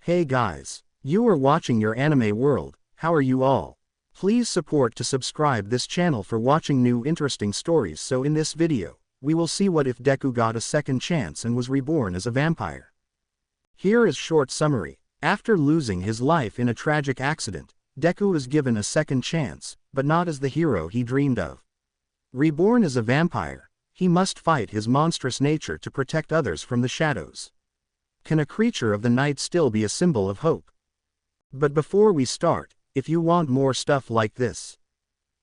Hey guys, you are watching your anime world. How are you all? Please support to subscribe this channel for watching new interesting stories. So in this video, we will see what if Deku got a second chance and was reborn as a vampire. Here is short summary. After losing his life in a tragic accident, Deku is given a second chance, but not as the hero he dreamed of. Reborn as a vampire, he must fight his monstrous nature to protect others from the shadows. Can a creature of the night still be a symbol of hope? But before we start, if you want more stuff like this,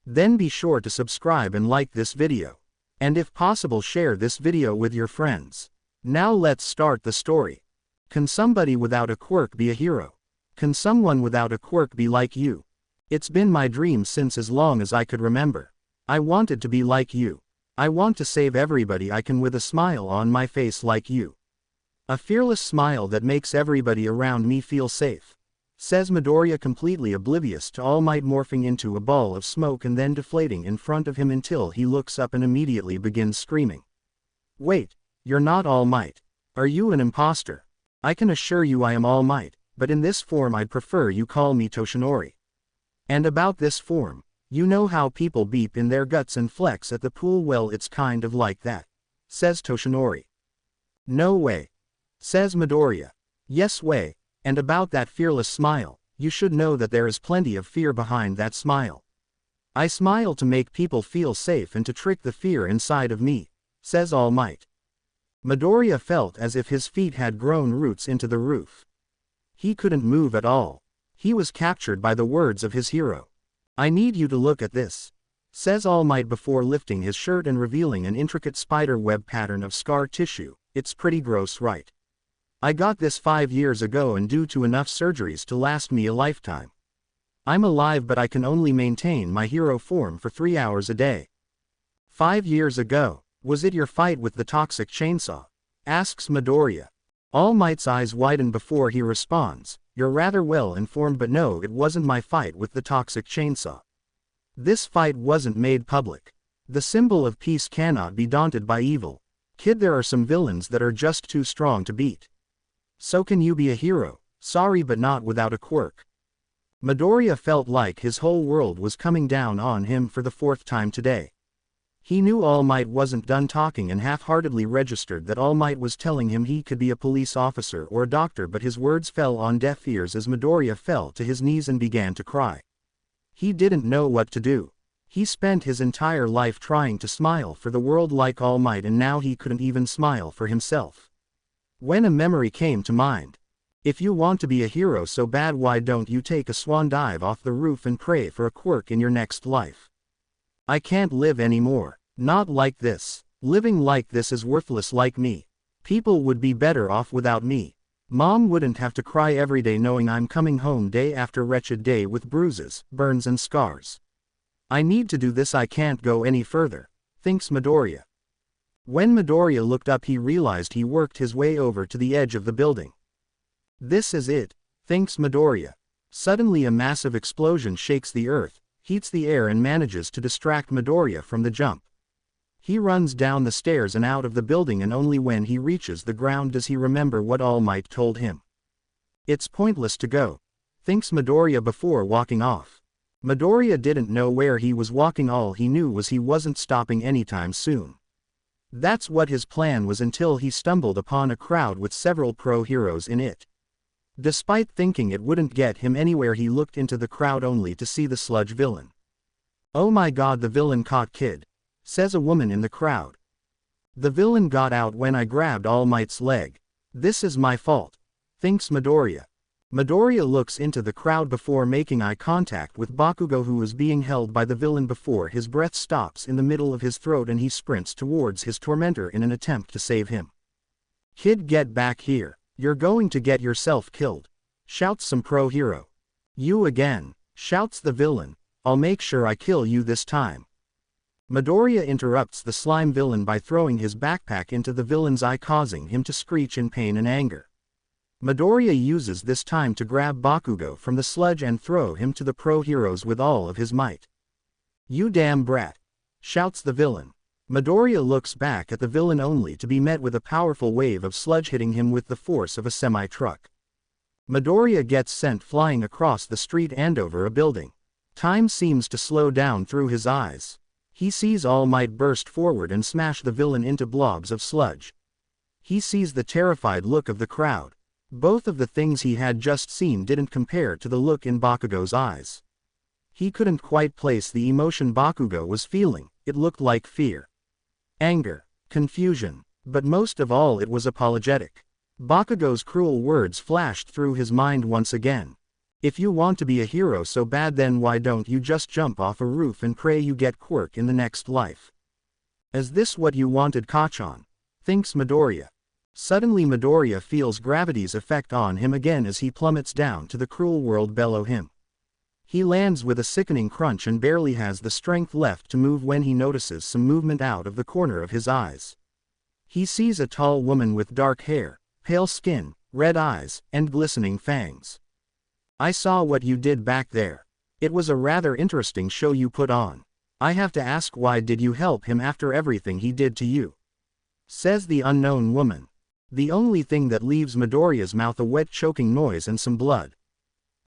then be sure to subscribe and like this video. And if possible, share this video with your friends. Now let's start the story. Can somebody without a quirk be a hero? Can someone without a quirk be like you? It's been my dream since as long as I could remember. I wanted to be like you. I want to save everybody I can with a smile on my face like you. A fearless smile that makes everybody around me feel safe, says Midoriya, completely oblivious to All Might morphing into a ball of smoke and then deflating in front of him until he looks up and immediately begins screaming. Wait, you're not All Might. Are you an imposter? I can assure you I am All Might, but in this form I'd prefer you call me Toshinori. And about this form, you know how people beep in their guts and flex at the pool? Well, it's kind of like that, says Toshinori. No way, says Midoriya. Yes way, and about that fearless smile, you should know that there is plenty of fear behind that smile. I smile to make people feel safe and to trick the fear inside of me, says All Might. Midoriya felt as if his feet had grown roots into the roof. He couldn't move at all. He was captured by the words of his hero. I need you to look at this, says All Might before lifting his shirt and revealing an intricate spider web pattern of scar tissue. It's pretty gross, right? I got this 5 years ago and due to enough surgeries to last me a lifetime. I'm alive, but I can only maintain my hero form for 3 hours a day. 5 years ago, was it your fight with the toxic chainsaw? Asks Midoriya. All Might's eyes widen before he responds, you're rather well informed, but no, it wasn't my fight with the toxic chainsaw. This fight wasn't made public. The symbol of peace cannot be daunted by evil. Kid, there are some villains that are just too strong to beat. So can you be a hero? Sorry, but not without a quirk. Midoriya felt like his whole world was coming down on him for the 4th time today. He knew All Might wasn't done talking and half-heartedly registered that All Might was telling him he could be a police officer or a doctor, but his words fell on deaf ears as Midoriya fell to his knees and began to cry. He didn't know what to do. He spent his entire life trying to smile for the world like All Might, and now he couldn't even smile for himself. When a memory came to mind. If you want to be a hero so bad, why don't you take a swan dive off the roof and pray for a quirk in your next life? I can't live anymore. Not like this. Living like this is worthless like me. People would be better off without me. Mom wouldn't have to cry every day knowing I'm coming home day after wretched day with bruises, burns and scars. I need to do this. I can't go any further, thinks Midoriya. When Midoriya looked up, he realized he worked his way over to the edge of the building. This is it, thinks Midoriya. Suddenly a massive explosion shakes the earth, heats the air and manages to distract Midoriya from the jump. He runs down the stairs and out of the building, and only when he reaches the ground does he remember what All Might told him. It's pointless to go, thinks Midoriya before walking off. Midoriya didn't know where he was walking. All he knew was he wasn't stopping anytime soon. That's what his plan was until he stumbled upon a crowd with several pro-heroes in it. Despite thinking it wouldn't get him anywhere, he looked into the crowd only to see the sludge villain. Oh my god, the villain caught Kid, says a woman in the crowd. The villain got out when I grabbed All Might's leg. This is my fault, thinks Midoriya. Midoriya looks into the crowd before making eye contact with Bakugo, who is being held by the villain before his breath stops in the middle of his throat and he sprints towards his tormentor in an attempt to save him. Kid, get back here. You're going to get yourself killed, shouts some pro-hero. You again, shouts the villain. I'll make sure I kill you this time. Midoriya interrupts the slime villain by throwing his backpack into the villain's eye, causing him to screech in pain and anger. Midoriya uses this time to grab Bakugo from the sludge and throw him to the pro-heroes with all of his might. You damn brat, shouts the villain. Midoriya looks back at the villain only to be met with a powerful wave of sludge hitting him with the force of a semi-truck. Midoriya gets sent flying across the street and over a building. Time seems to slow down through his eyes. He sees All Might burst forward and smash the villain into blobs of sludge. He sees the terrified look of the crowd. Both of the things he had just seen didn't compare to the look in Bakugo's eyes. He couldn't quite place the emotion Bakugo was feeling. It looked like fear, anger, confusion, but most of all it was apologetic. Bakugo's cruel words flashed through his mind once again. If you want to be a hero so bad, then why don't you just jump off a roof and pray you get quirk in the next life? Is this what you wanted, Kachan? Thinks Midoriya. Suddenly Midoriya feels gravity's effect on him again as he plummets down to the cruel world below him. He lands with a sickening crunch and barely has the strength left to move when he notices some movement out of the corner of his eyes. He sees a tall woman with dark hair, pale skin, red eyes, and glistening fangs. I saw what you did back there. It was a rather interesting show you put on. I have to ask, why did you help him after everything he did to you? Says the unknown woman. The only thing that leaves Midoriya's mouth a wet choking noise and some blood.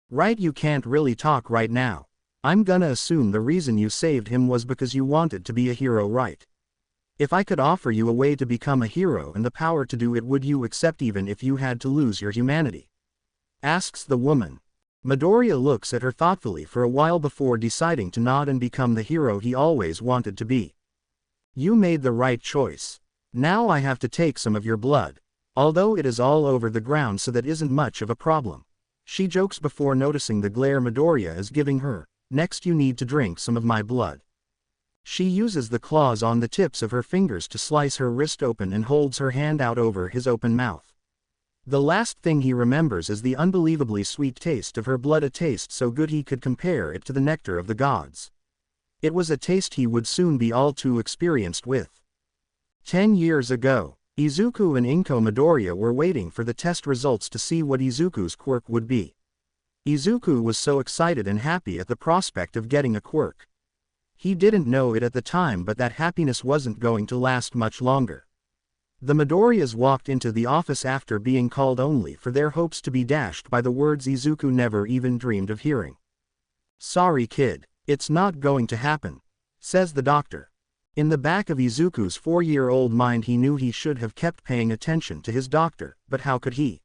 Right, you can't really talk right now. I'm gonna assume the reason you saved him was because you wanted to be a hero, right? If I could offer you a way to become a hero and the power to do it, would you accept even if you had to lose your humanity? Asks the woman. Midoriya looks at her thoughtfully for a while before deciding to nod and become the hero he always wanted to be. You made the right choice. Now I have to take some of your blood. Although it is all over the ground, so that isn't much of a problem. She jokes before noticing the glare Midoriya is giving her. Next, you need to drink some of my blood. She uses the claws on the tips of her fingers to slice her wrist open and holds her hand out over his open mouth. The last thing he remembers is the unbelievably sweet taste of her blood, a taste so good he could compare it to the nectar of the gods. It was a taste he would soon be all too experienced with. 10 years ago, Izuku and Inko Midoriya were waiting for the test results to see what Izuku's quirk would be. Izuku was so excited and happy at the prospect of getting a quirk. He didn't know it at the time, but that happiness wasn't going to last much longer. The Midoriyas walked into the office after being called only for their hopes to be dashed by the words Izuku never even dreamed of hearing. Sorry kid, it's not going to happen, says the doctor. In the back of Izuku's 4-year-old mind he knew he should have kept paying attention to his doctor, but how could he?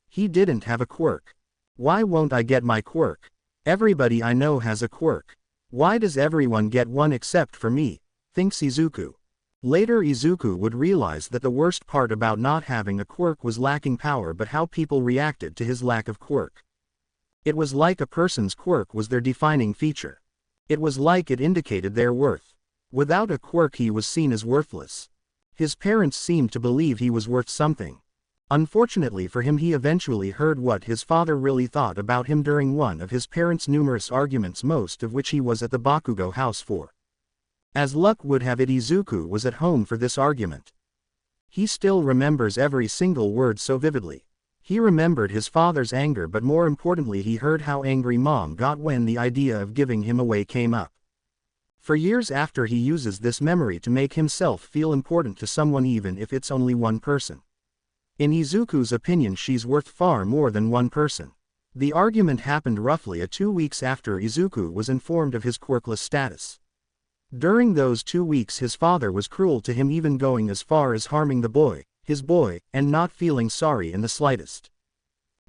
He didn't have a quirk. Why won't I get my quirk? Everybody I know has a quirk. Why does everyone get one except for me? Thinks Izuku. Later Izuku would realize that the worst part about not having a quirk was lacking power, but how people reacted to his lack of quirk. It was like a person's quirk was their defining feature. It was like it indicated their worth. Without a quirk he was seen as worthless. His parents seemed to believe he was worth something. Unfortunately for him, he eventually heard what his father really thought about him during one of his parents' numerous arguments, most of which he was at the Bakugo house for. As luck would have it, Izuku was at home for this argument. He still remembers every single word so vividly. He remembered his father's anger, but more importantly he heard how angry Mom got when the idea of giving him away came up. For years after, he uses this memory to make himself feel important to someone, even if it's only one person. In Izuku's opinion, she's worth far more than one person. The argument happened roughly 2 weeks after Izuku was informed of his quirkless status. During those 2 weeks his father was cruel to him, even going as far as harming the boy, his boy, and not feeling sorry in the slightest.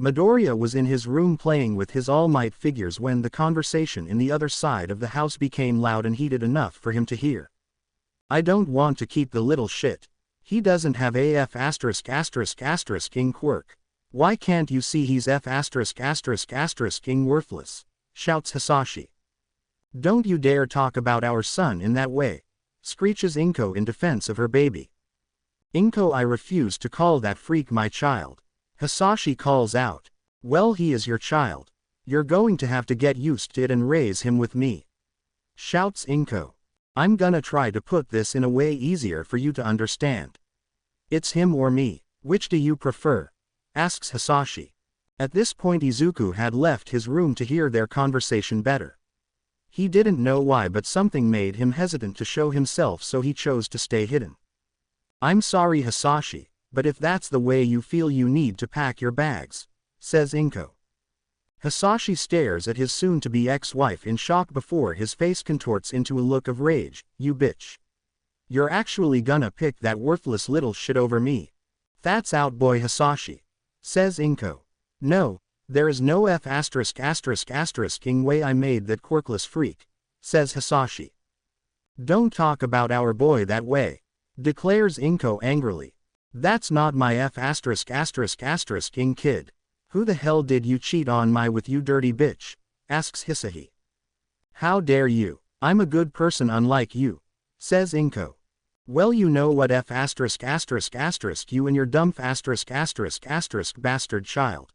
Midoriya was in his room playing with his All Might figures when the conversation in the other side of the house became loud and heated enough for him to hear. I don't want to keep the little shit. He doesn't have a F*** ing quirk. Why can't you see he's F*** ing worthless? Shouts Hisashi. Don't you dare talk about our son in that way, screeches Inko in defense of her baby. Inko, I refuse to call that freak my child. Hisashi calls out. Well, he is your child. You're going to have to get used to it and raise him with me. Shouts Inko. I'm gonna try to put this in a way easier for you to understand. It's him or me. Which do you prefer? Asks Hisashi. At this point Izuku had left his room to hear their conversation better. He didn't know why, but something made him hesitant to show himself, so he chose to stay hidden. I'm sorry Hisashi, but if that's the way you feel, you need to pack your bags. says Inko. Hisashi stares at his soon-to-be ex-wife in shock before his face contorts into a look of rage. You bitch. You're actually gonna pick that worthless little shit over me? That's out boy Hisashi, says Inko. No, there is no ******ing way I made that quirkless freak, says Hisashi. Don't talk about our boy that way, declares Inko angrily. That's not my ******ing kid. Who the hell did you cheat on my with you dirty bitch? Asks Hisahi. How dare you? I'm a good person unlike you, says Inko. Well you know what you and your dumb bastard child.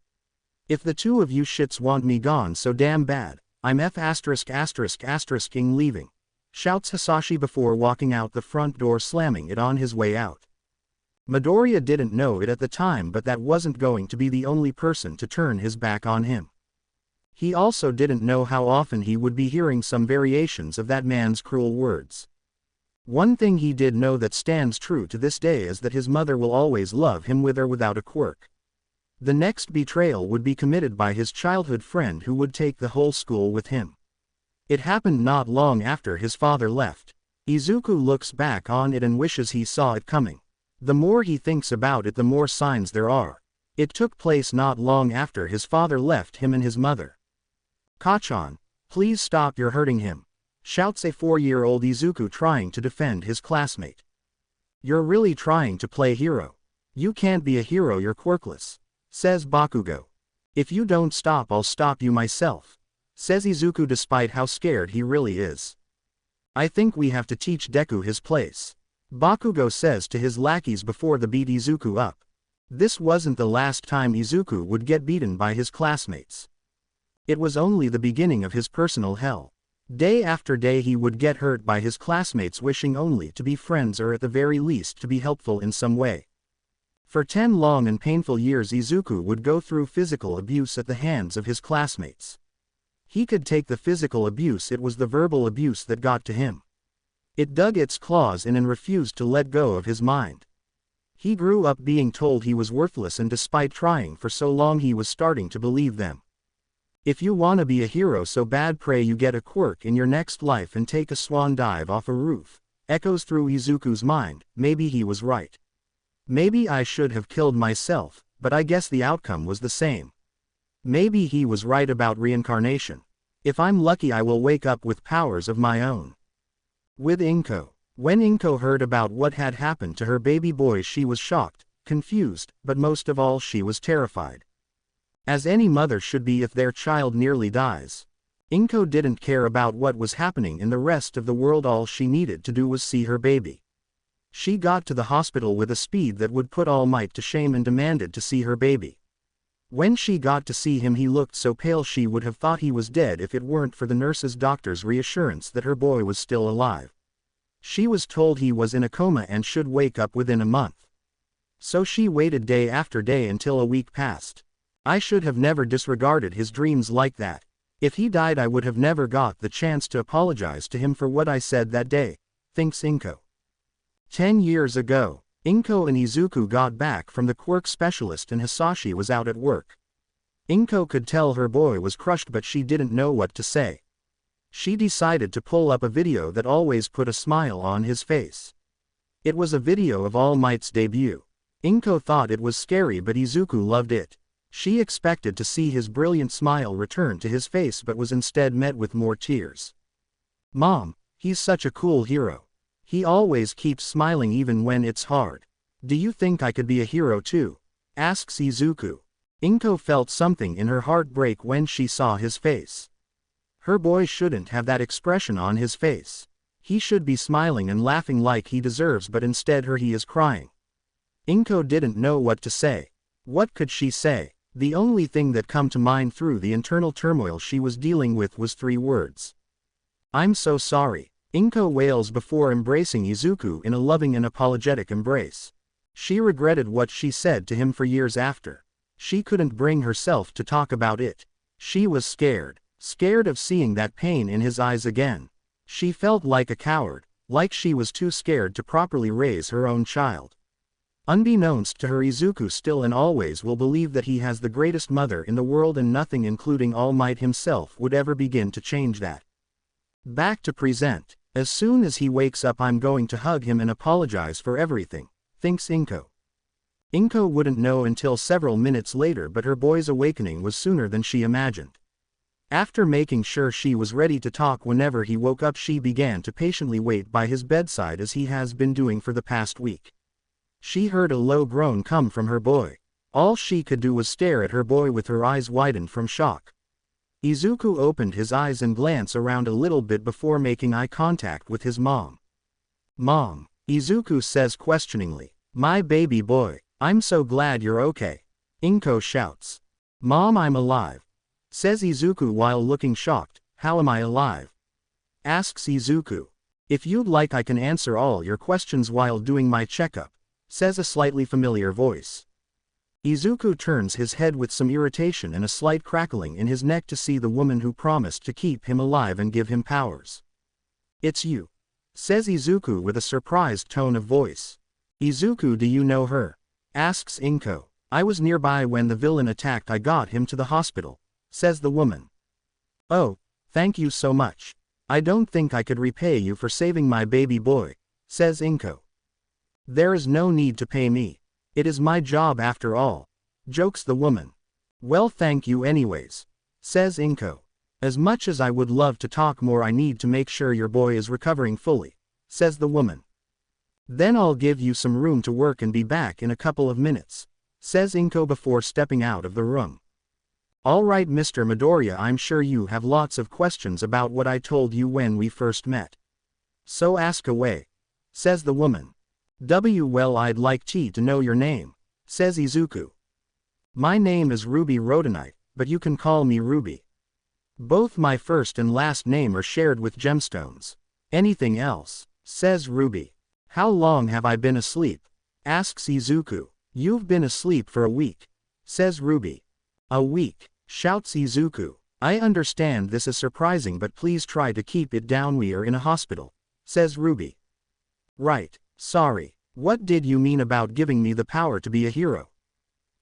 If the two of you shits want me gone so damn bad, I'm ******ing leaving, shouts Hisashi before walking out the front door slamming it on his way out. Midoriya didn't know it at the time but that wasn't going to be the only person to turn his back on him. He also didn't know how often he would be hearing some variations of that man's cruel words. One thing he did know that stands true to this day is that his mother will always love him with or without a quirk. The next betrayal would be committed by his childhood friend who would take the whole school with him. It happened not long after his father left. Izuku looks back on it and wishes he saw it coming. The more he thinks about it the more signs there are. It took place not long after his father left him and his mother. Kachan, please stop, you're hurting him, shouts a 4-year-old Izuku trying to defend his classmate. You're really trying to play hero. You can't be a hero, you're quirkless, says Bakugo. If you don't stop I'll stop you myself, says Izuku despite how scared he really is. I think we have to teach Deku his place, Bakugo says to his lackeys before they beat Izuku up. This wasn't the last time Izuku would get beaten by his classmates. It was only the beginning of his personal hell. Day after day he would get hurt by his classmates wishing only to be friends or at the very least to be helpful in some way. For 10 long and painful years Izuku would go through physical abuse at the hands of his classmates. He could take the physical abuse, it was the verbal abuse that got to him. It dug its claws in and refused to let go of his mind. He grew up being told he was worthless and despite trying for so long he was starting to believe them. If you wanna be a hero so bad pray you get a quirk in your next life and take a swan dive off a roof, echoes through Izuku's mind. Maybe he was right. Maybe I should have killed myself, but I guess the outcome was the same. Maybe he was right about reincarnation. If I'm lucky I will wake up with powers of my own. With Inko. When Inko heard about what had happened to her baby boy she was shocked, confused, but most of all she was terrified. As any mother should be if their child nearly dies. Inko didn't care about what was happening in the rest of the world, all she needed to do was see her baby. She got to the hospital with a speed that would put All Might to shame and demanded to see her baby. When she got to see him he looked so pale she would have thought he was dead if it weren't for the nurse's doctor's reassurance that her boy was still alive. She was told he was in a coma and should wake up within a month. So she waited day after day until a week passed. I should have never disregarded his dreams like that. If he died I would have never got the chance to apologize to him for what I said that day, thinks Inko. 10 years ago, Inko and Izuku got back from the quirk specialist and Hisashi was out at work. Inko could tell her boy was crushed but she didn't know what to say. She decided to pull up a video that always put a smile on his face. It was a video of All Might's debut. Inko thought it was scary but Izuku loved it. She expected to see his brilliant smile return to his face but was instead met with more tears. Mom, he's such a cool hero. He always keeps smiling even when it's hard. Do you think I could be a hero too? Asks Izuku. Inko felt something in her heart break when she saw his face. Her boy shouldn't have that expression on his face. He should be smiling and laughing like he deserves but instead he is crying. Inko didn't know what to say. What could she say? The only thing that come to mind through the internal turmoil she was dealing with was 3 words. I'm so sorry. Inko wails before embracing Izuku in a loving and apologetic embrace. She regretted what she said to him for years after. She couldn't bring herself to talk about it. She was scared. Scared of seeing that pain in his eyes again. She felt like a coward, like she was too scared to properly raise her own child. Unbeknownst to her, Izuku still and always will believe that he has the greatest mother in the world, and nothing including All Might himself would ever begin to change that. Back to present. As soon as he wakes up I'm going to hug him and apologize for everything, thinks Inko. Inko wouldn't know until several minutes later, but her boy's awakening was sooner than she imagined. After making sure she was ready to talk whenever he woke up, she began to patiently wait by his bedside as he has been doing for the past week. She heard a low groan come from her boy. All she could do was stare at her boy with her eyes widened from shock. Izuku opened his eyes and glanced around a little bit before making eye contact with his mom. "Mom," Izuku says questioningly. "My baby boy, I'm so glad you're okay," Inko shouts. "Mom, I'm alive," says Izuku while looking shocked. "How am I alive?" asks Izuku. "If you'd like I can answer all your questions while doing my checkup," says a slightly familiar voice. Izuku turns his head with some irritation and a slight crackling in his neck to see the woman who promised to keep him alive and give him powers. "It's you," says Izuku with a surprised tone of voice. "Izuku, do you know her?" asks Inko. "I was nearby when the villain attacked. I got him to the hospital," says the woman. "Oh, thank you so much. I don't think I could repay you for saving my baby boy," says Inko. "There is no need to pay me. It is my job after all," jokes the woman. "Well, thank you anyways," says Inko. "As much as I would love to talk more, I need to make sure your boy is recovering fully," says the woman. "Then I'll give you some room to work and be back in a couple of minutes," says Inko before stepping out of the room. "All right, Mr. Midoriya, I'm sure you have lots of questions about what I told you when we first met. So ask away," says the woman. "Well, I'd like to know your name," says Izuku. "My name is Ruby Rhodonite, but you can call me Ruby. Both my first and last name are shared with gemstones." "Anything else?" says Ruby. "How long have I been asleep?" asks Izuku. "You've been asleep for a week," says Ruby. "A week?" shouts Izuku. "I understand this is surprising, but please try to keep it down. We are in a hospital," says Ruby. "Right. Sorry. What did you mean about giving me the power to be a hero?"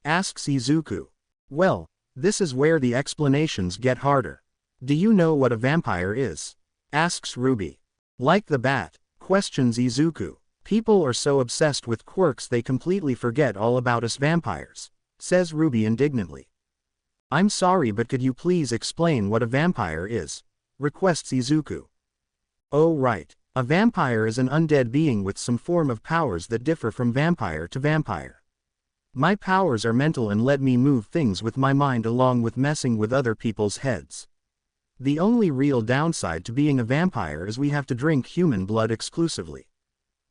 asks Izuku. "Well, this is where the explanations get harder. Do you know what a vampire is?" asks Ruby. "Like the bat?" questions Izuku. "People are so obsessed with quirks they completely forget all about us vampires," says Ruby indignantly. "I'm sorry, but could you please explain what a vampire is?" requests Izuku. "Oh right. A vampire is an undead being with some form of powers that differ from vampire to vampire. My powers are mental and let me move things with my mind along with messing with other people's heads. The only real downside to being a vampire is we have to drink human blood exclusively,"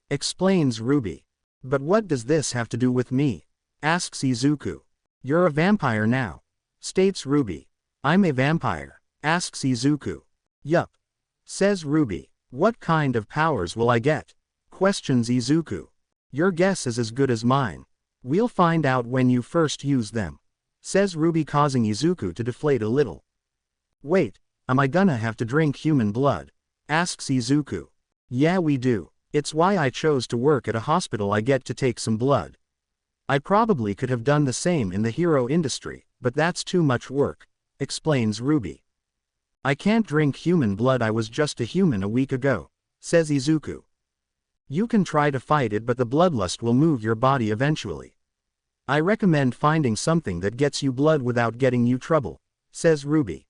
explains Ruby. "But what does this have to do with me?" asks Izuku. "You're a vampire now," states Ruby. "I'm a vampire?" asks Izuku. "Yup," says Ruby. "What kind of powers will I get?" questions Izuku. "Your guess is as good as mine. We'll find out when you first use them," says Ruby, causing Izuku to deflate a little. "Wait, am I gonna have to drink human blood?" asks Izuku. "Yeah, we do. It's why I chose to work at a hospital. I get to take some blood. I probably could have done the same in the hero industry, but that's too much work," explains Ruby. "I can't drink human blood. I was just a human a week ago," says Izuku. "You can try to fight it, but the bloodlust will move your body eventually. I recommend finding something that gets you blood without getting you trouble," says Ruby.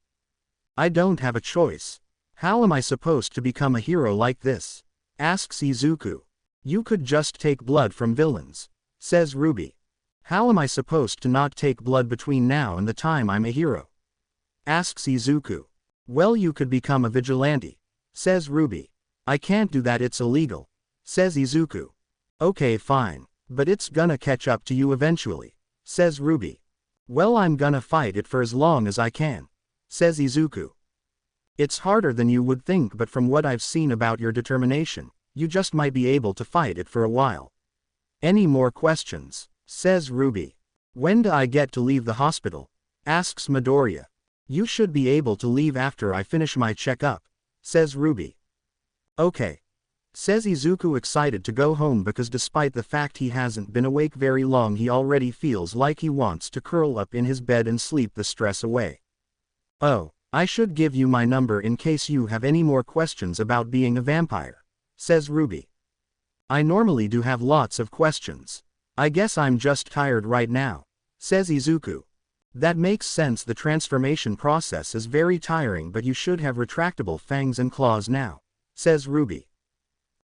"I don't have a choice. How am I supposed to become a hero like this?" asks Izuku. "You could just take blood from villains," says Ruby. "How am I supposed to not take blood between now and the time I'm a hero?" asks Izuku. "Well, you could become a vigilante," says Ruby. "I can't do that, it's illegal," says Izuku. "Okay, fine. But it's gonna catch up to you eventually," says Ruby. "Well, I'm gonna fight it for as long as I can," says Izuku. "It's harder than you would think, but from what I've seen about your determination, you just might be able to fight it for a while." "Any more questions?" says Ruby. "When do I get to leave the hospital?" asks Midoriya. "You should be able to leave after I finish my checkup," says Ruby. "Okay," says Izuku, excited to go home because despite the fact he hasn't been awake very long, he already feels like he wants to curl up in his bed and sleep the stress away. Oh, I should give you my number in case you have any more questions about being a vampire, says Ruby. I normally do have lots of questions. I guess I'm just tired right now, says Izuku. That makes sense, the transformation process is very tiring, but you should have retractable fangs and claws now, says Ruby.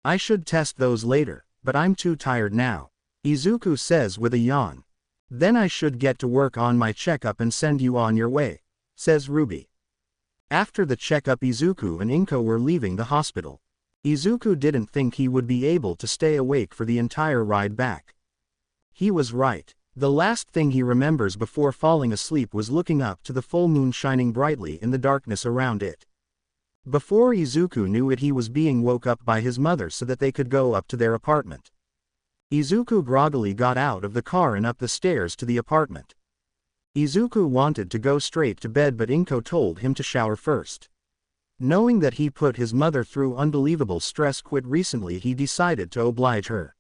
I should test those later, but I'm too tired now, Izuku says with a yawn. Then I should get to work on my checkup and send you on your way, says Ruby. After the checkup, Izuku and Inko were leaving the hospital. Izuku didn't think he would be able to stay awake for the entire ride back. He was right. The last thing he remembers before falling asleep was looking up to the full moon shining brightly in the darkness around it. Before Izuku knew it, he was being woke up by his mother so that they could go up to their apartment. Izuku groggily got out of the car and up the stairs to the apartment. Izuku wanted to go straight to bed, but Inko told him to shower first. Knowing that he put his mother through unbelievable stress quite recently, he decided to oblige her.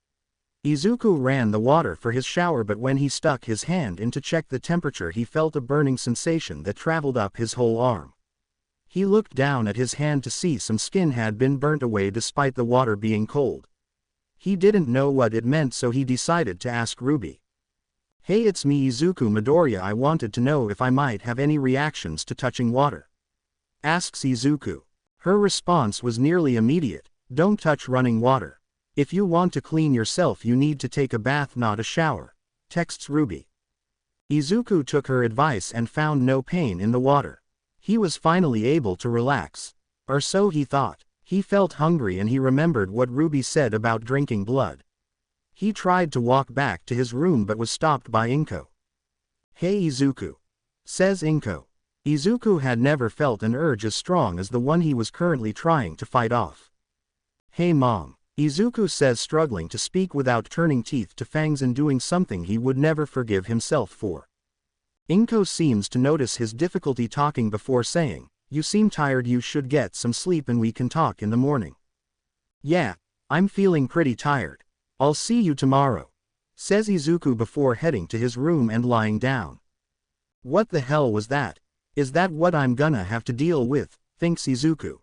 Izuku ran the water for his shower, but when he stuck his hand in to check the temperature, he felt a burning sensation that traveled up his whole arm. He looked down at his hand to see some skin had been burnt away despite the water being cold. He didn't know what it meant, so he decided to ask Ruby. Hey, it's me, Izuku Midoriya. I wanted to know if I might have any reactions to touching water, asks Izuku. Her response was nearly immediate. Don't touch running water. If you want to clean yourself, you need to take a bath, not a shower, texts Ruby. Izuku took her advice and found no pain in the water. He was finally able to relax. Or so he thought. He felt hungry and he remembered what Ruby said about drinking blood. He tried to walk back to his room but was stopped by Inko. Hey Izuku, says Inko. Izuku had never felt an urge as strong as the one he was currently trying to fight off. Hey Mom, Izuku says, struggling to speak without turning teeth to fangs and doing something he would never forgive himself for. Inko seems to notice his difficulty talking before saying, you seem tired, you should get some sleep and we can talk in the morning. Yeah, I'm feeling pretty tired. I'll see you tomorrow, says Izuku before heading to his room and lying down. What the hell was that? Is that what I'm gonna have to deal with, thinks Izuku.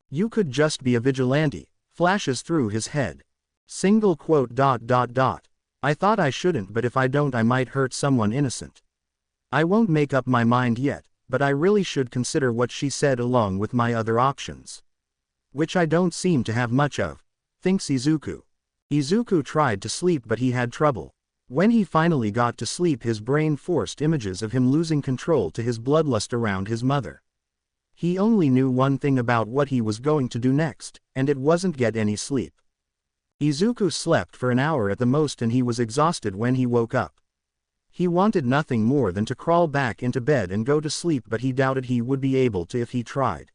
You could just be a vigilante, flashes through his head. Single quote. I thought I shouldn't, but if I don't I might hurt someone innocent. I won't make up my mind yet, but I really should consider what she said along with my other options, which I don't seem to have much of, thinks Izuku. Izuku tried to sleep but he had trouble. When he finally got to sleep, his brain forced images of him losing control to his bloodlust around his mother. He only knew one thing about what he was going to do next, and it wasn't get any sleep. Izuku slept for an hour at the most and he was exhausted when he woke up. He wanted nothing more than to crawl back into bed and go to sleep, but he doubted he would be able to if he tried.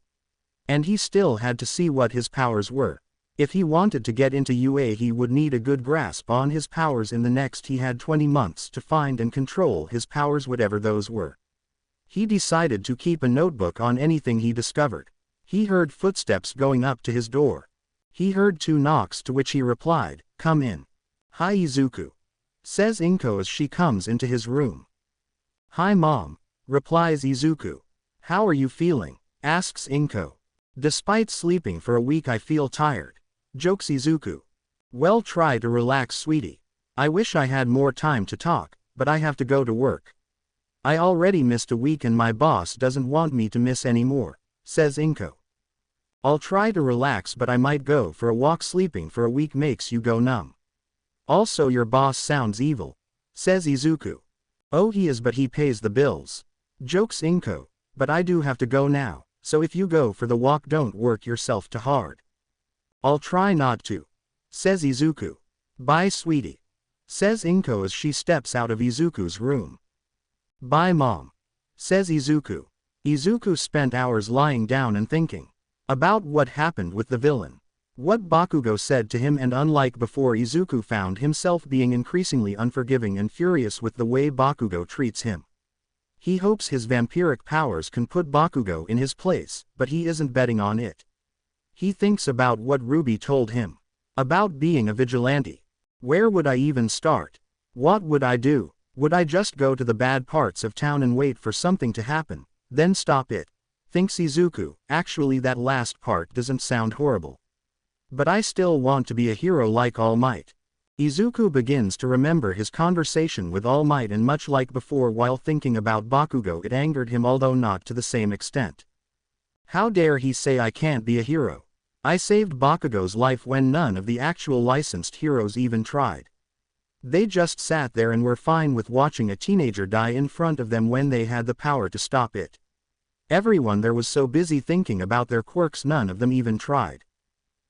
And he still had to see what his powers were. If he wanted to get into UA, he would need a good grasp on his powers. In the next, he had 20 months to find and control his powers, whatever those were. He decided to keep a notebook on anything he discovered. He heard footsteps going up to his door. He heard 2 knocks, to which he replied, "Come in." "Hi Izuku," says Inko as she comes into his room. "Hi Mom," replies Izuku. "How are you feeling?" asks Inko. "Despite sleeping for a week I feel tired," jokes Izuku. "Well, try to relax, sweetie. I wish I had more time to talk, but I have to go to work. I already missed a week and my boss doesn't want me to miss any more," says Inko. "I'll try to relax, but I might go for a walk. Sleeping for a week makes you go numb. Also, your boss sounds evil," says Izuku. "Oh, he is, but he pays the bills," jokes Inko. "But I do have to go now, so if you go for the walk, don't work yourself too hard." "I'll try not to," says Izuku. "Bye sweetie," says Inko as she steps out of Izuku's room. "Bye Mom," says Izuku. Izuku spent hours lying down and thinking about what happened with the villain, what Bakugo said to him, and unlike before, Izuku found himself being increasingly unforgiving and furious with the way Bakugo treats him. He hopes his vampiric powers can put Bakugo in his place, but he isn't betting on it. He thinks about what Ruby told him. About being a vigilante. Where would I even start? What would I do? Would I just go to the bad parts of town and wait for something to happen, then stop it? Thinks Izuku. Actually, that last part doesn't sound horrible. But I still want to be a hero like All Might. Izuku begins to remember his conversation with All Might, and much like before, while thinking about Bakugo, it angered him, although not to the same extent. How dare he say I can't be a hero? I saved Bakugo's life when none of the actual licensed heroes even tried. They just sat there and were fine with watching a teenager die in front of them when they had the power to stop it. Everyone there was so busy thinking about their quirks, none of them even tried.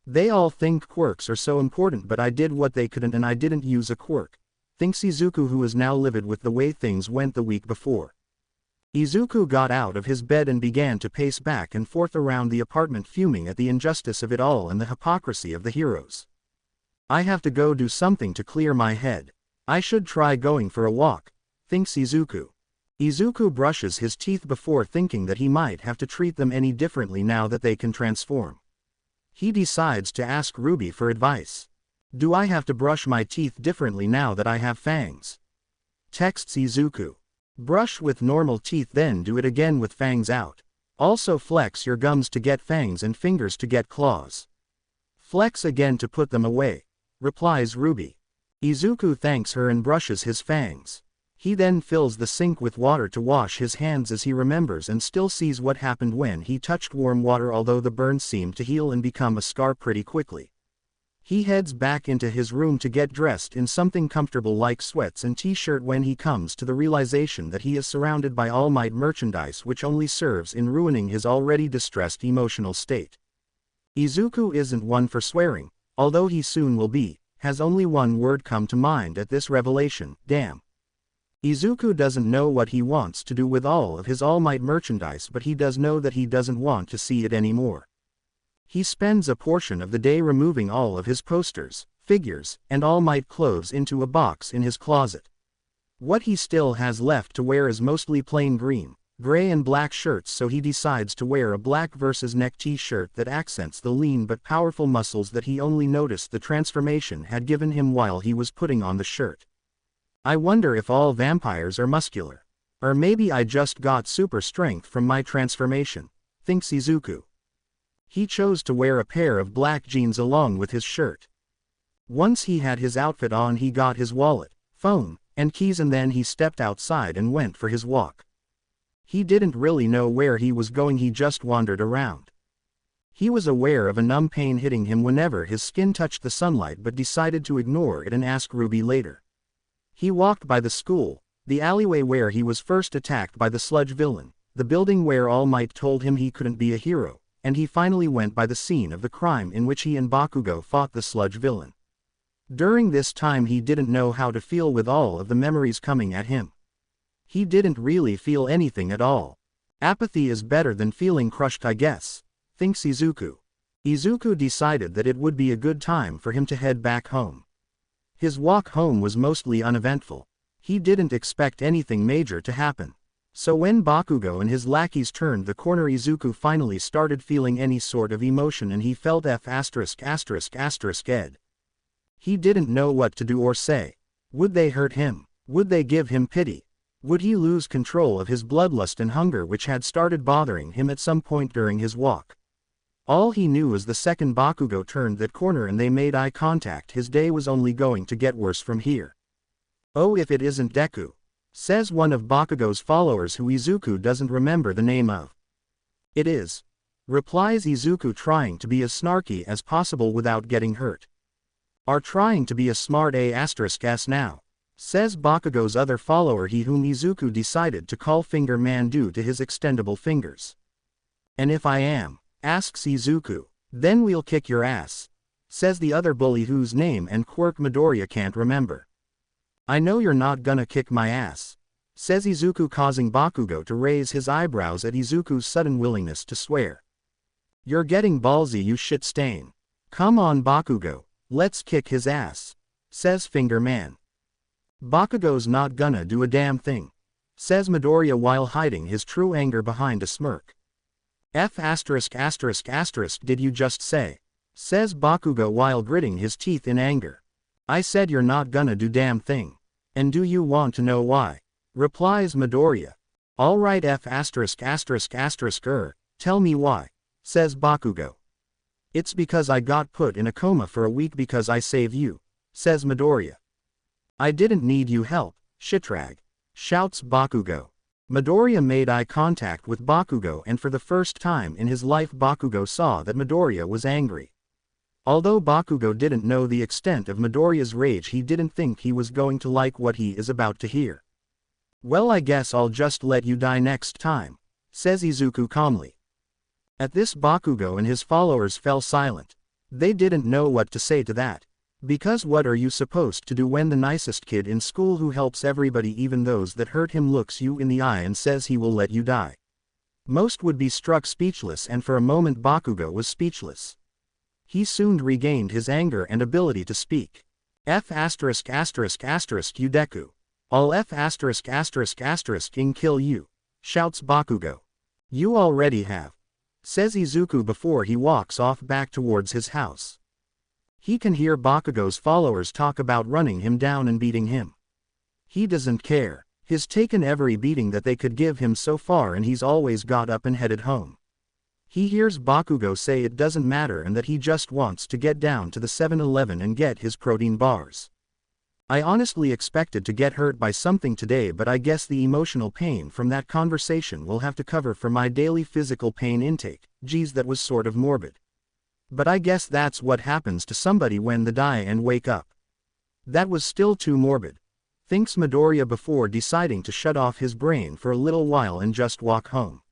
They all think quirks are so important, but I did what they couldn't and I didn't use a quirk, thinks Izuku, who is now livid with the way things went the week before. Izuku got out of his bed and began to pace back and forth around the apartment, fuming at the injustice of it all and the hypocrisy of the heroes. I have to go do something to clear my head. I should try going for a walk, thinks Izuku. Izuku brushes his teeth before thinking that he might have to treat them any differently now that they can transform. He decides to ask Ruby for advice. Do I have to brush my teeth differently now that I have fangs? Texts Izuku. Brush with normal teeth, then do it again with fangs out. Also flex your gums to get fangs and fingers to get claws. Flex again to put them away, replies Ruby. Izuku thanks her and brushes his fangs. He then fills the sink with water to wash his hands as he remembers and still sees what happened when he touched warm water, although the burns seemed to heal and become a scar pretty quickly. He heads back into his room to get dressed in something comfortable like sweats and t-shirt when he comes to the realization that he is surrounded by All Might merchandise, which only serves in ruining his already distressed emotional state. Izuku isn't one for swearing, although he soon will be, has only one word come to mind at this revelation: damn. Izuku doesn't know what he wants to do with all of his All Might merchandise, but he does know that he doesn't want to see it anymore. He spends a portion of the day removing all of his posters, figures, and All Might clothes into a box in his closet. What he still has left to wear is mostly plain green, gray and black shirts, so he decides to wear a black versus neck t-shirt that accents the lean but powerful muscles that he only noticed the transformation had given him while he was putting on the shirt. I wonder if all vampires are muscular. Or maybe I just got super strength from my transformation, thinks Izuku. He chose to wear a pair of black jeans along with his shirt. Once he had his outfit on, he got his wallet, phone, and keys, and then he stepped outside and went for his walk. He didn't really know where he was going, he just wandered around. He was aware of a numb pain hitting him whenever his skin touched the sunlight, but decided to ignore it and ask Ruby later. He walked by the school, the alleyway where he was first attacked by the sludge villain, the building where All Might told him he couldn't be a hero, and he finally went by the scene of the crime in which he and Bakugo fought the sludge villain. During this time he didn't know how to feel with all of the memories coming at him. He didn't really feel anything at all. Apathy is better than feeling crushed, I guess, thinks Izuku. Izuku decided that it would be a good time for him to head back home. His walk home was mostly uneventful. He didn't expect anything major to happen. So when Bakugo and his lackeys turned the corner, Izuku finally started feeling any sort of emotion, and he felt ed. He didn't know what to do or say. Would they hurt him? Would they give him pity? Would he lose control of his bloodlust and hunger, which had started bothering him at some point during his walk? All he knew was the second Bakugo turned that corner and they made eye contact, his day was only going to get worse from here. Oh, if it isn't Deku, says one of Bakugo's followers who Izuku doesn't remember the name of. It is, replies Izuku, trying to be as snarky as possible without getting hurt. Are trying to be a smart ass now, says Bakugo's other follower, he whom Izuku decided to call Finger Man due to his extendable fingers. And if I am, asks Izuku, then we'll kick your ass, says the other bully whose name and quirk Midoriya can't remember. I know you're not gonna kick my ass, says Izuku, causing Bakugo to raise his eyebrows at Izuku's sudden willingness to swear. You're getting ballsy, you shit stain. Come on Bakugo, let's kick his ass, says Finger Man. Bakugo's not gonna do a damn thing, says Midoriya while hiding his true anger behind a smirk. F asterisk asterisk asterisk did you just say? Says Bakugo while gritting his teeth in anger. I said you're not gonna do damn thing. And do you want to know why? Replies Midoriya. Alright F asterisk asterisk asterisk tell me why. Says Bakugo. It's because I got put in a coma for a week because I saved you. Says Midoriya. I didn't need you help, shitrag. Shouts Bakugo. Midoriya made eye contact with Bakugo and for the first time in his life Bakugo saw that Midoriya was angry. Although Bakugo didn't know the extent of Midoriya's rage, he didn't think he was going to like what he is about to hear. Well, I guess I'll just let you die next time, says Izuku calmly. At this Bakugo and his followers fell silent. They didn't know what to say to that. Because what are you supposed to do when the nicest kid in school who helps everybody even those that hurt him looks you in the eye and says he will let you die? Most would be struck speechless, and for a moment Bakugo was speechless. He soon regained his anger and ability to speak. F asterisk asterisk asterisk you Deku. All F asterisk asterisk asterisk ing kill you. Shouts Bakugo. You already have. Says Izuku before he walks off back towards his house. He can hear Bakugo's followers talk about running him down and beating him. He doesn't care. He's taken every beating that they could give him so far and he's always got up and headed home. He hears Bakugo say it doesn't matter and that he just wants to get down to the 7-Eleven and get his protein bars. I honestly expected to get hurt by something today, but I guess the emotional pain from that conversation will have to cover for my daily physical pain intake. Geez, that was sort of morbid. But I guess that's what happens to somebody when they die and wake up. That was still too morbid. Thinks Midoriya before deciding to shut off his brain for a little while and just walk home.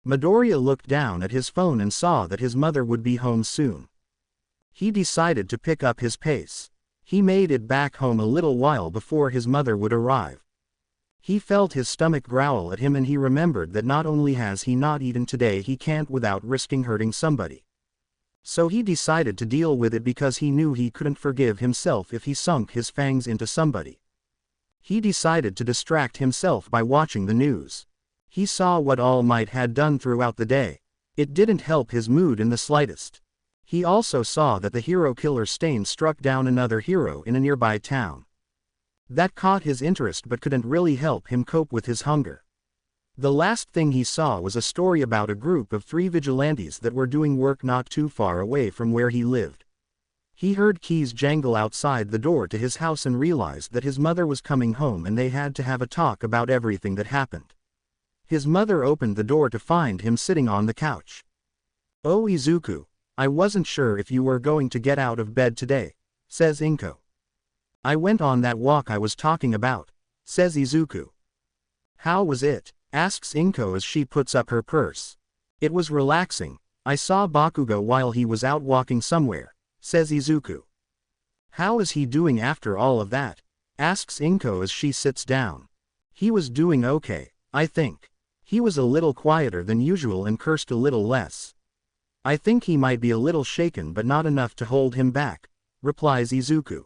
Midoriya looked down at his phone and saw that his mother would be home soon. He decided to pick up his pace. He made it back home a little while before his mother would arrive. He felt his stomach growl at him and he remembered that not only has he not eaten today, he can't without risking hurting somebody. So he decided to deal with it because he knew he couldn't forgive himself if he sunk his fangs into somebody. He decided to distract himself by watching the news. He saw what All Might had done throughout the day. It didn't help his mood in the slightest. He also saw that the hero killer Stain struck down another hero in a nearby town. That caught his interest but couldn't really help him cope with his hunger. The last thing he saw was a story about a group of 3 vigilantes that were doing work not too far away from where he lived. He heard keys jangle outside the door to his house and realized that his mother was coming home and they had to have a talk about everything that happened. His mother opened the door to find him sitting on the couch. "Oh Izuku, I wasn't sure if you were going to get out of bed today," says Inko. "I went on that walk I was talking about," says Izuku. "How was it?" asks Inko as she puts up her purse. "It was relaxing. I saw Bakugo while he was out walking somewhere," says Izuku. "How is he doing after all of that?" asks Inko as she sits down. "He was doing okay, I think. He was a little quieter than usual and cursed a little less. I think he might be a little shaken but not enough to hold him back," replies Izuku.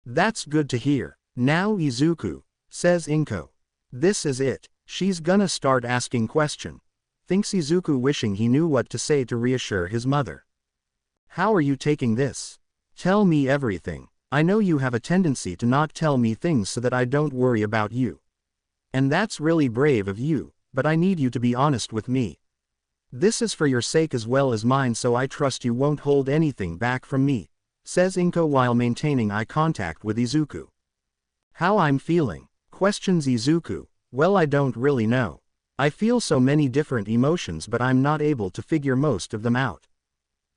"That's good to hear. Now Izuku," says Inko. "This is it. She's gonna start asking questions," thinks Izuku, wishing he knew what to say to reassure his mother. "How are you taking this? Tell me everything. I know you have a tendency to not tell me things so that I don't worry about you. And that's really brave of you, but I need you to be honest with me. This is for your sake as well as mine, so I trust you won't hold anything back from me," says Inko while maintaining eye contact with Izuku. "How I'm feeling?" questions Izuku. "Well, I don't really know. I feel so many different emotions but I'm not able to figure most of them out.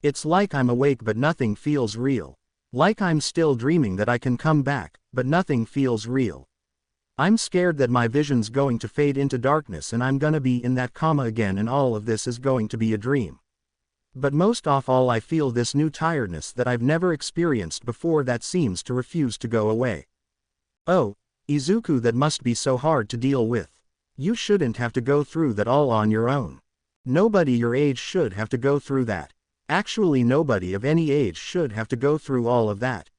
It's like I'm awake but nothing feels real. Like I'm still dreaming that I can come back, but nothing feels real. I'm scared that my vision's going to fade into darkness and I'm gonna be in that coma again and all of this is going to be a dream. But most of all I feel this new tiredness that I've never experienced before that seems to refuse to go away. Oh, Izuku, that must be so hard to deal with. You shouldn't have to go through that all on your own. Nobody your age should have to go through that. Actually, nobody of any age should have to go through all of that.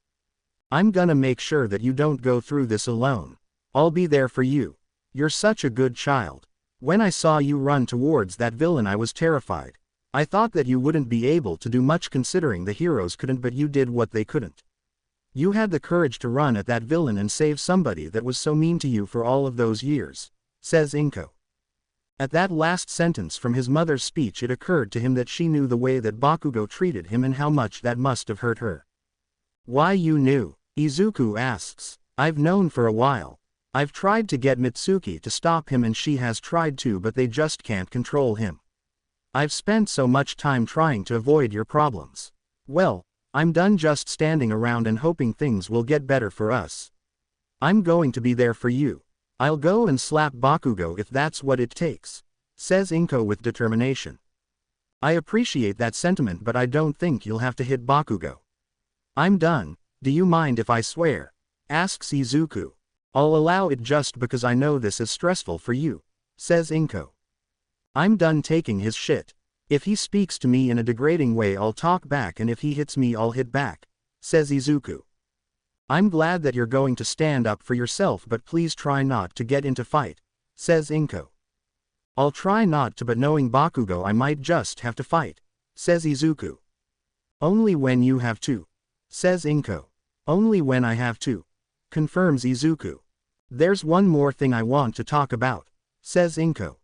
I'm gonna make sure that you don't go through this alone. I'll be there for you. You're such a good child," When I saw you run towards that villain I was terrified. I thought that you wouldn't be able to do much considering the heroes couldn't, but you did what they couldn't. You had the courage to run at that villain and save somebody that was so mean to you for all of those years, says Inko. At that last sentence from his mother's speech, it occurred to him that she knew the way that Bakugo treated him and how much that must have hurt her. Why you knew? Izuku asks. I've known for a while. I've tried to get Mitsuki to stop him and she has tried too, but they just can't control him. I've spent so much time trying to avoid your problems. Well, I'm done just standing around and hoping things will get better for us. I'm going to be there for you. I'll go and slap Bakugo if that's what it takes, says Inko with determination. I appreciate that sentiment, but I don't think you'll have to hit Bakugo. I'm done. Do you mind if I swear? Asks Izuku. I'll allow it just because I know this is stressful for you, says Inko. I'm done taking his shit. If he speaks to me in a degrading way, I'll talk back, and if he hits me, I'll hit back, says Izuku. I'm glad that you're going to stand up for yourself, but please try not to get into fight, says Inko. I'll try not to, but knowing Bakugo I might just have to fight, says Izuku. Only when you have to, says Inko. Only when I have to, confirms Izuku. There's one more thing I want to talk about, says Inko.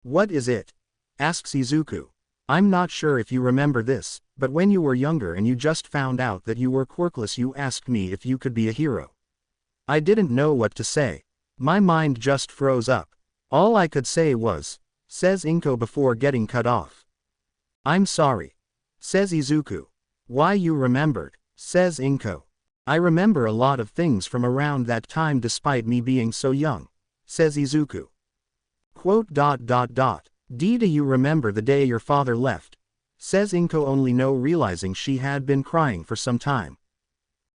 What is it? Asks Izuku. I'm not sure if you remember this, but when you were younger and you just found out that you were quirkless, you asked me if you could be a hero. I didn't know what to say. My mind just froze up. All I could say was, says Inko before getting cut off. I'm sorry, says Izuku. Why, you remembered, says Inko. I remember a lot of things from around that time despite me being so young, says Izuku. Quote. Do you remember the day your father left? Says Inko, only now realizing she had been crying for some time.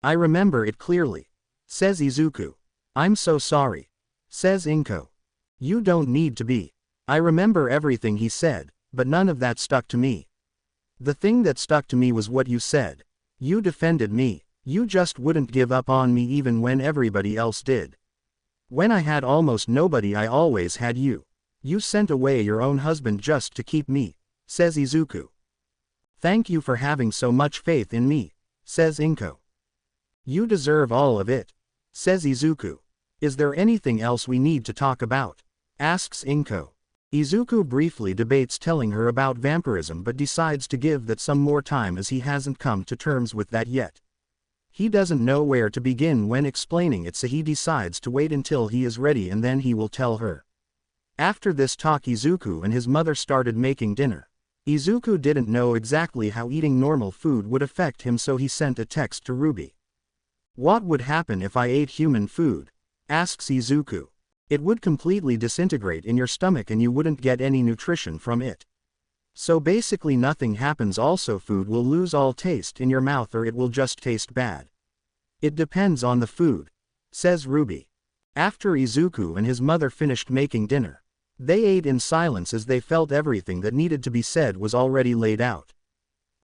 I remember it clearly, says Izuku. I'm so sorry, says Inko. You don't need to be. I remember everything he said, but none of that stuck to me. The thing that stuck to me was what you said. You defended me. You just wouldn't give up on me even when everybody else did. When I had almost nobody, I always had you. You sent away your own husband just to keep me, says Izuku. Thank you for having so much faith in me, says Inko. You deserve all of it, says Izuku. Is there anything else we need to talk about? Asks Inko. Izuku briefly debates telling her about vampirism, but decides to give that some more time as he hasn't come to terms with that yet. He doesn't know where to begin when explaining it, so he decides to wait until he is ready and then he will tell her. After this talk, Izuku and his mother started making dinner. Izuku didn't know exactly how eating normal food would affect him, so he sent a text to Ruby. What would happen if I ate human food? Asks Izuku. It would completely disintegrate in your stomach and you wouldn't get any nutrition from it. So basically nothing happens. Also, food will lose all taste in your mouth or it will just taste bad. It depends on the food, says Ruby. After Izuku and his mother finished making dinner, they ate in silence as they felt everything that needed to be said was already laid out.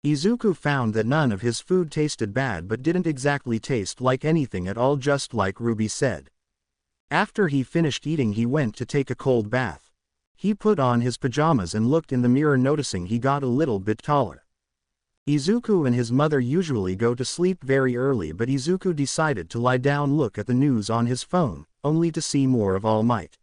Izuku found that none of his food tasted bad, but didn't exactly taste like anything at all, just like Ruby said. After he finished eating, he went to take a cold bath. He put on his pajamas and looked in the mirror, noticing he got a little bit taller. Izuku and his mother usually go to sleep very early, but Izuku decided to lie down, look at the news on his phone, only to see more of All Might.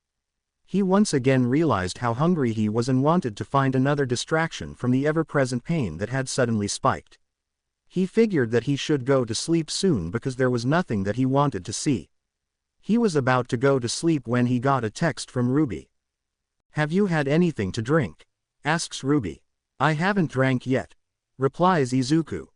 He once again realized how hungry he was and wanted to find another distraction from the ever-present pain that had suddenly spiked. He figured that he should go to sleep soon because there was nothing that he wanted to see. He was about to go to sleep when he got a text from Ruby. Have you had anything to drink? Asks Ruby. I haven't drank yet, replies Izuku.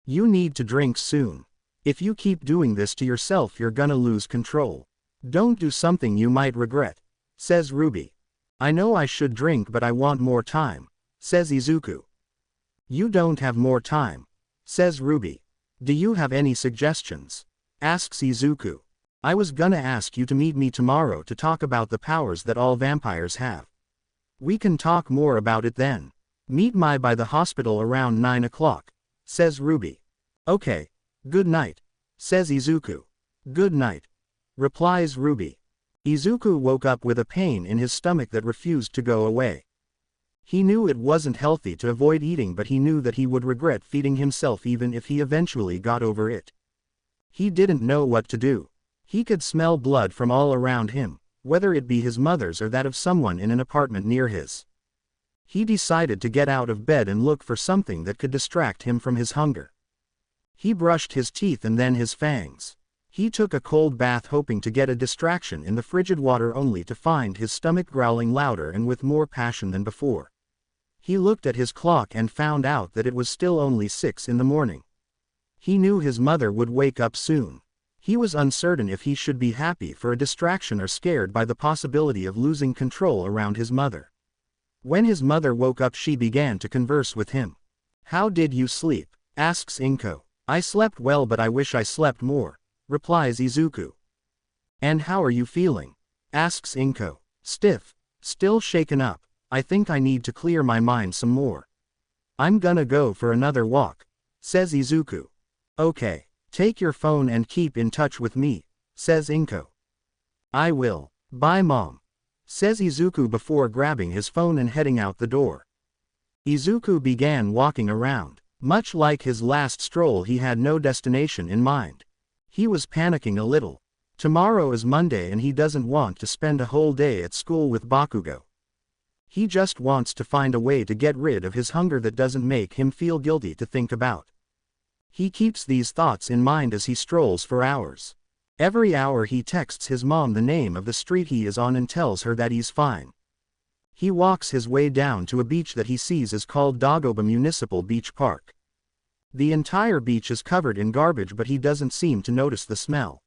You need to drink soon. If you keep doing this to yourself, you're gonna lose control. Don't do something you might regret, says Ruby. I know I should drink, but I want more time, says Izuku. You don't have more time, says Ruby. Do you have any suggestions? Asks Izuku. I was gonna ask you to meet me tomorrow to talk about the powers that all vampires have. We can talk more about it then. Meet me by the hospital around 9 o'clock, says Ruby. Okay. Good night, says Izuku. Good night, replies Ruby. Izuku woke up with a pain in his stomach that refused to go away. He knew it wasn't healthy to avoid eating, but he knew that he would regret feeding himself even if he eventually got over it. He didn't know what to do. He could smell blood from all around him, whether it be his mother's or that of someone in an apartment near his. He decided to get out of bed and look for something that could distract him from his hunger. He brushed his teeth and then his fangs. He took a cold bath hoping to get a distraction in the frigid water, only to find his stomach growling louder and with more passion than before. He looked at his clock and found out that it was still only 6 in the morning. He knew his mother would wake up soon. He was uncertain if he should be happy for a distraction or scared by the possibility of losing control around his mother. When his mother woke up, she began to converse with him. "How did you sleep?" asks Inko. "I slept well, but I wish I slept more," replies Izuku. "And how are you feeling?" asks Inko. "Stiff. Still shaken up. I think I need to clear my mind some more. I'm gonna go for another walk," says Izuku. "Okay. Take your phone and keep in touch with me," says Inko. "I will. Bye, Mom," says Izuku before grabbing his phone and heading out the door. Izuku began walking around. Much like his last stroll, he had no destination in mind. He was panicking a little. Tomorrow is Monday and he doesn't want to spend a whole day at school with Bakugo. He just wants to find a way to get rid of his hunger that doesn't make him feel guilty to think about. He keeps these thoughts in mind as he strolls for hours. Every hour he texts his mom the name of the street he is on and tells her that he's fine. He walks his way down to a beach that he sees is called Dagoba Municipal Beach Park. The entire beach is covered in garbage, but he doesn't seem to notice the smell.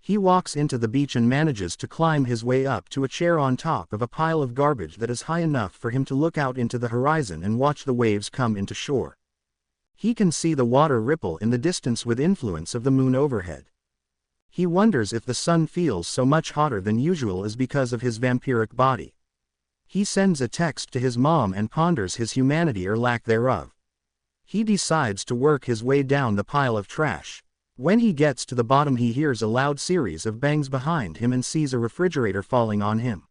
He walks into the beach and manages to climb his way up to a chair on top of a pile of garbage that is high enough for him to look out into the horizon and watch the waves come into shore. He can see the water ripple in the distance with influence of the moon overhead. He wonders if the sun feels so much hotter than usual is because of his vampiric body. He sends a text to his mom and ponders his humanity or lack thereof. He decides to work his way down the pile of trash. When he gets to the bottom, he hears a loud series of bangs behind him and sees a refrigerator falling on him.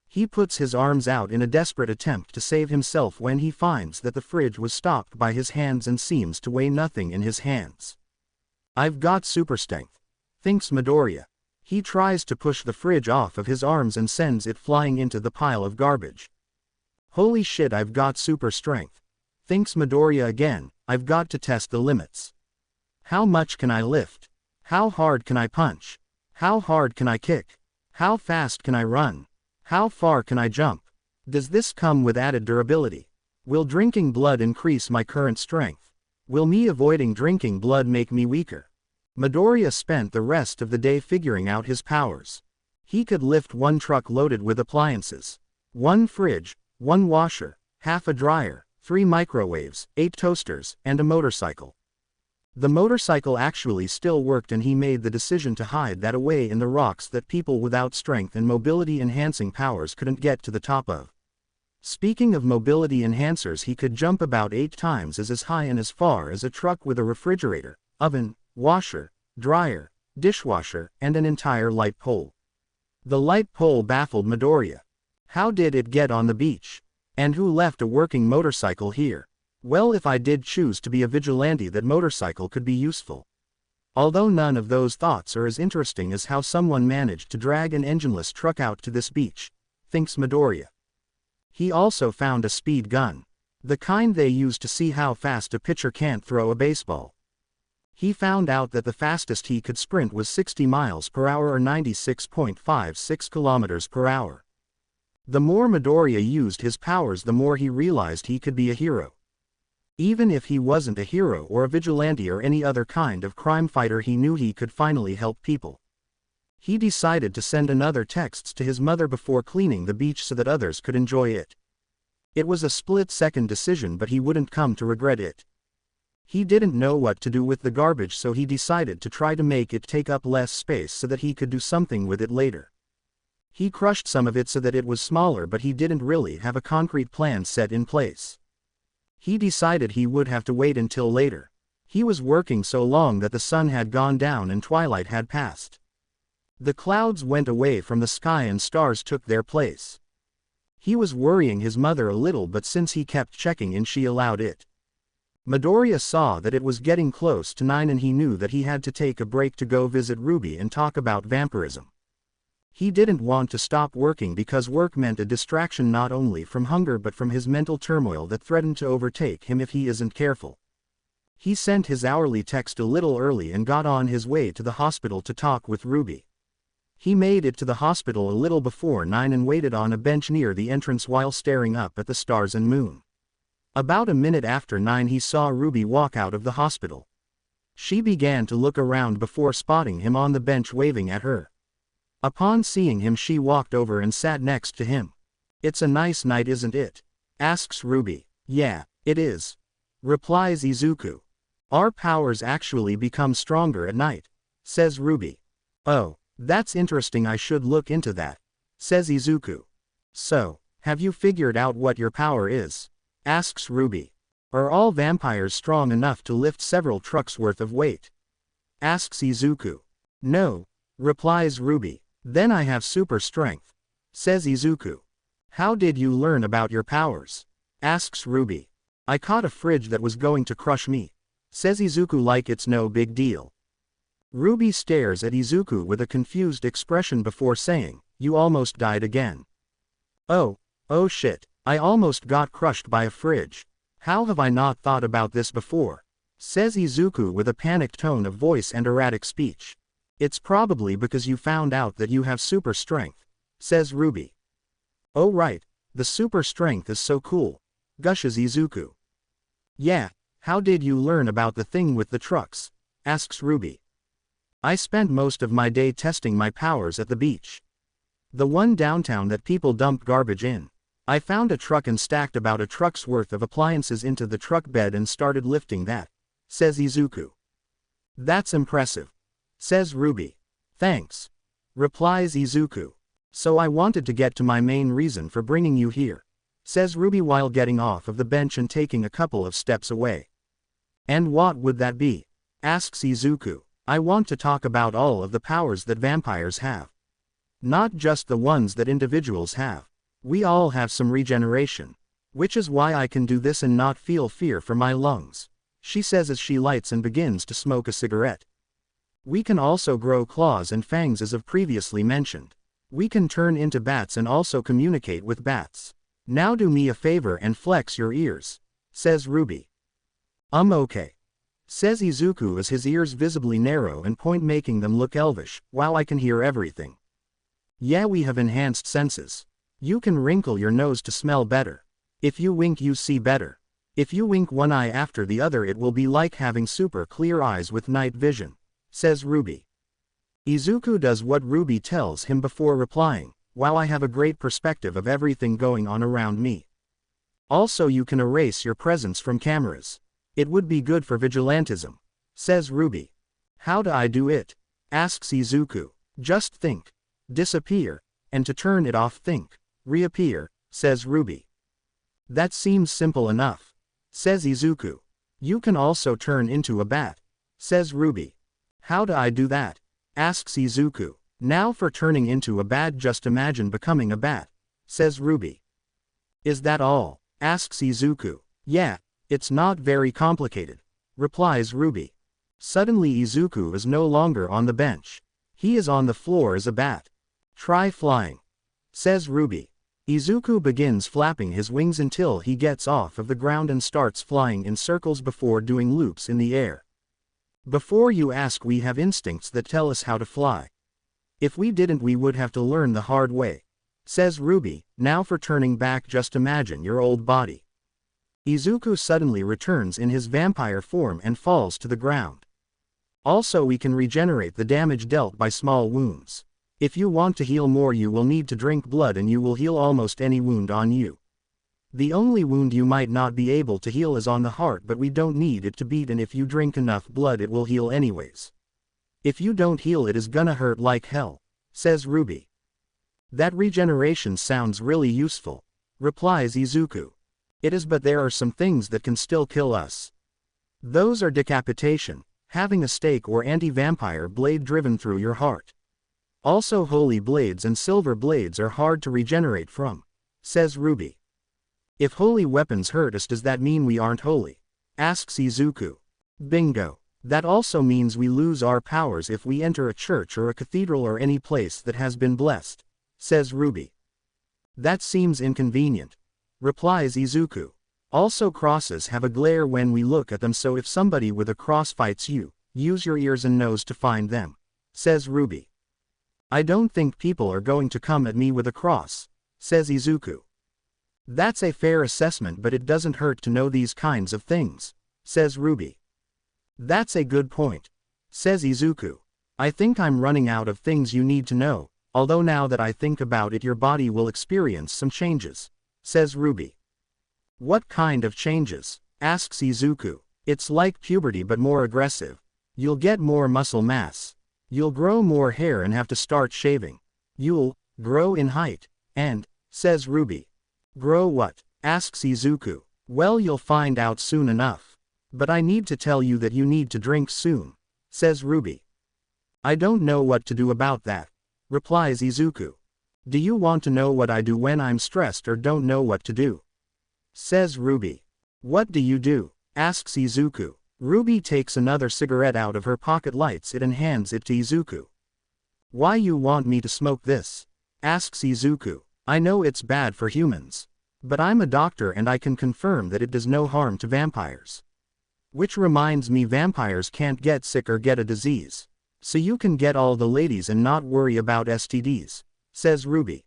He puts his arms out in a desperate attempt to save himself when he finds that the fridge was stopped by his hands and seems to weigh nothing in his hands. "I've got super strength," thinks Midoriya. He tries to push the fridge off of his arms and sends it flying into the pile of garbage. "Holy shit, I've got super strength," thinks Midoriya again. "I've got to test the limits. How much can I lift? How hard can I punch? How hard can I kick? How fast can I run? How far can I jump? Does this come with added durability? Will drinking blood increase my current strength? Will me avoiding drinking blood make me weaker?" Midoriya spent the rest of the day figuring out his powers. He could lift 1 truck loaded with appliances, 1 fridge, 1 washer, half a dryer, 3 microwaves, 8 toasters, and a motorcycle. The motorcycle actually still worked, and he made the decision to hide that away in the rocks that people without strength and mobility enhancing powers couldn't get to the top of. Speaking of mobility enhancers, he could jump about 8 times as high and as far as a truck with a refrigerator, oven, washer, dryer, dishwasher, and an entire light pole. The light pole baffled Midoriya. How did it get on the beach? And who left a working motorcycle here? Well, if I did choose to be a vigilante, that motorcycle could be useful. Although none of those thoughts are as interesting as how someone managed to drag an engineless truck out to this beach, thinks Midoriya. He also found a speed gun. The kind they use to see how fast a pitcher can't throw a baseball. He found out that the fastest he could sprint was 60 miles per hour or 96.56 kilometers per hour. The more Midoriya used his powers, the more he realized he could be a hero. Even if he wasn't a hero or a vigilante or any other kind of crime fighter, he knew he could finally help people. He decided to send another text to his mother before cleaning the beach so that others could enjoy it. It was a split-second decision, but he wouldn't come to regret it. He didn't know what to do with the garbage, so he decided to try to make it take up less space so that he could do something with it later. He crushed some of it so that it was smaller, but he didn't really have a concrete plan set in place. He decided he would have to wait until later. He was working so long that the sun had gone down and twilight had passed. The clouds went away from the sky and stars took their place. He was worrying his mother a little, but since he kept checking in, she allowed it. Midoriya saw that it was getting close to 9 and he knew that he had to take a break to go visit Ruby and talk about vampirism. He didn't want to stop working because work meant a distraction not only from hunger but from his mental turmoil that threatened to overtake him if he isn't careful. He sent his hourly text a little early and got on his way to the hospital to talk with Ruby. He made it to the hospital a little before 9 and waited on a bench near the entrance while staring up at the stars and moon. About a minute after 9 he saw Ruby walk out of the hospital. She began to look around before spotting him on the bench waving at her. Upon seeing him she walked over and sat next to him. "It's a nice night, isn't it?" asks Ruby. "Yeah, it is," replies Izuku. "Our powers actually become stronger at night," says Ruby. "Oh, that's interesting, I should look into that," says Izuku. "So, have you figured out what your power is?" asks Ruby. "Are all vampires strong enough to lift several trucks worth of weight?" asks Izuku. "No," replies Ruby. "Then I have super strength," says Izuku. "How did you learn about your powers?" asks Ruby. "I caught a fridge that was going to crush me," says Izuku like it's no big deal. Ruby stares at Izuku with a confused expression before saying, "You almost died again." Oh shit, I almost got crushed by a fridge. How have I not thought about this before?" says Izuku with a panicked tone of voice and erratic speech. "It's probably because you found out that you have super strength," says Ruby. "Oh right, the super strength is so cool," gushes Izuku. "Yeah, how did you learn about the thing with the trucks?" asks Ruby. "I spent most of my day testing my powers at the beach. The one downtown that people dump garbage in. I found a truck and stacked about a truck's worth of appliances into the truck bed and started lifting that," says Izuku. "That's impressive," says Ruby. "Thanks," replies Izuku. "So I wanted to get to my main reason for bringing you here," says Ruby while getting off of the bench and taking a couple of steps away. "And what would that be?" asks Izuku. "I want to talk about all of the powers that vampires have. Not just the ones that individuals have. We all have some regeneration. Which is why I can do this and not feel fear for my lungs," she says as she lights and begins to smoke a cigarette. "We can also grow claws and fangs as I've previously mentioned. We can turn into bats and also communicate with bats. Now do me a favor and flex your ears," says Ruby. Okay," says Izuku as his ears visibly narrow and point, making them look elvish. "Wow, I can hear everything. Yeah, we have enhanced senses. You can wrinkle your nose to smell better. If you wink you see better. If you wink one eye after the other it will be like having super clear eyes with night vision," says Ruby. Izuku does what Ruby tells him before replying, "Wow, I have a great perspective of everything going on around me. Also you can erase your presence from cameras. It would be good for vigilantism," says Ruby. "How do I do it?" asks Izuku. "Just think. Disappear. And to turn it off think. Reappear," says Ruby. "That seems simple enough," says Izuku. "You can also turn into a bat," says Ruby. "How do I do that?" asks Izuku. "Now for turning into a bat, just imagine becoming a bat," says Ruby. "Is that all?" asks Izuku. "Yeah, it's not very complicated," replies Ruby. Suddenly Izuku is no longer on the bench. He is on the floor as a bat. "Try flying," says Ruby. Izuku begins flapping his wings until he gets off of the ground and starts flying in circles before doing loops in the air. "Before you ask, we have instincts that tell us how to fly. If we didn't we would have to learn the hard way," says Ruby. "Now for turning back, just imagine your old body." Izuku suddenly returns in his vampire form and falls to the ground. Also we can regenerate the damage dealt by small wounds. If you want to heal more you will need to drink blood and you will heal almost any wound on you. The only wound you might not be able to heal is on the heart, but we don't need it to beat, and if you drink enough blood it will heal anyways. If you don't heal it is gonna hurt like hell," says Ruby. "That regeneration sounds really useful," replies Izuku. "It is, but there are some things that can still kill us. Those are decapitation, having a stake or anti-vampire blade driven through your heart. Also holy blades and silver blades are hard to regenerate from, says Ruby. If holy weapons hurt us, does that mean we aren't holy? Asks Izuku. Bingo. That also means we lose our powers if we enter a church or a cathedral or any place that has been blessed, says Ruby. That seems inconvenient, replies Izuku. Also crosses have a glare when we look at them, so if somebody with a cross fights you, use your ears and nose to find them, says Ruby. I don't think people are going to come at me with a cross, says Izuku. That's a fair assessment, but it doesn't hurt to know these kinds of things, says Ruby. That's a good point, says Izuku. I think I'm running out of things you need to know, although now that I think about it your body will experience some changes, says Ruby. What kind of changes? Asks Izuku. It's like puberty but more aggressive. You'll get more muscle mass. You'll grow more hair and have to start shaving. You'll grow in height. And, says Ruby. Grow what? Asks Izuku. Well, you'll find out soon enough. But I need to tell you that you need to drink soon, says Ruby. I don't know what to do about that, replies Izuku. Do you want to know what I do when I'm stressed or don't know what to do? Says Ruby. What do you do? Asks Izuku. Ruby takes another cigarette out of her pocket, lights it and hands it to Izuku. Why you want me to smoke this? Asks Izuku. I know it's bad for humans. But I'm a doctor and I can confirm that it does no harm to vampires. Which reminds me, vampires can't get sick or get a disease. So you can get all the ladies and not worry about STDs, says Ruby.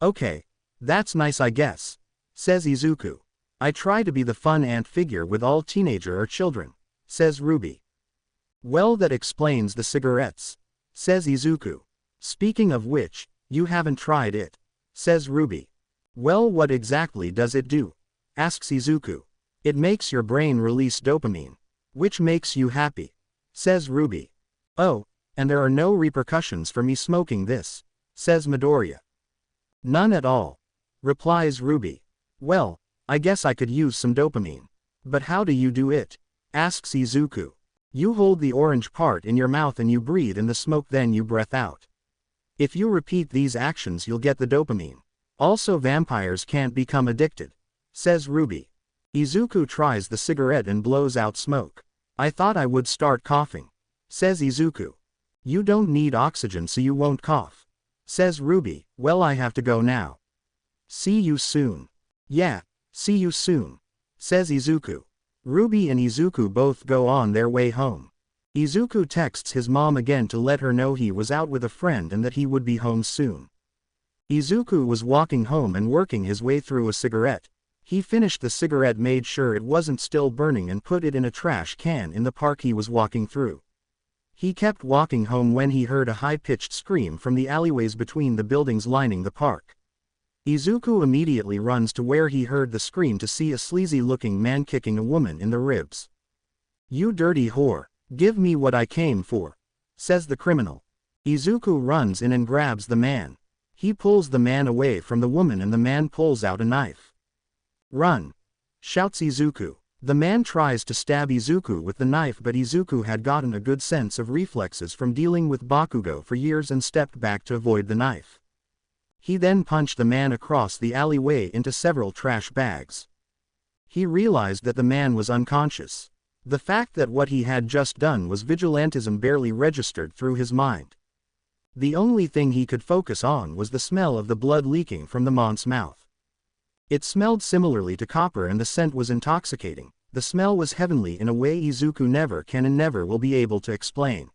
Okay. That's nice I guess, says Izuku. I try to be the fun aunt figure with all teenager or children, says Ruby. Well, that explains the cigarettes, says Izuku. Speaking of which, you haven't tried it, says Ruby. Well, what exactly does it do? Asks Izuku. It makes your brain release dopamine, which makes you happy, says Ruby. Oh, and there are no repercussions for me smoking this, says Midoriya. None at all, replies Ruby. Well, I guess I could use some dopamine. But how do you do it? Asks Izuku. You hold the orange part in your mouth and you breathe in the smoke, then you breath out. If you repeat these actions you'll get the dopamine. Also vampires can't become addicted, says Ruby. Izuku tries the cigarette and blows out smoke. I thought I would start coughing, says Izuku. You don't need oxygen so you won't cough, says Ruby. Well, I have to go now. See you soon. Yeah, see you soon, says Izuku. Ruby and Izuku both go on their way home. Izuku texts his mom again to let her know he was out with a friend and that he would be home soon. Izuku was walking home and working his way through a cigarette. He finished the cigarette, made sure it wasn't still burning and put it in a trash can in the park he was walking through. He kept walking home when he heard a high-pitched scream from the alleyways between the buildings lining the park. Izuku immediately runs to where he heard the scream to see a sleazy-looking man kicking a woman in the ribs. You dirty whore, give me what I came for, says the criminal. Izuku runs in and grabs the man. He pulls the man away from the woman and the man pulls out a knife. Run! Shouts Izuku. The man tries to stab Izuku with the knife, but Izuku had gotten a good sense of reflexes from dealing with Bakugo for years and stepped back to avoid the knife. He then punched the man across the alleyway into several trash bags. He realized that the man was unconscious. The fact that what he had just done was vigilantism barely registered through his mind. The only thing he could focus on was the smell of the blood leaking from the man's mouth. It smelled similarly to copper and the scent was intoxicating. The smell was heavenly in a way Izuku never can and never will be able to explain.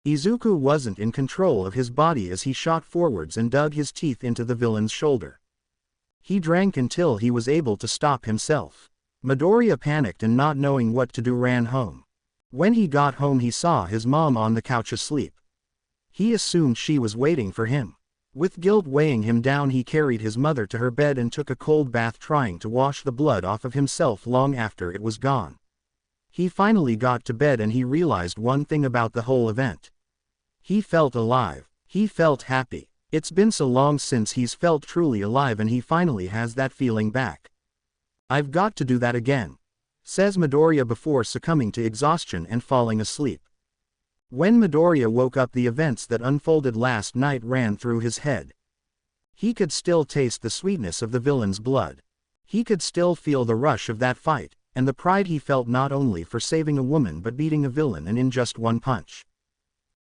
Izuku wasn't in control of his body as he shot forwards and dug his teeth into the villain's shoulder. He drank until he was able to stop himself. Midoriya panicked and not knowing what to do ran home. When he got home he saw his mom on the couch asleep. He assumed she was waiting for him. With guilt weighing him down he carried his mother to her bed and took a cold bath, trying to wash the blood off of himself long after it was gone. He finally got to bed and he realized one thing about the whole event. He felt alive. He felt happy. It's been so long since he's felt truly alive and he finally has that feeling back. I've got to do that again, says Midoriya before succumbing to exhaustion and falling asleep. When Midoriya woke up, the events that unfolded last night ran through his head. He could still taste the sweetness of the villain's blood. He could still feel the rush of that fight, and the pride he felt not only for saving a woman but beating a villain and in just one punch.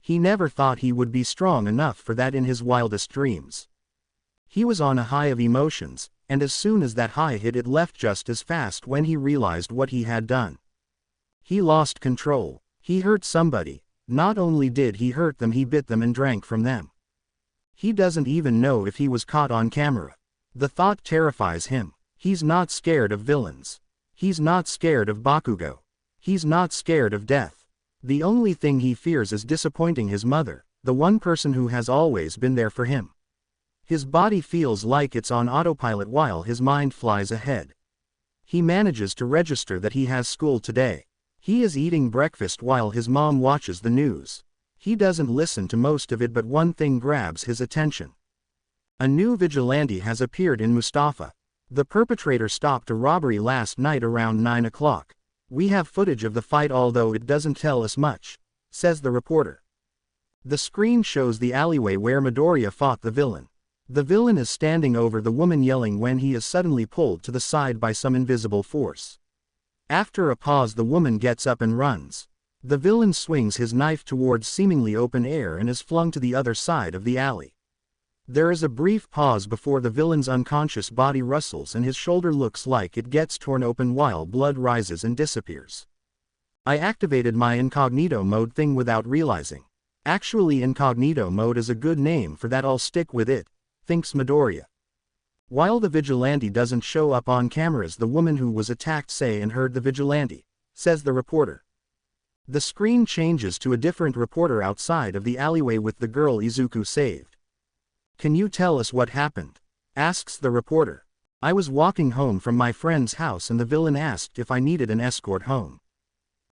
He never thought he would be strong enough for that in his wildest dreams. He was on a high of emotions, and as soon as that high hit, it left just as fast when he realized what he had done. He lost control. He hurt somebody. Not only did he hurt them, he bit them and drank from them. He doesn't even know if he was caught on camera. The thought terrifies him. He's not scared of villains. He's not scared of Bakugo. He's not scared of death. The only thing he fears is disappointing his mother, the one person who has always been there for him. His body feels like it's on autopilot while his mind flies ahead. He manages to register that he has school today. He is eating breakfast while his mom watches the news. He doesn't listen to most of it, but one thing grabs his attention. A new vigilante has appeared in Mustafa. The perpetrator stopped a robbery last night around 9 o'clock. We have footage of the fight, although it doesn't tell us much, says the reporter. The screen shows the alleyway where Midoriya fought the villain. The villain is standing over the woman yelling when he is suddenly pulled to the side by some invisible force. After a pause, the woman gets up and runs. The villain swings his knife towards seemingly open air and is flung to the other side of the alley. There is a brief pause before the villain's unconscious body rustles and his shoulder looks like it gets torn open while blood rises and disappears. I activated my incognito mode thing without realizing. Actually, incognito mode is a good name for that. I'll stick with it, thinks Midoriya. While the vigilante doesn't show up on cameras, the woman who was attacked say and heard the vigilante, says the reporter. The screen changes to a different reporter outside of the alleyway with the girl Izuku saved. Can you tell us what happened? Asks the reporter. I was walking home from my friend's house and the villain asked if I needed an escort home.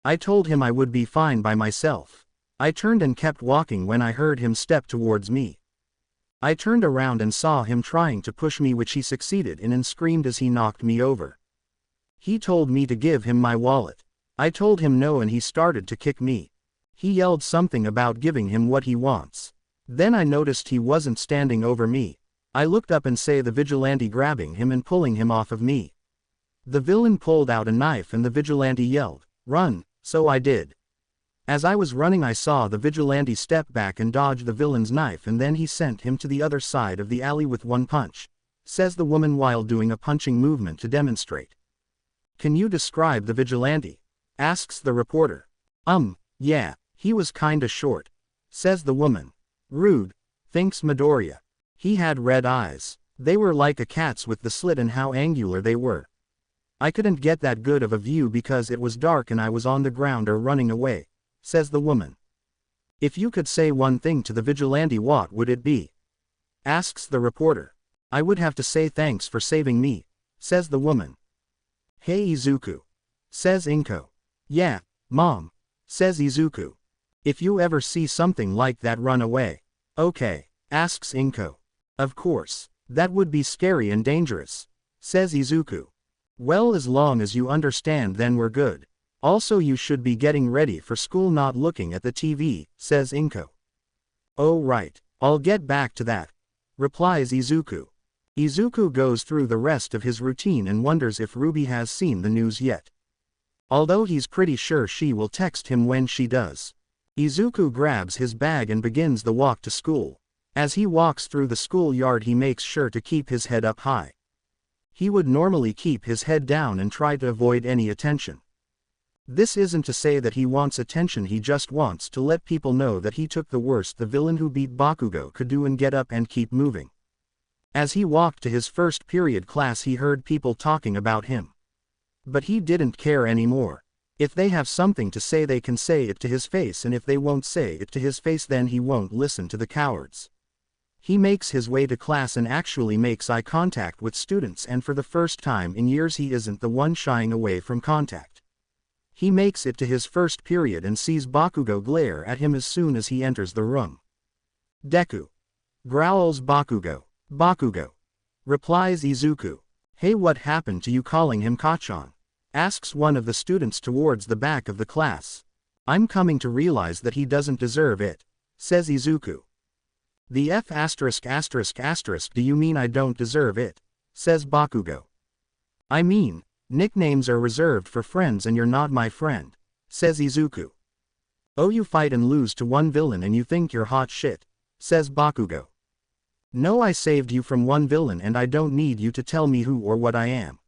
I told him I would be fine by myself. I turned and kept walking when I heard him step towards me. I turned around and saw him trying to push me, which he succeeded in, and screamed as he knocked me over. He told me to give him my wallet. I told him no and he started to kick me. He yelled something about giving him what he wants. Then I noticed he wasn't standing over me. I looked up and saw the vigilante grabbing him and pulling him off of me. The villain pulled out a knife and the vigilante yelled, "Run," so I did. As I was running, I saw the vigilante step back and dodge the villain's knife, and then he sent him to the other side of the alley with one punch, says the woman while doing a punching movement to demonstrate. Can you describe the vigilante? Asks the reporter. Yeah, he was kinda short, says the woman. Rude, thinks Midoriya. He had red eyes. They were like a cat's with the slit, and how angular they were. I couldn't get that good of a view because it was dark and I was on the ground or running away, says the woman. If you could say one thing to the vigilante, what would it be? Asks the reporter. I would have to say thanks for saving me, says the woman. Hey Izuku, says Inko. Yeah, Mom, says Izuku. If you ever see something like that, run away. Okay, asks Inko. Of course, that would be scary and dangerous, says Izuku. Well, as long as you understand, then we're good. Also, you should be getting ready for school, not looking at the TV, says Inko. Oh right, I'll get back to that, replies Izuku. Izuku goes through the rest of his routine and wonders if Ruby has seen the news yet. Although he's pretty sure she will text him when she does. Izuku grabs his bag and begins the walk to school. As he walks through the schoolyard, he makes sure to keep his head up high. He would normally keep his head down and try to avoid any attention. This isn't to say that he wants attention, he just wants to let people know that he took the worst the villain who beat Bakugo could do and get up and keep moving. As he walked to his first period class, he heard people talking about him. But he didn't care anymore. If they have something to say, they can say it to his face, and if they won't say it to his face, then he won't listen to the cowards. He makes his way to class and actually makes eye contact with students, and for the first time in years he isn't the one shying away from contact. He makes it to his first period and sees Bakugo glare at him as soon as he enters the room. Deku, growls Bakugo. Bakugo, replies Izuku. Hey, what happened to you calling him Kachan? Asks one of the students towards the back of the class. I'm coming to realize that he doesn't deserve it, says Izuku. The F******, do you mean I don't deserve it? Says Bakugo. I mean, nicknames are reserved for friends and you're not my friend, says Izuku. Oh, you fight and lose to one villain and you think you're hot shit, says Bakugo. No, I saved you from one villain and I don't need you to tell me who or what I am.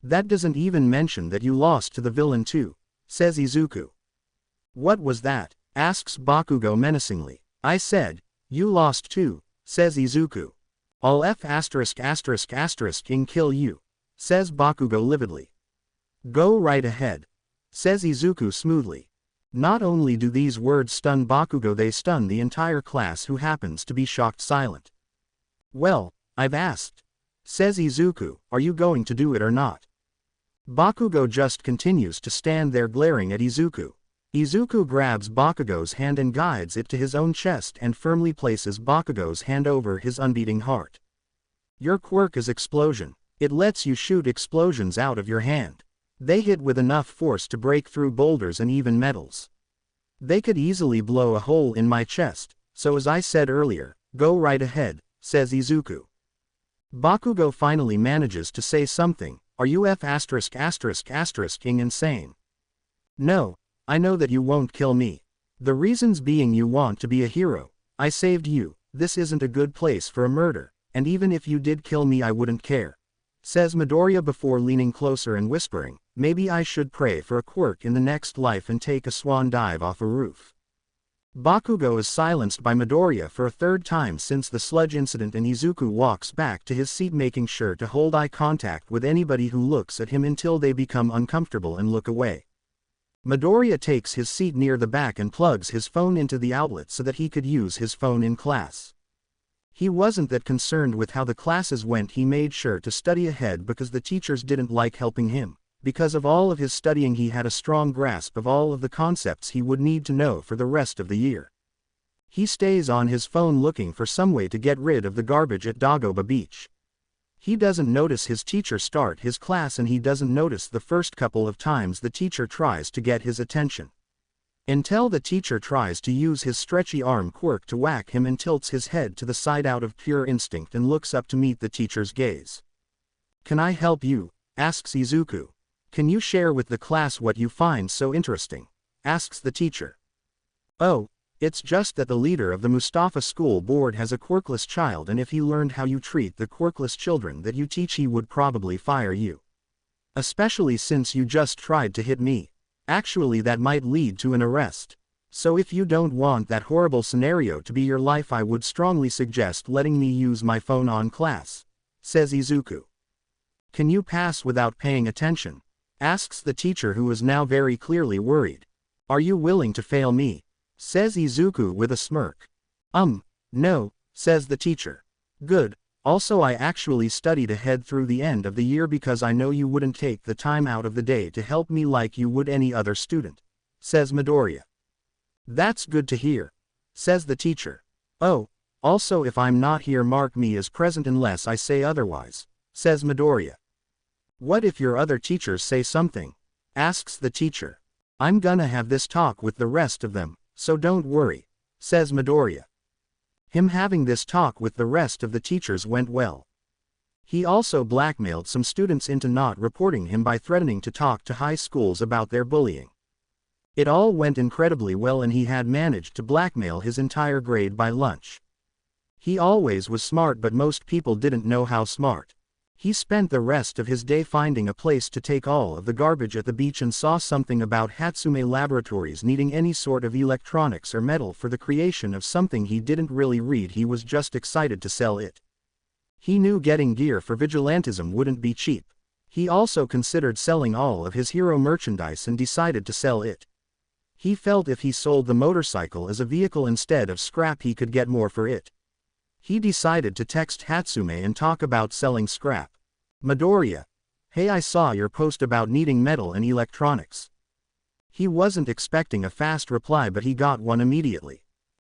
That doesn't even mention that you lost to the villain too, says Izuku. What was that? Asks Bakugo menacingly. I said, you lost too, says Izuku. I'll F******, kill you, says Bakugo lividly. Go right ahead, says Izuku smoothly. Not only do these words stun Bakugo, they stun the entire class, who happens to be shocked silent. Well, I've asked, says Izuku, are you going to do it or not? Bakugo just continues to stand there glaring at Izuku. Izuku grabs Bakugo's hand and guides it to his own chest and firmly places Bakugo's hand over his unbeating heart. Your quirk is explosion. It lets you shoot explosions out of your hand. They hit with enough force to break through boulders and even metals. They could easily blow a hole in my chest, so as I said earlier, go right ahead, says Izuku. Bakugo finally manages to say something. Are you F******, insane? No, I know that you won't kill me. The reasons being you want to be a hero. I saved you, this isn't a good place for a murder, and even if you did kill me I wouldn't care, says Midoriya before leaning closer and whispering, maybe I should pray for a quirk in the next life and take a swan dive off a roof. Bakugo is silenced by Midoriya for a third time since the sludge incident, and Izuku walks back to his seat, making sure to hold eye contact with anybody who looks at him until they become uncomfortable and look away. Midoriya takes his seat near the back and plugs his phone into the outlet so that he could use his phone in class. He wasn't that concerned with how the classes went. He made sure to study ahead because the teachers didn't like helping him. Because of all of his studying, he had a strong grasp of all of the concepts he would need to know for the rest of the year. He stays on his phone looking for some way to get rid of the garbage at Dagoba Beach. He doesn't notice his teacher start his class, and he doesn't notice the first couple of times the teacher tries to get his attention. Until the teacher tries to use his stretchy arm quirk to whack him and tilts his head to the side out of pure instinct and looks up to meet the teacher's gaze. Can I help you? Asks Izuku. Can you share with the class what you find so interesting? Asks the teacher. Oh, it's just that the leader of the Mustafa School Board has a quirkless child, and if he learned how you treat the quirkless children that you teach he would probably fire you. Especially since you just tried to hit me. Actually, that might lead to an arrest. So if you don't want that horrible scenario to be your life, I would strongly suggest letting me use my phone on class, says Izuku. Can you pass without paying attention? Asks the teacher, who is now very clearly worried. Are you willing to fail me? Says Izuku with a smirk. No, says the teacher. Good. Also, I actually studied ahead through the end of the year because I know you wouldn't take the time out of the day to help me like you would any other student, says Midoriya. That's good to hear, says the teacher. Oh, also if I'm not here, mark me as present unless I say otherwise, says Midoriya. What if your other teachers say something? Asks the teacher. I'm gonna have this talk with the rest of them, so don't worry, says Midoriya. Him having this talk with the rest of the teachers went well. He also blackmailed some students into not reporting him by threatening to talk to high schools about their bullying. It all went incredibly well, and he had managed to blackmail his entire grade by lunch. He always was smart, but most people didn't know how smart. He spent the rest of his day finding a place to take all of the garbage at the beach and saw something about Hatsume Laboratories needing any sort of electronics or metal for the creation of something he didn't really read. He was just excited to sell it. He knew getting gear for vigilantism wouldn't be cheap. He also considered selling all of his hero merchandise and decided to sell it. He felt if he sold the motorcycle as a vehicle instead of scrap, he could get more for it. He decided to text Hatsume and talk about selling scrap. Midoriya. Hey, I saw your post about needing metal and electronics. He wasn't expecting a fast reply, but he got one immediately.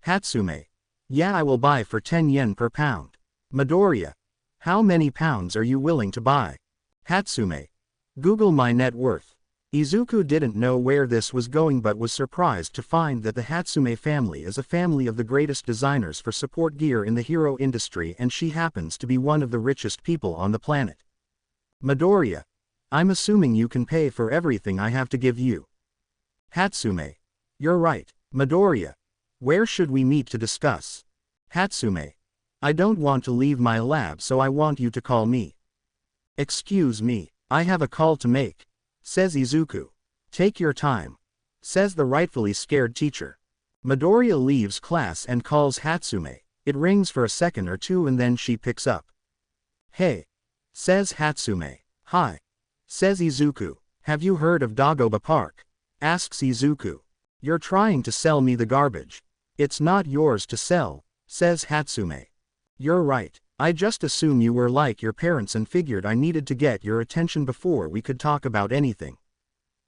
Hatsume. Yeah, I will buy for 10 yen per pound. Midoriya. How many pounds are you willing to buy? Hatsume. Google my net worth. Izuku didn't know where this was going but was surprised to find that the Hatsume family is a family of the greatest designers for support gear in the hero industry, and she happens to be one of the richest people on the planet. Midoriya, I'm assuming you can pay for everything I have to give you. Hatsume, you're right. Midoriya, where should we meet to discuss? Hatsume, I don't want to leave my lab, so I want you to call me. Excuse me, I have a call to make, says Izuku. Take your time, says the rightfully scared teacher. Midoriya leaves class and calls Hatsume. It rings for a second or two and then she picks up. Hey, says Hatsume. Hi, says Izuku. Have you heard of Dagoba Park? Asks Izuku. You're trying to sell me the garbage. It's not yours to sell, says Hatsume. You're right. I just assumed you were like your parents and figured I needed to get your attention before we could talk about anything.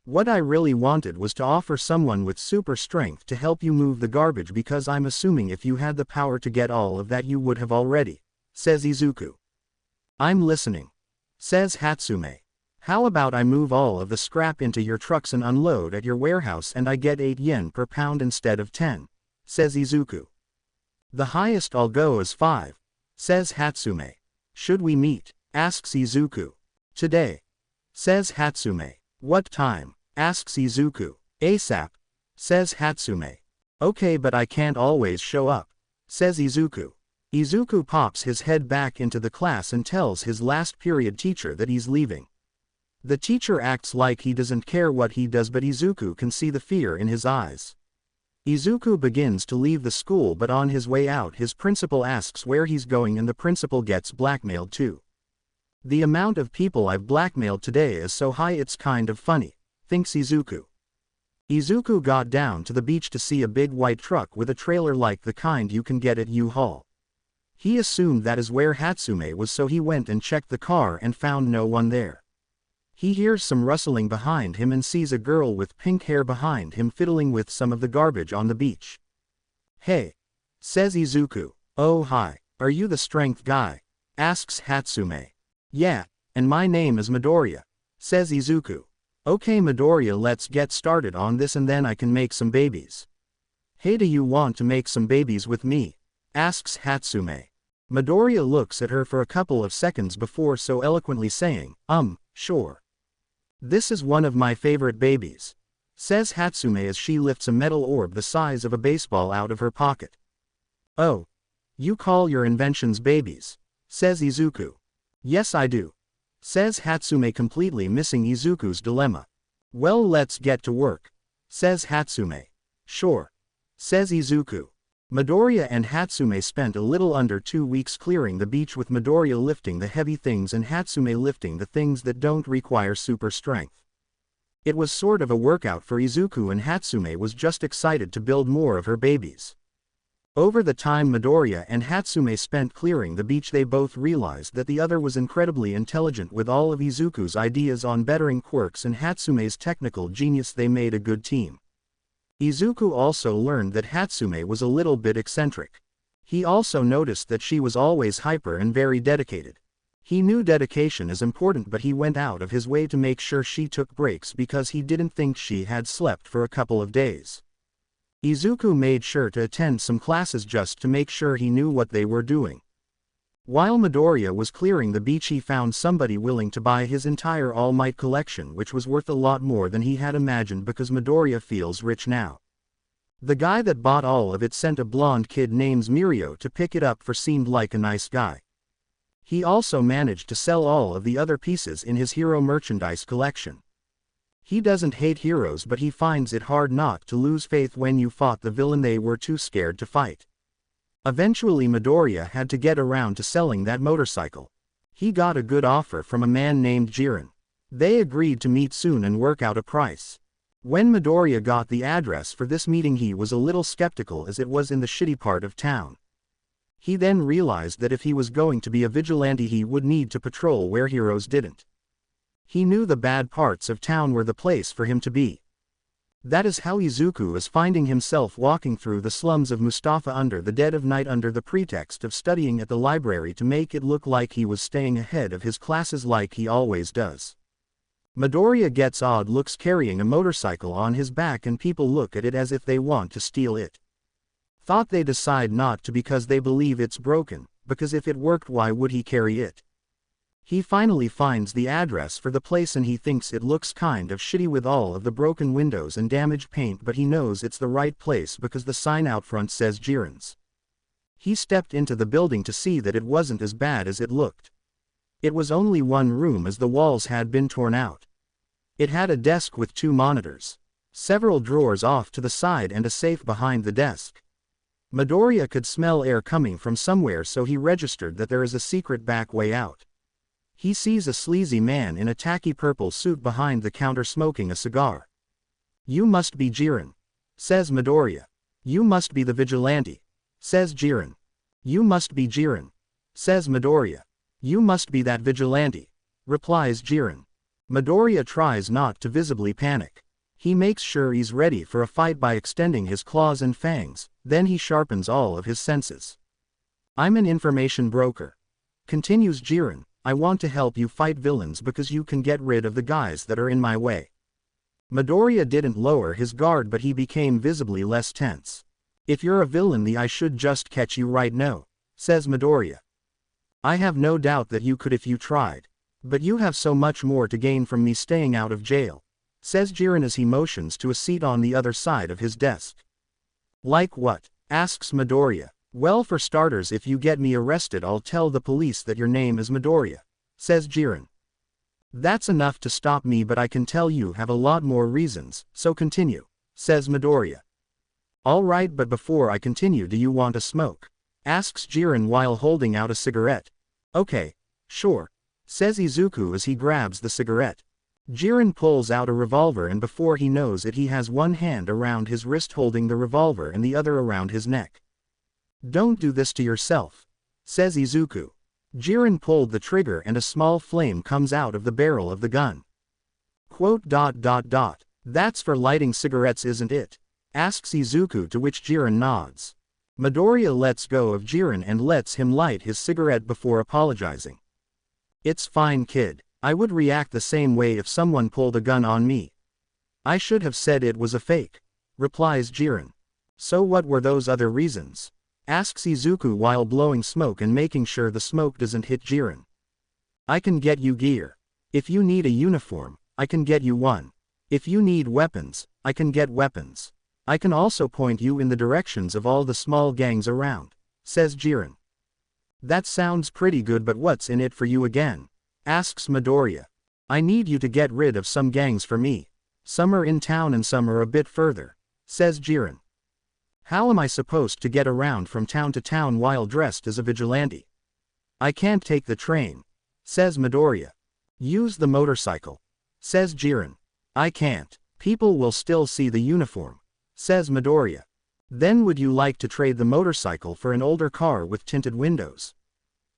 What I really wanted was to offer someone with super strength to help you move the garbage, because I'm assuming if you had the power to get all of that you would have already, says Izuku. I'm listening, says Hatsume. How about I move all of the scrap into your trucks and unload at your warehouse and I get 8 yen per pound instead of 10, says Izuku. The highest I'll go is 5. Says Hatsume. Should we meet? Asks Izuku. Today, says Hatsume. What time? Asks Izuku. ASAP, says Hatsume. Okay, but I can't always show up, says Izuku. Izuku pops his head back into the class and tells his last period teacher that he's leaving. The teacher acts like he doesn't care what he does, but Izuku can see the fear in his eyes. Izuku begins to leave the school, but on his way out his principal asks where he's going and the principal gets blackmailed too. The amount of people I've blackmailed today is so high it's kind of funny, thinks Izuku. Izuku got down to the beach to see a big white truck with a trailer like the kind you can get at U-Haul. He assumed that is where Hatsume was, so he went and checked the car and found no one there. He hears some rustling behind him and sees a girl with pink hair behind him fiddling with some of the garbage on the beach. Hey, says Izuku. Oh hi, are you the strength guy? Asks Hatsume. Yeah, and my name is Midoriya, says Izuku. Okay Midoriya, let's get started on this and then I can make some babies. Hey, do you want to make some babies with me? Asks Hatsume. Midoriya looks at her for a couple of seconds before so eloquently saying, sure. This is one of my favorite babies, says Hatsume as she lifts a metal orb the size of a baseball out of her pocket. Oh, you call your inventions babies, says Izuku. Yes I do, says Hatsume, completely missing Izuku's dilemma. Well, let's get to work, says Hatsume. Sure, says Izuku. Midoriya and Hatsume spent a little under 2 weeks clearing the beach, with Midoriya lifting the heavy things and Hatsume lifting the things that don't require super strength. It was sort of a workout for Izuku, and Hatsume was just excited to build more of her babies. Over the time Midoriya and Hatsume spent clearing the beach, they both realized that the other was incredibly intelligent. With all of Izuku's ideas on bettering quirks and Hatsume's technical genius, they made a good team. Izuku also learned that Hatsume was a little bit eccentric. He also noticed that she was always hyper and very dedicated. He knew dedication is important, but he went out of his way to make sure she took breaks because he didn't think she had slept for a couple of days. Izuku made sure to attend some classes just to make sure he knew what they were doing. While Midoriya was clearing the beach, he found somebody willing to buy his entire All Might collection, which was worth a lot more than he had imagined because Midoriya feels rich now. The guy that bought all of it sent a blonde kid named Mirio to pick it up, for seemed like a nice guy. He also managed to sell all of the other pieces in his hero merchandise collection. He doesn't hate heroes, but he finds it hard not to lose faith when you fought the villain they were too scared to fight. Eventually Midoriya had to get around to selling that motorcycle. He got a good offer from a man named Jiren. They agreed to meet soon and work out a price. When Midoriya got the address for this meeting, he was a little skeptical as it was in the shitty part of town. He then realized that if he was going to be a vigilante, he would need to patrol where heroes didn't. He knew the bad parts of town were the place for him to be. That is how Izuku is finding himself walking through the slums of Mustafa under the dead of night under the pretext of studying at the library to make it look like he was staying ahead of his classes like he always does. Midoriya gets odd looks carrying a motorcycle on his back and people look at it as if they want to steal it. Thought they decide not to because they believe it's broken, because if it worked why would he carry it? He finally finds the address for the place and he thinks it looks kind of shitty with all of the broken windows and damaged paint, but he knows it's the right place because the sign out front says Jiren's. He stepped into the building to see that it wasn't as bad as it looked. It was only one room as the walls had been torn out. It had a desk with 2 monitors, several drawers off to the side and a safe behind the desk. Midoriya could smell air coming from somewhere, so he registered that there is a secret back way out. He sees a sleazy man in a tacky purple suit behind the counter smoking a cigar. "You must be Jiren," says Midoriya. "You must be the vigilante," says Jiren. "You must be Jiren," says Midoriya. "You must be that vigilante," replies Jiren. Midoriya tries not to visibly panic. He makes sure he's ready for a fight by extending his claws and fangs, then he sharpens all of his senses. "I'm an information broker," continues Jiren. "I want to help you fight villains because you can get rid of the guys that are in my way." Midoriya didn't lower his guard, but he became visibly less tense. "If you're a villain, I should just catch you right now," says Midoriya. "I have no doubt that you could if you tried. But you have so much more to gain from me staying out of jail," says Jiren as he motions to a seat on the other side of his desk. "Like what?" asks Midoriya. "Well, for starters, if you get me arrested I'll tell the police that your name is Midoriya," says Jiren. "That's enough to stop me, but I can tell you have a lot more reasons, so continue," says Midoriya. "All right, but before I continue, do you want a smoke?" asks Jiren while holding out a cigarette. "Okay, sure," says Izuku as he grabs the cigarette. Jiren pulls out a revolver and before he knows it he has one hand around his wrist holding the revolver and the other around his neck. "Don't do this to yourself," says Izuku. Jiren pulled the trigger and a small flame comes out of the barrel of the gun. "That's for lighting cigarettes, isn't it?" asks Izuku, to which Jiren nods. Midoriya lets go of Jiren and lets him light his cigarette before apologizing. "It's fine, kid. I would react the same way if someone pulled a gun on me." "I should have said it was a fake," replies Jiren. "So what were those other reasons?" asks Izuku while blowing smoke and making sure the smoke doesn't hit Jiren. "I can get you gear. If you need a uniform, I can get you one. If you need weapons, I can get weapons. I can also point you in the directions of all the small gangs around," says Jiren. "That sounds pretty good, but what's in it for you again?" asks Midoriya. "I need you to get rid of some gangs for me. Some are in town and some are a bit further," says Jiren. "How am I supposed to get around from town to town while dressed as a vigilante?" "I can't take the train," says Midoriya. "Use the motorcycle," says Jiren. "I can't. People will still see the uniform," says Midoriya. "Then would you like to trade the motorcycle for an older car with tinted windows?"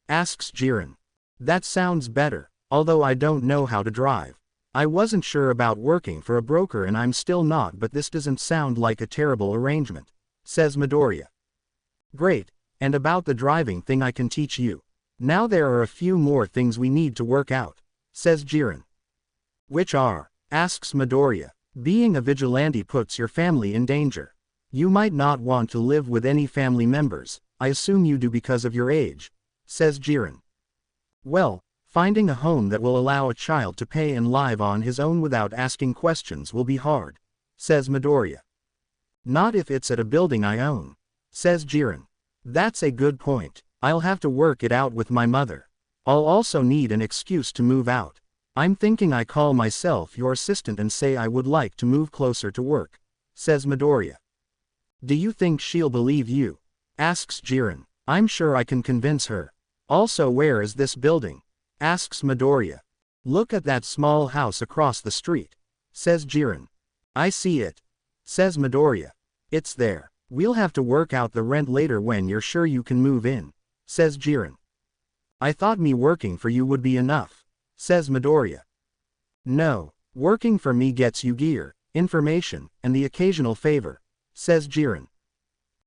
asks Jiren. "That sounds better, although I don't know how to drive. I wasn't sure about working for a broker and I'm still not, but this doesn't sound like a terrible arrangement," says Midoriya. "Great, and about the driving thing I can teach you. Now there are a few more things we need to work out," says Jiren. "Which are?" asks Midoriya. "Being a vigilante puts your family in danger. You might not want to live with any family members, I assume you do because of your age," says Jiren. "Well, finding a home that will allow a child to pay and live on his own without asking questions will be hard," says Midoriya. "Not if it's at a building I own," says Jiren. "That's a good point. I'll have to work it out with my mother. I'll also need an excuse to move out. I'm thinking I call myself your assistant and say I would like to move closer to work," says Midoriya. "Do you think she'll believe you?" asks Jiren. "I'm sure I can convince her. Also, where is this building?" asks Midoriya. "Look at that small house across the street," says Jiren. "I see it," says Midoriya. "It's there. We'll have to work out the rent later when you're sure you can move in," says Jiren. "I thought me working for you would be enough," says Midoriya. "No, working for me gets you gear, information, and the occasional favor," says Jiren.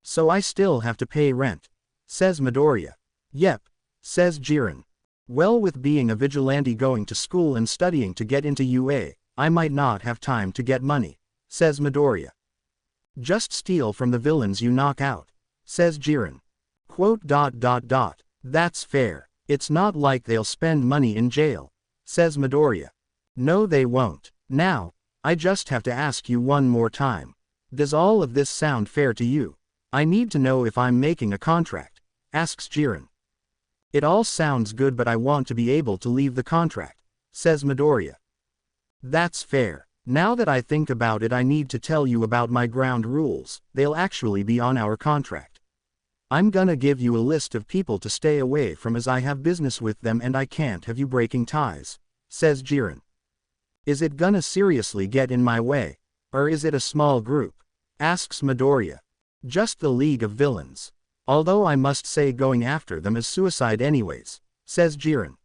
"So I still have to pay rent," says Midoriya. "Yep," says Jiren. Well, with being a vigilante going to school and studying to get into UA, I might not have time to get money, says Midoriya. Just steal from the villains you knock out, says Jiren. Quote. That's fair. It's not like they'll spend money in jail, says Midoriya. No, they won't. Now, I just have to ask you one more time. Does all of this sound fair to you? I need to know if I'm making a contract, asks Jiren. It all sounds good, but I want to be able to leave the contract, says Midoriya. That's fair. Now that I think about it, I need to tell you about my ground rules. They'll actually be on our contract. I'm gonna give you a list of people to stay away from as I have business with them and I can't have you breaking ties, says Jiren. Is it gonna seriously get in my way? Or is it a small group? Asks Midoriya. Just the League of Villains. Although I must say going after them is suicide anyways, says Jiren.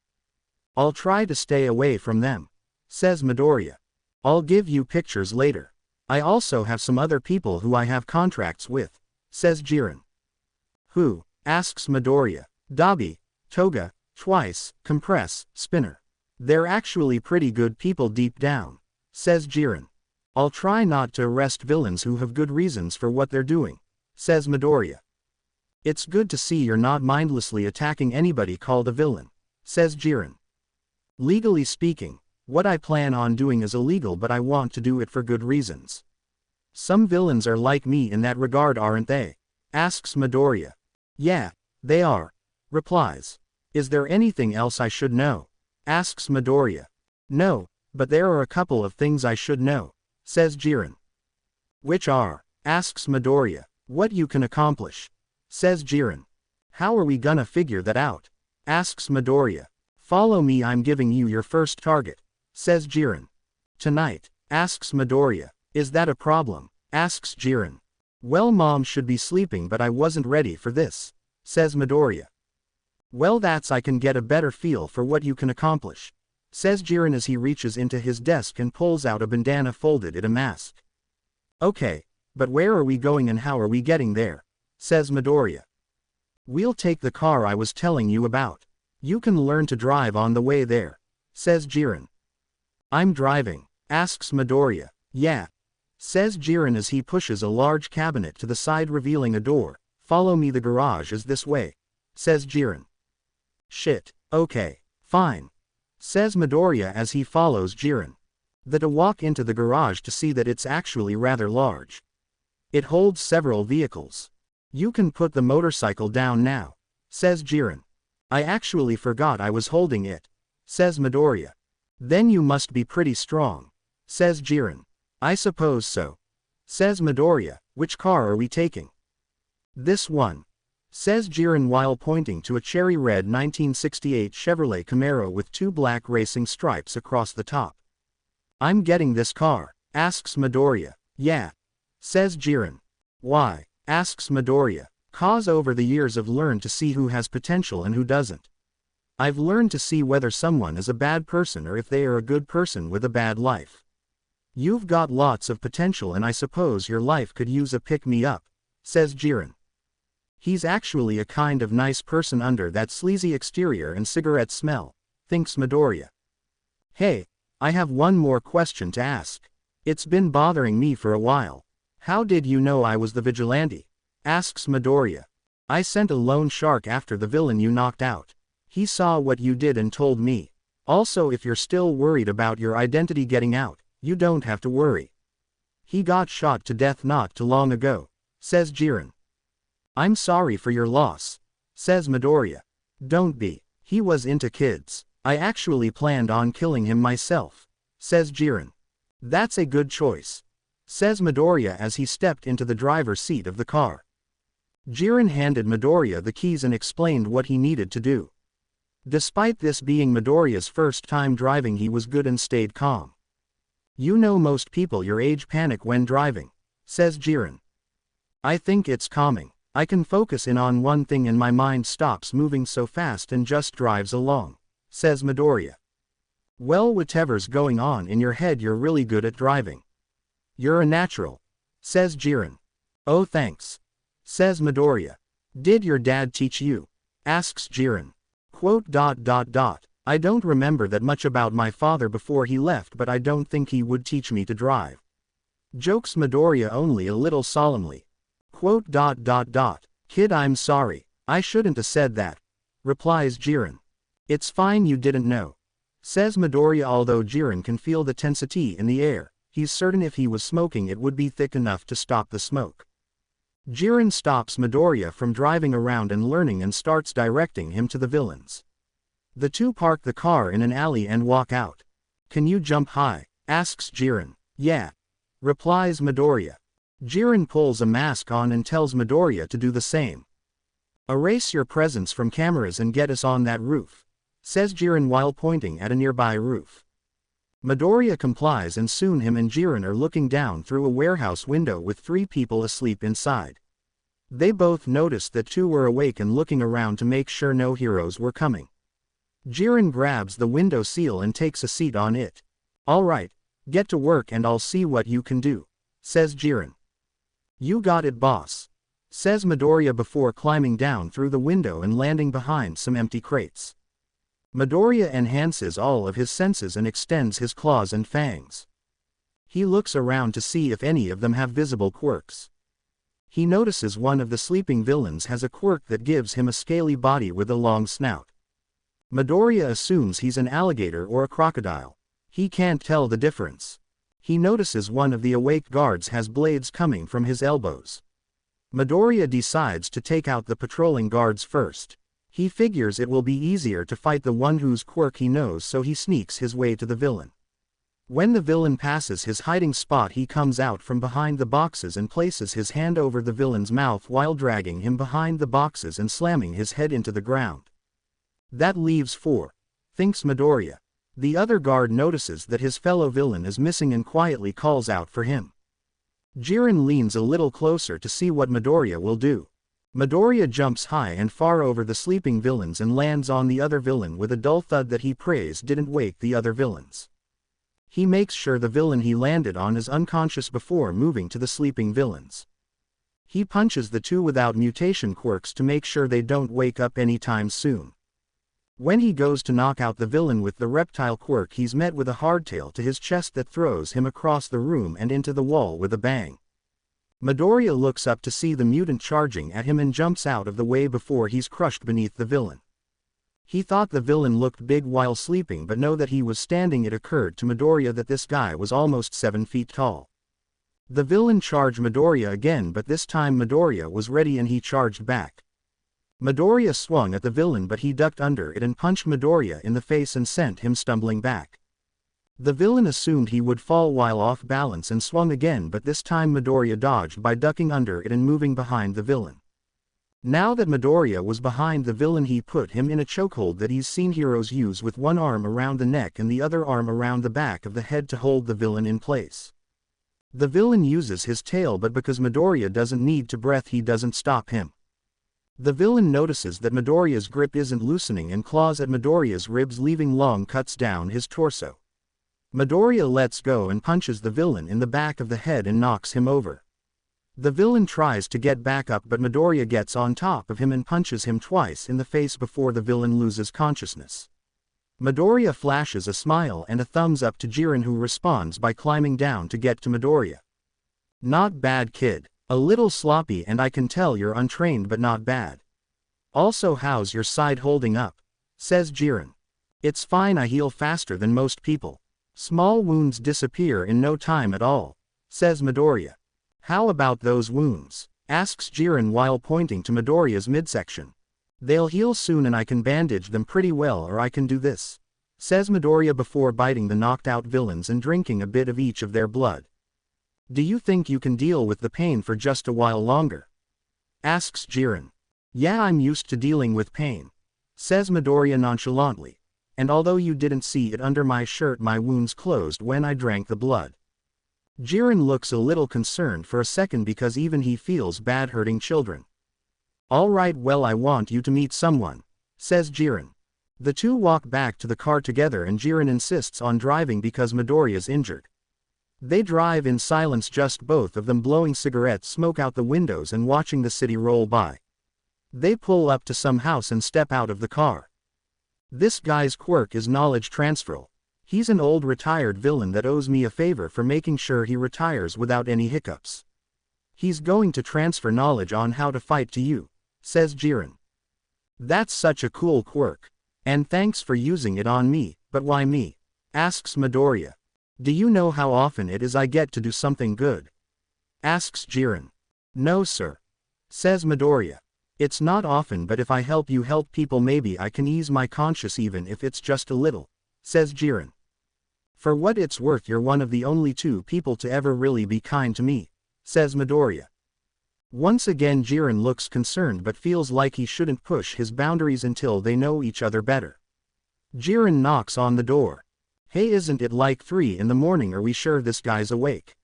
I'll try to stay away from them, says Midoriya. I'll give you pictures later. I also have some other people who I have contracts with, says Jiren. Who? Asks Midoriya. Dabi, Toga, Twice, Compress, Spinner. They're actually pretty good people deep down, says Jiren. I'll try not to arrest villains who have good reasons for what they're doing, says Midoriya. It's good to see you're not mindlessly attacking anybody called a villain, says Jiren. Legally speaking, what I plan on doing is illegal, but I want to do it for good reasons. Some villains are like me in that regard, aren't they? Asks Midoriya. Yeah, they are, replies. Is there anything else I should know? Asks Midoriya. No, but there are a couple of things I should know, says Jiren. Which are? Asks Midoriya. What you can accomplish, says Jiren. How are we gonna figure that out? Asks Midoriya. Follow me, I'm giving you your first target, says Jiren. Tonight, asks Midoriya. Is that a problem? Asks Jiren. Well, Mom should be sleeping, but I wasn't ready for this, says Midoriya. Well, I can get a better feel for what you can accomplish, says Jiren as he reaches into his desk and pulls out a bandana folded in a mask. Okay, but where are we going and how are we getting there? Says Midoriya. We'll take the car I was telling you about. You can learn to drive on the way there, says Jiren. I'm driving, asks Midoriya. Yeah, says Jiren as he pushes a large cabinet to the side revealing a door. Follow me, the garage is this way, says Jiren. Shit, okay, fine, says Midoriya as he follows Jiren. To walk into the garage to see that it's actually rather large. It holds several vehicles. You can put the motorcycle down now, says Jiren. I actually forgot I was holding it, says Midoriya. Then you must be pretty strong, says Jiren. I suppose so, says Midoriya. Which car are we taking? This one, says Jiren while pointing to a cherry red 1968 Chevrolet Camaro with 2 black racing stripes across the top. I'm getting this car, asks Midoriya. Yeah, says Jiren. Why? Asks Midoriya. 'Cause over the years I've learned to see who has potential and who doesn't. I've learned to see whether someone is a bad person or if they are a good person with a bad life. You've got lots of potential and I suppose your life could use a pick-me-up, says Jiren. He's actually a kind of nice person under that sleazy exterior and cigarette smell, thinks Midoriya. Hey, I have one more question to ask. It's been bothering me for a while. How did you know I was the vigilante? Asks Midoriya. I sent a loan shark after the villain you knocked out. He saw what you did and told me. Also, if you're still worried about your identity getting out, you don't have to worry. He got shot to death not too long ago, says Jiren. I'm sorry for your loss, says Midoriya. Don't be. He was into kids. I actually planned on killing him myself, says Jiren. That's a good choice, says Midoriya as he stepped into the driver's seat of the car. Jiren handed Midoriya the keys and explained what he needed to do. Despite this being Midoriya's first time driving, he was good and stayed calm. You know, most people your age panic when driving, says Jiren. I think it's calming. I can focus in on one thing and my mind stops moving so fast and just drives along, says Midoriya. Well, whatever's going on in your head, you're really good at driving. You're a natural, says Jiren. Oh, thanks, says Midoriya. Did your dad teach you? Asks Jiren. I don't remember that much about my father before he left, but I don't think he would teach me to drive. Jokes Midoriya only a little solemnly. Kid, I'm sorry. I shouldn't have said that. Replies Jiren. It's fine, you didn't know. Says Midoriya. Although Jiren can feel the tensity in the air, he's certain if he was smoking it would be thick enough to stop the smoke. Jiren stops Midoriya from driving around and learning and starts directing him to the villains. The two park the car in an alley and walk out. Can you jump high? Asks Jiren. Yeah. Replies Midoriya. Jiren pulls a mask on and tells Midoriya to do the same. Erase your presence from cameras and get us on that roof, says Jiren while pointing at a nearby roof. Midoriya complies and soon him and Jiren are looking down through a warehouse window with 3 people asleep inside. They both noticed that 2 were awake and looking around to make sure no heroes were coming. Jiren grabs the window sill and takes a seat on it. Alright, get to work and I'll see what you can do, says Jiren. You got it, boss, says Midoriya before climbing down through the window and landing behind some empty crates. Midoriya enhances all of his senses and extends his claws and fangs. He looks around to see if any of them have visible quirks. He notices one of the sleeping villains has a quirk that gives him a scaly body with a long snout. Midoriya assumes he's an alligator or a crocodile. He can't tell the difference. He notices one of the awake guards has blades coming from his elbows. Midoriya decides to take out the patrolling guards first. He figures it will be easier to fight the one whose quirk he knows, so he sneaks his way to the villain. When the villain passes his hiding spot, he comes out from behind the boxes and places his hand over the villain's mouth while dragging him behind the boxes and slamming his head into the ground. That leaves 4, thinks Midoriya. The other guard notices that his fellow villain is missing and quietly calls out for him. Jiren leans a little closer to see what Midoriya will do. Midoriya jumps high and far over the sleeping villains and lands on the other villain with a dull thud that he prays didn't wake the other villains. He makes sure the villain he landed on is unconscious before moving to the sleeping villains. He punches the 2 without mutation quirks to make sure they don't wake up anytime soon. When he goes to knock out the villain with the reptile quirk, he's met with a hardtail to his chest that throws him across the room and into the wall with a bang. Midoriya looks up to see the mutant charging at him and jumps out of the way before he's crushed beneath the villain. He thought the villain looked big while sleeping, but now that he was standing it occurred to Midoriya that this guy was almost 7 feet tall. The villain charged Midoriya again, but this time Midoriya was ready and he charged back. Midoriya swung at the villain, but he ducked under it and punched Midoriya in the face and sent him stumbling back. The villain assumed he would fall while off balance and swung again, but this time Midoriya dodged by ducking under it and moving behind the villain. Now that Midoriya was behind the villain, he put him in a chokehold that he's seen heroes use, with one arm around the neck and the other arm around the back of the head to hold the villain in place. The villain uses his tail, but because Midoriya doesn't need to breath, he doesn't stop him. The villain notices that Midoriya's grip isn't loosening and claws at Midoriya's ribs, leaving long cuts down his torso. Midoriya lets go and punches the villain in the back of the head and knocks him over. The villain tries to get back up, but Midoriya gets on top of him and punches him twice in the face before the villain loses consciousness. Midoriya flashes a smile and a thumbs up to Jiren, who responds by climbing down to get to Midoriya. Not bad, kid. A little sloppy and I can tell you're untrained, but not bad. Also, how's your side holding up? Says Jiren. It's fine, I heal faster than most people. Small wounds disappear in no time at all, says Midoriya. How about those wounds? Asks Jiren while pointing to Midoriya's midsection. They'll heal soon and I can bandage them pretty well, or I can do this, says Midoriya before biting the knocked out villains and drinking a bit of each of their blood. Do you think you can deal with the pain for just a while longer? Asks Jiren. Yeah, I'm used to dealing with pain, says Midoriya nonchalantly. And although you didn't see it under my shirt, my wounds closed when I drank the blood. Jiren looks a little concerned for a second because even he feels bad hurting children. Alright, well, I want you to meet someone, says Jiren. The two walk back to the car together and Jiren insists on driving because Midoriya's injured. They drive in silence, just both of them blowing cigarette smoke out the windows and watching the city roll by. They pull up to some house and step out of the car. This guy's quirk is knowledge transfer. He's an old retired villain that owes me a favor for making sure he retires without any hiccups. He's going to transfer knowledge on how to fight to you, says Jiren. That's such a cool quirk. And thanks for using it on me, but why me? Asks Midoriya. Do you know how often it is I get to do something good? Asks Jiren. No sir. Says Midoriya. It's not often, but if I help you help people maybe I can ease my conscience even if it's just a little, says Jiren. For what it's worth you're one of the only two people to ever really be kind to me, says Midoriya. Once again Jiren looks concerned but feels like he shouldn't push his boundaries until they know each other better. Jiren knocks on the door. Hey, isn't it like 3 in the morning? Are we sure this guy's awake?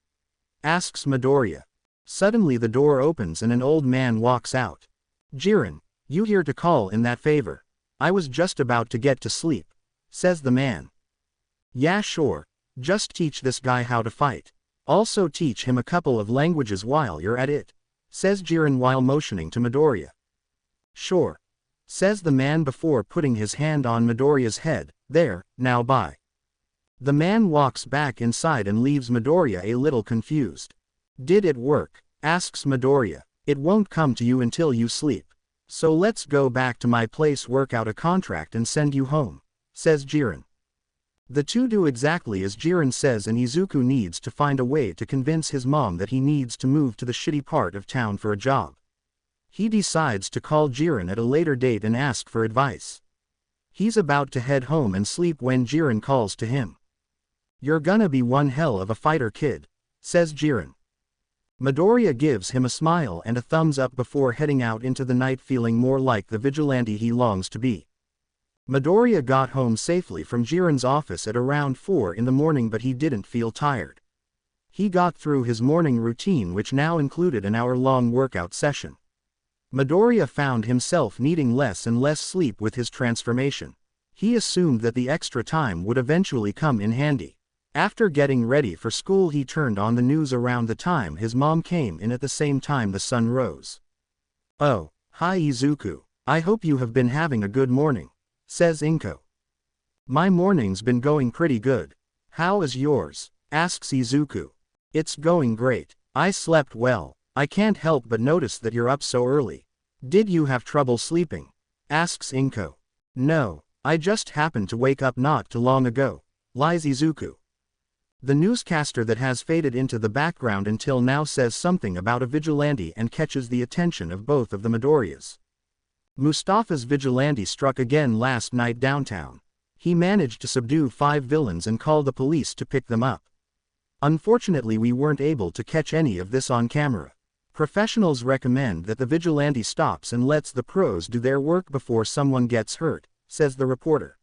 Asks Midoriya. Suddenly the door opens and an old man walks out. Jiren, you here to call in that favor? I was just about to get to sleep, says the man. Yeah sure, just teach this guy how to fight. Also teach him a couple of languages while you're at it, says Jiren while motioning to Midoriya. Sure, says the man before putting his hand on Midoriya's head. There, now bye. The man walks back inside and leaves Midoriya a little confused. Did it work? Asks Midoriya. It won't come to you until you sleep. So let's go back to my place, work out a contract and send you home, says Jiren. The two do exactly as Jiren says, and Izuku needs to find a way to convince his mom that he needs to move to the shitty part of town for a job. He decides to call Jiren at a later date and ask for advice. He's about to head home and sleep when Jiren calls to him. You're gonna be one hell of a fighter, kid, says Jiren. Midoriya gives him a smile and a thumbs up before heading out into the night, feeling more like the vigilante he longs to be. Midoriya got home safely from Jiren's office at around 4 in the morning, but he didn't feel tired. He got through his morning routine, which now included an hour-long workout session. Midoriya found himself needing less and less sleep with his transformation. He assumed that the extra time would eventually come in handy. After getting ready for school he turned on the news around the time his mom came in at the same time the sun rose. Oh, hi Izuku, I hope you have been having a good morning, says Inko. My morning's been going pretty good. How is yours? Asks Izuku. It's going great. I slept well. I can't help but notice that you're up so early. Did you have trouble sleeping? Asks Inko. No, I just happened to wake up not too long ago, lies Izuku. The newscaster that has faded into the background until now says something about a vigilante and catches the attention of both of the Midoriyas. Mustafa's vigilante struck again last night downtown. He managed to subdue 5 villains and call the police to pick them up. Unfortunately we weren't able to catch any of this on camera. Professionals recommend that the vigilante stops and lets the pros do their work before someone gets hurt, says the reporter.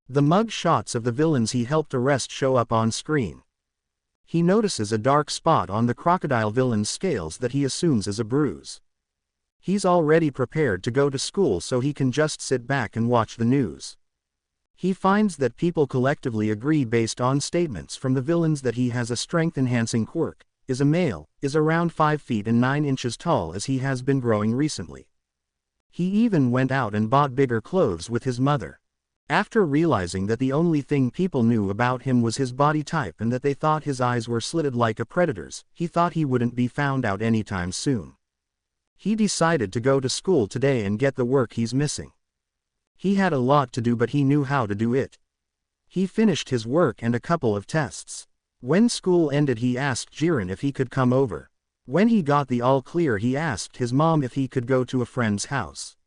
The mug shots of the villains he helped arrest show up on screen. He notices a dark spot on the crocodile villain's scales that he assumes is a bruise. He's already prepared to go to school so he can just sit back and watch the news. He finds that people collectively agree based on statements from the villains that he has a strength-enhancing quirk, is a male, is around 5 feet and 9 inches tall as he has been growing recently. He even went out and bought bigger clothes with his mother. After realizing that the only thing people knew about him was his body type and that they thought his eyes were slitted like a predator's, he thought he wouldn't be found out anytime soon. He decided to go to school today and get the work he's missing. He had a lot to do but he knew how to do it. He finished his work and a couple of tests. When school ended he asked Jiren if he could come over. When he got the all clear he asked his mom if he could go to a friend's house.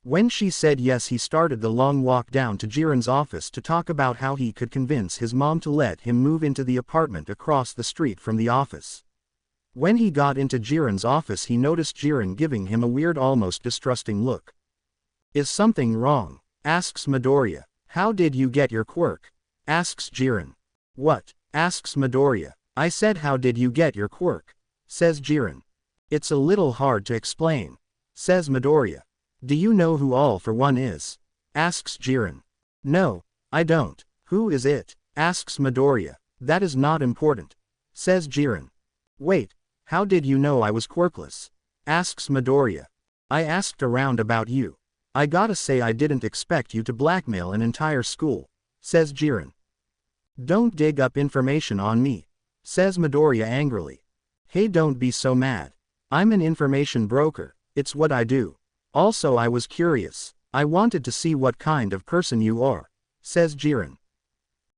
When she said yes he started the long walk down to Jiren's office to talk about how he could convince his mom to let him move into the apartment across the street from the office. When he got into Jiren's office he noticed Jiren giving him a weird, almost distrusting look. Is something wrong? Asks Midoriya. How did you get your quirk? Asks Jiren. What? Asks Midoriya. I said how did you get your quirk? Says Jiren. It's a little hard to explain, says Midoriya. Do you know who All for One is? Asks Jiren. No, I don't. Who is it? Asks Midoriya. That is not important, says Jiren. Wait, how did you know I was quirkless? Asks Midoriya. I asked around about you. I gotta say I didn't expect you to blackmail an entire school, says Jiren. Don't dig up information on me, says Midoriya angrily. Hey, don't be so mad. I'm an information broker, it's what I do. Also, I was curious. I wanted to see what kind of person you are, says Jiren.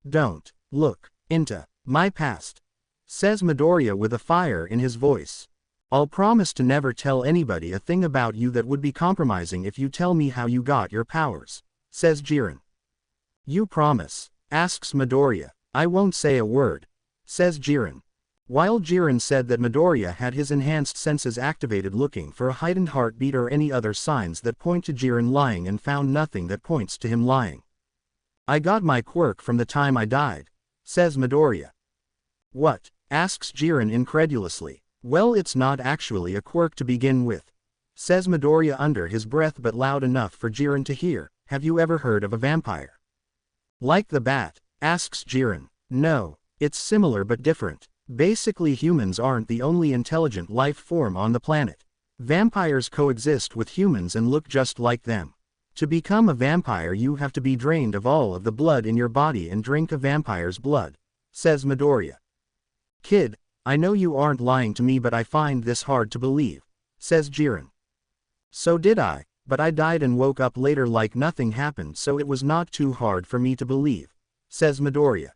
Don't look into my past, says Midoriya with a fire in his voice. I'll promise to never tell anybody a thing about you that would be compromising if you tell me how you got your powers, says Jiren. You promise? Asks Midoriya. I won't say a word, says Jiren. While Jiren said that Midoriya had his enhanced senses activated looking for a heightened heartbeat or any other signs that point to Jiren lying and found nothing that points to him lying. I got my quirk from the time I died, says Midoriya. What? Asks Jiren incredulously. Well, it's not actually a quirk to begin with, says Midoriya under his breath but loud enough for Jiren to hear. Have you ever heard of a vampire? Like the bat? Asks Jiren. No, it's similar but different. Basically, humans aren't the only intelligent life form on the planet. Vampires coexist with humans and look just like them. To become a vampire, you have to be drained of all of the blood in your body and drink a vampire's blood, says Midoriya. Kid, I know you aren't lying to me, but I find this hard to believe, says Jiren. So did I, but I died and woke up later like nothing happened, so it was not too hard for me to believe, says Midoriya.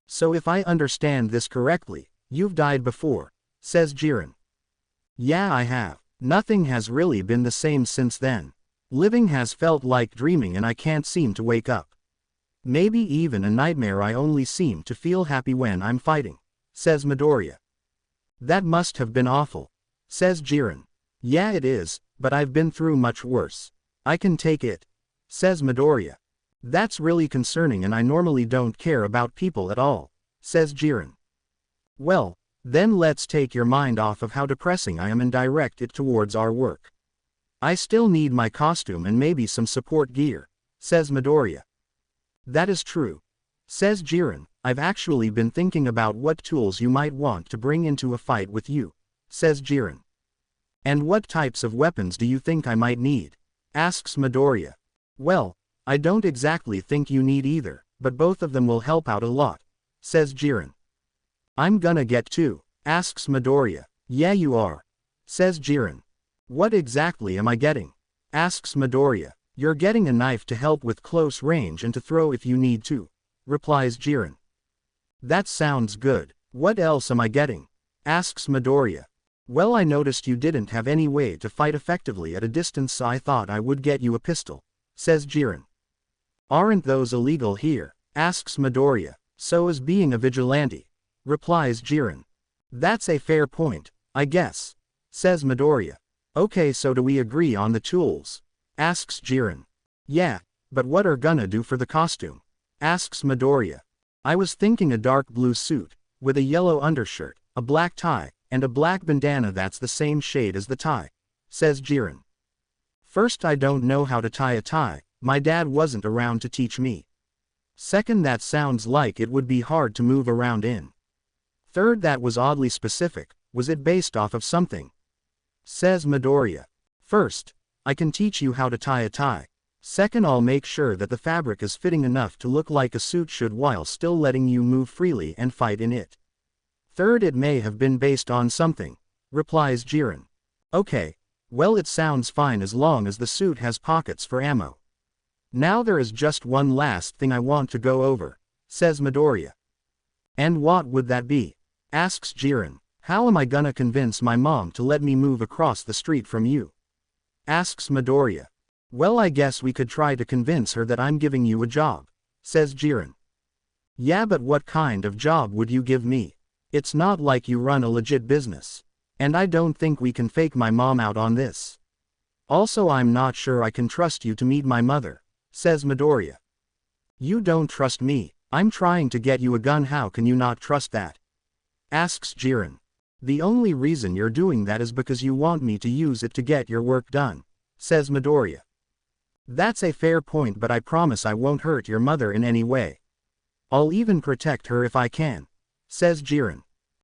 So if I understand this correctly, you've died before, says Jiren. Yeah, I have. Nothing has really been the same since then. Living has felt like dreaming and I can't seem to wake up. Maybe even a nightmare. I only seem to feel happy when I'm fighting, says Midoriya. That must have been awful, says Jiren. Yeah, it is, but I've been through much worse. I can take it, says Midoriya. That's really concerning and I normally don't care about people at all, says Jiren. Well, then let's take your mind off of how depressing I am and direct it towards our work. I still need my costume and maybe some support gear, says Midoriya. That is true, says Jiren. I've actually been thinking about what tools you might want to bring into a fight with you, says Jiren. And what types of weapons do you think I might need? Asks Midoriya. Well, I don't exactly think you need either, but both of them will help out a lot, says Jiren. I'm gonna get two, asks Midoriya. Yeah, you are, says Jiren. What exactly am I getting? Asks Midoriya. You're getting a knife to help with close range and to throw if you need to, replies Jiren. That sounds good. What else am I getting? Asks Midoriya. Well, I noticed you didn't have any way to fight effectively at a distance, so I thought I would get you a pistol, says Jiren. Aren't those illegal here? Asks Midoriya. So is being a vigilante, replies Jiren. That's a fair point, I guess, says Midoriya. Okay, so do we agree on the tools? Asks Jiren. Yeah, but what are gonna do for the costume? Asks Midoriya. I was thinking a dark blue suit, with a yellow undershirt, a black tie, and a black bandana that's the same shade as the tie, says Jiren. First, I don't know how to tie a tie. My dad wasn't around to teach me. Second, that sounds like it would be hard to move around in. Third, that was oddly specific. Was it based off of something? Says Midoriya. First, I can teach you how to tie a tie. Second, I'll make sure that the fabric is fitting enough to look like a suit should while still letting you move freely and fight in it. Third, it may have been based on something, replies Jiren. Okay, well, it sounds fine as long as the suit has pockets for ammo. Now there is just one last thing I want to go over, says Midoriya. And what would that be? Asks Jiren. How am I gonna convince my mom to let me move across the street from you? Asks Midoriya. Well, I guess we could try to convince her that I'm giving you a job, says Jiren. Yeah, but what kind of job would you give me? It's not like you run a legit business. And I don't think we can fake my mom out on this. Also, I'm not sure I can trust you to meet my mother, says Midoriya. You don't trust me. I'm trying to get you a gun. How can you not trust that? Asks Jiren. The only reason you're doing that is because you want me to use it to get your work done, says Midoriya. That's a fair point, but I promise I won't hurt your mother in any way. I'll even protect her if I can, says Jiren.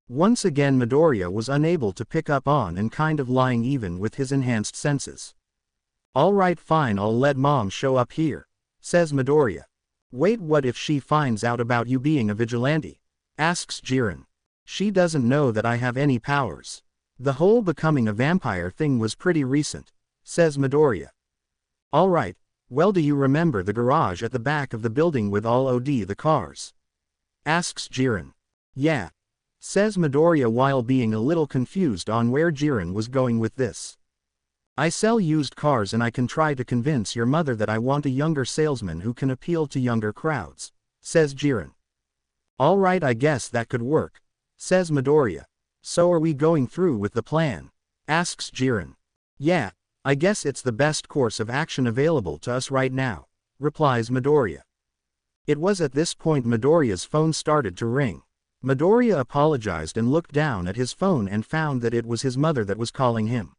Once again, Midoriya was unable to pick up on and kind of lying even with his enhanced senses. Alright fine, I'll let mom show up here, says Midoriya. Wait, what if she finds out about you being a vigilante? Asks Jiren. She doesn't know that I have any powers. The whole becoming a vampire thing was pretty recent, says Midoriya. Alright, well, do you remember the garage at the back of the building with all the cars? Asks Jiren. Yeah, says Midoriya while being a little confused on where Jiren was going with this. I sell used cars and I can try to convince your mother that I want a younger salesman who can appeal to younger crowds, says Jiren. Alright, I guess that could work, says Midoriya. So are we going through with the plan? Asks Jiren. Yeah, I guess it's the best course of action available to us right now, replies Midoriya. It was at this point Midoriya's phone started to ring. Midoriya apologized and looked down at his phone and found that it was his mother that was calling him.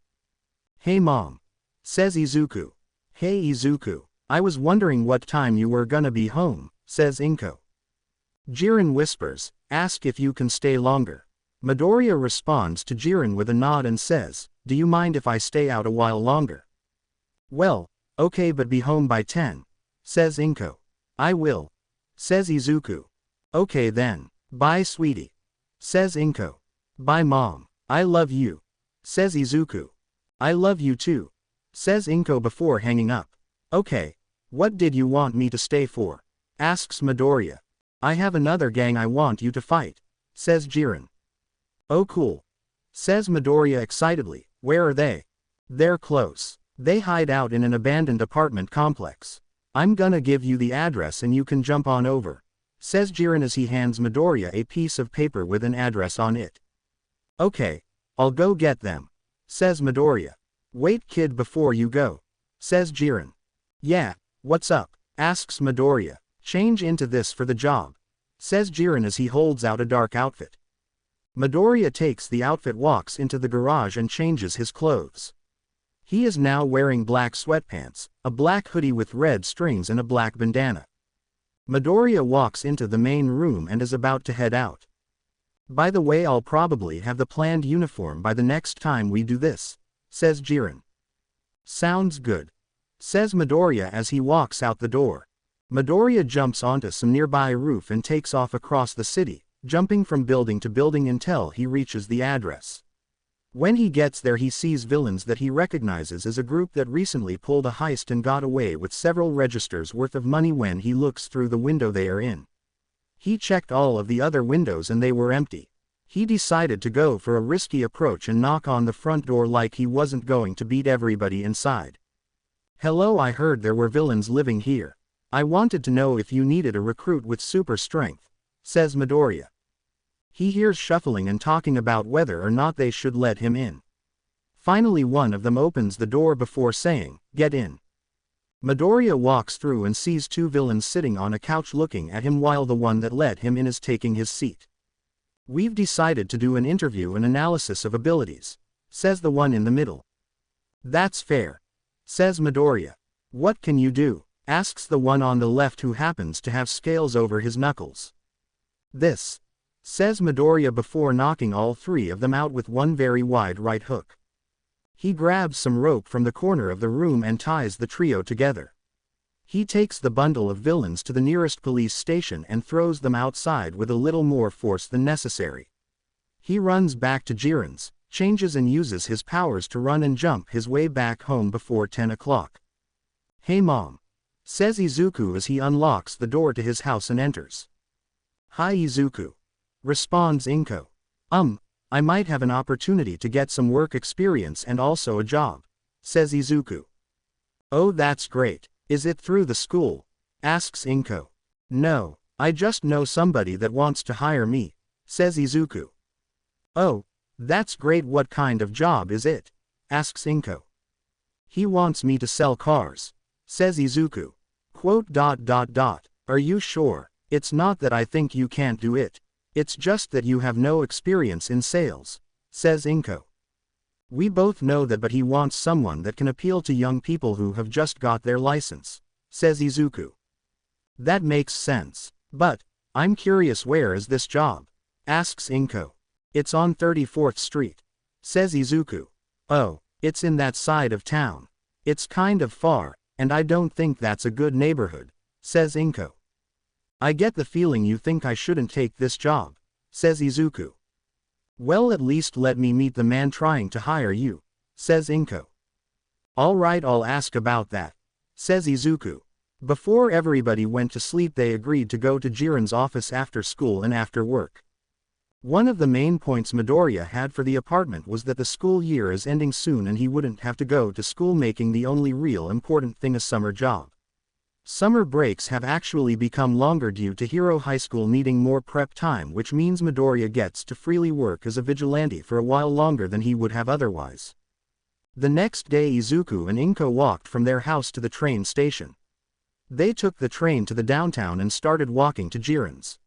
Hey mom, says Izuku. Hey Izuku, I was wondering what time you were gonna be home, says Inko. Jiren whispers, ask if you can stay longer. Midoriya responds to Jiren with a nod and says, do you mind if I stay out a while longer? Well, okay, but be home by 10, says Inko. I will, says Izuku. Okay then, bye sweetie, says Inko. Bye mom, I love you, says Izuku. I love you too, says Inko before hanging up. Okay, what did you want me to stay for? Asks Midoriya. I have another gang I want you to fight, says Jiren. Oh cool, says Midoriya excitedly. Where are they? They're close. They hide out in an abandoned apartment complex. I'm gonna give you the address and you can jump on over, says Jiren as he hands Midoriya a piece of paper with an address on it. Okay, I'll go get them, says Midoriya. Wait kid, before you go, says Jiren. Yeah, what's up? Asks Midoriya. Change into this for the job, says Jiren as he holds out a dark outfit. Midoriya takes the outfit, walks into the garage and changes his clothes. He is now wearing black sweatpants, a black hoodie with red strings and a black bandana. Midoriya walks into the main room and is about to head out. By the way, I'll probably have the planned uniform by the next time we do this, says Jiren. Sounds good, says Midoriya as he walks out the door. Midoriya jumps onto some nearby roof and takes off across the city, jumping from building to building until he reaches the address. When he gets there, he sees villains that he recognizes as a group that recently pulled a heist and got away with several registers worth of money. When he looks through the window they are in, he checked all of the other windows and they were empty. He decided to go for a risky approach and knock on the front door like he wasn't going to beat everybody inside. Hello, I heard there were villains living here. I wanted to know if you needed a recruit with super strength, says Midoriya. He hears shuffling and talking about whether or not they should let him in. Finally one of them opens the door before saying, get in. Midoriya walks through and sees two villains sitting on a couch looking at him while the one that let him in is taking his seat. We've decided to do an interview and analysis of abilities, says the one in the middle. That's fair, says Midoriya. What can you do? Asks the one on the left who happens to have scales over his knuckles. This, says Midoriya before knocking all three of them out with one very wide right hook. He grabs some rope from the corner of the room and ties the trio together. He takes the bundle of villains to the nearest police station and throws them outside with a little more force than necessary. He runs back to Jiren's, changes and uses his powers to run and jump his way back home before 10 o'clock. Hey mom, says Izuku as he unlocks the door to his house and enters. Hi Izuku, responds Inko. I might have an opportunity to get some work experience and also a job, says Izuku. Oh, that's great. Is it through the school? Asks Inko. No, I just know somebody that wants to hire me, says Izuku. Oh, that's great. What kind of job is it? Asks Inko. He wants me to sell cars, says Izuku. Quote. Are you sure? It's not that I think you can't do it. It's just that you have no experience in sales, says Inko. We both know that, but he wants someone that can appeal to young people who have just got their license, says Izuku. That makes sense. But, I'm curious, where is this job? Asks Inko. It's on 34th Street, says Izuku. Oh, it's in that side of town. It's kind of far, and I don't think that's a good neighborhood, says Inko. I get the feeling you think I shouldn't take this job, says Izuku. Well, at least let me meet the man trying to hire you, says Inko. Alright, I'll ask about that, says Izuku. Before everybody went to sleep, they agreed to go to Jiren's office after school and after work. One of the main points Midoriya had for the apartment was that the school year is ending soon and he wouldn't have to go to school, making the only real important thing a summer job. Summer breaks have actually become longer due to Hero High School needing more prep time, which means Midoriya gets to freely work as a vigilante for a while longer than he would have otherwise. The next day, Izuku and Inko walked from their house to the train station. They took the train to the downtown and started walking to Jiren's.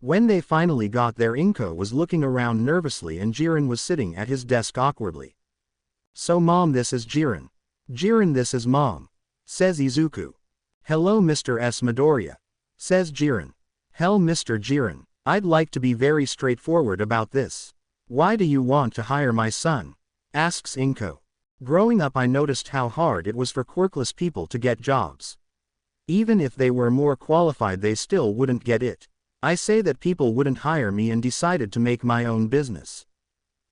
When they finally got there, Inko was looking around nervously and Jiren was sitting at his desk awkwardly. So Mom, this is Jiren. Jiren, this is Mom, says Izuku. Hello Mr. S. Midoriya, says Jiren. Hell Mr. Jiren, I'd like to be very straightforward about this. Why do you want to hire my son? Asks Inko. Growing up, I noticed how hard it was for quirkless people to get jobs. Even if they were more qualified, they still wouldn't get it. I say that people wouldn't hire me and decided to make my own business.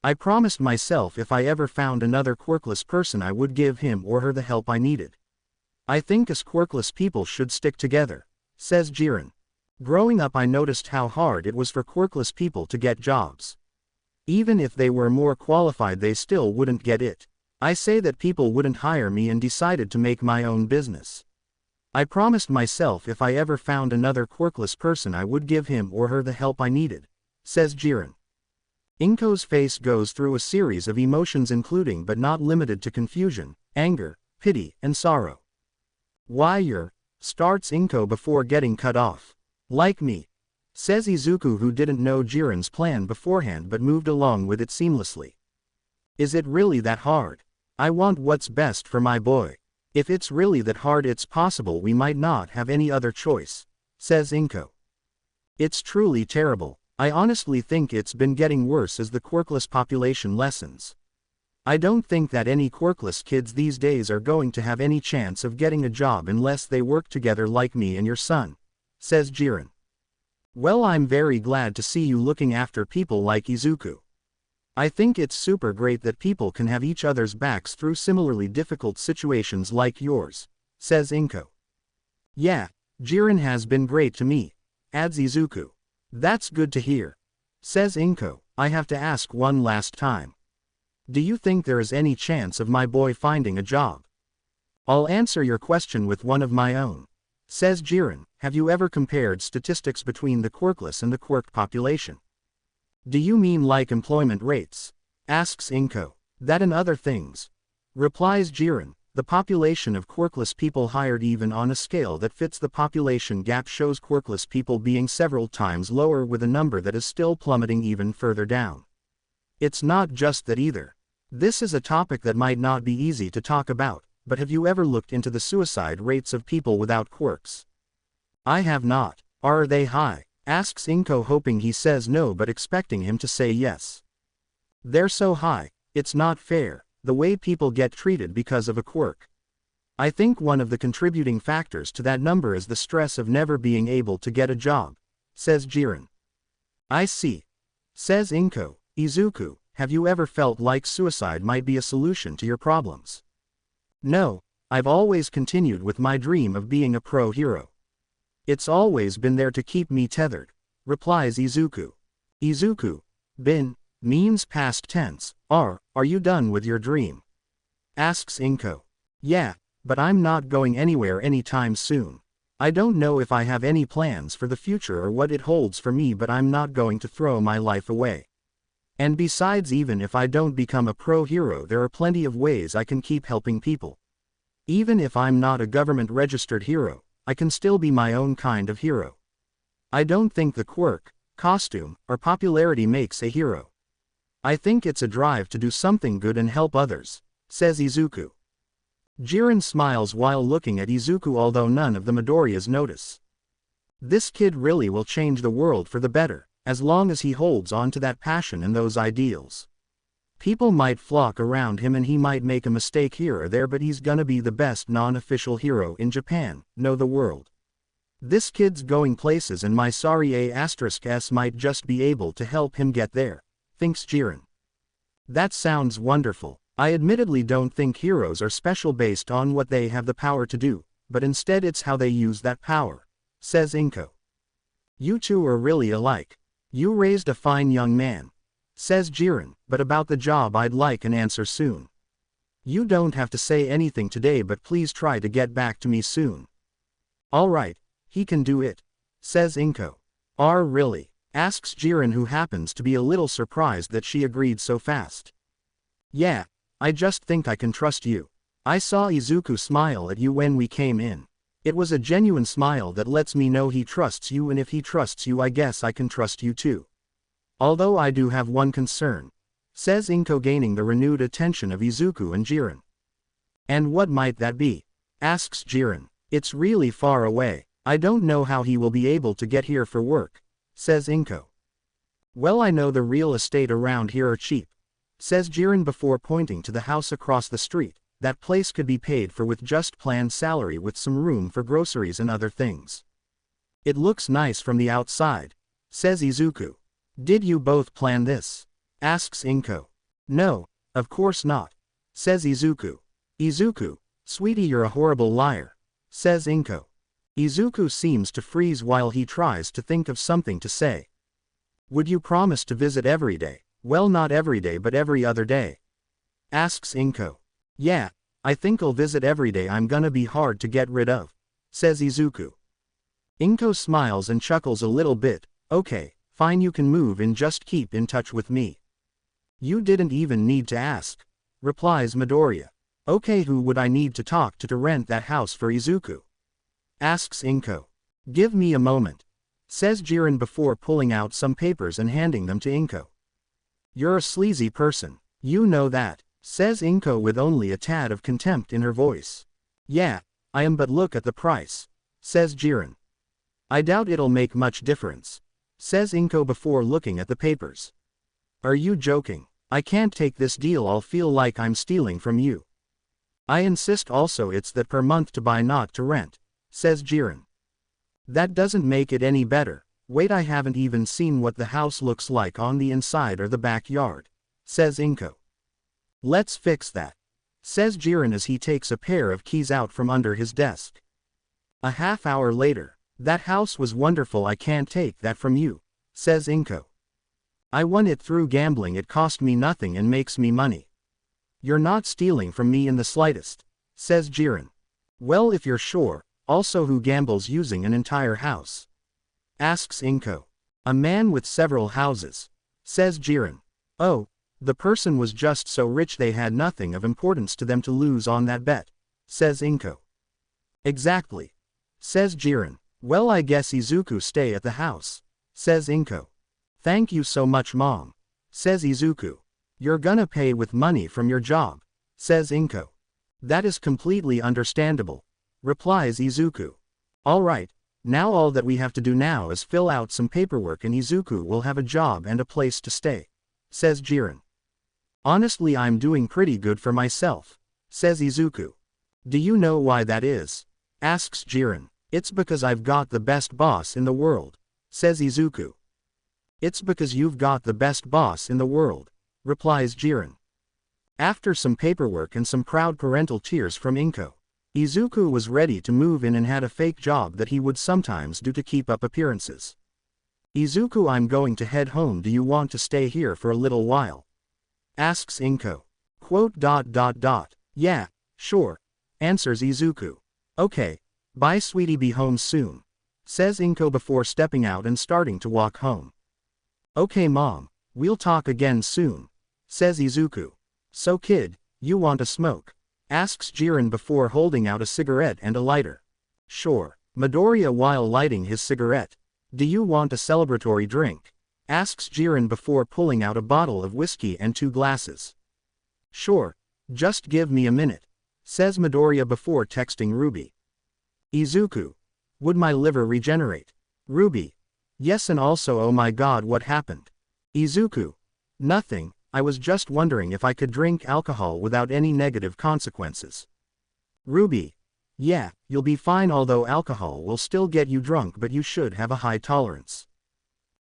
I promised myself if I ever found another quirkless person, I would give him or her the help I needed. I think us quirkless people should stick together, says Jiren. Growing up, I noticed how hard it was for quirkless people to get jobs. Even if they were more qualified, they still wouldn't get it. I say that people wouldn't hire me and decided to make my own business. I promised myself if I ever found another quirkless person, I would give him or her the help I needed, says Jiren. Inko's face goes through a series of emotions, including but not limited to confusion, anger, pity, and sorrow. Why starts Inko before getting cut off. Like me, says Izuku, who didn't know Jiren's plan beforehand but moved along with it seamlessly. Is it really that hard? I want what's best for my boy. If it's really that hard, it's possible we might not have any other choice, says Inko. It's truly terrible. I honestly think it's been getting worse as the quirkless population lessens. I don't think that any quirkless kids these days are going to have any chance of getting a job unless they work together like me and your son, says Jiren. Well, I'm very glad to see you looking after people like Izuku. I think it's super great that people can have each other's backs through similarly difficult situations like yours, says Inko. Yeah, Jiren has been great to me, adds Izuku. That's good to hear, says Inko. I have to ask one last time. Do you think there is any chance of my boy finding a job? I'll answer your question with one of my own, says Jiren. Have you ever compared statistics between the quirkless and the quirked population? Do you mean like employment rates? Asks Inko. That and other things, replies Jiren. The population of quirkless people hired, even on a scale that fits the population gap, shows quirkless people being several times lower, with a number that is still plummeting even further down. It's not just that either. This is a topic that might not be easy to talk about, but have you ever looked into the suicide rates of people without quirks? I have not. Are they high? Asks Inko, hoping he says no but expecting him to say yes. They're so high, it's not fair, the way people get treated because of a quirk. I think one of the contributing factors to that number is the stress of never being able to get a job, says Jiren. I see, says Inko. Izuku, have you ever felt like suicide might be a solution to your problems? No, I've always continued with my dream of being a pro hero. It's always been there to keep me tethered, replies Izuku. Izuku, been, means past tense. Are you done with your dream? Asks Inko. Yeah, but I'm not going anywhere anytime soon. I don't know if I have any plans for the future or what it holds for me, but I'm not going to throw my life away. And besides, even if I don't become a pro hero, there are plenty of ways I can keep helping people. Even if I'm not a government-registered hero, I can still be my own kind of hero. I don't think the quirk, costume, or popularity makes a hero. I think it's a drive to do something good and help others, says Izuku. Jiren smiles while looking at Izuku, although none of the Midoriyas notice. This kid really will change the world for the better, as long as he holds on to that passion and those ideals. People might flock around him and he might make a mistake here or there, but he's gonna be the best non-official hero in Japan, no the world. This kid's going places and my sorry A*S might just be able to help him get there, thinks Jiren. That sounds wonderful. I admittedly don't think heroes are special based on what they have the power to do, but instead it's how they use that power, says Inko. You two are really alike. You raised a fine young man, says Jiren, but about the job I'd like an answer soon. You don't have to say anything today, but please try to get back to me soon. Alright, he can do it, says Inko. Really? Asks Jiren, who happens to be a little surprised that she agreed so fast. Yeah, I just think I can trust you. I saw Izuku smile at you when we came in. It was a genuine smile that lets me know he trusts you, and if he trusts you I guess I can trust you too. Although I do have one concern, says Inko, gaining the renewed attention of Izuku and Jiren. And what might that be? Asks Jiren. It's really far away. I don't know how he will be able to get here for work, says Inko. Well, I know the real estate around here are cheap, says Jiren before pointing to the house across the street. That place could be paid for with just planned salary with some room for groceries and other things. It looks nice from the outside, says Izuku. Did you both plan this? Asks Inko. No, of course not, says Izuku. Izuku, sweetie, you're a horrible liar, says Inko. Izuku seems to freeze while he tries to think of something to say. Would you promise to visit every day? Well, not every day but every other day, asks Inko. Yeah, I think I'll visit every day. I'm gonna be hard to get rid of, says Izuku. Inko smiles and chuckles a little bit. Okay, fine, you can move in, just keep in touch with me. You didn't even need to ask, replies Midoriya. Okay, who would I need to talk to rent that house for Izuku? Asks Inko. Give me a moment, says Jiren before pulling out some papers and handing them to Inko. You're a sleazy person, you know that, says Inko with only a tad of contempt in her voice. Yeah, I am, but look at the price, says Jiren. I doubt it'll make much difference, says Inko before looking at the papers. Are you joking? I can't take this deal. I'll feel like I'm stealing from you. I insist. Also, it's that per month to buy, not to rent, says Jiren. That doesn't make it any better. Wait, I haven't even seen what the house looks like on the inside or the backyard, says Inko. Let's fix that, says Jiren as he takes a pair of keys out from under his desk. A half hour later. That house was wonderful. I can't take that from you, says Inko. I won it through gambling. It cost me nothing and makes me money. You're not stealing from me in the slightest, says Jiren. Well, if you're sure. Also, who gambles using an entire house? Asks Inko. A man with several houses, says Jiren. Oh, the person was just so rich they had nothing of importance to them to lose on that bet, says Inko. Exactly, says Jiren. Well, I guess Izuku stay at the house, says Inko. Thank you so much, Mom, says Izuku. You're gonna pay with money from your job, says Inko. That is completely understandable, replies Izuku. Alright, now all that we have to do now is fill out some paperwork and Izuku will have a job and a place to stay, says Jiren. Honestly, I'm doing pretty good for myself, says Izuku. Do you know why that is? Asks Jiren. It's because I've got the best boss in the world, says Izuku. It's because you've got the best boss in the world, replies Jiren. After some paperwork and some proud parental tears from Inko, Izuku was ready to move in and had a fake job that he would sometimes do to keep up appearances. Izuku, I'm going to head home. Do you want to stay here for a little while? Asks Inko. Yeah, sure, answers Izuku. Okay. Bye, sweetie, be home soon, says Inko before stepping out and starting to walk home. Okay, Mom, we'll talk again soon, says Izuku. So kid, you want a smoke? Asks Jiren before holding out a cigarette and a lighter. Sure, Midoriya while lighting his cigarette. Do you want a celebratory drink? Asks Jiren before pulling out a bottle of whiskey and 2 glasses. Sure, just give me a minute, says Midoriya before texting Ruby. Izuku. Would my liver regenerate? Ruby. Yes, and also oh my god, what happened? Izuku. Nothing, I was just wondering if I could drink alcohol without any negative consequences. Ruby. Yeah, you'll be fine, although alcohol will still get you drunk, but you should have a high tolerance.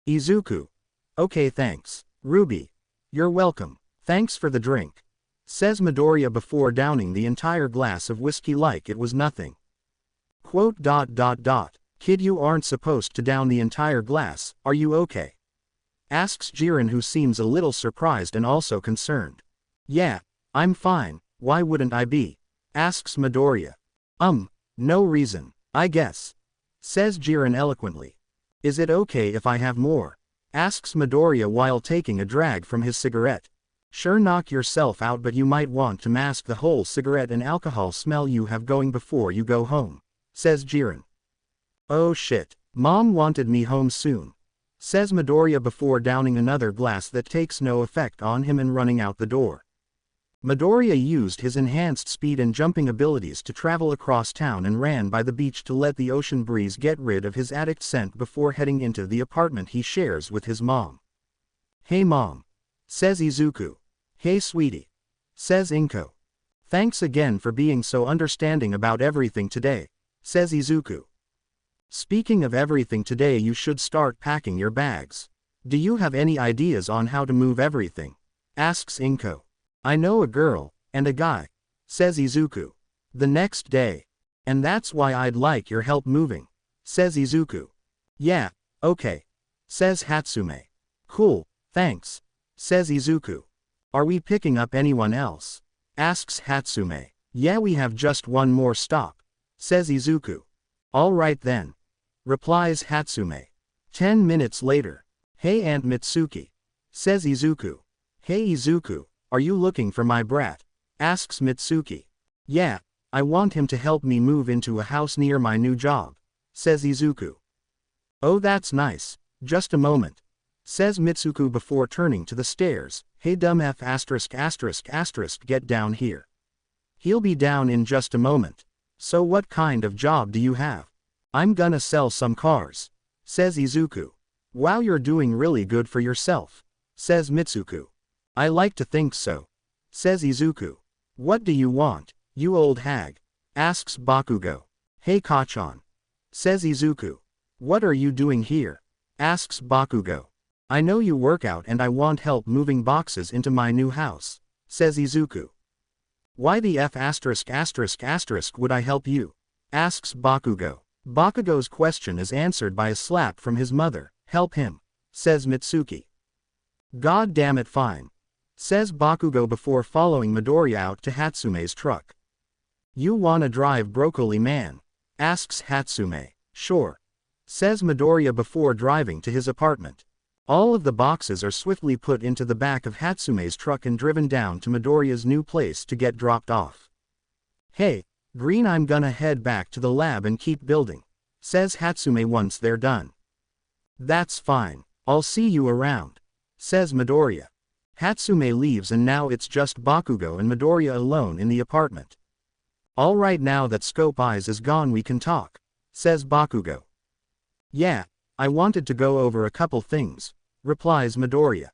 Izuku. Okay, thanks. Ruby. You're welcome. Thanks for the drink. Says Midoriya before downing the entire glass of whiskey like it was nothing. Quote. Kid, you aren't supposed to down the entire glass, are you okay? Asks Jiren, who seems a little surprised and also concerned. Yeah, I'm fine, why wouldn't I be? Asks Midoriya. No reason, I guess. Says Jiren eloquently. Is it okay if I have more? Asks Midoriya while taking a drag from his cigarette. Sure, knock yourself out, but you might want to mask the whole cigarette and alcohol smell you have going before you go home. Says Jiren. Oh shit, Mom wanted me home soon. Says Midoriya before downing another glass that takes no effect on him and running out the door. Midoriya used his enhanced speed and jumping abilities to travel across town and ran by the beach to let the ocean breeze get rid of his addict scent before heading into the apartment he shares with his mom. Hey Mom. Says Izuku. Hey sweetie. Says Inko. Thanks again for being so understanding about everything today. Says Izuku. Speaking of everything today, you should start packing your bags. Do you have any ideas on how to move everything? Asks Inko. I know a girl, and a guy. Says Izuku. The next day. And that's why I'd like your help moving. Says Izuku. Yeah, okay. Says Hatsume. Cool, thanks. Says Izuku. Are we picking up anyone else? Asks Hatsume. Yeah, we have just one more stop. Says Izuku. All right then. Replies Hatsume. 10 minutes later. Hey Aunt Mitsuki. Says Izuku. Hey Izuku, are you looking for my brat? Asks Mitsuki. Yeah, I want him to help me move into a house near my new job. Says Izuku. Oh, that's nice, just a moment. Says Mitsuku before turning to the stairs. Hey dumb F******, get down here. He'll be down in just a moment. So what kind of job do you have? I'm gonna sell some cars. Says Izuku. Wow, you're doing really good for yourself. Says Mitsuku. I like to think so. Says Izuku. What do you want, you old hag? Asks Bakugo. Hey Kachan. Says Izuku. What are you doing here? Asks Bakugo. I know you work out and I want help moving boxes into my new house. Says Izuku. Why the F***** would I help you? Asks Bakugo. Bakugo's question is answered by a slap from his mother. Help him. Says Mitsuki. God damn it, fine. Says Bakugo before following Midoriya out to Hatsume's truck. You wanna drive, broccoli man? Asks Hatsume. Sure. Says Midoriya before driving to his apartment. All of the boxes are swiftly put into the back of Hatsume's truck and driven down to Midoriya's new place to get dropped off. Hey, Green, I'm gonna head back to the lab and keep building. Says Hatsume once they're done. That's fine, I'll see you around. Says Midoriya. Hatsume leaves and now it's just Bakugo and Midoriya alone in the apartment. Alright, now that Scope Eyes is gone we can talk. Says Bakugo. Yeah, I wanted to go over a couple things. Replies Midoriya.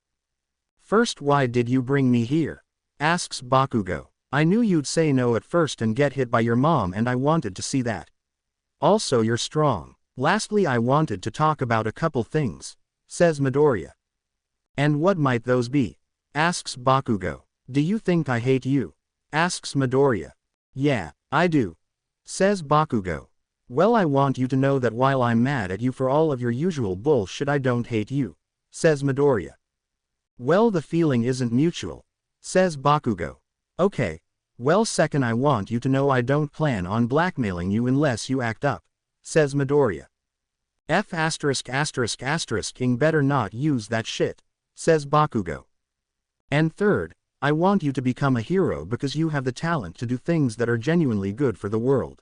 First, why did you bring me here? Asks Bakugo. I knew you'd say no at first and get hit by your mom, and I wanted to see that. Also, you're strong. Lastly, I wanted to talk about a couple things. Says Midoriya. And what might those be? Asks Bakugo. Do you think I hate you? Asks Midoriya. Yeah, I do. Says Bakugo. Well, I want you to know that while I'm mad at you for all of your usual bullshit, I don't hate you. Says Midoriya. Well, the feeling isn't mutual. Says Bakugo. Okay. Well, second, I want you to know I don't plan on blackmailing you unless you act up. Says Midoriya. King better not use that shit. Says Bakugo. And third, I want you to become a hero because you have the talent to do things that are genuinely good for the world.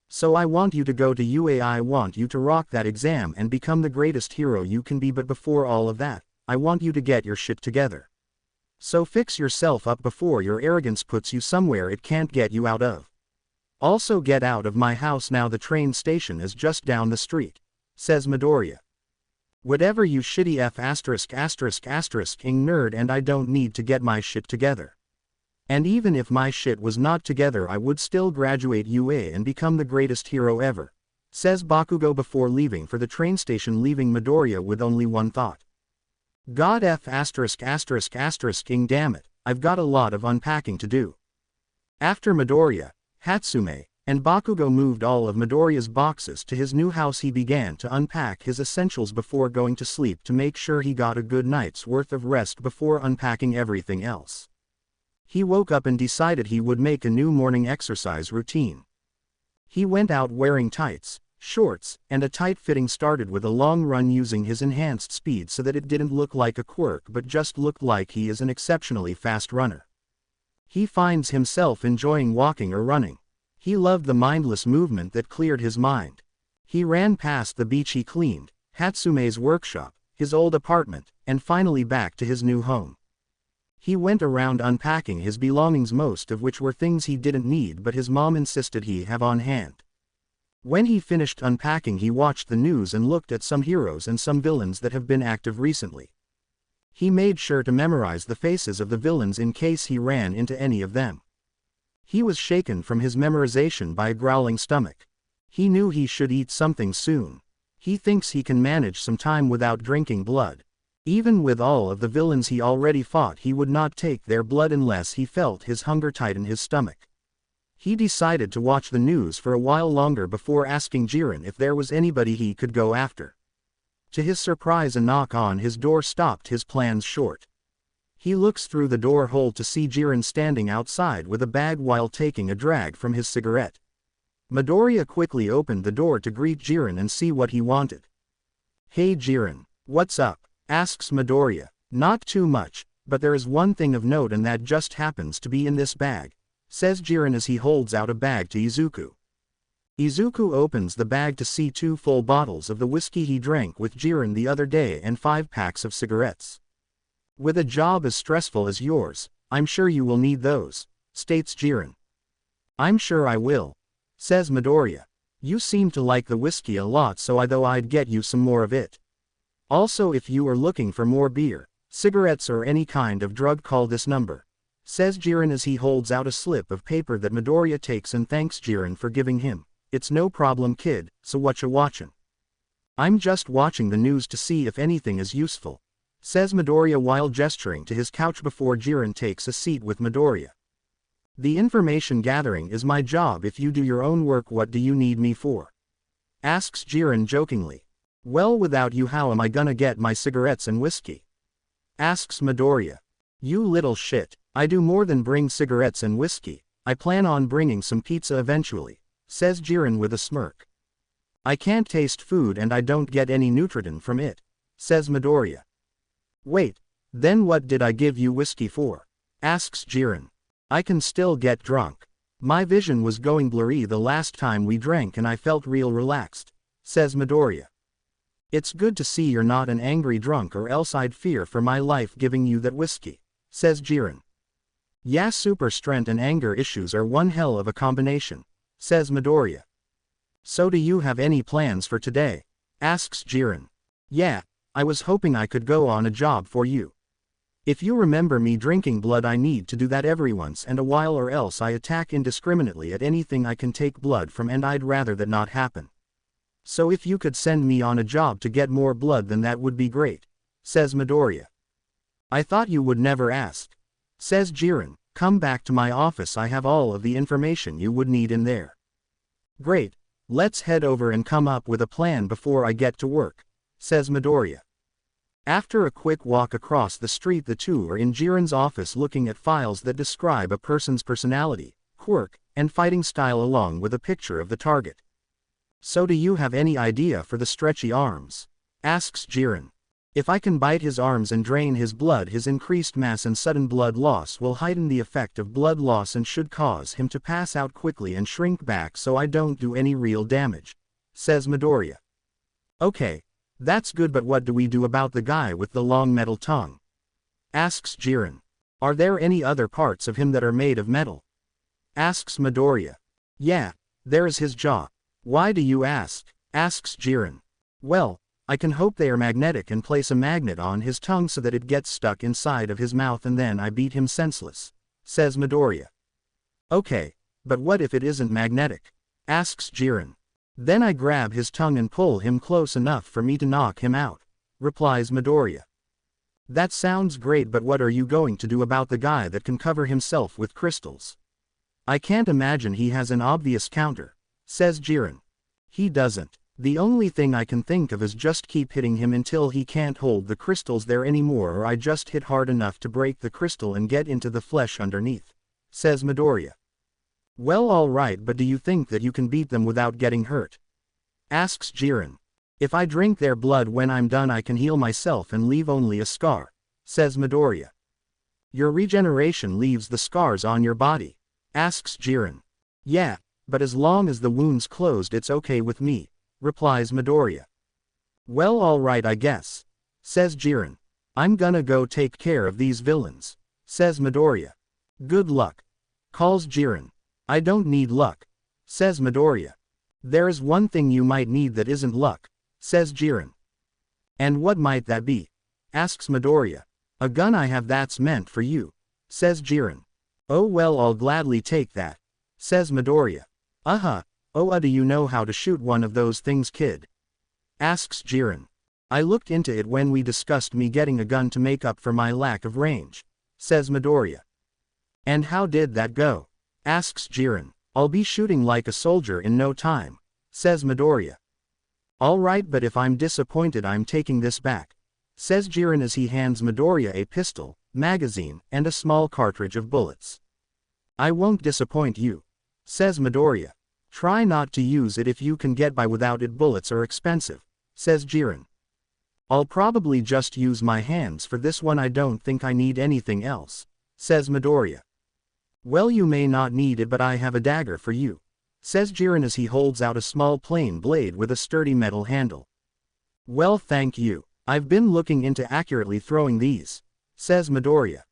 So I want you to go to UA. I want you to rock that exam and become the greatest hero you can be, but before all of that, I want you to get your shit together. So fix yourself up before your arrogance puts you somewhere it can't get you out of. Also get out of my house now, the train station is just down the street. Says Midoriya. Whatever you shitty F ****ing nerd, and I don't need to get my shit together. And even if my shit was not together, I would still graduate UA and become the greatest hero ever, says Bakugo before leaving for the train station, leaving Midoriya with only one thought. God F ****ing, damn it, I've got a lot of unpacking to do. After Midoriya, Hatsume, and Bakugo moved all of Midoriya's boxes to his new house, he began to unpack his essentials before going to sleep to make sure he got a good night's worth of rest before unpacking everything else. He woke up and decided he would make a new morning exercise routine. He went out wearing tights, shorts, and a tight-fitting, started with a long run using his enhanced speed so that it didn't look like a quirk but just looked like he is an exceptionally fast runner. He finds himself enjoying walking or running. He loved the mindless movement that cleared his mind. He ran past the beach he cleaned, Hatsume's workshop, his old apartment, and finally back to his new home. He went around unpacking his belongings, most of which were things he didn't need but his mom insisted he have on hand. When he finished unpacking, he watched the news and looked at some heroes and some villains that have been active recently. He made sure to memorize the faces of the villains in case he ran into any of them. He was shaken from his memorization by a growling stomach. He knew he should eat something soon. He thinks he can manage some time without drinking blood. Even with all of the villains he already fought, he would not take their blood unless he felt his hunger tighten his stomach. He decided to watch the news for a while longer before asking Jiren if there was anybody he could go after. To his surprise, a knock on his door stopped his plans short. He looks through the door hole to see Jiren standing outside with a bag while taking a drag from his cigarette. Midoriya quickly opened the door to greet Jiren and see what he wanted. "Hey Jiren, what's up?" asks Midoriya. "Not too much, but there is one thing of note and that just happens to be in this bag," says Jiren as he holds out a bag to Izuku. Izuku opens the bag to see 2 full bottles of the whiskey he drank with Jiren the other day and 5 packs of cigarettes. "With a job as stressful as yours, I'm sure you will need those," states Jiren. "I'm sure I will," says Midoriya. "You seem to like the whiskey a lot, so I thought I'd get you some more of it. Also, if you are looking for more beer, cigarettes, or any kind of drug, call this number," says Jiren as he holds out a slip of paper that Midoriya takes and thanks Jiren for giving him. "It's no problem, kid, so whatcha watchin'?" "I'm just watching the news to see if anything is useful," says Midoriya while gesturing to his couch before Jiren takes a seat with Midoriya. "The information gathering is my job. If you do your own work, what do you need me for?" asks Jiren jokingly. "Well, without you how am I gonna get my cigarettes and whiskey?" asks Midoriya. "You little shit, I do more than bring cigarettes and whiskey, I plan on bringing some pizza eventually," says Jiren with a smirk. "I can't taste food and I don't get any nutrient from it," says Midoriya. "Wait, then what did I give you whiskey for?" asks Jiren. "I can still get drunk. My vision was going blurry the last time we drank and I felt real relaxed," says Midoriya. "It's good to see you're not an angry drunk, or else I'd fear for my life giving you that whiskey," says Jiren. "Yeah, super strength and anger issues are one hell of a combination," says Midoriya. "So do you have any plans for today?" asks Jiren. "Yeah, I was hoping I could go on a job for you. If you remember me drinking blood, I need to do that every once in a while or else I attack indiscriminately at anything I can take blood from, and I'd rather that not happen. So if you could send me on a job to get more blood, then that would be great," says Midoriya. "I thought you would never ask," says Jiren. "Come back to my office, I have all of the information you would need in there." "Great, let's head over and come up with a plan before I get to work," says Midoriya. After a quick walk across the street, the two are in Jiren's office looking at files that describe a person's personality, quirk, and fighting style along with a picture of the target. "So do you have any idea for the stretchy arms?" asks Jiren. "If I can bite his arms and drain his blood, his increased mass and sudden blood loss will heighten the effect of blood loss and should cause him to pass out quickly and shrink back so I don't do any real damage," says Midoriya. "Okay, that's good, but what do we do about the guy with the long metal tongue?" asks Jiren. "Are there any other parts of him that are made of metal?" asks Midoriya. "Yeah, there is his jaw." "Why do you ask?" asks Jiren. "Well, I can hope they are magnetic and place a magnet on his tongue so that it gets stuck inside of his mouth and then I beat him senseless, says Midoriya. Okay, but what if it isn't magnetic? Asks Jiren. Then I grab his tongue and pull him close enough for me to knock him out, replies Midoriya. That sounds great, but what are you going to do about the guy that can cover himself with crystals? I can't imagine he has an obvious counter, says Jiren. He doesn't. The only thing I can think of is just keep hitting him until he can't hold the crystals there anymore, or I just hit hard enough to break the crystal and get into the flesh underneath, says Midoriya. Well, alright, but do you think that you can beat them without getting hurt? Asks Jiren. If I drink their blood when I'm done I can heal myself and leave only a scar, says Midoriya. Your regeneration leaves the scars on your body, asks Jiren. Yeah, but as long as the wound's closed it's okay with me, replies Midoriya. Well, alright I guess, says Jiren. I'm gonna go take care of these villains, says Midoriya. Good luck, calls Jiren. I don't need luck, says Midoriya. There is one thing you might need that isn't luck, says Jiren. And what might that be? Asks Midoriya. A gun I have that's meant for you, says Jiren. Oh well, I'll gladly take that, says Midoriya. Do you know how to shoot one of those things, kid? Asks Jiren. I looked into it when we discussed me getting a gun to make up for my lack of range, says Midoriya. And how did that go? Asks Jiren. I'll be shooting like a soldier in no time, says Midoriya. Alright, but if I'm disappointed I'm taking this back, says Jiren as he hands Midoriya a pistol, magazine, and a small cartridge of bullets. I won't disappoint you, says Midoriya. Try not to use it if you can get by without it, bullets are expensive, says Jiren. I'll probably just use my hands for this one, I don't think I need anything else, says Midoriya. Well, you may not need it, but I have a dagger for you, says Jiren as he holds out a small plain blade with a sturdy metal handle. Well, thank you. I've been looking into accurately throwing these, says Midoriya.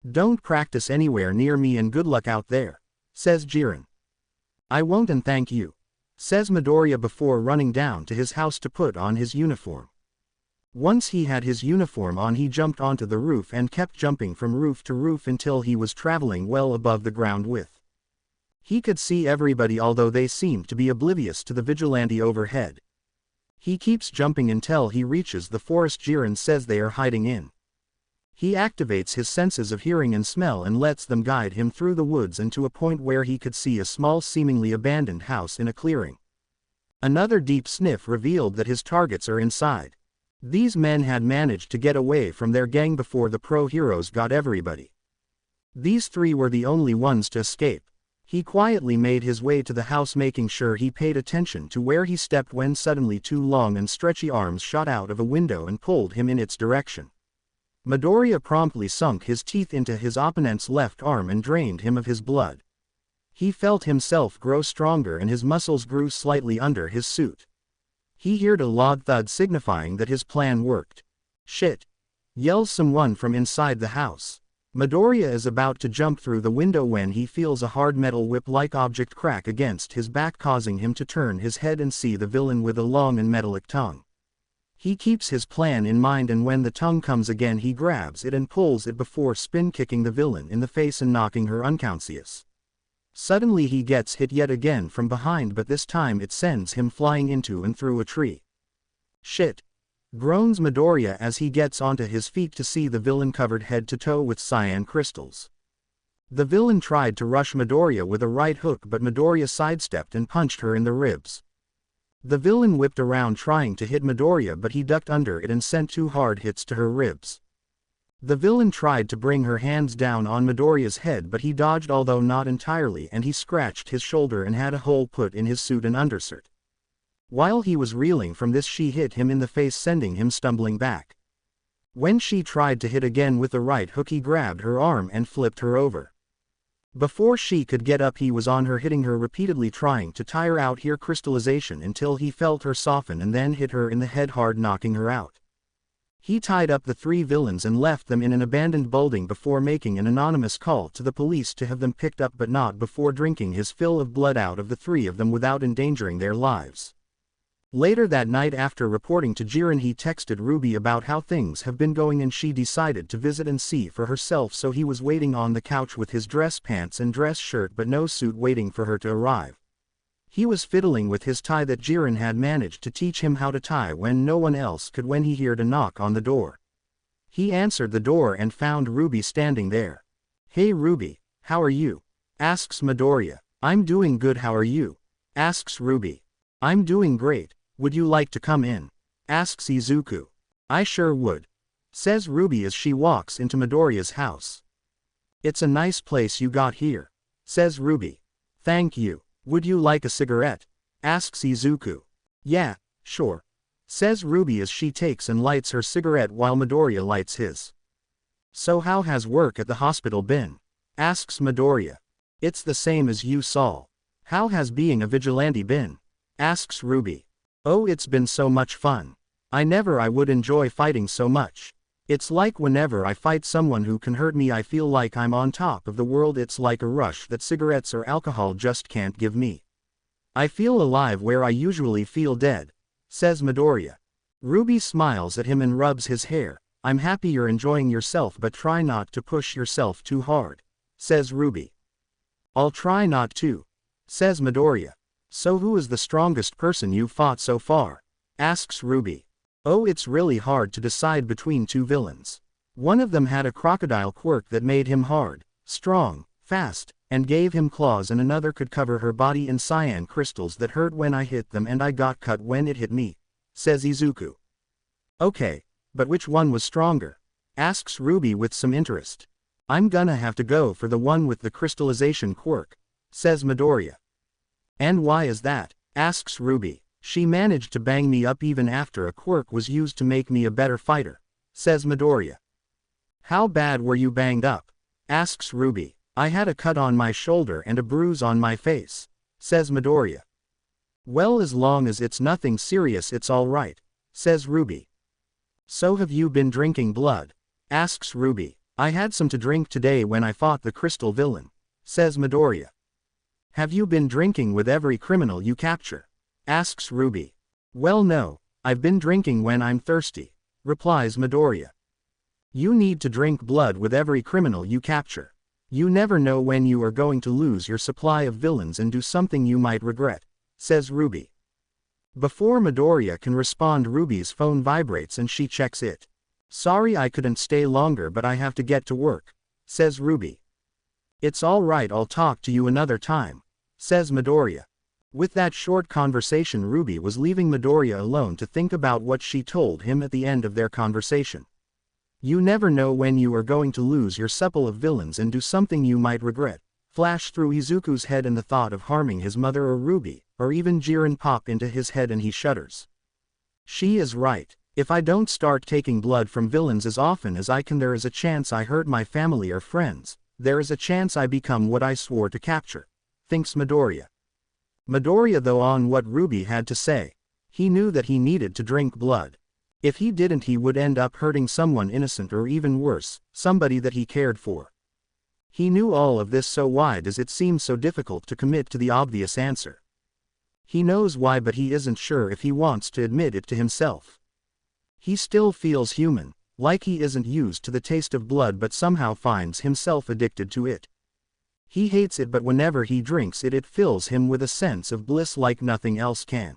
Don't practice anywhere near me and good luck out there, says Jiren. I won't, and thank you, says Midoriya before running down to his house to put on his uniform. Once he had his uniform on, he jumped onto the roof and kept jumping from roof to roof until he was traveling well above the ground with. He could see everybody, although they seemed to be oblivious to the vigilante overhead. He keeps jumping until he reaches the forest Jiren says they are hiding in. He activates his senses of hearing and smell and lets them guide him through the woods and to a point where he could see a small, seemingly abandoned house in a clearing. Another deep sniff revealed that his targets are inside. These men had managed to get away from their gang before the pro-heroes got everybody. These three were the only ones to escape. He quietly made his way to the house, making sure he paid attention to where he stepped when suddenly two long and stretchy arms shot out of a window and pulled him in its direction. Midoriya promptly sunk his teeth into his opponent's left arm and drained him of his blood. He felt himself grow stronger and his muscles grew slightly under his suit. He heard a loud thud signifying that his plan worked. Shit! Yells someone from inside the house. Midoriya is about to jump through the window when he feels a hard metal whip-like object crack against his back, causing him to turn his head and see the villain with a long and metallic tongue. He keeps his plan in mind, and when the tongue comes again he grabs it and pulls it before spin-kicking the villain in the face and knocking her unconscious. Suddenly he gets hit yet again from behind, but this time it sends him flying into and through a tree. Shit! Groans Midoriya as he gets onto his feet to see the villain covered head to toe with cyan crystals. The villain tried to rush Midoriya with a right hook, but Midoriya sidestepped and punched her in the ribs. The villain whipped around trying to hit Midoriya, but he ducked under it and sent two hard hits to her ribs. The villain tried to bring her hands down on Midoriya's head, but he dodged, although not entirely, and he scratched his shoulder and had a hole put in his suit and undershirt. While he was reeling from this, she hit him in the face, sending him stumbling back. When she tried to hit again with the right hook, he grabbed her arm and flipped her over. Before she could get up, he was on her, hitting her repeatedly, trying to tire out her crystallization until he felt her soften and then hit her in the head hard, knocking her out. He tied up the three villains and left them in an abandoned building before making an anonymous call to the police to have them picked up, but not before drinking his fill of blood out of the three of them without endangering their lives. Later that night after reporting to Jiren, he texted Ruby about how things have been going and she decided to visit and see for herself, so he was waiting on the couch with his dress pants and dress shirt but no suit, waiting for her to arrive. He was fiddling with his tie that Jiren had managed to teach him how to tie when no one else could, when he heard a knock on the door. He answered the door and found Ruby standing there. "Hey Ruby, how are you?" asks Midoriya. "I'm doing good, how are you?" asks Ruby. "I'm doing great. Would you like to come in?" asks Izuku. "I sure would," says Ruby as she walks into Midoriya's house. "It's a nice place you got here," says Ruby. "Thank you. Would you like a cigarette?" asks Izuku. "Yeah, sure," says Ruby as she takes and lights her cigarette while Midoriya lights his. "So how has work at the hospital been?" asks Midoriya. "It's the same as you saw." "How has being a vigilante been?" asks Ruby. "Oh, it's been so much fun. I would enjoy fighting so much. It's like whenever I fight someone who can hurt me, I feel like I'm on top of the world. It's like a rush that cigarettes or alcohol just can't give me. I feel alive where I usually feel dead," says Midoriya. Ruby smiles at him and rubs his hair. "I'm happy you're enjoying yourself, but try not to push yourself too hard," says Ruby. "I'll try not to," says Midoriya. "So who is the strongest person you've fought so far?" asks Ruby. "Oh, it's really hard to decide between two villains. One of them had a crocodile quirk that made him hard, strong, fast, and gave him claws, and another could cover her body in cyan crystals that hurt when I hit them, and I got cut when it hit me," says Izuku. "Okay, but which one was stronger?" asks Ruby with some interest. "I'm gonna have to go for the one with the crystallization quirk," says Midoriya. "And why is that?" asks Ruby. "She managed to bang me up even after a quirk was used to make me a better fighter," says Midoriya. "How bad were you banged up?" asks Ruby. "I had a cut on my shoulder and a bruise on my face," says Midoriya. "Well, as long as it's nothing serious, it's all right," says Ruby. "So have you been drinking blood?" asks Ruby. "I had some to drink today when I fought the crystal villain," says Midoriya. "Have you been drinking with every criminal you capture?" asks Ruby. "Well, no, I've been drinking when I'm thirsty," replies Midoriya. "You need to drink blood with every criminal you capture. You never know when you are going to lose your supply of villains and do something you might regret," says Ruby. Before Midoriya can respond, Ruby's phone vibrates and she checks it. "Sorry I couldn't stay longer, but I have to get to work," says Ruby. "It's all right, I'll talk to you another time," says Midoriya. With that short conversation, Ruby was leaving Midoriya alone to think about what she told him at the end of their conversation. "You never know when you are going to lose your supply of villains and do something you might regret," flashed through Izuku's head, and the thought of harming his mother or Ruby, or even Jiren pop into his head and he shudders. She is right. If I don't start taking blood from villains as often as I can, there is a chance I hurt my family or friends. There is a chance I become what I swore to capture, thinks Midoriya. Midoriya, though, on what Ruby had to say. He knew that he needed to drink blood. If he didn't, he would end up hurting someone innocent, or even worse, somebody that he cared for. He knew all of this, so why does it seem so difficult to commit to the obvious answer? He knows why, but he isn't sure if he wants to admit it to himself. He still feels human, like he isn't used to the taste of blood, but somehow finds himself addicted to it. He hates it, but whenever he drinks it, it fills him with a sense of bliss like nothing else can.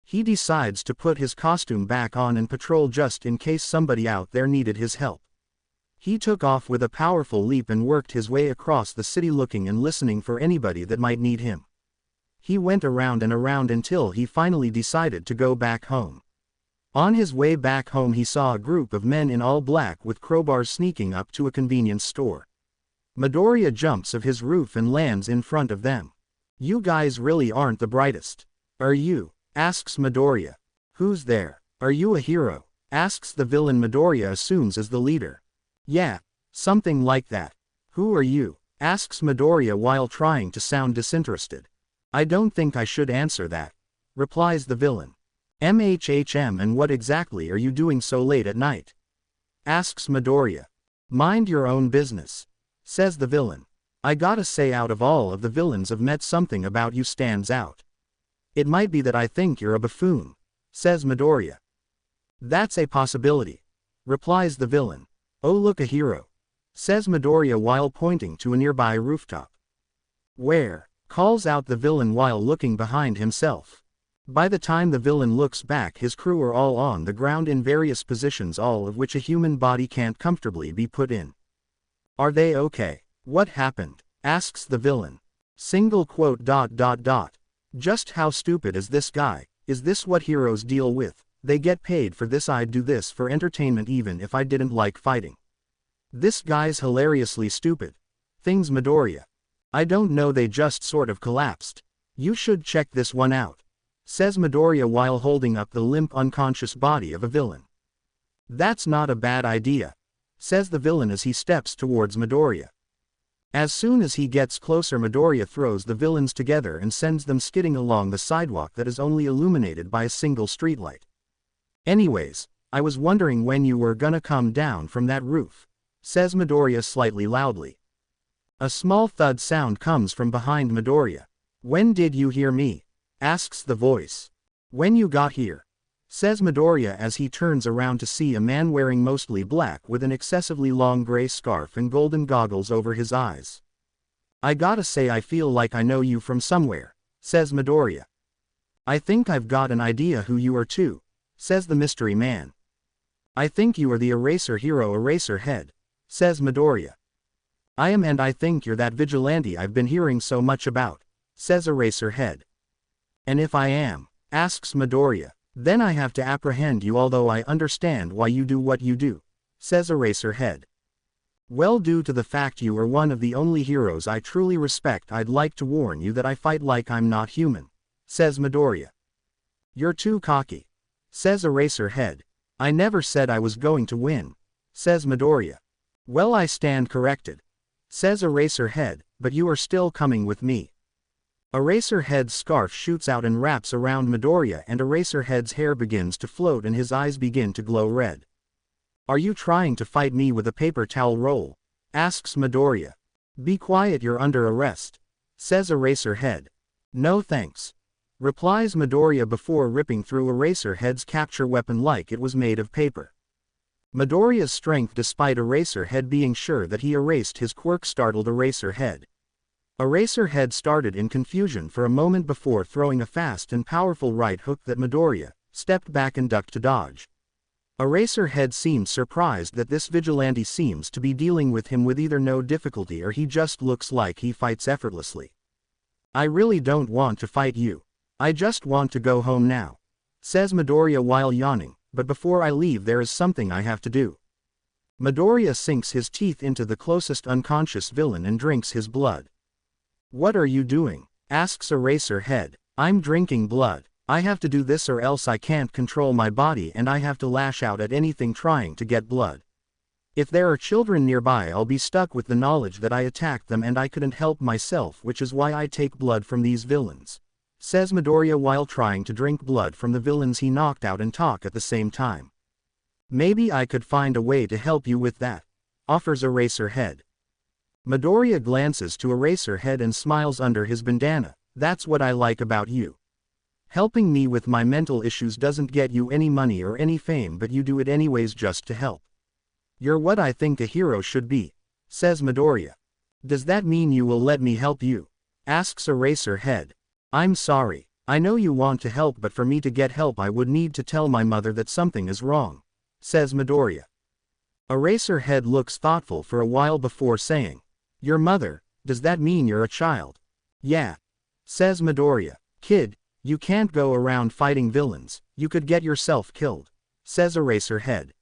He decides to put his costume back on and patrol just in case somebody out there needed his help. He took off with a powerful leap and worked his way across the city, looking and listening for anybody that might need him. He went around and around until he finally decided to go back home. On his way back home, he saw a group of men in all black with crowbars sneaking up to a convenience store. Midoriya jumps off his roof and lands in front of them. "You guys really aren't the brightest, are you?" asks Midoriya. "Who's there? Are you a hero?" asks the villain Midoriya assumes as the leader. "Yeah, something like that." "Who are you?" asks Midoriya while trying to sound disinterested. "I don't think I should answer that," replies the villain. And what exactly are you doing so late at night?" asks Midoriya. "Mind your own business," says the villain. "I gotta say, out of all of the villains I've met, something about you stands out. It might be that I think you're a buffoon, says Midoriya. That's a possibility, replies the villain. Oh, look, a hero, says Midoriya while pointing to a nearby rooftop. Where? Calls out the villain while looking behind himself. By the time the villain looks back, his crew are all on the ground in various positions, all of which a human body can't comfortably be put in. Are they okay? What happened? Asks the villain. Single quote ... Just how stupid is this guy? Is this what heroes deal with? They get paid for this. I'd do this for entertainment even if I didn't like fighting. This guy's hilariously stupid, thinks Midoriya. I don't know, they just sort of collapsed. You should check this one out, says Midoriya while holding up the limp unconscious body of a villain. That's not a bad idea, says the villain as he steps towards Midoriya. As soon as he gets closer, Midoriya throws the villains together and sends them skidding along the sidewalk that is only illuminated by a single streetlight. Anyways, I was wondering when you were gonna come down from that roof, says Midoriya slightly loudly. A small thud sound comes from behind Midoriya. When did you hear me? Asks the voice. When you got here, says Midoriya as he turns around to see a man wearing mostly black with an excessively long gray scarf and golden goggles over his eyes. I gotta say, I feel like I know you from somewhere, says Midoriya. I think I've got an idea who you are too, says the mystery man. I think you are the eraser hero Eraserhead, says Midoriya. I am, and I think you're that vigilante I've been hearing so much about, says Eraserhead. And if I am, asks Midoriya, then I have to apprehend you, although I understand why you do what you do, says Eraserhead. Well, due to the fact you are one of the only heroes I truly respect, I'd like to warn you that I fight like I'm not human, says Midoriya. You're too cocky, says Eraserhead. I never said I was going to win, says Midoriya. Well, I stand corrected, says Eraserhead, but you are still coming with me. Eraserhead's scarf shoots out and wraps around Midoriya, and Eraserhead's hair begins to float and his eyes begin to glow red. Are you trying to fight me with a paper towel roll? Asks Midoriya. Be quiet, you're under arrest, says Eraserhead. No thanks, replies Midoriya before ripping through Eraserhead's capture weapon like it was made of paper. Midoriya's strength, despite Eraserhead being sure that he erased his quirk, startled Eraserhead. Eraserhead started in confusion for a moment before throwing a fast and powerful right hook that Midoriya stepped back and ducked to dodge. Eraserhead seemed surprised that this vigilante seems to be dealing with him with either no difficulty or he just looks like he fights effortlessly. I really don't want to fight you. I just want to go home now, says Midoriya while yawning, but before I leave there is something I have to do. Midoriya sinks his teeth into the closest unconscious villain and drinks his blood. What are you doing? Asks Eraserhead. I'm drinking blood. I have to do this or else I can't control my body and I have to lash out at anything trying to get blood. If there are children nearby, I'll be stuck with the knowledge that I attacked them and I couldn't help myself, which is why I take blood from these villains, says Midoriya while trying to drink blood from the villains he knocked out and talk at the same time. Maybe I could find a way to help you with that, offers Eraserhead. Midoriya glances to Eraserhead and smiles under his bandana. That's what I like about you. Helping me with my mental issues doesn't get you any money or any fame, but you do it anyways just to help. You're what I think a hero should be, says Midoriya. Does that mean you will let me help you? Asks Eraserhead. I'm sorry. I know you want to help, but for me to get help I would need to tell my mother that something is wrong, says Midoriya. Eraserhead looks thoughtful for a while before saying, Your mother, does that mean you're a child? Yeah, says Midoriya. Kid, you can't go around fighting villains, you could get yourself killed, says Eraserhead.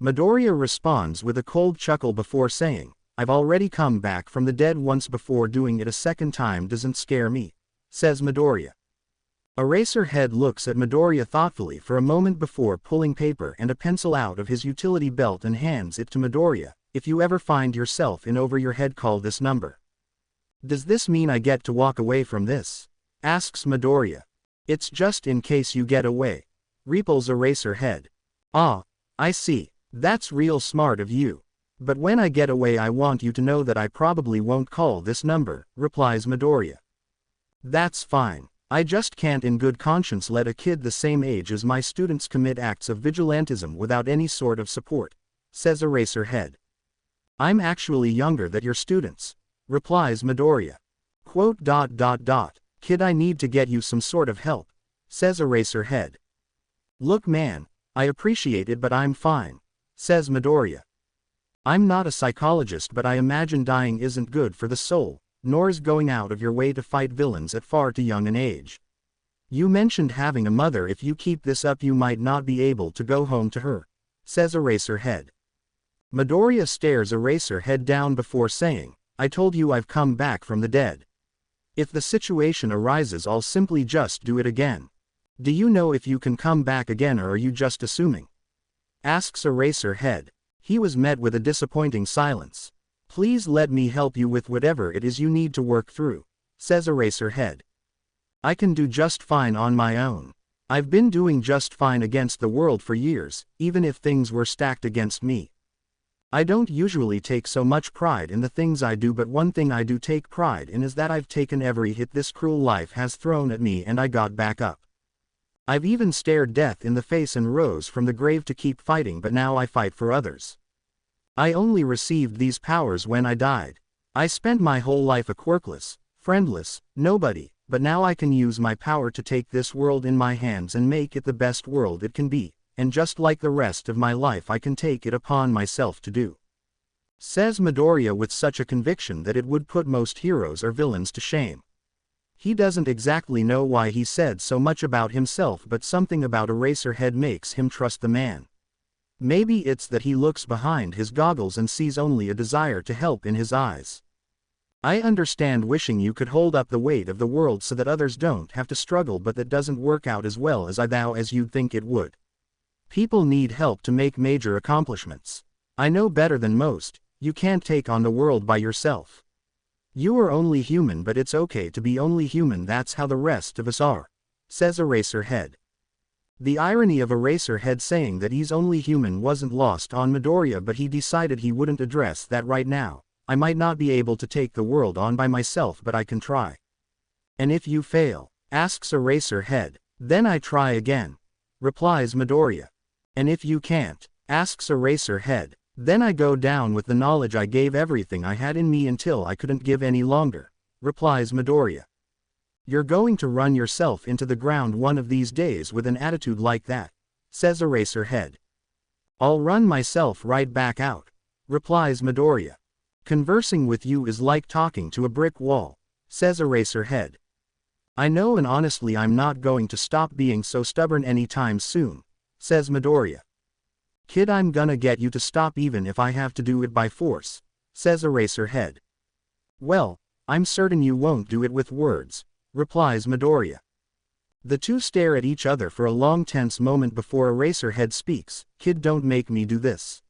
Midoriya responds with a cold chuckle before saying, I've already come back from the dead once before, doing it a second time doesn't scare me, says Midoriya. Eraserhead looks at Midoriya thoughtfully for a moment before pulling paper and a pencil out of his utility belt and hands it to Midoriya. If you ever find yourself in over your head, call this number. Does this mean I get to walk away from this? Asks Midoriya. It's just in case you get away, repels Eraserhead. Ah, I see. That's real smart of you. But when I get away I want you to know that I probably won't call this number, replies Midoriya. That's fine. I just can't in good conscience let a kid the same age as my students commit acts of vigilantism without any sort of support, says Eraserhead. I'm actually younger than your students, replies Midoriya. Quote. Kid, I need to get you some sort of help, says Eraserhead. Look man, I appreciate it but I'm fine, says Midoriya. I'm not a psychologist but I imagine dying isn't good for the soul, nor is going out of your way to fight villains at far too young an age. You mentioned having a mother. If you keep this up you might not be able to go home to her, says Eraserhead. Midoriya stares Eraserhead down before saying, I told you I've come back from the dead. If the situation arises I'll simply just do it again. Do you know if you can come back again or are you just assuming? Asks Eraserhead. He was met with a disappointing silence. Please let me help you with whatever it is you need to work through, says Eraserhead. I can do just fine on my own. I've been doing just fine against the world for years, even if things were stacked against me. I don't usually take so much pride in the things I do, but one thing I do take pride in is that I've taken every hit this cruel life has thrown at me and I got back up. I've even stared death in the face and rose from the grave to keep fighting, but now I fight for others. I only received these powers when I died. I spent my whole life a quirkless, friendless, nobody, but now I can use my power to take this world in my hands and make it the best world it can be. And just like the rest of my life I can take it upon myself to do. Says Midoriya with such a conviction that it would put most heroes or villains to shame. He doesn't exactly know why he said so much about himself, but something about Eraserhead makes him trust the man. Maybe it's that he looks behind his goggles and sees only a desire to help in his eyes. I understand wishing you could hold up the weight of the world so that others don't have to struggle, but that doesn't work out as well as you'd think it would. People need help to make major accomplishments. I know better than most, you can't take on the world by yourself. You are only human, but it's okay to be only human, that's how the rest of us are, says Eraserhead. The irony of Eraserhead saying that he's only human wasn't lost on Midoriya, but he decided he wouldn't address that right now. I might not be able to take the world on by myself, but I can try. And if you fail, asks Eraserhead, then I try again, replies Midoriya. And if you can't, asks Eraserhead, then I go down with the knowledge I gave everything I had in me until I couldn't give any longer, replies Midoriya. You're going to run yourself into the ground one of these days with an attitude like that, says Eraserhead. I'll run myself right back out, replies Midoriya. Conversing with you is like talking to a brick wall, says Eraserhead. I know, and honestly I'm not going to stop being so stubborn anytime soon, says Midoriya. Kid, I'm gonna get you to stop even if I have to do it by force, says Eraserhead. Well, I'm certain you won't do it with words, replies Midoriya. The two stare at each other for a long tense moment before Eraserhead speaks. Kid, don't make me do this.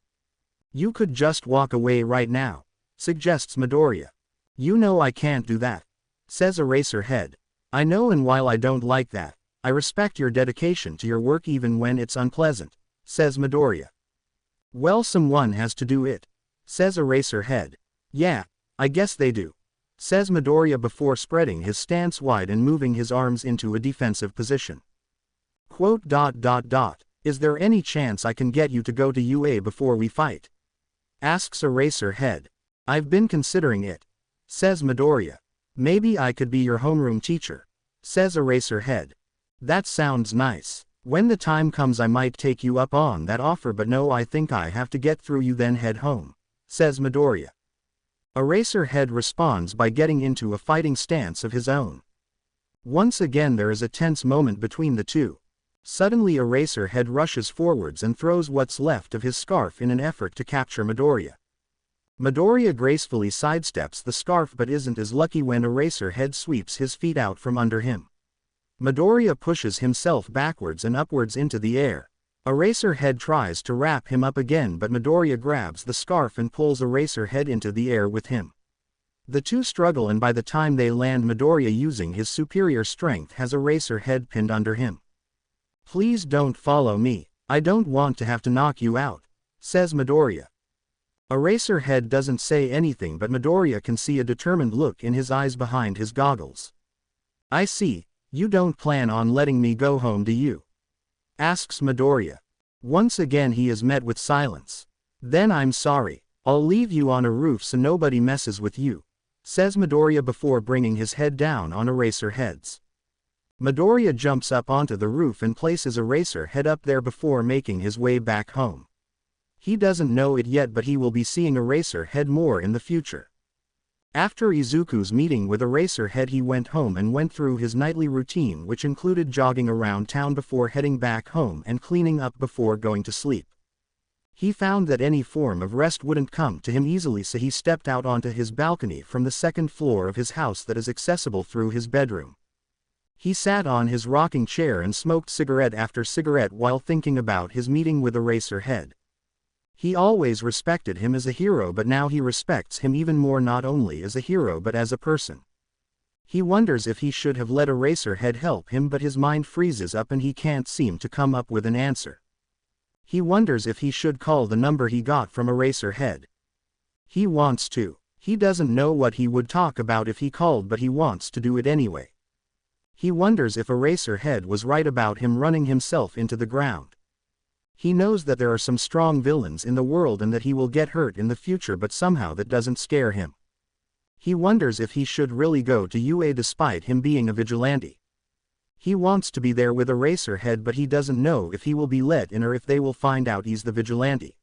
You could just walk away right now, suggests Midoriya. You know I can't do that, says Eraserhead. I know, and while I don't like that, I respect your dedication to your work even when it's unpleasant, says Midoriya. Well, someone has to do it, says Eraserhead. Yeah, I guess they do, says Midoriya before spreading his stance wide and moving his arms into a defensive position. Quote. Is there any chance I can get you to go to UA before we fight? Asks Eraserhead. I've been considering it, says Midoriya. Maybe I could be your homeroom teacher, says Eraserhead. That sounds nice. When the time comes I might take you up on that offer, but no, I think I have to get through you then head home, says Midoriya. Eraserhead responds by getting into a fighting stance of his own. Once again there is a tense moment between the two. Suddenly Eraserhead rushes forwards and throws what's left of his scarf in an effort to capture Midoriya. Midoriya gracefully sidesteps the scarf but isn't as lucky when Eraserhead sweeps his feet out from under him. Midoriya pushes himself backwards and upwards into the air. Eraserhead tries to wrap him up again, but Midoriya grabs the scarf and pulls Eraserhead into the air with him. The two struggle, and by the time they land, Midoriya, using his superior strength, has Eraserhead pinned under him. Please don't follow me. I don't want to have to knock you out, says Midoriya. Eraserhead doesn't say anything, but Midoriya can see a determined look in his eyes behind his goggles. I see, You don't plan on letting me go home, do you? Asks Midoriya. Once again he is met with silence. Then I'm sorry. I'll leave you on a roof so nobody messes with you, says Midoriya before bringing his head down on Eraserhead's. Midoriya jumps up onto the roof and places Eraserhead up there before making his way back home. He doesn't know it yet, but he will be seeing Eraserhead more in the future. After Izuku's meeting with Eraserhead, he went home and went through his nightly routine, which included jogging around town before heading back home and cleaning up before going to sleep. He found that any form of rest wouldn't come to him easily, so he stepped out onto his balcony from the second floor of his house that is accessible through his bedroom. He sat on his rocking chair and smoked cigarette after cigarette while thinking about his meeting with Eraserhead. He always respected him as a hero, but now he respects him even more, not only as a hero but as a person. He wonders if he should have let Eraserhead help him, but his mind freezes up and he can't seem to come up with an answer. He wonders if he should call the number he got from Eraserhead. He wants to. He doesn't know what he would talk about if he called, but he wants to do it anyway. He wonders if Eraserhead was right about him running himself into the ground. He knows that there are some strong villains in the world and that he will get hurt in the future, but somehow that doesn't scare him. He wonders if he should really go to UA despite him being a vigilante. He wants to be there with Eraserhead, but he doesn't know if he will be let in or if they will find out he's the vigilante.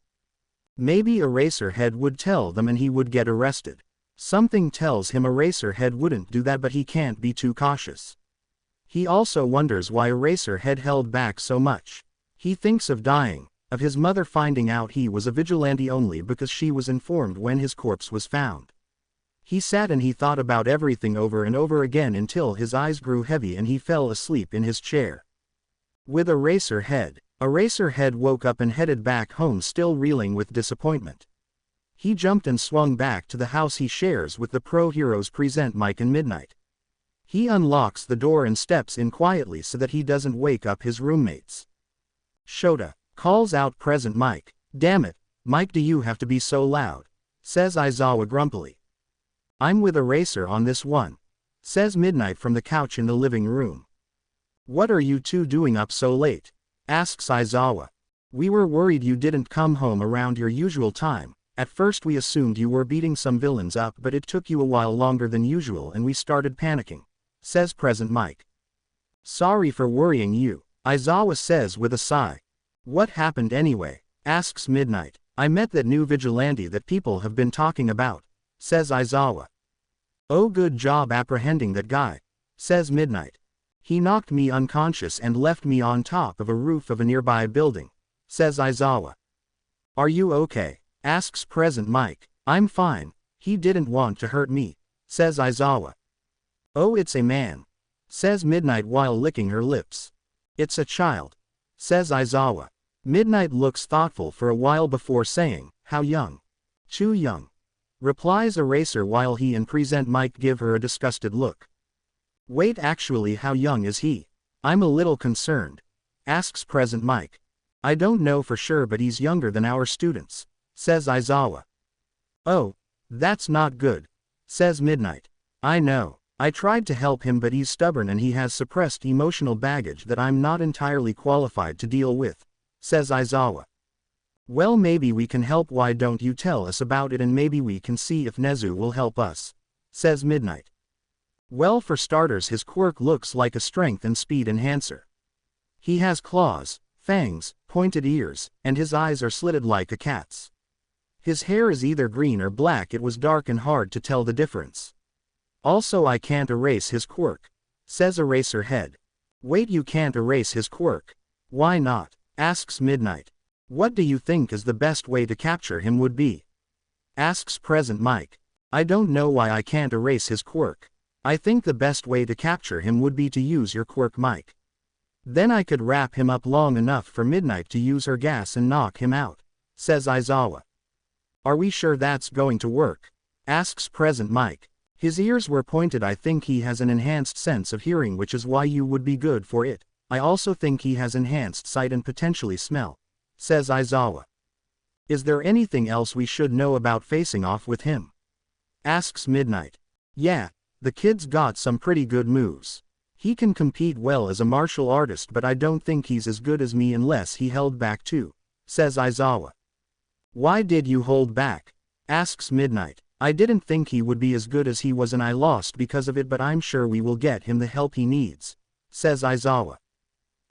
Maybe Eraserhead would tell them and he would get arrested. Something tells him Eraserhead wouldn't do that, but he can't be too cautious. He also wonders why Eraserhead held back so much. He thinks of dying, of his mother finding out he was a vigilante only because she was informed when his corpse was found. He sat and he thought about everything over and over again until his eyes grew heavy and he fell asleep in his chair. With Eraserhead woke up and headed back home, still reeling with disappointment. He jumped and swung back to the house he shares with the pro heroes present Mike and Midnight. He unlocks the door and steps in quietly so that he doesn't wake up his roommates. Shota calls out present Mike. Damn it, Mike, do you have to be so loud? Says Aizawa grumpily. I'm with Eraser on this one, says Midnight from the couch in the living room. What are you two doing up so late? Asks Aizawa. We were worried you didn't come home around your usual time. At first we assumed you were beating some villains up, but it took you a while longer than usual and we started panicking, says present Mike. Sorry for worrying you, Aizawa says with a sigh. What happened anyway? Asks Midnight. I met that new vigilante that people have been talking about, says Aizawa. Oh, good job apprehending that guy, says Midnight. He knocked me unconscious and left me on top of a roof of a nearby building, says Aizawa. Are you okay? Asks present Mike. I'm fine. He didn't want to hurt me, says Aizawa. Oh, it's a man, says Midnight while licking her lips. It's a child, says Aizawa. Midnight looks thoughtful for a while before saying, how young? Too young, replies Eraser while he and present Mike give her a disgusted look. Wait, actually, how young is he? I'm a little concerned, asks present Mike. I don't know for sure, but he's younger than our students, says Aizawa. Oh, that's not good, says Midnight. I know. I tried to help him, but he's stubborn and he has suppressed emotional baggage that I'm not entirely qualified to deal with, says Aizawa. Well, maybe we can help. Why don't you tell us about it and maybe we can see if Nezu will help us, says Midnight. Well, for starters, his quirk looks like a strength and speed enhancer. He has claws, fangs, pointed ears, and his eyes are slitted like a cat's. His hair is either green or black. It was dark and hard to tell the difference. Also, I can't erase his quirk, says Eraserhead. Wait, you can't erase his quirk? Why not? Asks Midnight. What do you think is the best way to capture him would be? Asks present Mike. I don't know why I can't erase his quirk. I think the best way to capture him would be to use your quirk, Mike. Then I could wrap him up long enough for Midnight to use her gas and knock him out, says Aizawa. Are we sure that's going to work? Asks present Mike. His ears were pointed. I think he has an enhanced sense of hearing, which is why you would be good for it. I also think he has enhanced sight and potentially smell, says Aizawa. Is there anything else we should know about facing off with him? Asks Midnight. Yeah, the kid's got some pretty good moves. He can compete well as a martial artist, but I don't think he's as good as me unless he held back too, says Aizawa. Why did you hold back? Asks Midnight. I didn't think he would be as good as he was and I lost because of it, but I'm sure we will get him the help he needs, says Aizawa.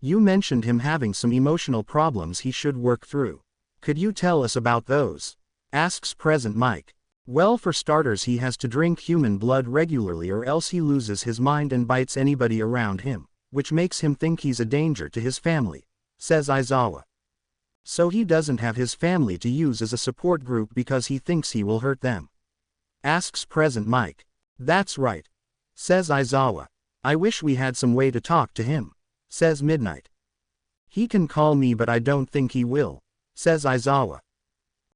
You mentioned him having some emotional problems he should work through. Could you tell us about those? Asks Present Mike. Well, for starters, he has to drink human blood regularly or else he loses his mind and bites anybody around him, which makes him think he's a danger to his family, says Aizawa. So he doesn't have his family to use as a support group because he thinks he will hurt them. Asks Present Mike. That's right, says Aizawa. I wish we had some way to talk to him, says Midnight. He can call me, but I don't think he will, says Aizawa.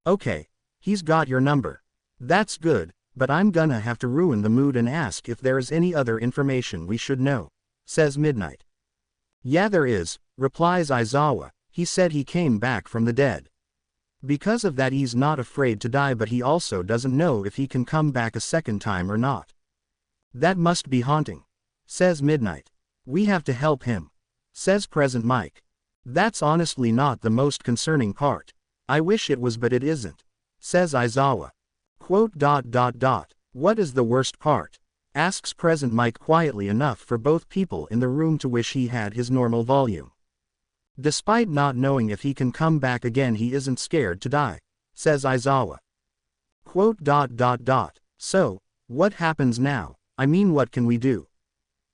Okay, he's got your number. That's good, but I'm gonna have to ruin the mood and ask if there is any other information we should know, says Midnight. Yeah, there is, replies Aizawa. He said he came back from the dead. Because of that he's not afraid to die, but he also doesn't know if he can come back a second time or not. That must be haunting, says Midnight. We have to help him, says Present Mike. That's honestly not the most concerning part. I wish it was, but it isn't, says Aizawa. Quote. What is the worst part? Asks Present Mike quietly enough for both people in the room to wish he had his normal volume. Despite not knowing if he can come back again, he isn't scared to die, says Aizawa. Quote. So, what happens now? I mean, what can we do?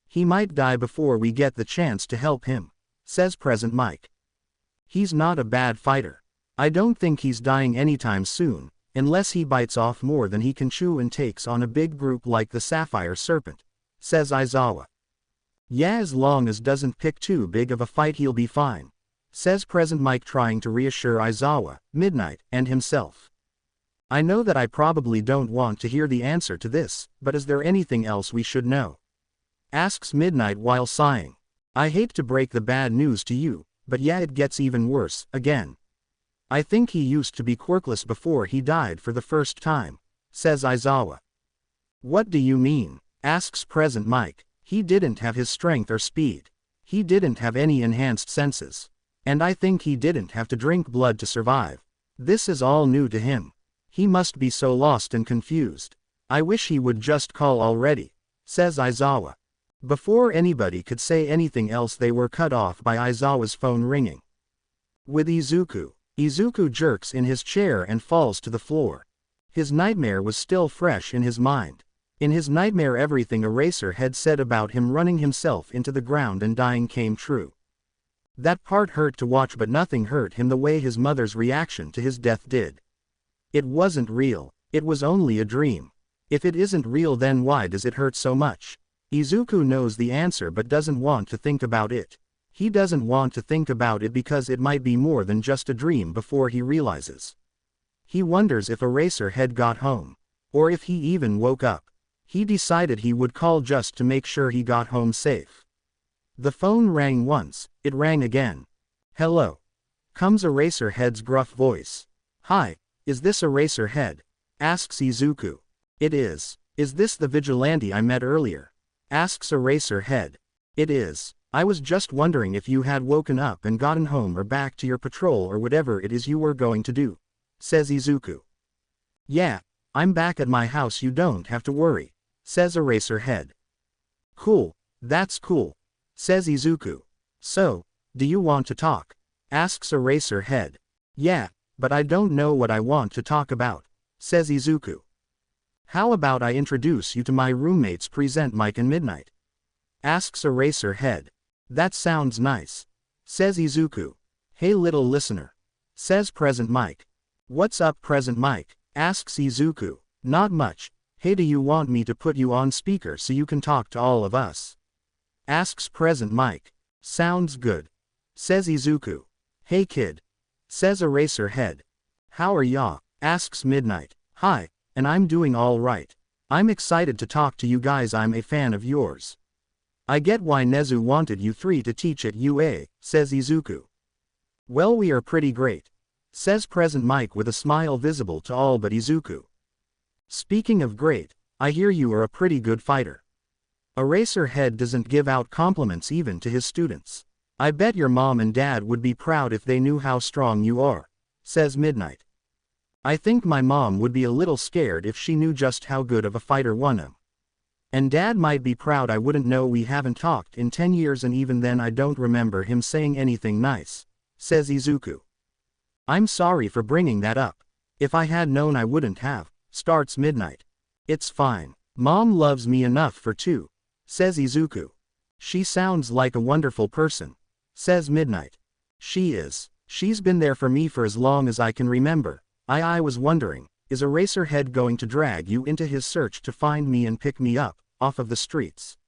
He might die before we get the chance to help him, says Present Mike. He's not a bad fighter. I don't think he's dying anytime soon, unless he bites off more than he can chew and takes on a big group like the Sapphire Serpent, says Aizawa. Yeah, as long as doesn't pick too big of a fight he'll be fine, says Present Mike, trying to reassure Aizawa, Midnight, and himself. I know that I probably don't want to hear the answer to this, but is there anything else we should know? Asks Midnight while sighing. I hate to break the bad news to you, but yeah, it gets even worse, again. I think he used to be quirkless before he died for the first time, says Aizawa. What do you mean? Asks Present Mike. He didn't have his strength or speed. He didn't have any enhanced senses. And I think he didn't have to drink blood to survive. This is all new to him. He must be so lost and confused. I wish he would just call already, says Aizawa. Before anybody could say anything else, they were cut off by Aizawa's phone ringing. With Izuku. Izuku jerks in his chair and falls to the floor. His nightmare was still fresh in his mind. In his nightmare, everything Eraser had said about him running himself into the ground and dying came true. That part hurt to watch, but nothing hurt him the way his mother's reaction to his death did. It wasn't real. It was only a dream. If it isn't real, then why does it hurt so much? Izuku knows the answer but doesn't want to think about it. He doesn't want to think about it because it might be more than just a dream before he realizes. He wonders if Eraserhead got home. Or if he even woke up. He decided he would call just to make sure he got home safe. The phone rang once, it rang again. Hello. Comes Eraserhead's gruff voice. Hi, is this Eraserhead? Asks Izuku. It is. Is this the vigilante I met earlier? Asks Eraserhead. It is. I was just wondering if you had woken up and gotten home or back to your patrol or whatever it is you were going to do, says Izuku. Yeah, I'm back at my house, you don't have to worry, says Eraserhead. Cool, that's cool, says Izuku. So, do you want to talk? Asks Eraserhead. Yeah, but I don't know what I want to talk about, says Izuku. How about I introduce you to my roommates, Present Mike and Midnight? Asks Eraserhead. That sounds nice, says Izuku. Hey little listener, says Present Mike. What's up, Present Mike? Asks Izuku. Not much. Hey, do you want me to put you on speaker so you can talk to all of us? Asks Present Mike. Sounds good, says Izuku. Hey kid, says Eraserhead. How are ya? Asks Midnight. Hi, and I'm doing all right. I'm excited to talk to you guys. I'm a fan of yours. I get why Nezu wanted you three to teach at UA, says Izuku. Well, we are pretty great, says Present Mike with a smile visible to all but Izuku. Speaking of great, I hear you are a pretty good fighter. Eraserhead doesn't give out compliments even to his students. I bet your mom and dad would be proud if they knew how strong you are, says Midnight. I think my mom would be a little scared if she knew just how good of a fighter one am. And dad might be proud. I wouldn't know. We haven't talked in 10 years and even then I don't remember him saying anything nice, says Izuku. I'm sorry for bringing that up. If I had known I wouldn't have, starts Midnight. It's fine. Mom loves me enough for two, says Izuku. She sounds like a wonderful person, says Midnight. She is. She's been there for me for as long as I can remember. I was wondering, is Eraserhead going to drag you into his search to find me and pick me up, off of the streets?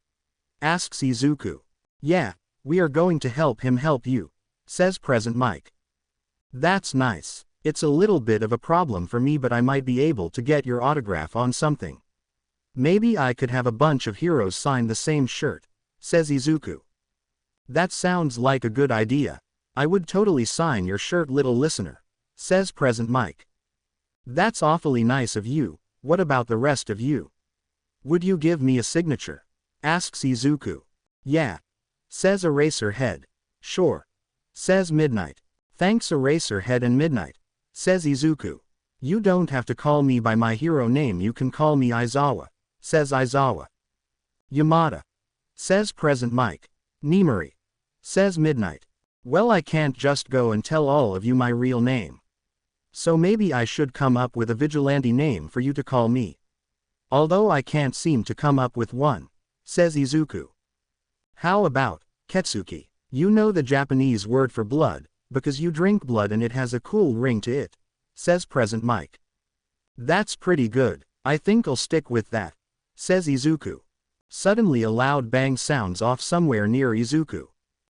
Asks Izuku. Yeah, we are going to help him help you, says Present Mike. That's nice. It's a little bit of a problem for me but I might be able to get your autograph on something. Maybe I could have a bunch of heroes sign the same shirt, says Izuku. That sounds like a good idea. I would totally sign your shirt, little listener, says Present Mike. That's awfully nice of you. What about the rest of you? Would you give me a signature? Asks Izuku. Yeah, says Eraserhead. Sure, says Midnight. Thanks Eraserhead and Midnight, says Izuku. You don't have to call me by my hero name, you can call me Aizawa, says Aizawa. Yamada, says Present Mike. Nemuri, says Midnight. Well, I can't just go and tell all of you my real name. So maybe I should come up with a vigilante name for you to call me. Although I can't seem to come up with one, says Izuku. How about Ketsuki? You know the Japanese word for blood, because you drink blood and it has a cool ring to it, says Present Mike. That's pretty good. I think I'll stick with that, says Izuku. Suddenly a loud bang sounds off somewhere near Izuku.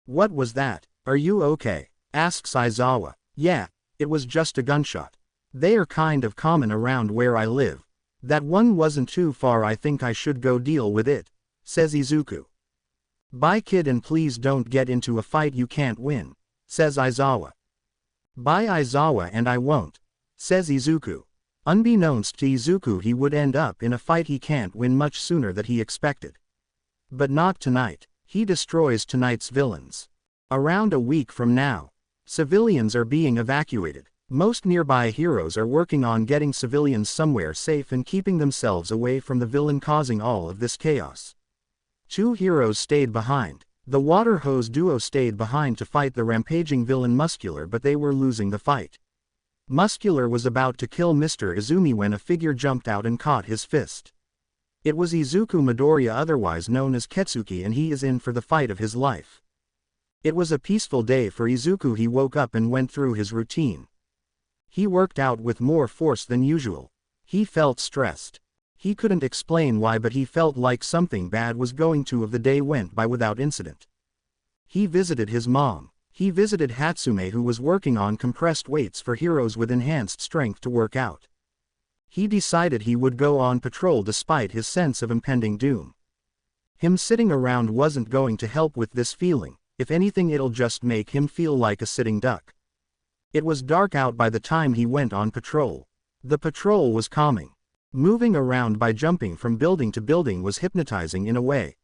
What was that? Are you okay? Asks Aizawa. Yeah, it was just a gunshot. They are kind of common around where I live. That one wasn't too far. I think I should go deal with it, says Izuku. Bye kid, and please don't get into a fight you can't win, says Aizawa. Bye Aizawa, and I won't, says Izuku. Unbeknownst to Izuku, he would end up in a fight he can't win much sooner than he expected. But not tonight. He destroys tonight's villains. Around a week from now, civilians are being evacuated. Most nearby heroes are working on getting civilians somewhere safe and keeping themselves away from the villain causing all of this chaos. Two heroes stayed behind. The water hose duo stayed behind to fight the rampaging villain Muscular, but they were losing the fight. Muscular was about to kill Mr. Izumi when a figure jumped out and caught his fist. It was Izuku Midoriya, otherwise known as Ketsuki, and he is in for the fight of his life. It was a peaceful day for Izuku. He woke up and went through his routine. He worked out with more force than usual. He felt stressed. He couldn't explain why, but he felt like something bad was going to. Of the day went by without incident. He visited his mom. He visited Hatsume, who was working on compressed weights for heroes with enhanced strength to work out. He decided he would go on patrol despite his sense of impending doom. Him sitting around wasn't going to help with this feeling. If anything, it'll just make him feel like a sitting duck. It was dark out by the time he went on patrol. The patrol was calming. Moving around by jumping from building to building was hypnotizing in a way.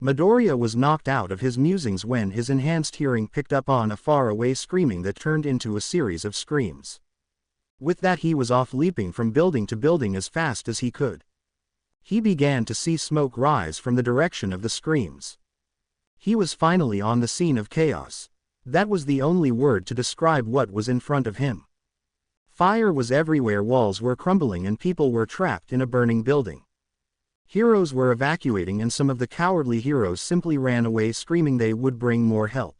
Midoriya was knocked out of his musings when his enhanced hearing picked up on a faraway screaming that turned into a series of screams. With that, he was off leaping from building to building as fast as he could. He began to see smoke rise from the direction of the screams. He was finally on the scene of chaos. That was the only word to describe what was in front of him. Fire was everywhere, walls were crumbling and people were trapped in a burning building. Heroes were evacuating and some of the cowardly heroes simply ran away screaming they would bring more help.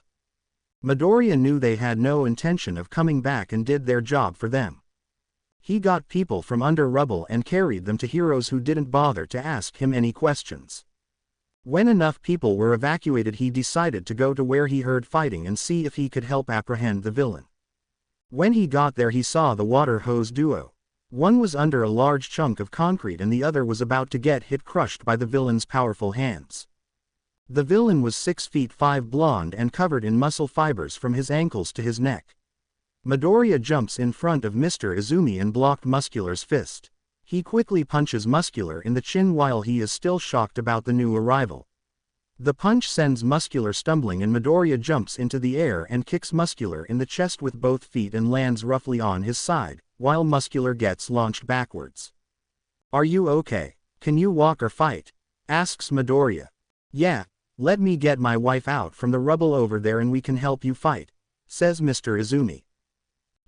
Midoriya knew they had no intention of coming back and did their job for them. He got people from under rubble and carried them to heroes who didn't bother to ask him any questions. When enough people were evacuated, he decided to go to where he heard fighting and see if he could help apprehend the villain. When he got there, he saw the water hose duo. One was under a large chunk of concrete and the other was about to get hit, crushed by the villain's powerful hands. The villain was 6'5", blonde and covered in muscle fibers from his ankles to his neck. Midoriya jumps in front of Mr. Izumi and blocked Muscular's fist. He quickly punches Muscular in the chin while he is still shocked about the new arrival. The punch sends Muscular stumbling and Midoriya jumps into the air and kicks Muscular in the chest with both feet and lands roughly on his side, while Muscular gets launched backwards. "Are you okay? Can you walk or fight?" asks Midoriya. "Yeah, let me get my wife out from the rubble over there and we can help you fight," says Mr. Izumi.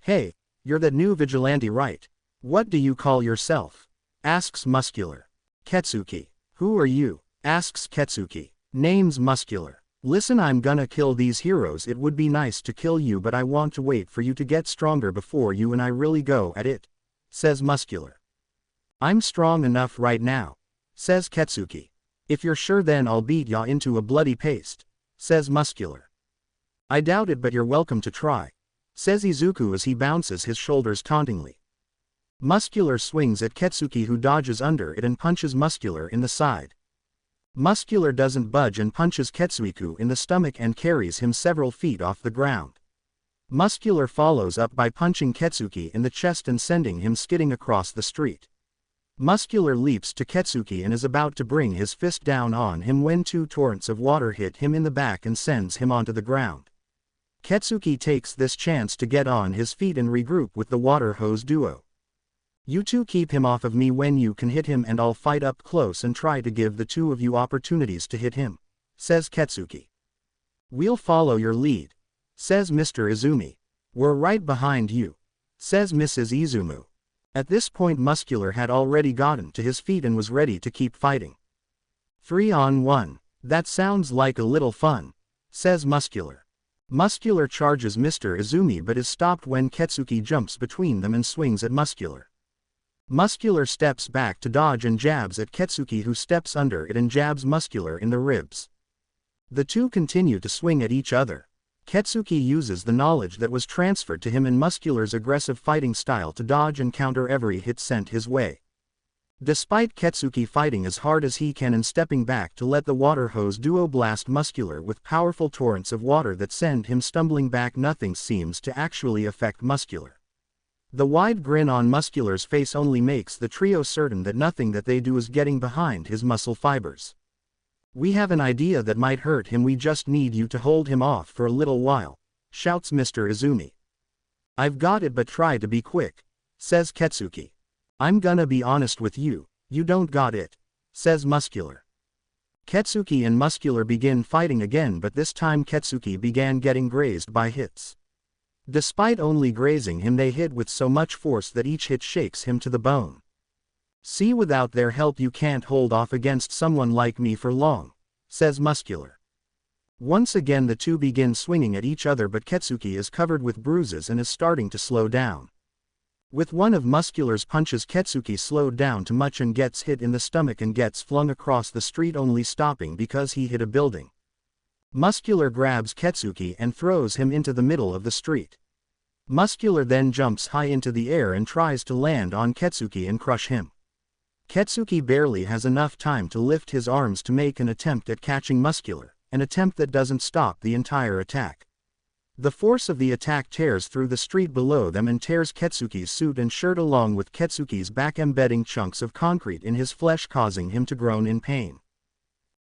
"Hey, you're that new vigilante, right? What do you call yourself?" asks Muscular. "Ketsuki." "Who are you?" asks Ketsuki. "Name's Muscular. Listen, I'm gonna kill these heroes. It would be nice to kill you, but I want to wait for you to get stronger before you and I really go at it," says Muscular. "I'm strong enough right now," says Ketsuki. "If you're sure, then I'll beat ya into a bloody paste," says Muscular. "I doubt it, but you're welcome to try," says Izuku as he bounces his shoulders tauntingly. Muscular swings at Ketsuki, who dodges under it and punches Muscular in the side. Muscular doesn't budge and punches Ketsuiku in the stomach and carries him several feet off the ground. Muscular follows up by punching Ketsuki in the chest and sending him skidding across the street. Muscular leaps to Ketsuki and is about to bring his fist down on him when two torrents of water hit him in the back and sends him onto the ground. Ketsuki takes this chance to get on his feet and regroup with the water hose duo. "You two keep him off of me when you can hit him and I'll fight up close and try to give the two of you opportunities to hit him," says Ketsuki. "We'll follow your lead," says Mr. Izumi. "We're right behind you," says Mrs. Izumu. At this point Muscular had already gotten to his feet and was ready to keep fighting. 3-on-1. "That sounds like a little fun," says Muscular. Muscular charges Mr. Izumi but is stopped when Ketsuki jumps between them and swings at Muscular. Muscular steps back to dodge and jabs at Ketsuki, who steps under it and jabs Muscular in the ribs. The two continue to swing at each other. Ketsuki uses the knowledge that was transferred to him in Muscular's aggressive fighting style to dodge and counter every hit sent his way. Despite Ketsuki fighting as hard as he can and stepping back to let the water hose duo blast Muscular with powerful torrents of water that send him stumbling back, nothing seems to actually affect Muscular. The wide grin on Muscular's face only makes the trio certain that nothing that they do is getting behind his muscle fibers. "We have an idea that might hurt him. We just need you to hold him off for a little while," shouts Mr. Izumi. "I've got it, but try to be quick," says Ketsuki. "I'm gonna be honest with you, you don't got it," says Muscular. Ketsuki and Muscular begin fighting again, but this time Ketsuki began getting grazed by hits. Despite only grazing him, they hit with so much force that each hit shakes him to the bone. "See, without their help you can't hold off against someone like me for long," says Muscular. Once again the two begin swinging at each other, but Ketsuki is covered with bruises and is starting to slow down. With one of Muscular's punches, Ketsuki slowed down too much and gets hit in the stomach and gets flung across the street, only stopping because he hit a building. Muscular grabs Ketsuki and throws him into the middle of the street. Muscular then jumps high into the air and tries to land on Ketsuki and crush him. Ketsuki barely has enough time to lift his arms to make an attempt at catching Muscular, an attempt that doesn't stop the entire attack. The force of the attack tears through the street below them and tears Ketsuki's suit and shirt along with Ketsuki's back, embedding chunks of concrete in his flesh, causing him to groan in pain.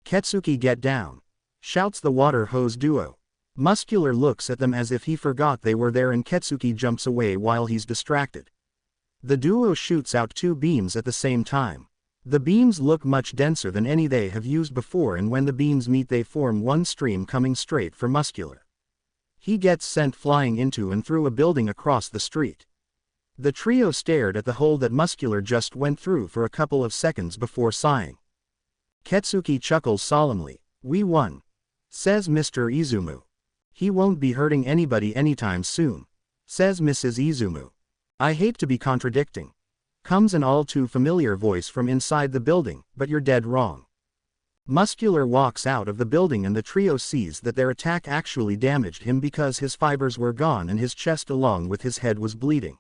"Ketsuki, get down!" shouts the water hose duo. Muscular looks at them as if he forgot they were there, and Ketsuki jumps away while he's distracted. The duo shoots out two beams at the same time. The beams look much denser than any they have used before, and when the beams meet they form one stream coming straight for Muscular. He gets sent flying into and through a building across the street. The trio stared at the hole that Muscular just went through for a couple of seconds before sighing. Ketsuki chuckles solemnly. "We won," says Mr. Izumu. "He won't be hurting anybody anytime soon," says Mrs. Izumu. "I hate to be contradicting," comes an all too familiar voice from inside the building, "but you're dead wrong." Muscular walks out of the building and the trio sees that their attack actually damaged him because his fibers were gone and his chest along with his head was bleeding.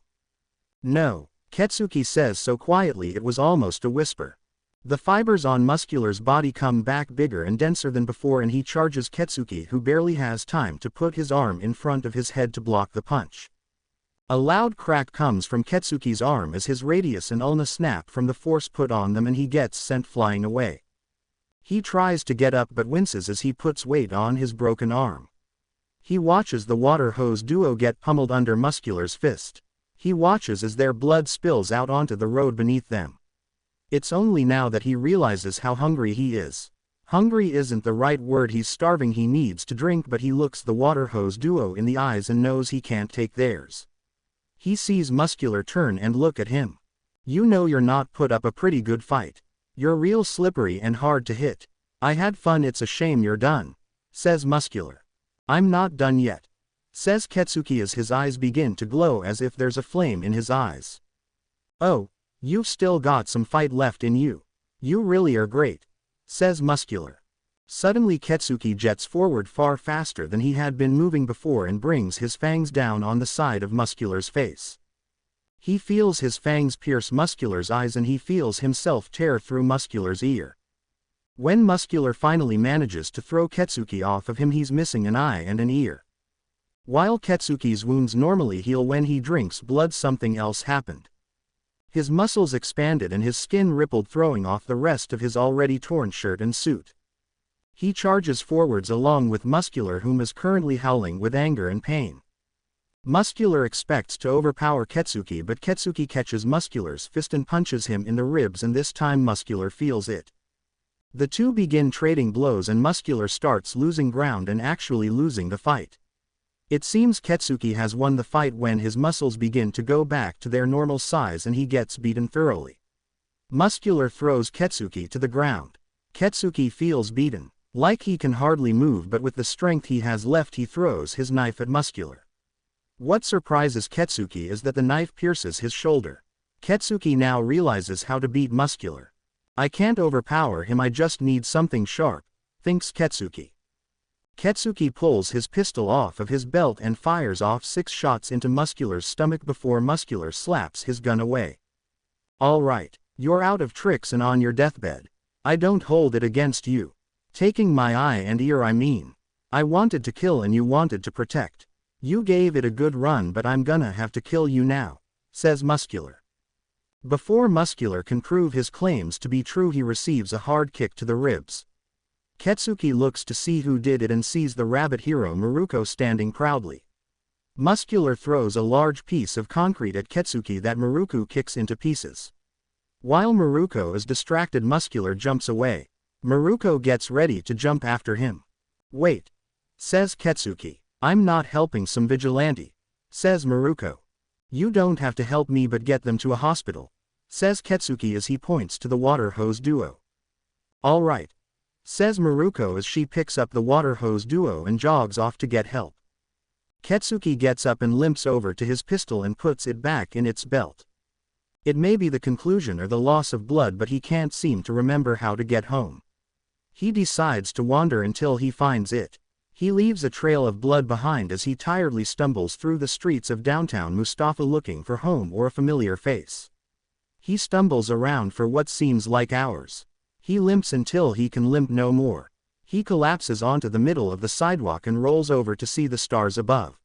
"No," Ketsuki says so quietly it was almost a whisper. The fibers on Muscular's body come back bigger and denser than before, and he charges Ketsuki, who barely has time to put his arm in front of his head to block the punch. A loud crack comes from Ketsuki's arm as his radius and ulna snap from the force put on them and he gets sent flying away. He tries to get up but winces as he puts weight on his broken arm. He watches the water hose duo get pummeled under Muscular's fist. He watches as their blood spills out onto the road beneath them. It's only now that he realizes how hungry he is. Hungry isn't the right word, he's starving, he needs to drink, but he looks the water hose duo in the eyes and knows he can't take theirs. He sees Muscular turn and look at him. You know you're not put up a pretty good fight. You're real slippery and hard to hit. I had fun, it's a shame you're done, says Muscular. I'm not done yet, says Ketsuki as his eyes begin to glow as if there's a flame in his eyes. Oh, you've still got some fight left in you. You really are great, says Muscular. Suddenly Ketsuki jets forward far faster than he had been moving before and brings his fangs down on the side of Muscular's face. He feels his fangs pierce Muscular's eyes and he feels himself tear through Muscular's ear. When Muscular finally manages to throw Ketsuki off of him, he's missing an eye and an ear. While Ketsuki's wounds normally heal when he drinks blood, something else happened. His muscles expanded and his skin rippled, throwing off the rest of his already torn shirt and suit. He charges forwards along with Muscular, whom is currently howling with anger and pain. Muscular expects to overpower Ketsuki, but Ketsuki catches Muscular's fist and punches him in the ribs, and this time Muscular feels it. The two begin trading blows and Muscular starts losing ground and actually losing the fight. It seems Ketsuki has won the fight when his muscles begin to go back to their normal size and he gets beaten thoroughly. Muscular throws Ketsuki to the ground. Ketsuki feels beaten, like he can hardly move, but with the strength he has left he throws his knife at Muscular. What surprises Ketsuki is that the knife pierces his shoulder. Ketsuki now realizes how to beat Muscular. I can't overpower him, I just need something sharp, thinks Ketsuki. Ketsuki pulls his pistol off of his belt and fires off 6 shots into Muscular's stomach before Muscular slaps his gun away. All right, you're out of tricks and on your deathbed. I don't hold it against you. Taking my eye and ear, I mean. I wanted to kill and you wanted to protect. You gave it a good run, but I'm gonna have to kill you now, says Muscular. Before Muscular can prove his claims to be true, he receives a hard kick to the ribs. Ketsuki looks to see who did it and sees the rabbit hero Maruko standing proudly. Muscular throws a large piece of concrete at Ketsuki that Maruko kicks into pieces. While Maruko is distracted, Muscular jumps away. Maruko gets ready to jump after him. Wait, says Ketsuki. I'm not helping some vigilante, says Maruko. You don't have to help me, but get them to a hospital, says Ketsuki as he points to the water hose duo. All right, says Maruko as she picks up the water hose duo and jogs off to get help. Ketsuki gets up and limps over to his pistol and puts it back in its belt. It may be the conclusion or the loss of blood, but he can't seem to remember how to get home. He decides to wander until he finds it. He leaves a trail of blood behind as he tiredly stumbles through the streets of downtown Mustafa looking for home or a familiar face. He stumbles around for what seems like hours. He limps until he can limp no more. He collapses onto the middle of the sidewalk and rolls over to see the stars above.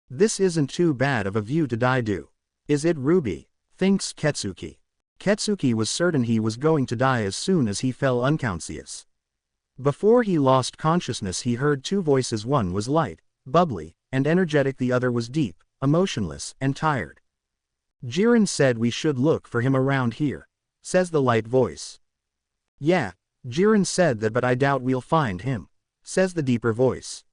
This isn't too bad of a view to die to, is it, Ruby? Thinks Ketsuki. Ketsuki was certain he was going to die as soon as he fell unconscious. Before he lost consciousness, he heard 2 voices. One was light, bubbly, and energetic. The other was deep, emotionless, and tired. Jiren said we should look for him around here, says the light voice. Yeah, Jiren said that, but I doubt we'll find him, says the deeper voice.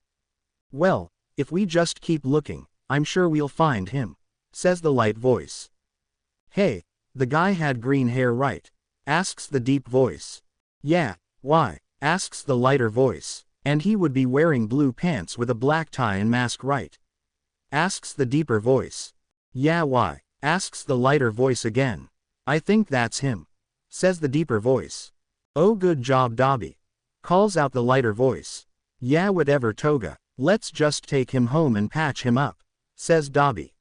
Well, if we just keep looking, I'm sure we'll find him, says the light voice. Hey, the guy had green hair, right? Asks the deep voice. Yeah, why? Asks the lighter voice. And he would be wearing blue pants with a black tie and mask, right? Asks the deeper voice. Yeah, why? Asks the lighter voice again. I think that's him, says the deeper voice. Oh, good job, Dobby, calls out the lighter voice. Yeah, whatever, Toga, let's just take him home and patch him up, says Dobby.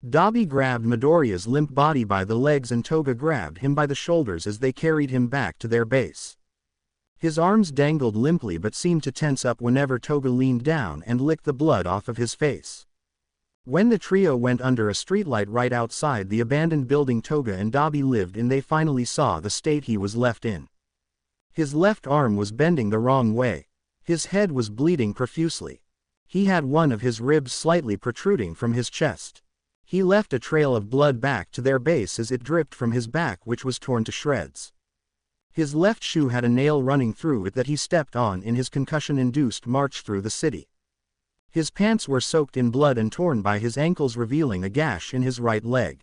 Dobby grabbed Midoriya's limp body by the legs and Toga grabbed him by the shoulders as they carried him back to their base. His arms dangled limply but seemed to tense up whenever Toga leaned down and licked the blood off of his face. When the trio went under a streetlight right outside the abandoned building Toga and Dabi lived in, they finally saw the state he was left in. His left arm was bending the wrong way. His head was bleeding profusely. He had one of his ribs slightly protruding from his chest. He left a trail of blood back to their base as it dripped from his back, which was torn to shreds. His left shoe had a nail running through it that he stepped on in his concussion-induced march through the city. His pants were soaked in blood and torn by his ankles, revealing a gash in his right leg.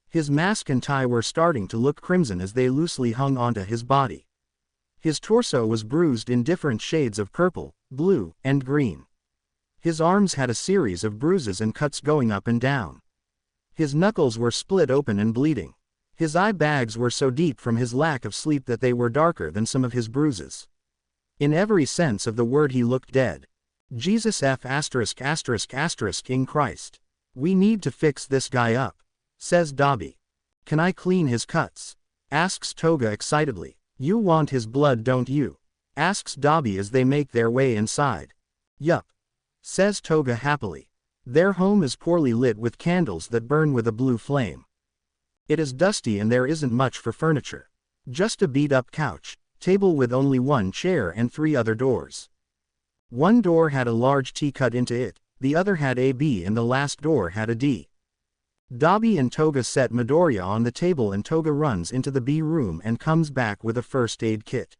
His mask and tie were starting to look crimson as they loosely hung onto his body. His torso was bruised in different shades of purple, blue, and green. His arms had a series of bruises and cuts going up and down. His knuckles were split open and bleeding. His eye bags were so deep from his lack of sleep that they were darker than some of his bruises. In every sense of the word he looked dead. Jesus F*** in Christ. We need to fix this guy up, says Dabi. Can I clean his cuts? Asks Toga excitedly. You want his blood, don't you? Asks Dabi as they make their way inside. Yup, says Toga happily. Their home is poorly lit with candles that burn with a blue flame. It is dusty and there isn't much for furniture. Just a beat-up couch, table with only one chair and 3 other doors. One door had a large T cut into it, the other had a B and the last door had a D. Dabi and Toga set Midoriya on the table and Toga runs into the B room and comes back with a first aid kit.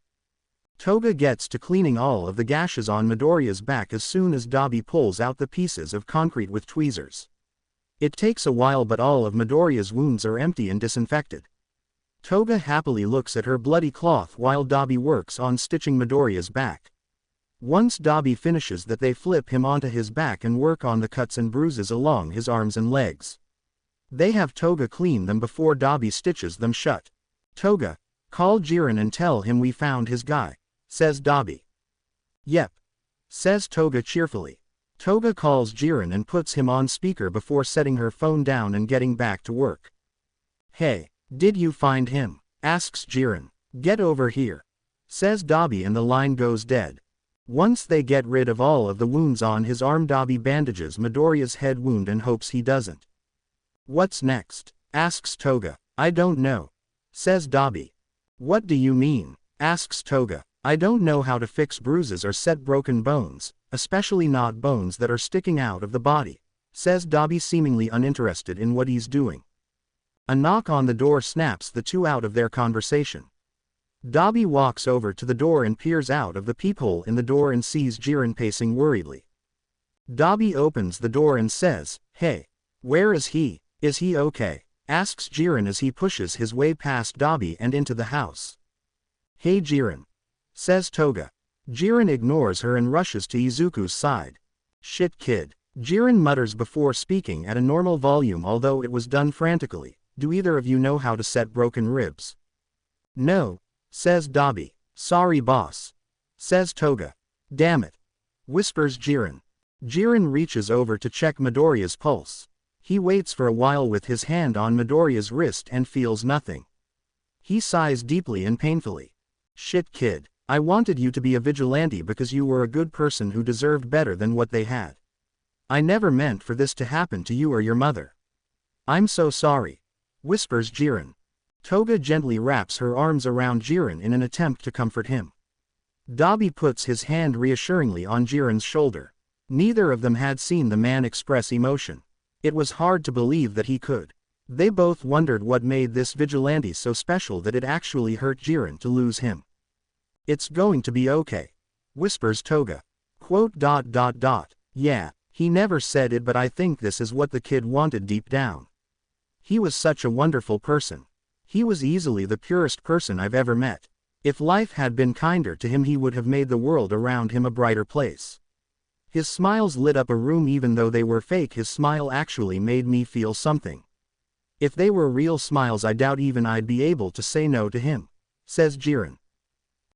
Toga gets to cleaning all of the gashes on Midoriya's back as soon as Dabi pulls out the pieces of concrete with tweezers. It takes a while, but all of Midoriya's wounds are empty and disinfected. Toga happily looks at her bloody cloth while Dabi works on stitching Midoriya's back. Once Dabi finishes that, they flip him onto his back and work on the cuts and bruises along his arms and legs. They have Toga clean them before Dabi stitches them shut. Toga, call Jiren and tell him we found his guy, says Dabi. Yep, says Toga cheerfully. Toga calls Jiren and puts him on speaker before setting her phone down and getting back to work. Hey, did you find him? Asks Jiren. Get over here, says Dabi, and the line goes dead. Once they get rid of all of the wounds on his arm, Dabi bandages Midoriya's head wound and hopes he doesn't. What's next? Asks Toga. I don't know, says Dabi. What do you mean? Asks Toga. I don't know how to fix bruises or set broken bones, especially not bones that are sticking out of the body, says Dabi, seemingly uninterested in what he's doing. A knock on the door snaps the two out of their conversation. Dabi walks over to the door and peers out of the peephole in the door and sees Jiren pacing worriedly. Dabi opens the door and says, Hey, where is he? Is he okay? Asks Jiren as he pushes his way past Dabi and into the house. Hey Jiren, says Toga. Jiren ignores her and rushes to Izuku's side. Shit kid, Jiren mutters before speaking at a normal volume, although it was done frantically. Do either of you know how to set broken ribs? No, says Dabi. Sorry boss, says Toga. Damn it, whispers Jiren. Jiren reaches over to check Midoriya's pulse. He waits for a while with his hand on Midoriya's wrist and feels nothing. He sighs deeply and painfully. Shit kid, I wanted you to be a vigilante because you were a good person who deserved better than what they had. I never meant for this to happen to you or your mother. I'm so sorry, whispers Jiren. Toga gently wraps her arms around Jiren in an attempt to comfort him. Dabi puts his hand reassuringly on Jiren's shoulder. Neither of them had seen the man express emotion. It was hard to believe that he could. They both wondered what made this vigilante so special that it actually hurt Jiren to lose him. It's going to be okay, whispers Toga. Yeah, he never said it, but I think this is what the kid wanted deep down. He was such a wonderful person. He was easily the purest person I've ever met. If life had been kinder to him, he would have made the world around him a brighter place. His smiles lit up a room even though they were fake. His smile actually made me feel something. If they were real smiles, I doubt even I'd be able to say no to him, says Jiren.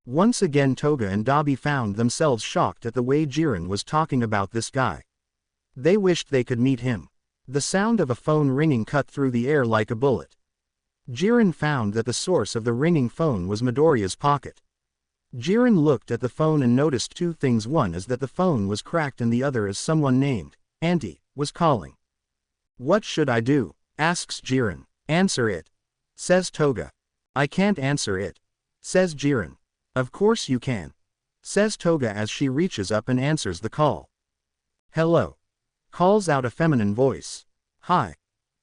Once again Toga and Dabi found themselves shocked at the way Jiren was talking about this guy. They wished they could meet him. The sound of a phone ringing cut through the air like a bullet. Jiren found that the source of the ringing phone was Midoriya's pocket. Jiren looked at the phone and noticed two things. One is that the phone was cracked and the other is someone named Auntie was calling. What should I do? Asks Jiren. Answer it, says Toga. I can't answer it, says Jiren. Of course you can, says Toga as she reaches up and answers the call. Hello, calls out a feminine voice. Hi,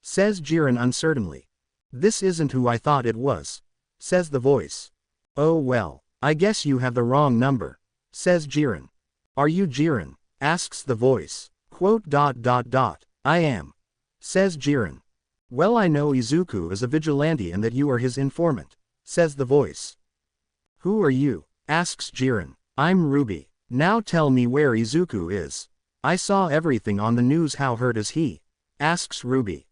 says Jiren uncertainly. This isn't who I thought it was, says the voice. Oh well, I guess you have the wrong number, says Jiren. Are you Jiren? Asks the voice. I am, says Jiren. Well, I know Izuku is a vigilante and that you are his informant, says the voice. Who are you? Asks Jiren. I'm Ruby. Now tell me where Izuku is. I saw everything on the news. How hurt is he? Asks Ruby.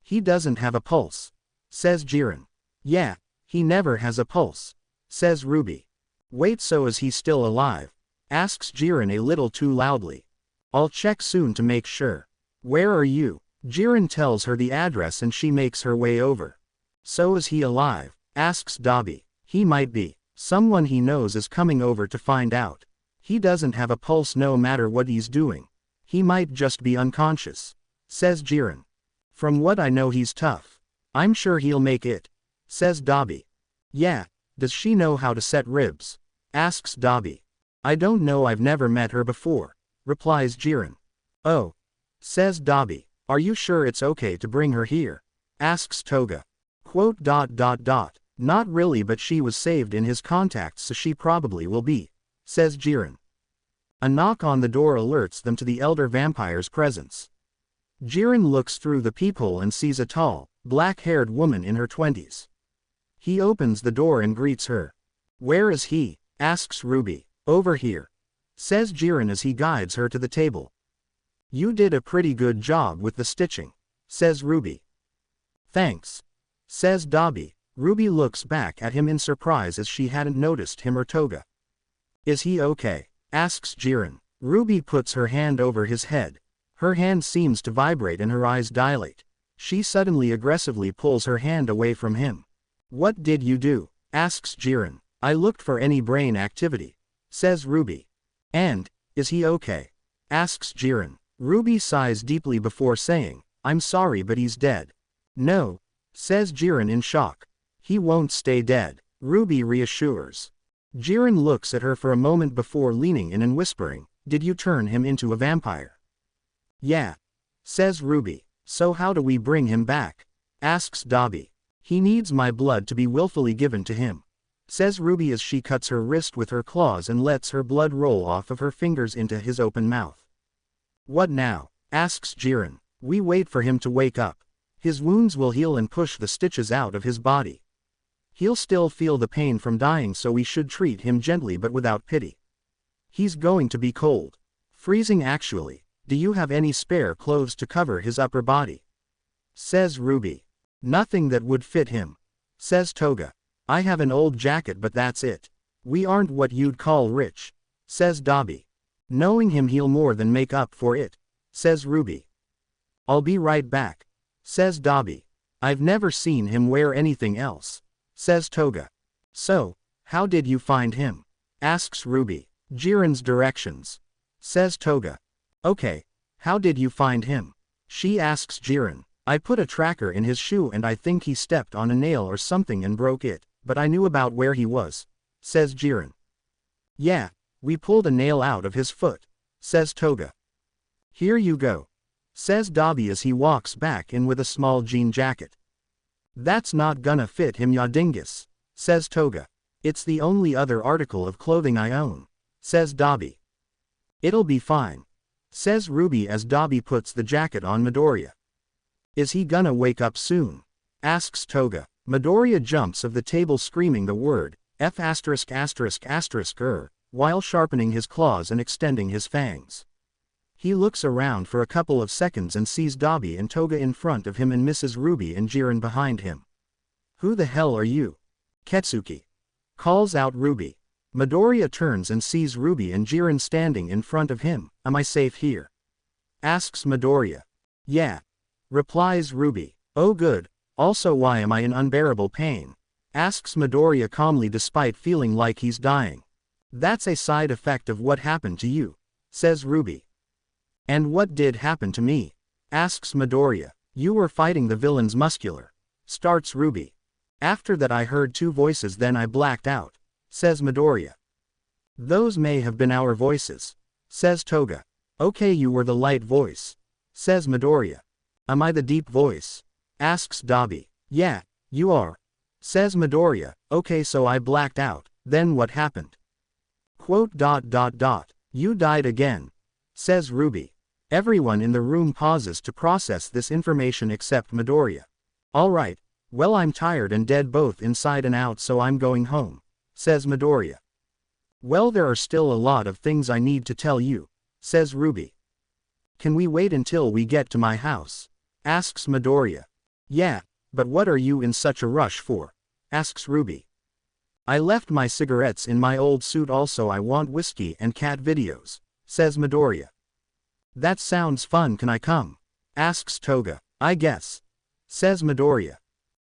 He doesn't have a pulse, says Jiren. Yeah, he never has a pulse, says Ruby. Wait, so is he still alive? Asks Jiren a little too loudly. I'll check soon to make sure. Where are you? Jiren tells her the address and she makes her way over. So is he alive? Asks Dabi. He might be. Someone he knows is coming over to find out. He doesn't have a pulse no matter what he's doing. He might just be unconscious, says Jiren. From what I know he's tough. I'm sure he'll make it, says Dabi. Yeah, does she know how to set ribs? Asks Dabi. I don't know, I've never met her before, replies Jiren. Oh, says Dabi. Are you sure it's okay to bring her here? Asks Toga. Not really, but she was saved in his contacts, so she probably will be, says Jiren. A knock on the door alerts them to the elder vampire's presence. Jiren looks through the peephole and sees a tall, black-haired woman in her 20s. He opens the door and greets her. Where is he? Asks Ruby. Over here, says Jiren as he guides her to the table. You did a pretty good job with the stitching, says Ruby. Thanks, says Dabi. Ruby looks back at him in surprise as she hadn't noticed him or Toga. Is he okay? Asks Jiren. Ruby puts her hand over his head. Her hand seems to vibrate and her eyes dilate. She suddenly aggressively pulls her hand away from him. What did you do? Asks Jiren. I looked for any brain activity, says Ruby. And, is he okay? Asks Jiren. Ruby sighs deeply before saying, I'm sorry but he's dead. No, says Jiren in shock. He won't stay dead, Ruby reassures. Jiren looks at her for a moment before leaning in and whispering, did you turn him into a vampire? Yeah, says Ruby. So how do we bring him back? Asks Dabi. He needs my blood to be willfully given to him, says Ruby as she cuts her wrist with her claws and lets her blood roll off of her fingers into his open mouth. What now? Asks Jiren. We wait for him to wake up. His wounds will heal and push the stitches out of his body. He'll still feel the pain from dying, so we should treat him gently but without pity. He's going to be cold. Freezing actually. Do you have any spare clothes to cover his upper body? Says Ruby. Nothing that would fit him, says Toga. I have an old jacket but that's it. We aren't what you'd call rich, says Dabi. Knowing him he'll more than make up for it, says Ruby. I'll be right back, says Dabi. I've never seen him wear anything else, says Toga. So, how did you find him? Asks Ruby. Jiren's directions, says Toga. Okay, how did you find him? She asks Jiren. I put a tracker in his shoe and I think he stepped on a nail or something and broke it, but I knew about where he was, says Jiren. Yeah, we pulled a nail out of his foot, says Toga. Here you go, says Dabi as he walks back in with a small jean jacket. That's not gonna fit him, ya dingus, says Toga. It's the only other article of clothing I own, says Dabi. It'll be fine, says Ruby as Dabi puts the jacket on Midoriya. Is he gonna wake up soon? Asks Toga. Midoriya jumps of the table screaming the word, F*******, while sharpening his claws and extending his fangs. He looks around for a couple of seconds and sees Dabi and Toga in front of him and Mrs. Ruby and Jiren behind him. Who the hell are you? Ketsuki, calls out Ruby. Midoriya turns and sees Ruby and Jiren standing in front of him. Am I safe here? Asks Midoriya. Yeah, replies Ruby. Oh good, also why am I in unbearable pain? Asks Midoriya calmly despite feeling like he's dying. That's a side effect of what happened to you, says Ruby. And what did happen to me? asks Midoriya. You were fighting the villains muscular, starts Ruby. After that I heard two voices then I blacked out, says Midoriya. Those may have been our voices, says Toga. Okay, you were the light voice, says Midoriya. Am I the deep voice? Asks Dabi. Yeah, you are, says Midoriya. Okay, so I blacked out, then what happened? Quote. You died again, says Ruby. Everyone in the room pauses to process this information except Midoriya. Alright, well I'm tired and dead both inside and out so I'm going home, says Midoriya. Well there are still a lot of things I need to tell you, says Ruby. Can we wait until we get to my house? Asks Midoriya. Yeah, but what are you in such a rush for? Asks Ruby. I left my cigarettes in my old suit also I want whiskey and cat videos, says Midoriya. That sounds fun, can I come? Asks Toga. I guess, says Midoriya.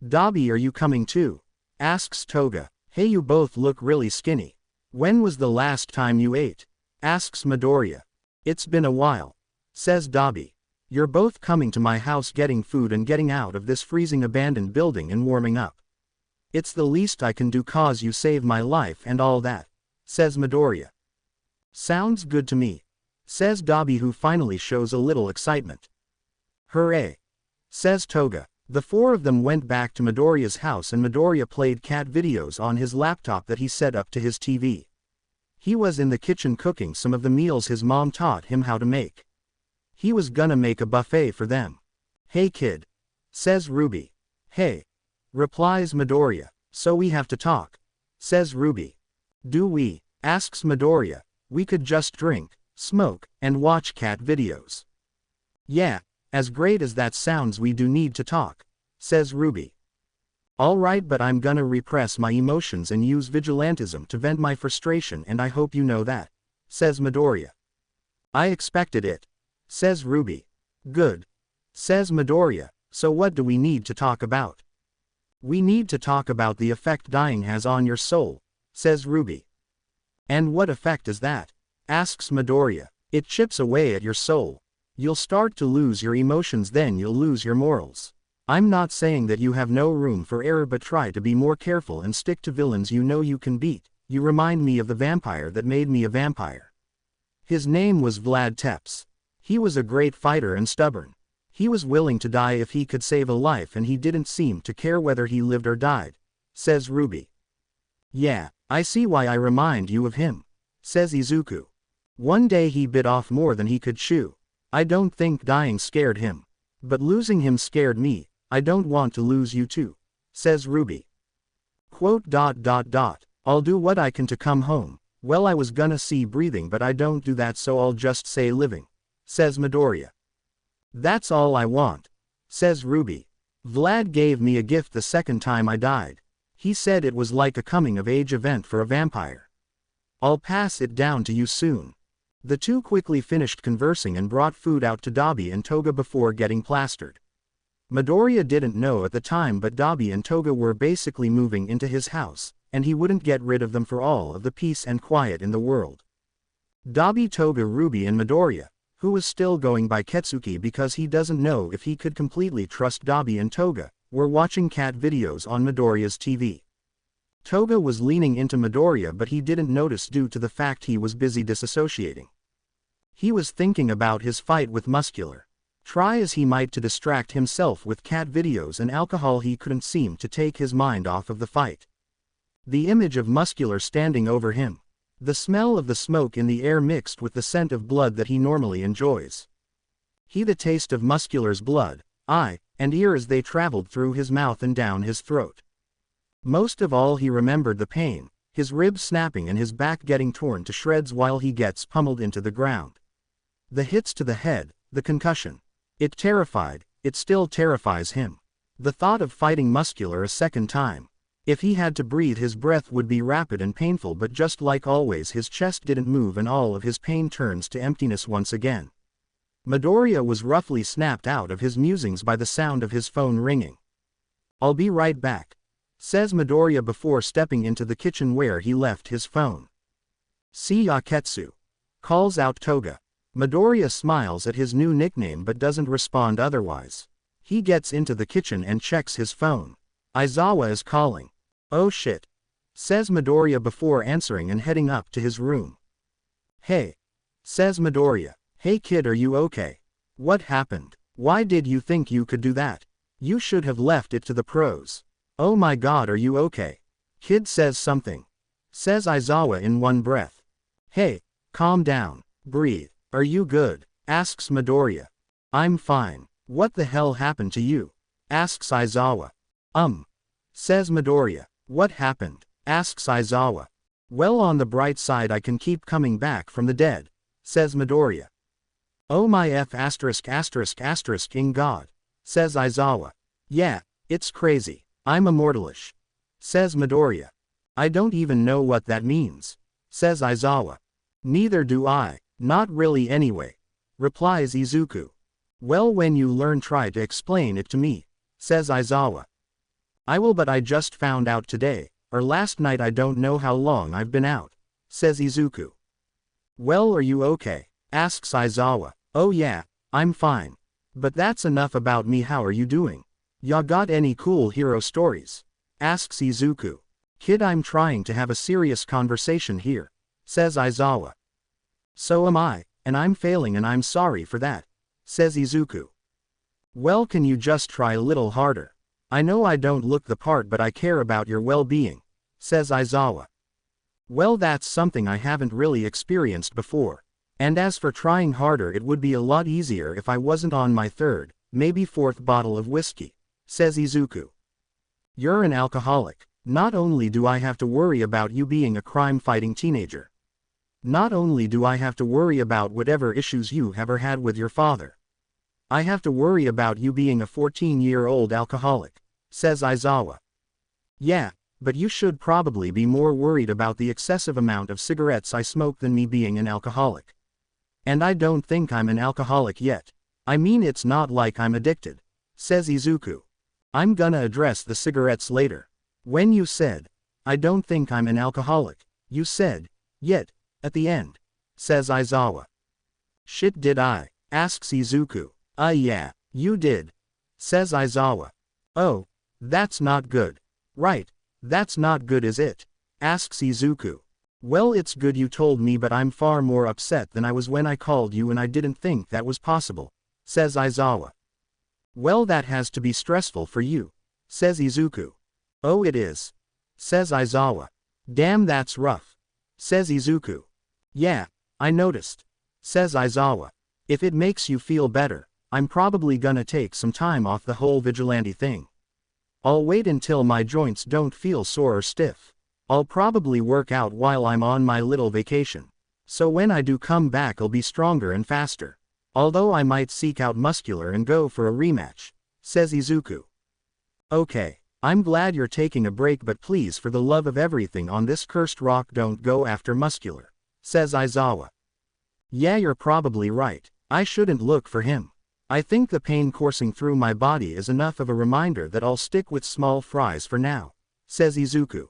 Dabi, are you coming too? Asks Toga. Hey, you both look really skinny. When was the last time you ate? Asks Midoriya. It's been a while, says Dabi. You're both coming to my house getting food and getting out of this freezing abandoned building and warming up. It's the least I can do cause you saved my life and all that, says Midoriya. Sounds good to me, says Dabi, who finally shows a little excitement. Hooray, says Toga. The four of them went back to Midoriya's house and Midoriya played cat videos on his laptop that he set up to his TV. He was in the kitchen cooking some of the meals his mom taught him how to make. He was gonna make a buffet for them. Hey kid, says Ruby. Hey, replies Midoriya. So we have to talk, says Ruby. Do we? Asks Midoriya. We could just drink, smoke, and watch cat videos. Yeah, as great as that sounds we do need to talk, says Ruby. Alright, but I'm gonna repress my emotions and use vigilantism to vent my frustration and I hope you know that, says Midoriya. I expected it, says Ruby. Good, says Midoriya. So what do we need to talk about? We need to talk about the effect dying has on your soul, says Ruby. And what effect is that? Asks Midoriya. It chips away at your soul. You'll start to lose your emotions, then you'll lose your morals. I'm not saying that you have no room for error, but try to be more careful and stick to villains you know you can beat. You remind me of the vampire that made me a vampire. His name was Vlad Tepes. He was a great fighter and stubborn. He was willing to die if he could save a life and he didn't seem to care whether he lived or died, says Ruby. Yeah, I see why I remind you of him, says Izuku. One day he bit off more than he could chew. I don't think dying scared him. But losing him scared me. I don't want to lose you too, says Ruby. Quote. I'll do what I can to come home. Well, I was gonna say breathing but I don't do that so I'll just say living, says Midoriya. That's all I want, says Ruby. Vlad gave me a gift the second time I died. He said it was like a coming-of-age event for a vampire. I'll pass it down to you soon. The two quickly finished conversing and brought food out to Dabi and Toga before getting plastered. Midoriya didn't know at the time, but Dabi and Toga were basically moving into his house, and he wouldn't get rid of them for all of the peace and quiet in the world. Dabi, Toga, Ruby and Midoriya, who was still going by Ketsuki because he doesn't know if he could completely trust Dabi and Toga, were watching cat videos on Midoriya's TV. Toga was leaning into Midoriya but he didn't notice due to the fact he was busy disassociating. He was thinking about his fight with Muscular. Try as he might to distract himself with cat videos and alcohol, he couldn't seem to take his mind off of the fight. The image of Muscular standing over him. The smell of the smoke in the air mixed with the scent of blood that he normally enjoys. The taste of Muscular's blood, eye, and ear as they traveled through his mouth and down his throat. Most of all he remembered the pain, his ribs snapping and his back getting torn to shreds while he gets pummeled into the ground. The hits to the head, the concussion. It still terrifies him. The thought of fighting Muscular a second time. If he had to breathe, his breath would be rapid and painful, but just like always his chest didn't move and all of his pain turns to emptiness once again. Midoriya was roughly snapped out of his musings by the sound of his phone ringing. I'll be right back, says Midoriya before stepping into the kitchen where he left his phone. See ya Ketsu, calls out Toga. Midoriya smiles at his new nickname but doesn't respond otherwise. He gets into the kitchen and checks his phone. Aizawa is calling. "Oh shit," says Midoriya before answering and heading up to his room. "Hey," says Midoriya. "Hey kid, are you okay? What happened? Why did you think you could do that? You should have left it to the pros. Oh my god, are you okay?" Kid says something. Says Aizawa in one breath. "Hey, calm down. Breathe. Are you good?" asks Midoriya. "I'm fine. What the hell happened to you?" asks Aizawa. Says Midoriya. "What happened?" asks Aizawa. "Well, on the bright side, I can keep coming back from the dead," says Midoriya. "Oh my f*** in God," says Aizawa. "Yeah, it's crazy. I'm immortalish," says Midoriya. "I don't even know what that means," says Aizawa. "Neither do I, not really anyway," replies Izuku. "Well, when you learn, try to explain it to me," says Aizawa. "I will, but I just found out today, or last night, I don't know how long I've been out," says Izuku. "Well, are you okay?" asks Aizawa. "Oh yeah, I'm fine. But that's enough about me. How are you doing? Ya got any cool hero stories?" asks Izuku. "Kid, I'm trying to have a serious conversation here," says Aizawa. "So am I, and I'm failing and I'm sorry for that," says Izuku. "Well, can you just try a little harder? I know I don't look the part, but I care about your well-being," says Aizawa. "Well, that's something I haven't really experienced before. And as for trying harder, it would be a lot easier if I wasn't on my third, maybe fourth bottle of whiskey," says Izuku. "You're an alcoholic. Not only do I have to worry about you being a crime-fighting teenager. Not only do I have to worry about whatever issues you ever had with your father. I have to worry about you being a 14-year-old alcoholic," says Aizawa. "Yeah, but you should probably be more worried about the excessive amount of cigarettes I smoke than me being an alcoholic. And I don't think I'm an alcoholic yet. I mean, it's not like I'm addicted," says Izuku. "I'm gonna address the cigarettes later. When you said, 'I don't think I'm an alcoholic,' you said, 'yet,' at the end," says Aizawa. "Shit, did I?" asks Izuku. Yeah, you did," says Aizawa. "Oh, that's not good. Right, that's not good, is it?" asks Izuku. "Well, it's good you told me, but I'm far more upset than I was when I called you and I didn't think that was possible," says Aizawa. "Well, that has to be stressful for you," says Izuku. "Oh, it is," says Aizawa. "Damn, that's rough," says Izuku. "Yeah, I noticed," says Aizawa. "If it makes you feel better, I'm probably gonna take some time off the whole vigilante thing. I'll wait until my joints don't feel sore or stiff. I'll probably work out while I'm on my little vacation. So when I do come back, I'll be stronger and faster. Although I might seek out Muscular and go for a rematch," says Izuku. "Okay, I'm glad you're taking a break, but please, for the love of everything on this cursed rock, don't go after Muscular," says Aizawa. "Yeah, you're probably right. I shouldn't look for him. I think the pain coursing through my body is enough of a reminder that I'll stick with small fries for now," says Izuku.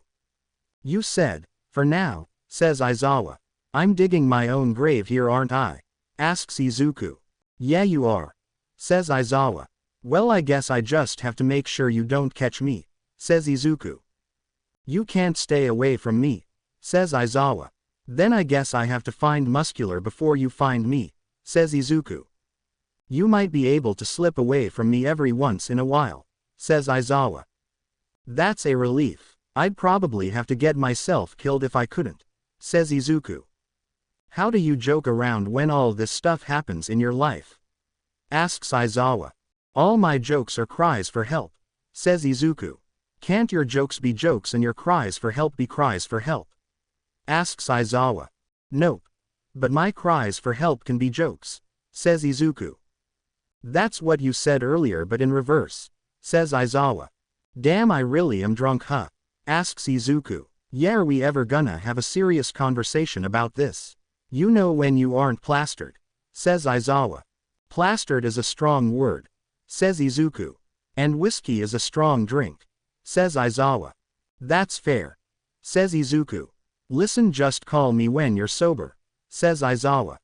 "You said, 'for now,'" says Aizawa. "I'm digging my own grave here, aren't I?" asks Izuku. "Yeah, you are," says Aizawa. "Well, I guess I just have to make sure you don't catch me," says Izuku. "You can't stay away from me," says Aizawa. "Then I guess I have to find Muscular before you find me," says Izuku. "You might be able to slip away from me every once in a while," says Aizawa. "That's a relief. I'd probably have to get myself killed if I couldn't," says Izuku. "How do you joke around when all this stuff happens in your life?" asks Aizawa. "All my jokes are cries for help," says Izuku. "Can't your jokes be jokes and your cries for help be cries for help?" asks Aizawa. "Nope. But my cries for help can be jokes," says Izuku. "That's what you said earlier, but in reverse," says Aizawa. "Damn, I really am drunk, huh?" asks Izuku. "Yeah, are we ever gonna have a serious conversation about this? You know when you aren't plastered," says Aizawa. "Plastered is a strong word," says Izuku. "And whiskey is a strong drink," says Aizawa. "That's fair," says Izuku. "Listen, just call me when you're sober," says Aizawa.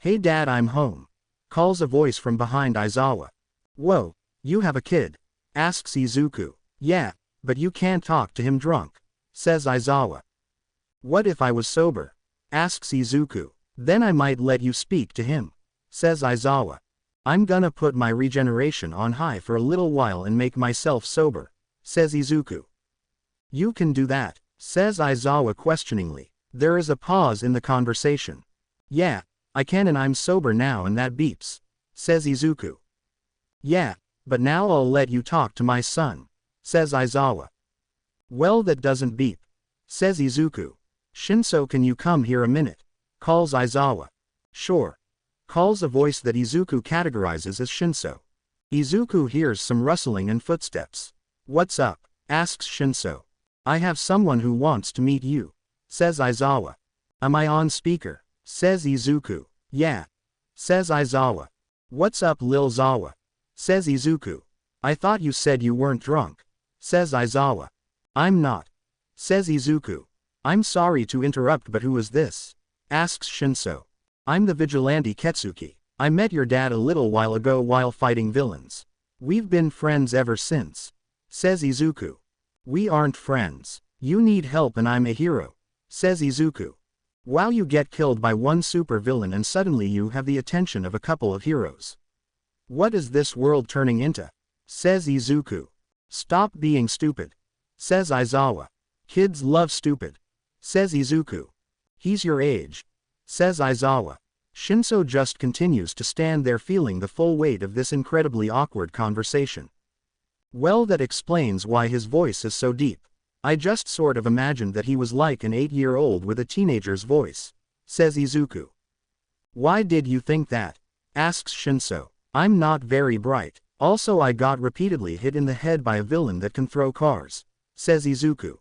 Hey Dad, I'm home. Calls a voice from behind Aizawa. Whoa, you have a kid? Asks Izuku. Yeah, but you can't talk to him drunk, says Aizawa. What if I was sober? Asks Izuku. Then I might let you speak to him, says Aizawa. I'm gonna put my regeneration on high for a little while and make myself sober, says Izuku. You can do that, says Aizawa questioningly. There is a pause in the conversation. Yeah, I can, and I'm sober now and that beeps, says Izuku. Yeah, but now I'll let you talk to my son, says Aizawa. Well, that doesn't beep, says Izuku. Shinso, can you come here a minute? Calls Aizawa. Sure. Calls a voice that Izuku categorizes as Shinso. Izuku hears some rustling and footsteps. What's up? Asks Shinso. I have someone who wants to meet you, says Aizawa. Am I on speaker? Says Izuku. Yeah, says Aizawa. What's up, Lil Zawa? Says Izuku. I thought you said you weren't drunk, says Aizawa. I'm not, says Izuku. I'm sorry to interrupt, but who is this? Asks Shinso. I'm the vigilante Ketsuki. I met your dad a little while ago while fighting villains. We've been friends ever since, says Izuku. We aren't friends. You need help and I'm a hero, says Izuku. Wow, you get killed by one super villain and suddenly you have the attention of a couple of heroes. What is this world turning into? Says Izuku. Stop being stupid, says Aizawa. Kids love stupid, says Izuku. He's your age, says Aizawa. Shinso just continues to stand there feeling the full weight of this incredibly awkward conversation. Well, that explains why his voice is so deep. I just sort of imagined that he was like an 8-year-old with a teenager's voice, says Izuku. Why did you think that? Asks Shinso. I'm not very bright. Also, I got repeatedly hit in the head by a villain that can throw cars, says Izuku.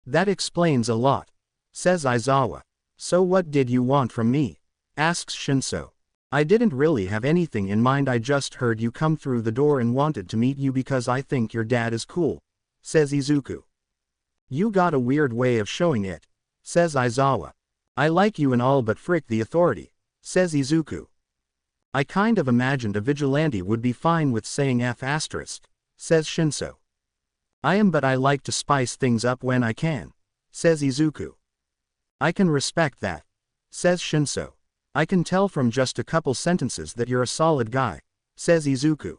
That explains a lot, says Aizawa. So what did you want from me? Asks Shinso. I didn't really have anything in mind, I just heard you come through the door and wanted to meet you because I think your dad is cool, says Izuku. You got a weird way of showing it, says Aizawa. I like you and all, but frick the authority, says Izuku. I kind of imagined a vigilante would be fine with saying F***, says Shinso. I am, but I like to spice things up when I can, says Izuku. I can respect that, says Shinso. I can tell from just a couple sentences that you're a solid guy, says Izuku.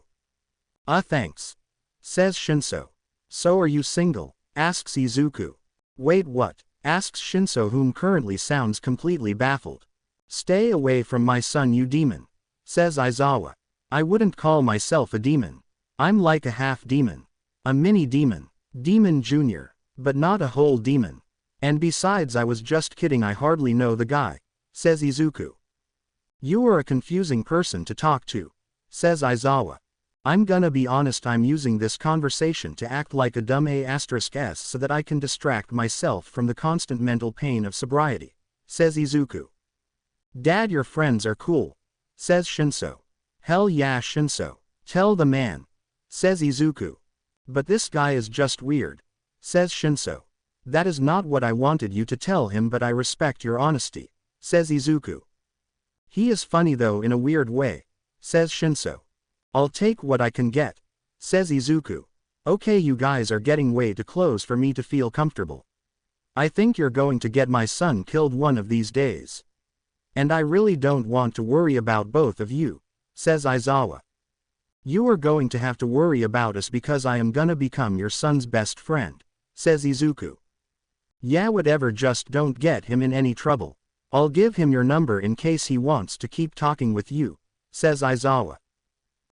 Thanks, says Shinso. So are you single? Asks Izuku. Wait, what? Asks Shinso, whom currently sounds completely baffled. Stay away from my son, you demon, says Aizawa. I wouldn't call myself a demon. I'm like a half demon. A mini demon. Demon Junior. But not a whole demon. And besides, I was just kidding, I hardly know the guy, says Izuku. You are a confusing person to talk to, says Aizawa. I'm gonna be honest, I'm using this conversation to act like a dumb A*s so that I can distract myself from the constant mental pain of sobriety, says Izuku. Dad, your friends are cool, says Shinso. Hell yeah, Shinso. Tell the man, says Izuku. But this guy is just weird, says Shinso. That is not what I wanted you to tell him, but I respect your honesty, says Izuku. He is funny though in a weird way, says Shinso. I'll take what I can get, says Izuku. Okay, you guys are getting way too close for me to feel comfortable. I think you're going to get my son killed one of these days. And I really don't want to worry about both of you, says Aizawa. You are going to have to worry about us because I am gonna become your son's best friend, says Izuku. Yeah, whatever, just don't get him in any trouble. I'll give him your number in case he wants to keep talking with you, says Aizawa.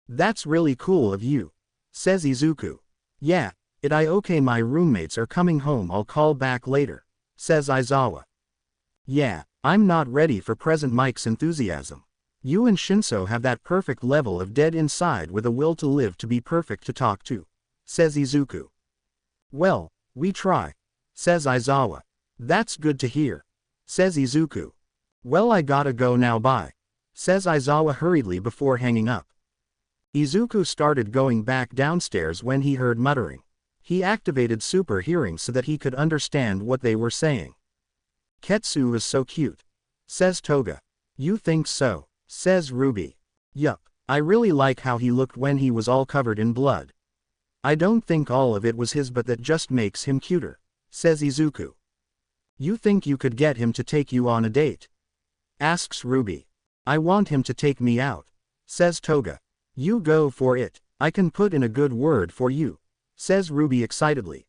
That's really cool of you, says Izuku. Yeah, okay, my roommates are coming home, I'll call back later, says Aizawa. Yeah, I'm not ready for present Mike's enthusiasm. You and Shinso have that perfect level of dead inside with a will to live to be perfect to talk to, says Izuku. Well, we try, says Aizawa. That's good to hear, says Izuku. Well, I gotta go now, bye, says Aizawa hurriedly before hanging up. Izuku started going back downstairs when he heard muttering. He activated super hearing so that he could understand what they were saying. Ketsu is so cute, says Toga. You think so? Says Ruby. Yup, I really like how he looked when he was all covered in blood. I don't think all of it was his, but that just makes him cuter, says Izuku. You think you could get him to take you on a date? Asks Ruby. I want him to take me out, says Toga. You go for it, I can put in a good word for you, says Ruby excitedly.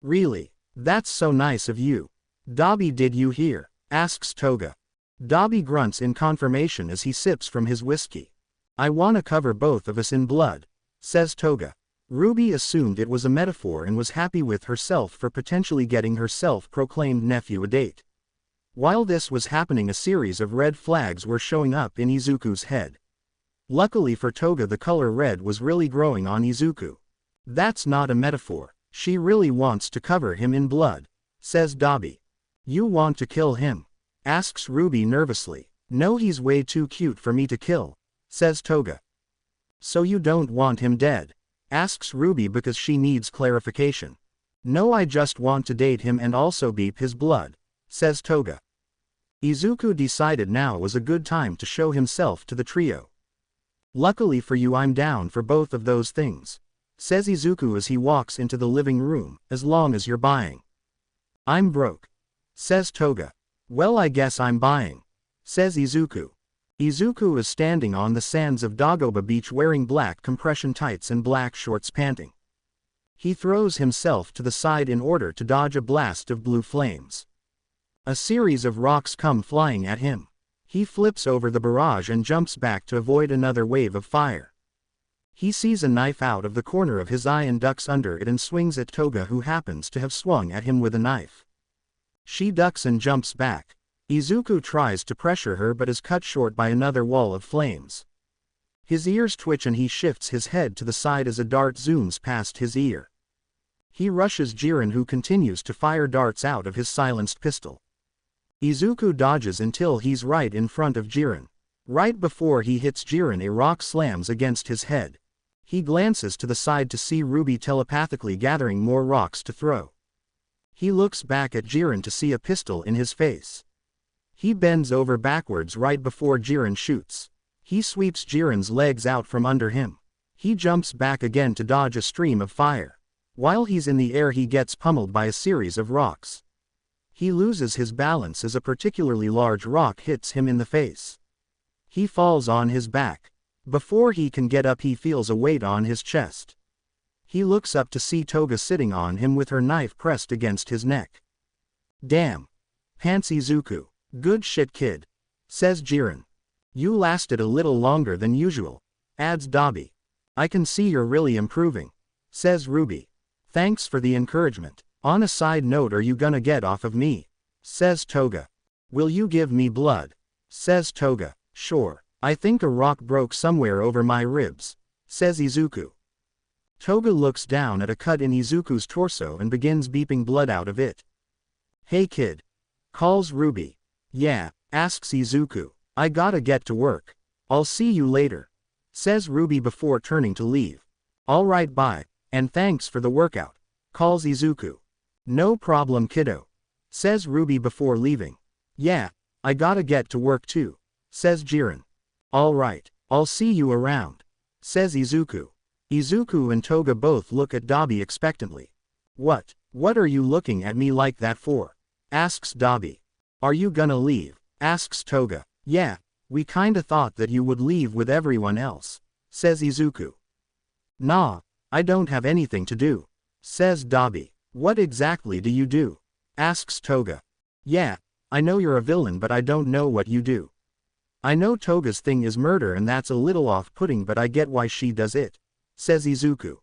Really? That's so nice of you. Dabi, did you hear? Asks Toga. Dabi grunts in confirmation as he sips from his whiskey. I wanna cover both of us in blood, says Toga. Ruby assumed it was a metaphor and was happy with herself for potentially getting her self-proclaimed nephew a date. While this was happening, a series of red flags were showing up in Izuku's head. Luckily for Toga, the color red was really growing on Izuku. That's not a metaphor, she really wants to cover him in blood, says Dabi. You want to kill him? Asks Ruby nervously. No, he's way too cute for me to kill, says Toga. So you don't want him dead? Asks Ruby because she needs clarification. No, I just want to date him and also beep his blood, says Toga. Izuku decided now was a good time to show himself to the trio. Luckily for you, I'm down for both of those things, says Izuku as he walks into the living room, as long as you're buying. I'm broke, says Toga. Well, I guess I'm buying, says Izuku. Izuku is standing on the sands of Dagoba Beach wearing black compression tights and black shorts, panting. He throws himself to the side in order to dodge a blast of blue flames. A series of rocks come flying at him. He flips over the barrage and jumps back to avoid another wave of fire. He sees a knife out of the corner of his eye and ducks under it and swings at Toga, who happens to have swung at him with a knife. She ducks and jumps back. Izuku tries to pressure her but is cut short by another wall of flames. His ears twitch and he shifts his head to the side as a dart zooms past his ear. He rushes Jiren, who continues to fire darts out of his silenced pistol. Izuku dodges until he's right in front of Jiren. Right before he hits Jiren, a rock slams against his head. He glances to the side to see Ruby telepathically gathering more rocks to throw. He looks back at Jiren to see a pistol in his face. He bends over backwards right before Jiren shoots. He sweeps Jiren's legs out from under him. He jumps back again to dodge a stream of fire. While he's in the air, he gets pummeled by a series of rocks. He loses his balance as a particularly large rock hits him in the face. He falls on his back. Before he can get up, he feels a weight on his chest. He looks up to see Toga sitting on him with her knife pressed against his neck. Damn, pants Izuku. Good shit, kid, says Jiren. You lasted a little longer than usual, adds Dabi. I can see you're really improving, says Ruby. Thanks for the encouragement. On a side note, are you gonna get off of me? Says Toga. Will you give me blood? Says Toga. Sure. I think a rock broke somewhere over my ribs, says Izuku. Toga looks down at a cut in Izuku's torso and begins beeping blood out of it. Hey kid, calls Ruby. Yeah, asks Izuku. I gotta get to work. I'll see you later, says Ruby before turning to leave. Alright, bye, and thanks for the workout, calls Izuku. No problem, kiddo, says Ruby before leaving. Yeah, I gotta get to work too, says Jiren. Alright, I'll see you around, says Izuku. Izuku and Toga both look at Dabi expectantly. What are you looking at me like that for? Asks Dabi. Are you gonna leave? Asks Toga. Yeah, we kinda thought that you would leave with everyone else, says Izuku. Nah, I don't have anything to do, says Dabi. What exactly do you do? Asks Toga. Yeah, I know you're a villain, but I don't know what you do. I know Toga's thing is murder and that's a little off-putting, but I get why she does it, says Izuku.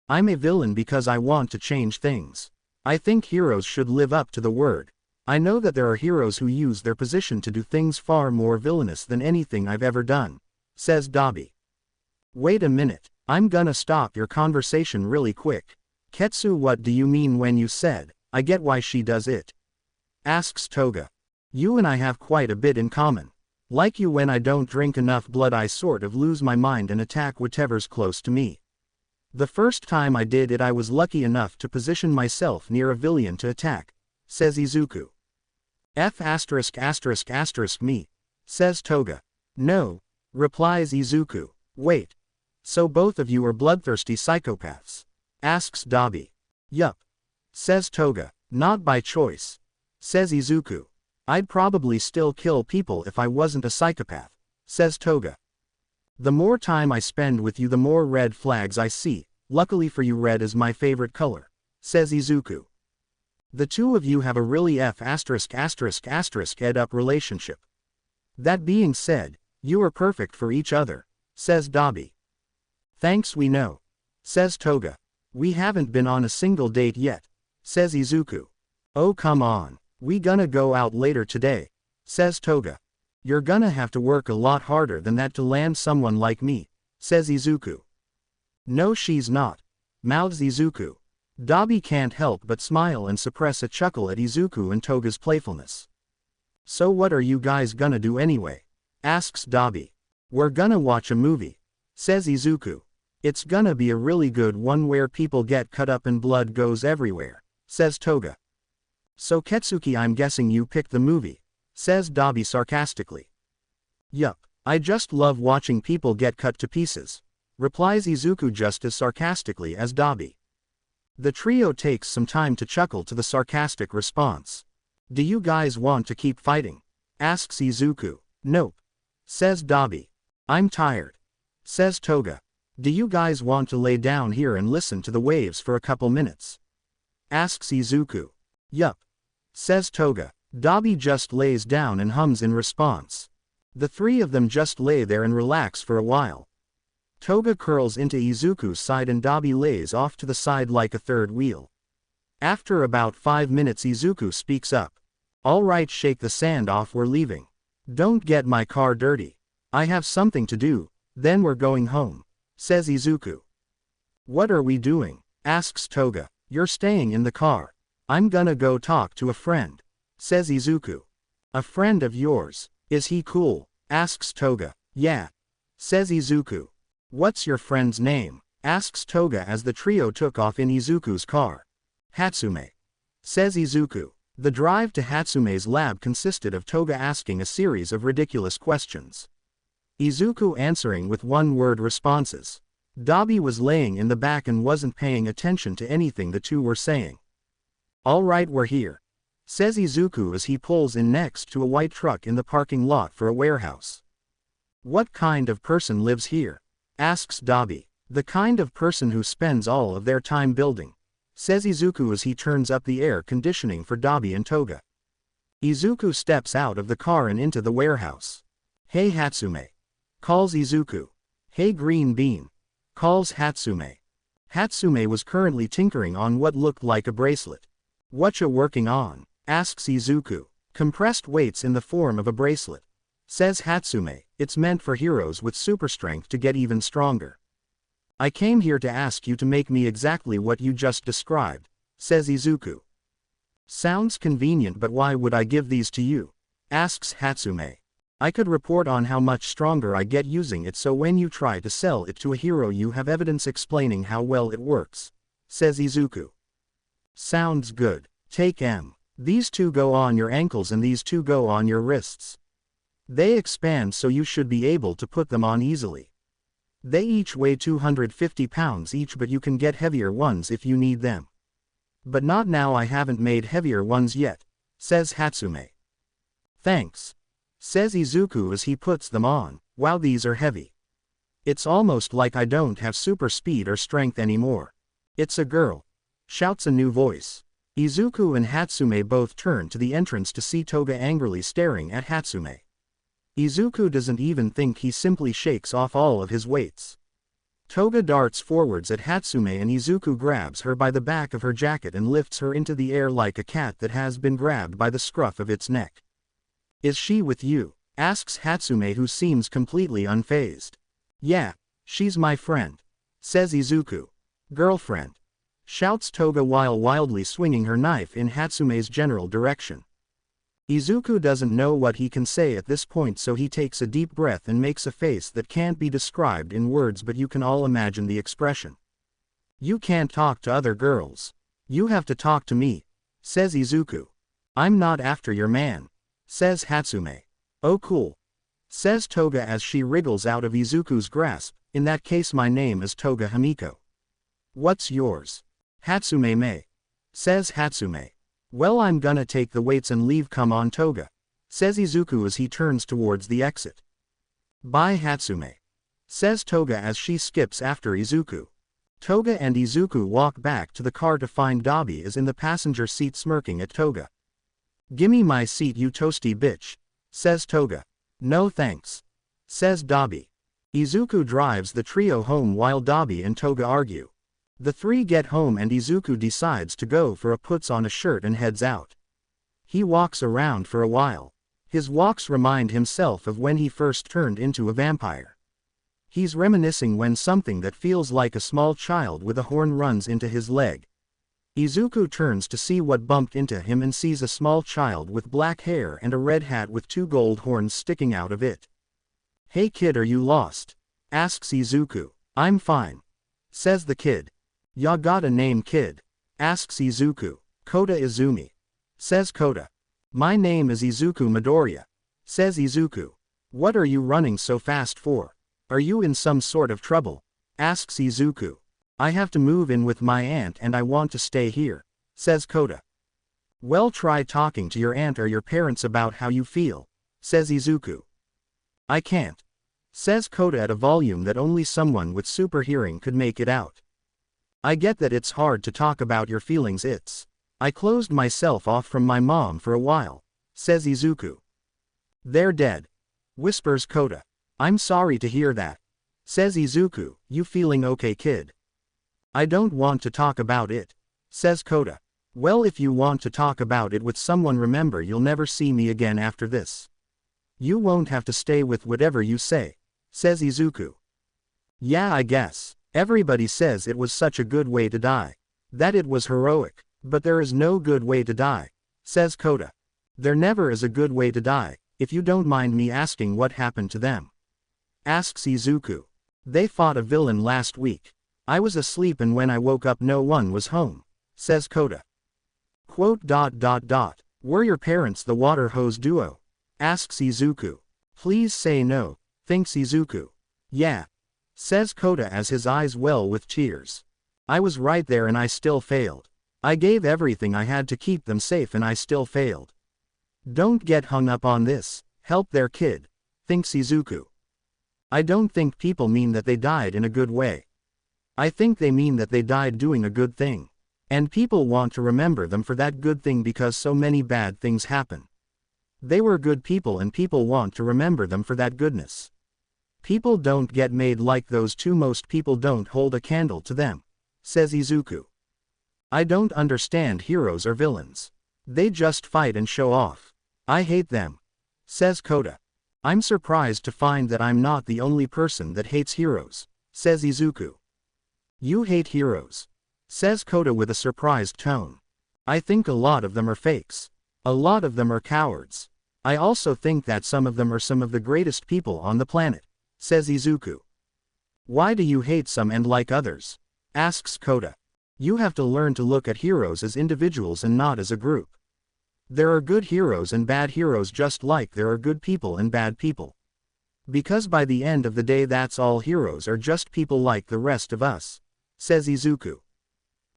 I'm a villain because I want to change things. I think heroes should live up to the word. I know that there are heroes who use their position to do things far more villainous than anything I've ever done, says Dabi. Wait a minute, I'm gonna stop your conversation really quick. Ketsu, what do you mean when you said, I get why she does it? Asks Toga. You and I have quite a bit in common. Like you, when I don't drink enough blood I sort of lose my mind and attack whatever's close to me. The first time I did it I was lucky enough to position myself near a villain to attack, says Izuku. Me, says Toga. No, replies Izuku. Wait. So both of you are bloodthirsty psychopaths? Asks Dabi. Yup, says Toga. Not by choice, says Izuku. I'd probably still kill people if I wasn't a psychopath, says Toga. The more time I spend with you, the more red flags I see. Luckily for you, red is my favorite color, says Izuku. The two of you have a really ed up relationship. That being said, you are perfect for each other, says Dabi. Thanks, we know, says Toga. We haven't been on a single date yet, says Izuku. Oh come on, we gonna go out later today, says Toga. You're gonna have to work a lot harder than that to land someone like me, says Izuku. No she's not, mouths Izuku. Dabi can't help but smile and suppress a chuckle at Izuku and Toga's playfulness. So what are you guys gonna do anyway? Asks Dabi. We're gonna watch a movie, says Izuku. It's gonna be a really good one where people get cut up and blood goes everywhere, says Toga. So Ketsuki, I'm guessing you picked the movie, says Dabi sarcastically. Yup, I just love watching people get cut to pieces, replies Izuku just as sarcastically as Dabi. The trio takes some time to chuckle to the sarcastic response. Do you guys want to keep fighting? Asks Izuku. Nope, says Dabi. I'm tired, says Toga. Do you guys want to lay down here and listen to the waves for a couple minutes? Asks Izuku. Yup, says Toga. Dabi just lays down and hums in response. The three of them just lay there and relax for a while. Toga curls into Izuku's side and Dabi lays off to the side like a third wheel. After about 5 minutes Izuku speaks up. Alright, shake the sand off, we're leaving. Don't get my car dirty. I have something to do, then we're going home, says Izuku. What are we doing? Asks Toga. You're staying in the car. I'm gonna go talk to a friend, says Izuku. A friend of yours? Is he cool? Asks Toga. Yeah, says Izuku. What's your friend's name? Asks Toga as the trio took off in Izuku's car. Hatsume, says Izuku. The drive to Hatsume's lab consisted of Toga asking a series of ridiculous questions. Izuku answering with one-word responses. Dabi was laying in the back and wasn't paying attention to anything the two were saying. Alright, we're here, says Izuku as he pulls in next to a white truck in the parking lot for a warehouse. What kind of person lives here? Asks Dabi. The kind of person who spends all of their time building, says Izuku as he turns up the air conditioning for Dabi and Toga. Izuku steps out of the car and into the warehouse. Hey Hatsume, calls Izuku. Hey Green Bean, calls Hatsume. Hatsume was currently tinkering on what looked like a bracelet. Whatcha working on? Asks Izuku. Compressed weights in the form of a bracelet, says Hatsume. It's meant for heroes with super strength to get even stronger. I came here to ask you to make me exactly what you just described, says Izuku. Sounds convenient, but why would I give these to you? Asks Hatsume. I could report on how much stronger I get using it, so when you try to sell it to a hero you have evidence explaining how well it works, says Izuku. Sounds good. Take M. These two go on your ankles and these two go on your wrists. They expand so you should be able to put them on easily. They each weigh 250 pounds each, but you can get heavier ones if you need them. But not now, I haven't made heavier ones yet, says Hatsume. Thanks, says Izuku as he puts them on. Wow, these are heavy. It's almost like I don't have super speed or strength anymore. It's a girl, shouts a new voice. Izuku and Hatsume both turn to the entrance to see Toga angrily staring at Hatsume. Izuku doesn't even think, he simply shakes off all of his weights. Toga darts forwards at Hatsume and Izuku grabs her by the back of her jacket and lifts her into the air like a cat that has been grabbed by the scruff of its neck. Is she with you? Asks Hatsume, who seems completely unfazed. Yeah, she's my friend, says Izuku. Girlfriend, shouts Toga while wildly swinging her knife in Hatsume's general direction. Izuku doesn't know what he can say at this point, so he takes a deep breath and makes a face that can't be described in words, but you can all imagine the expression. You can't talk to other girls. You have to talk to me, says Izuku. I'm not after your man, says Hatsume. Oh cool, says Toga as she wriggles out of Izuku's grasp. In that case my name is Toga Hamiko. What's yours? Hatsume-me, says Hatsume. Well, I'm gonna take the weights and leave. Come on Toga, says Izuku as he turns towards the exit. Bye Hatsume, says Toga as she skips after Izuku. Toga and Izuku walk back to the car to find Dabi is in the passenger seat smirking at Toga. Gimme my seat you toasty bitch, says Toga. No thanks, says Dabi. Izuku drives the trio home while Dabi and Toga argue. The three get home and Izuku decides to go for a puts on a shirt and heads out. He walks around for a while. His walks remind himself of when he first turned into a vampire. He's reminiscing when something that feels like a small child with a horn runs into his leg. Izuku turns to see what bumped into him and sees a small child with black hair and a red hat with two gold horns sticking out of it. Hey kid, are you lost? Asks Izuku. I'm fine, says the kid. Ya got a name kid? Asks Izuku. Kota Izumi, says Kota. My name is Izuku Midoriya, says Izuku. What are you running so fast for? Are you in some sort of trouble? Asks Izuku. I have to move in with my aunt and I want to stay here, says Kota. Well, try talking to your aunt or your parents about how you feel, says Izuku. I can't, says Kota at a volume that only someone with super hearing could make it out. I get that it's hard to talk about your feelings. I closed myself off from my mom for a while, says Izuku. They're dead, whispers Kota. I'm sorry to hear that, says Izuku. You feeling okay kid? I don't want to talk about it, says Kota. Well, if you want to talk about it with someone, remember you'll never see me again after this. You won't have to stay with whatever you say, says Izuku. Yeah, I guess. Everybody says it was such a good way to die. That it was heroic. But there is no good way to die, says Kota. There never is a good way to die, if you don't mind me asking what happened to them. Asks Izuku. They fought a villain last week. I was asleep and when I woke up no one was home, says Kota. Were your parents the water hose duo? Asks Izuku. Please say no, thinks Izuku. Yeah, says Kota as his eyes well with tears. I was right there and I still failed. I gave everything I had to keep them safe and I still failed. Don't get hung up on this, help their kid, thinks Izuku. I don't think people mean that they died in a good way. I think they mean that they died doing a good thing. And people want to remember them for that good thing because so many bad things happen. They were good people and people want to remember them for that goodness. People don't get made like those two. Most people don't hold a candle to them, says Izuku. I don't understand heroes or villains. They just fight and show off. I hate them, says Kota. I'm surprised to find that I'm not the only person that hates heroes, says Izuku. You hate heroes, says Kota with a surprised tone. I think a lot of them are fakes. A lot of them are cowards. I also think that some of them are some of the greatest people on the planet, says Izuku. Why do you hate some and like others? Asks Kota. You have to learn to look at heroes as individuals and not as a group. There are good heroes and bad heroes just like there are good people and bad people. Because by the end of the day that's all, heroes are just people like the rest of us, says Izuku.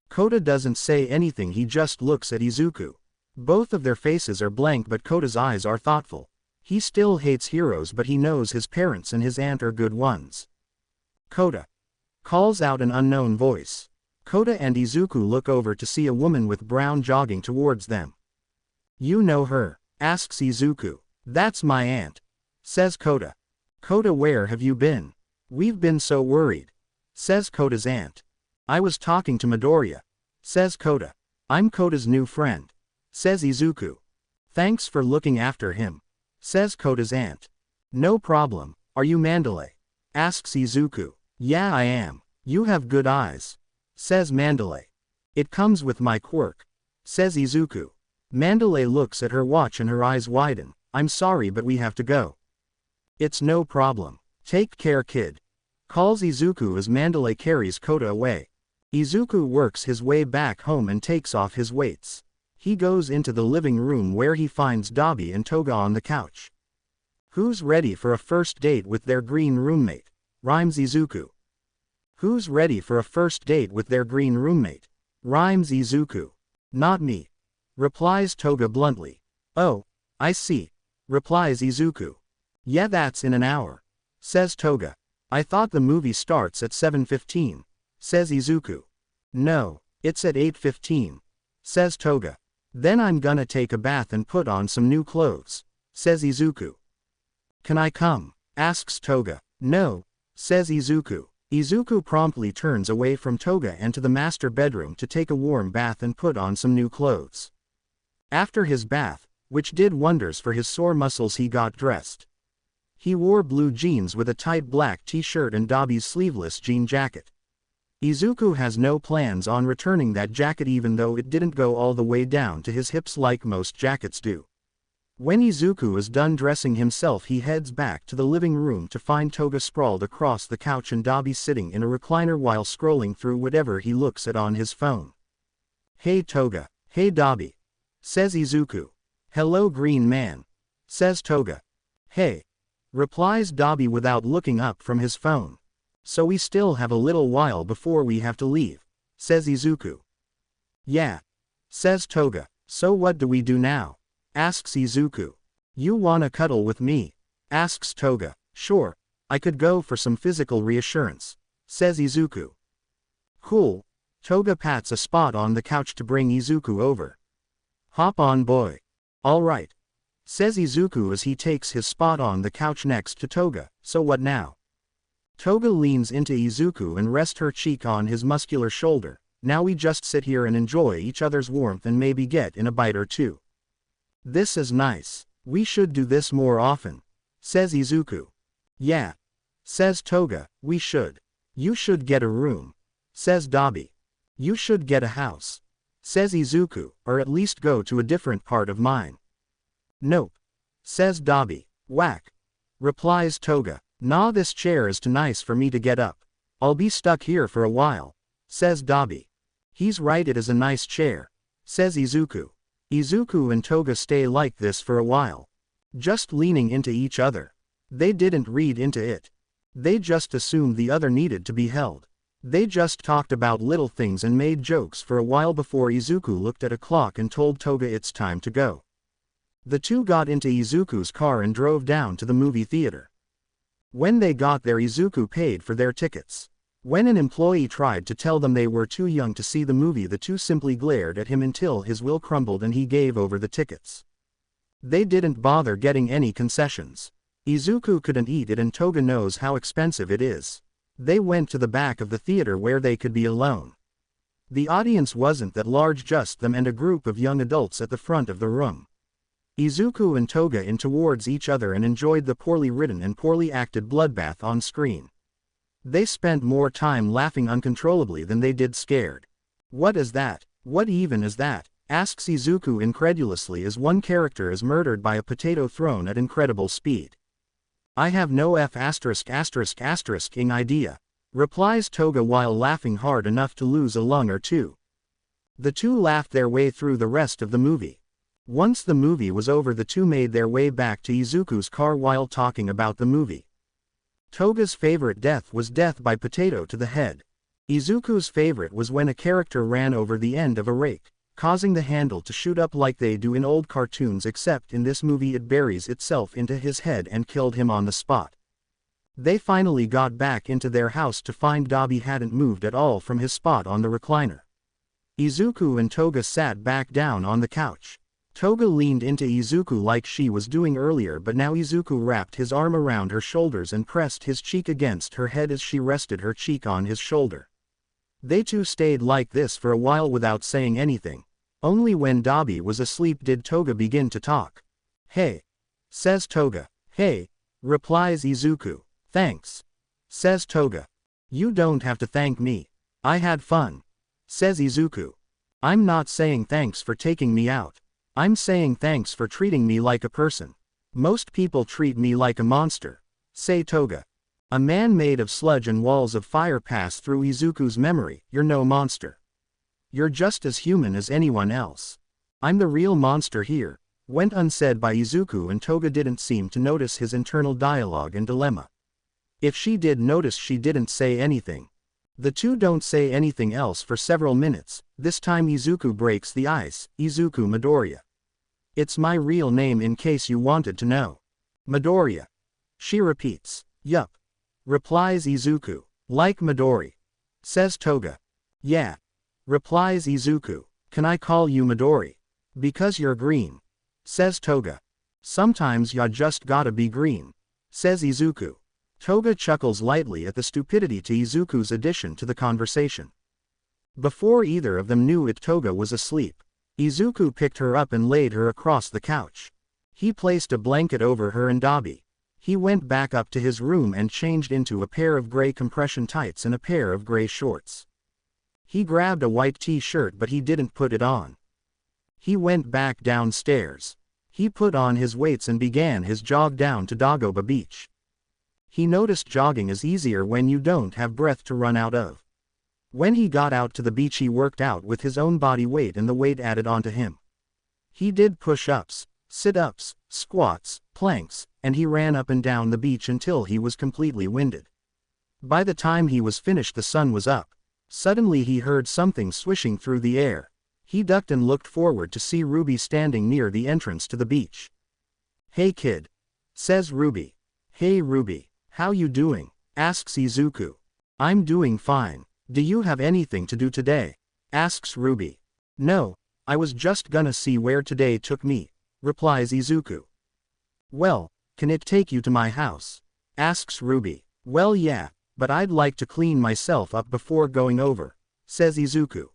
Kota doesn't say anything, he just looks at Izuku. Both of their faces are blank but Kota's eyes are thoughtful. He still hates heroes but he knows his parents and his aunt are good ones. Kota, calls out an unknown voice. Kota and Izuku look over to see a woman with brown jogging towards them. You know her? Asks Izuku. That's my aunt, says Kota. Kota, where have you been? We've been so worried, says Kota's aunt. I was talking to Midoriya, says Kota. I'm Kota's new friend, says Izuku. Thanks for looking after him, says Kota's aunt. No problem. Are you Mandalay? Asks Izuku. Yeah, I am. You have good eyes, says Mandalay. It comes with my quirk, says Izuku. Mandalay looks at her watch and her eyes widen. I'm sorry but we have to go. It's no problem. Take care kid, calls Izuku as Mandalay carries Kota away. Izuku works his way back home and takes off his weights. He goes into the living room where he finds Dabi and Toga on the couch. Who's ready for a first date with their green roommate? Rhymes Izuku. Who's ready for a first date with their green roommate? Rhymes Izuku. Not me. Replies Toga bluntly. Oh, I see. Replies Izuku. Yeah, that's in an hour. Says Toga. I thought the movie starts at 7:15. Says Izuku. No, it's at 8:15. Says Toga. Then I'm gonna take a bath and put on some new clothes. Says Izuku. Can I come? Asks Toga. No, says Izuku. Izuku promptly turns away from Toga and to the master bedroom to take a warm bath and put on some new clothes. After his bath, which did wonders for his sore muscles, he got dressed. He wore blue jeans with a tight black t-shirt and Dabi's sleeveless jean jacket. Izuku has no plans on returning that jacket even though it didn't go all the way down to his hips like most jackets do. When Izuku is done dressing himself, he heads back to the living room to find Toga sprawled across the couch and Dabi sitting in a recliner while scrolling through whatever he looks at on his phone. Hey Toga. Hey Dabi. Says Izuku. Hello green man. Says Toga. Hey. Replies Dabi without looking up from his phone. So we still have a little while before we have to leave. Says Izuku. Yeah. Says Toga. So what do we do now? Asks Izuku. You wanna cuddle with me? Asks Toga. Sure, I could go for some physical reassurance. Says Izuku. Cool. Toga pats a spot on the couch to bring Izuku over. Hop on boy. Alright. Says Izuku as he takes his spot on the couch next to Toga. So what now? Toga leans into Izuku and rests her cheek on his muscular shoulder. Now we just sit here and enjoy each other's warmth and maybe get in a bite or two. This is nice. We should do this more often. Says Izuku. Yeah. Says Toga. We should. You should get a room. Says Dabi. You should get a house. Says Izuku, or at least go to a different part of mine. Nope. Says Dabi. Whack. Replies Toga. Nah, this chair is too nice for me to get up. I'll be stuck here for a while. Says Dabi. He's right, it is a nice chair. Says Izuku. Izuku and Toga stay like this for a while. Just leaning into each other. They didn't read into it. They just assumed the other needed to be held. They just talked about little things and made jokes for a while before Izuku looked at a clock and told Toga it's time to go. The two got into Izuku's car and drove down to the movie theater. When they got there, Izuku paid for their tickets. When an employee tried to tell them they were too young to see the movie, the two simply glared at him until his will crumbled and he gave over the tickets. They didn't bother getting any concessions. Izuku couldn't eat it and Toga knows how expensive it is. They went to the back of the theater where they could be alone. The audience wasn't that large, just them and a group of young adults at the front of the room. Izuku and Toga in towards each other and enjoyed the poorly written and poorly acted bloodbath on screen. They spent more time laughing uncontrollably than they did scared. What is that? What even is that? Asks Izuku incredulously as one character is murdered by a potato thrown at incredible speed. I have no ing idea. Replies Toga while laughing hard enough to lose a lung or two. The two laughed their way through the rest of the movie. Once the movie was over, the two made their way back to Izuku's car while talking about the movie. Toga's favorite death was death by potato to the head. Izuku's favorite was when a character ran over the end of a rake, causing the handle to shoot up like they do in old cartoons, except in this movie it buries itself into his head and killed him on the spot. They finally got back into their house to find Dabi hadn't moved at all from his spot on the recliner. Izuku and Toga sat back down on the couch. Toga leaned into Izuku like she was doing earlier, but now Izuku wrapped his arm around her shoulders and pressed his cheek against her head as she rested her cheek on his shoulder. They two stayed like this for a while without saying anything. Only when Dabi was asleep did Toga begin to talk. Hey. Says Toga. Hey. Replies Izuku. Thanks. Says Toga. You don't have to thank me. I had fun. Says Izuku. I'm not saying thanks for taking me out. I'm saying thanks for treating me like a person. Most people treat me like a monster. Say Toga. A man made of sludge and walls of fire passed through Izuku's memory. You're no monster. You're just as human as anyone else. I'm the real monster here. went unsaid by Izuku, and Toga didn't seem to notice his internal dialogue and dilemma. If she did notice, she didn't say anything. The two don't say anything else for several minutes. This time Izuku breaks the ice. Izuku Midoriya. It's my real name in case you wanted to know. Midoriya. She repeats. Yup. Replies Izuku. Like Midori. Says Toga. Yeah. Replies Izuku. Can I call you Midori? Because you're green. Says Toga. Sometimes ya just gotta be green. Says Izuku. Toga chuckles lightly at the stupidity to Izuku's addition to the conversation. Before either of them knew it, Toga was asleep. Izuku picked her up and laid her across the couch. He placed a blanket over her and Dabi. He went back up to his room and changed into a pair of gray compression tights and a pair of gray shorts. He grabbed a white t-shirt, but he didn't put it on. He went back downstairs. He put on his weights and began his jog down to Dagoba Beach. He noticed jogging is easier when you don't have breath to run out of. When he got out to the beach, he worked out with his own body weight and the weight added onto him. He did push-ups, sit-ups, squats, planks, and he ran up and down the beach until he was completely winded. By the time he was finished, the sun was up. Suddenly he heard something swishing through the air. He ducked and looked forward to see Ruby standing near the entrance to the beach. "Hey kid," says Ruby. "Hey Ruby, how you doing?" asks Izuku. "I'm doing fine. Do you have anything to do today?" asks Ruby. "No, I was just gonna see where today took me," replies Izuku. "Well, can it take you to my house?" asks Ruby. "Well yeah, but I'd like to clean myself up before going over," says Izuku.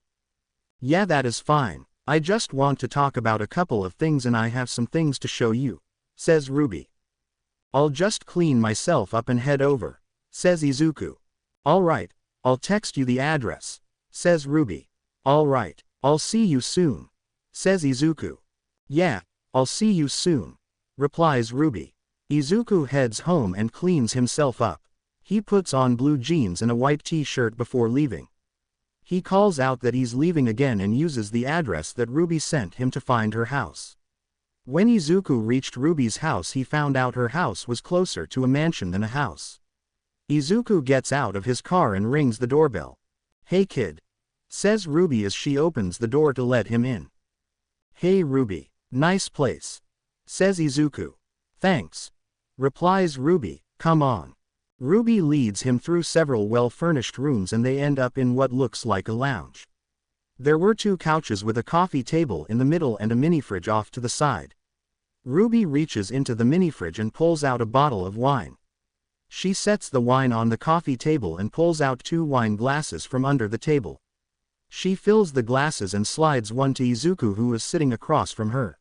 "Yeah, that is fine. I just want to talk about a couple of things and I have some things to show you," says Ruby. "I'll just clean myself up and head over," says Izuku. "Alright, I'll text you the address," says Ruby. "Alright, I'll see you soon," says Izuku. "Yeah, I'll see you soon," replies Ruby. Izuku heads home and cleans himself up. He puts on blue jeans and a white t-shirt before leaving. He calls out that he's leaving again and uses the address that Ruby sent him to find her house. When Izuku reached Ruby's house, he found out her house was closer to a mansion than a house. Izuku gets out of his car and rings the doorbell. "Hey kid," says Ruby as she opens the door to let him in. "Hey Ruby, nice place," says Izuku. "Thanks," replies Ruby. "Come on." Ruby leads him through several well-furnished rooms and they end up in what looks like a lounge. There were 2 couches with a coffee table in the middle and a mini-fridge off to the side. Ruby reaches into the mini-fridge and pulls out a bottle of wine. She sets the wine on the coffee table and pulls out 2 wine glasses from under the table. She fills the glasses and slides one to Izuku, who is sitting across from her.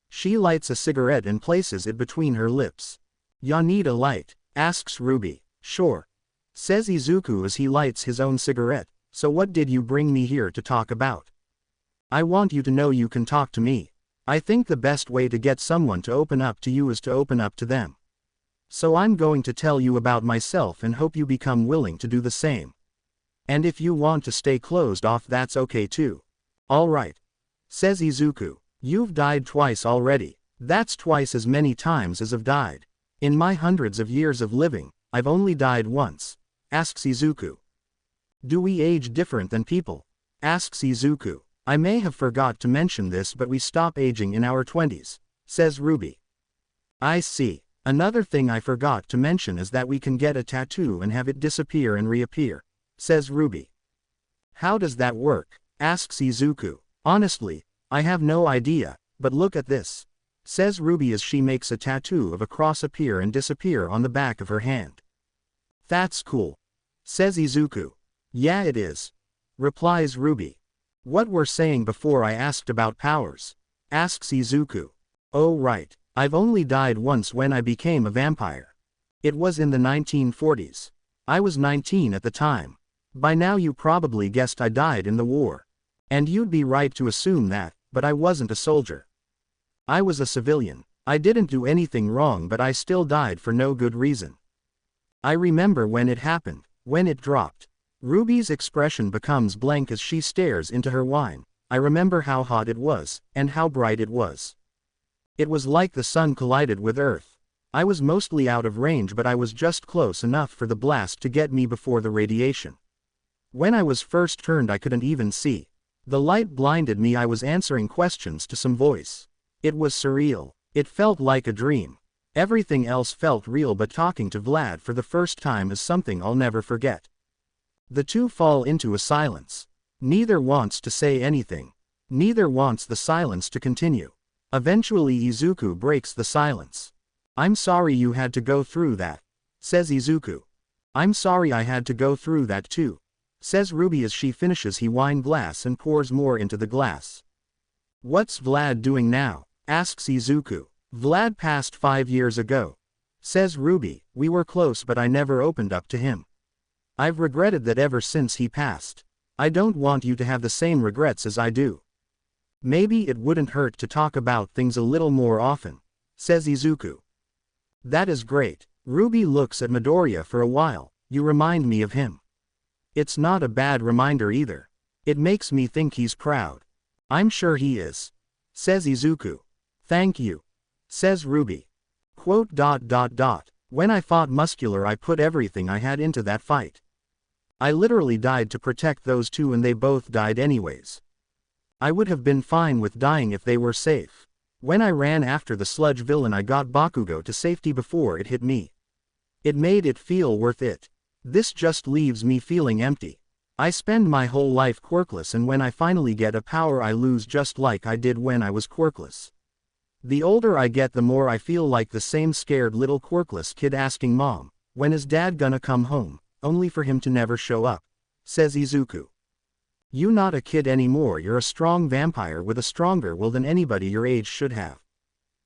She lights a cigarette and places it between her lips. "Ya need a light?" asks Ruby. "Sure," says Izuku as he lights his own cigarette. "So what did you bring me here to talk about?" "I want you to know you can talk to me. I think the best way to get someone to open up to you is to open up to them. So I'm going to tell you about myself and hope you become willing to do the same. And if you want to stay closed off, that's okay too." "Alright," says Izuku. "You've died twice already. That's twice as many times as I've died. In my hundreds of years of living, I've only died once," asks Izuku. "Do we age different than people?" asks Izuku. "I may have forgot to mention this, but we stop aging in our 20s, says Ruby. "I see. Another thing I forgot to mention is that we can get a tattoo and have it disappear and reappear," says Ruby. "How does that work?" asks Izuku. "Honestly, I have no idea, but look at this," says Ruby as she makes a tattoo of a cross appear and disappear on the back of her hand. "That's cool," says Izuku. "Yeah it is," replies Ruby. "What were saying before I asked about powers?" asks Izuku. "Oh right, I've only died once when I became a vampire. It was in the 1940s. I was 19 at the time. By now you probably guessed I died in the war. And you'd be right to assume that, but I wasn't a soldier. I was a civilian. I didn't do anything wrong, but I still died for no good reason. I remember when it happened, when it dropped." Ruby's expression becomes blank as she stares into her wine. "I remember how hot it was, and how bright it was. It was like the sun collided with Earth. I was mostly out of range, but I was just close enough for the blast to get me before the radiation. When I was first turned, I couldn't even see. The light blinded me. I was answering questions to some voice. It was surreal. It felt like a dream. Everything else felt real, but talking to Vlad for the first time is something I'll never forget. The two fall into a silence. Neither wants to say anything. Neither wants the silence to continue. Eventually Izuku breaks the silence. "I'm sorry you had to go through that," says Izuku. "I'm sorry I had to go through that too," says Ruby as she finishes her wine glass and pours more into the glass. "What's Vlad doing now?" asks Izuku. "Vlad passed 5 years ago," says Ruby. "We were close, but I never opened up to him. I've regretted that ever since he passed. I don't want you to have the same regrets as I do. Maybe it wouldn't hurt to talk about things a little more often," says Izuku. "That is great." Ruby looks at Midoriya for a while. "You remind me of him." "It's not a bad reminder either. It makes me think he's proud." "I'm sure he is," says Izuku. "Thank you," says Ruby. "When I fought Muscular, I put everything I had into that fight. I literally died to protect those two, and they both died anyways. I would have been fine with dying if they were safe. When I ran after the sludge villain, I got Bakugo to safety before it hit me. It made it feel worth it. This just leaves me feeling empty. I spend my whole life quirkless, and when I finally get a power, I lose just like I did when I was quirkless. The older I get, the more I feel like the same scared little quirkless kid asking Mom, when is Dad gonna come home, only for him to never show up," says Izuku. "You not a kid anymore, you're a strong vampire with a stronger will than anybody your age should have.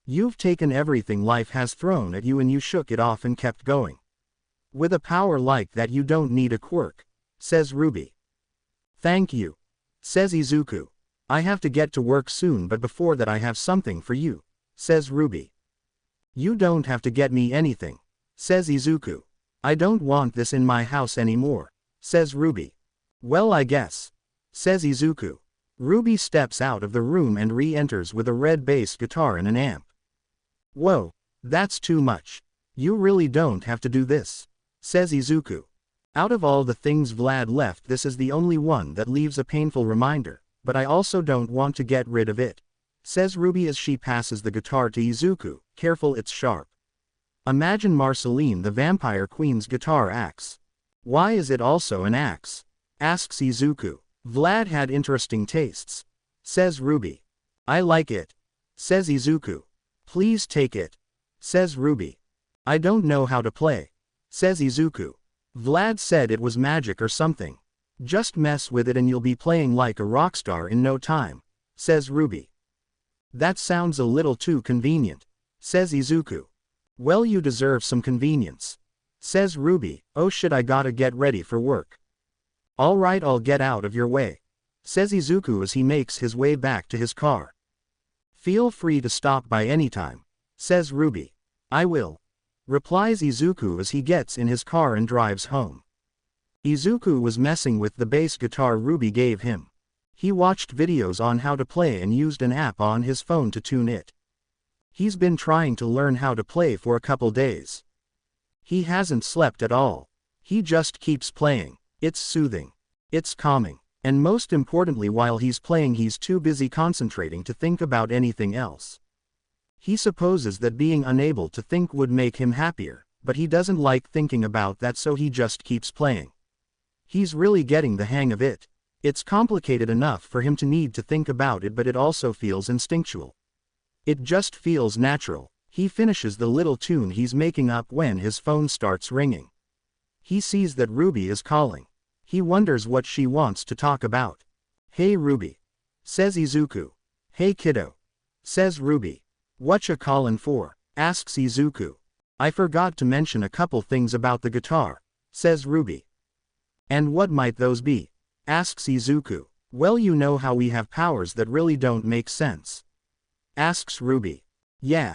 You've taken everything life has thrown at you and you shook it off and kept going. With a power like that, you don't need a quirk," says Ruby. "Thank you," says Izuku. "I have to get to work soon, but before that I have something for you," says Ruby. "You don't have to get me anything," says Izuku. "I don't want this in my house anymore," says Ruby. "Well, I guess," says Izuku. Ruby steps out of the room and re-enters with a red bass guitar and an amp. "Whoa, that's too much. You really don't have to do this," says Izuku. "Out of all the things Vlad left, this is the only one that leaves a painful reminder, but I also don't want to get rid of it," says Ruby as she passes the guitar to Izuku. "Careful, it's sharp. Imagine Marceline the Vampire Queen's guitar axe." "Why is it also an axe?" asks Izuku. "Vlad had interesting tastes," says Ruby. "I like it," says Izuku. "Please take it," says Ruby. "I don't know how to play," says Izuku. "Vlad said it was magic or something. Just mess with it and you'll be playing like a rock star in no time," says Ruby. "That sounds a little too convenient," says Izuku. "Well, you deserve some convenience," says Ruby. "Oh shit, I gotta get ready for work." "Alright, I'll get out of your way," says Izuku as he makes his way back to his car. "Feel free to stop by anytime," says Ruby. "I will," replies Izuku as he gets in his car and drives home. Izuku was messing with the bass guitar Ruby gave him. He watched videos on how to play and used an app on his phone to tune it. He's been trying to learn how to play for a couple days. He hasn't slept at all. He just keeps playing. It's soothing. It's calming. And most importantly, while he's playing, he's too busy concentrating to think about anything else. He supposes that being unable to think would make him happier, but he doesn't like thinking about that, so he just keeps playing. He's really getting the hang of it. It's complicated enough for him to need to think about it, but it also feels instinctual. It just feels natural. He finishes the little tune he's making up when his phone starts ringing. He sees that Ruby is calling. He wonders what she wants to talk about. "Hey Ruby," says Izuku. "Hey kiddo," says Ruby. "Whatcha callin' for?" asks Izuku. "I forgot to mention a couple things about the guitar," says Ruby. "And what might those be?" asks Izuku. "Well, you know how we have powers that really don't make sense," asks Ruby. "Yeah,"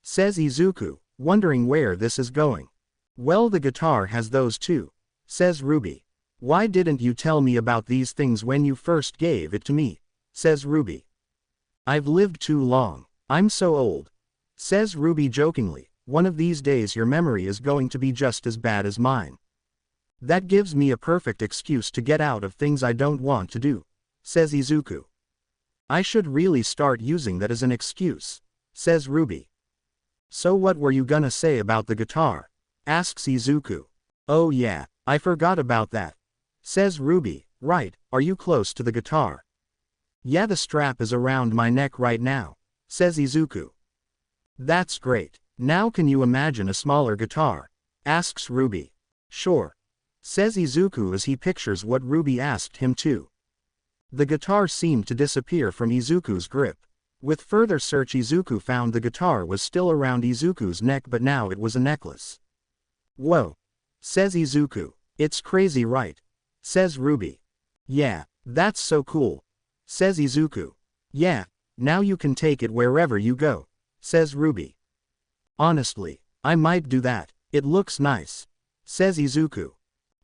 says Izuku, wondering where this is going. "Well, the guitar has those too," says Ruby. "Why didn't you tell me about these things when you first gave it to me?" says Ruby. "I've lived too long. I'm so old," says Ruby jokingly. One of these days your memory is going to be just as bad as mine. That gives me a perfect excuse to get out of things I don't want to do, says Izuku. I should really start using that as an excuse, says Ruby. So what were you gonna say about the guitar? Asks Izuku. Oh yeah, I forgot about that, says Ruby. Right, are you close to the guitar? Yeah, the strap is around my neck right now, says Izuku. That's great. Now can you imagine a smaller guitar? Asks Ruby. Sure, says Izuku as he pictures what Ruby asked him to. The guitar seemed to disappear from Izuku's grip. With further search, Izuku found the guitar was still around Izuku's neck, but now it was a necklace. Whoa, says Izuku. It's crazy, right? Says Ruby. Yeah, that's so cool, says Izuku. Yeah, now you can take it wherever you go, says Ruby. Honestly, I might do that, it looks nice, says Izuku.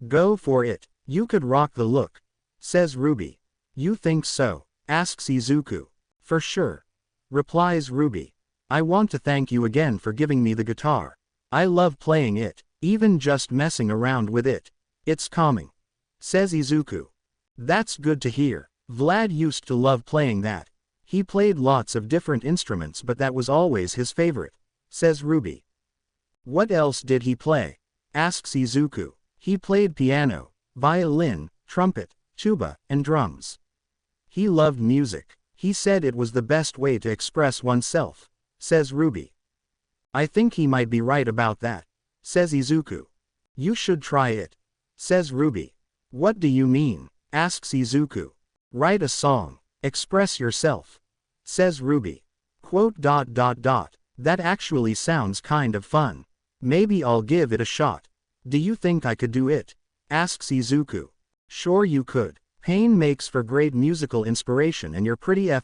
Go for it, you could rock the look, says Ruby. You think so? Asks Izuku. For sure, replies Ruby. I want to thank you again for giving me the guitar. I love playing it, even just messing around with it. It's calming, says Izuku. That's good to hear. Vlad used to love playing that. He played lots of different instruments, but that was always his favorite, says Ruby. What else did he play? Asks Izuku. He played piano, violin, trumpet, tuba, and drums. He loved music. He said it was the best way to express oneself, says Ruby. I think he might be right about that, says Izuku. You should try it, says Ruby. What do you mean? Asks Izuku. Write a song, express yourself, says Ruby. That actually sounds kind of fun. Maybe I'll give it a shot. Do you think I could do it? Asks Izuku. Sure you could. Pain makes for great musical inspiration and you're pretty head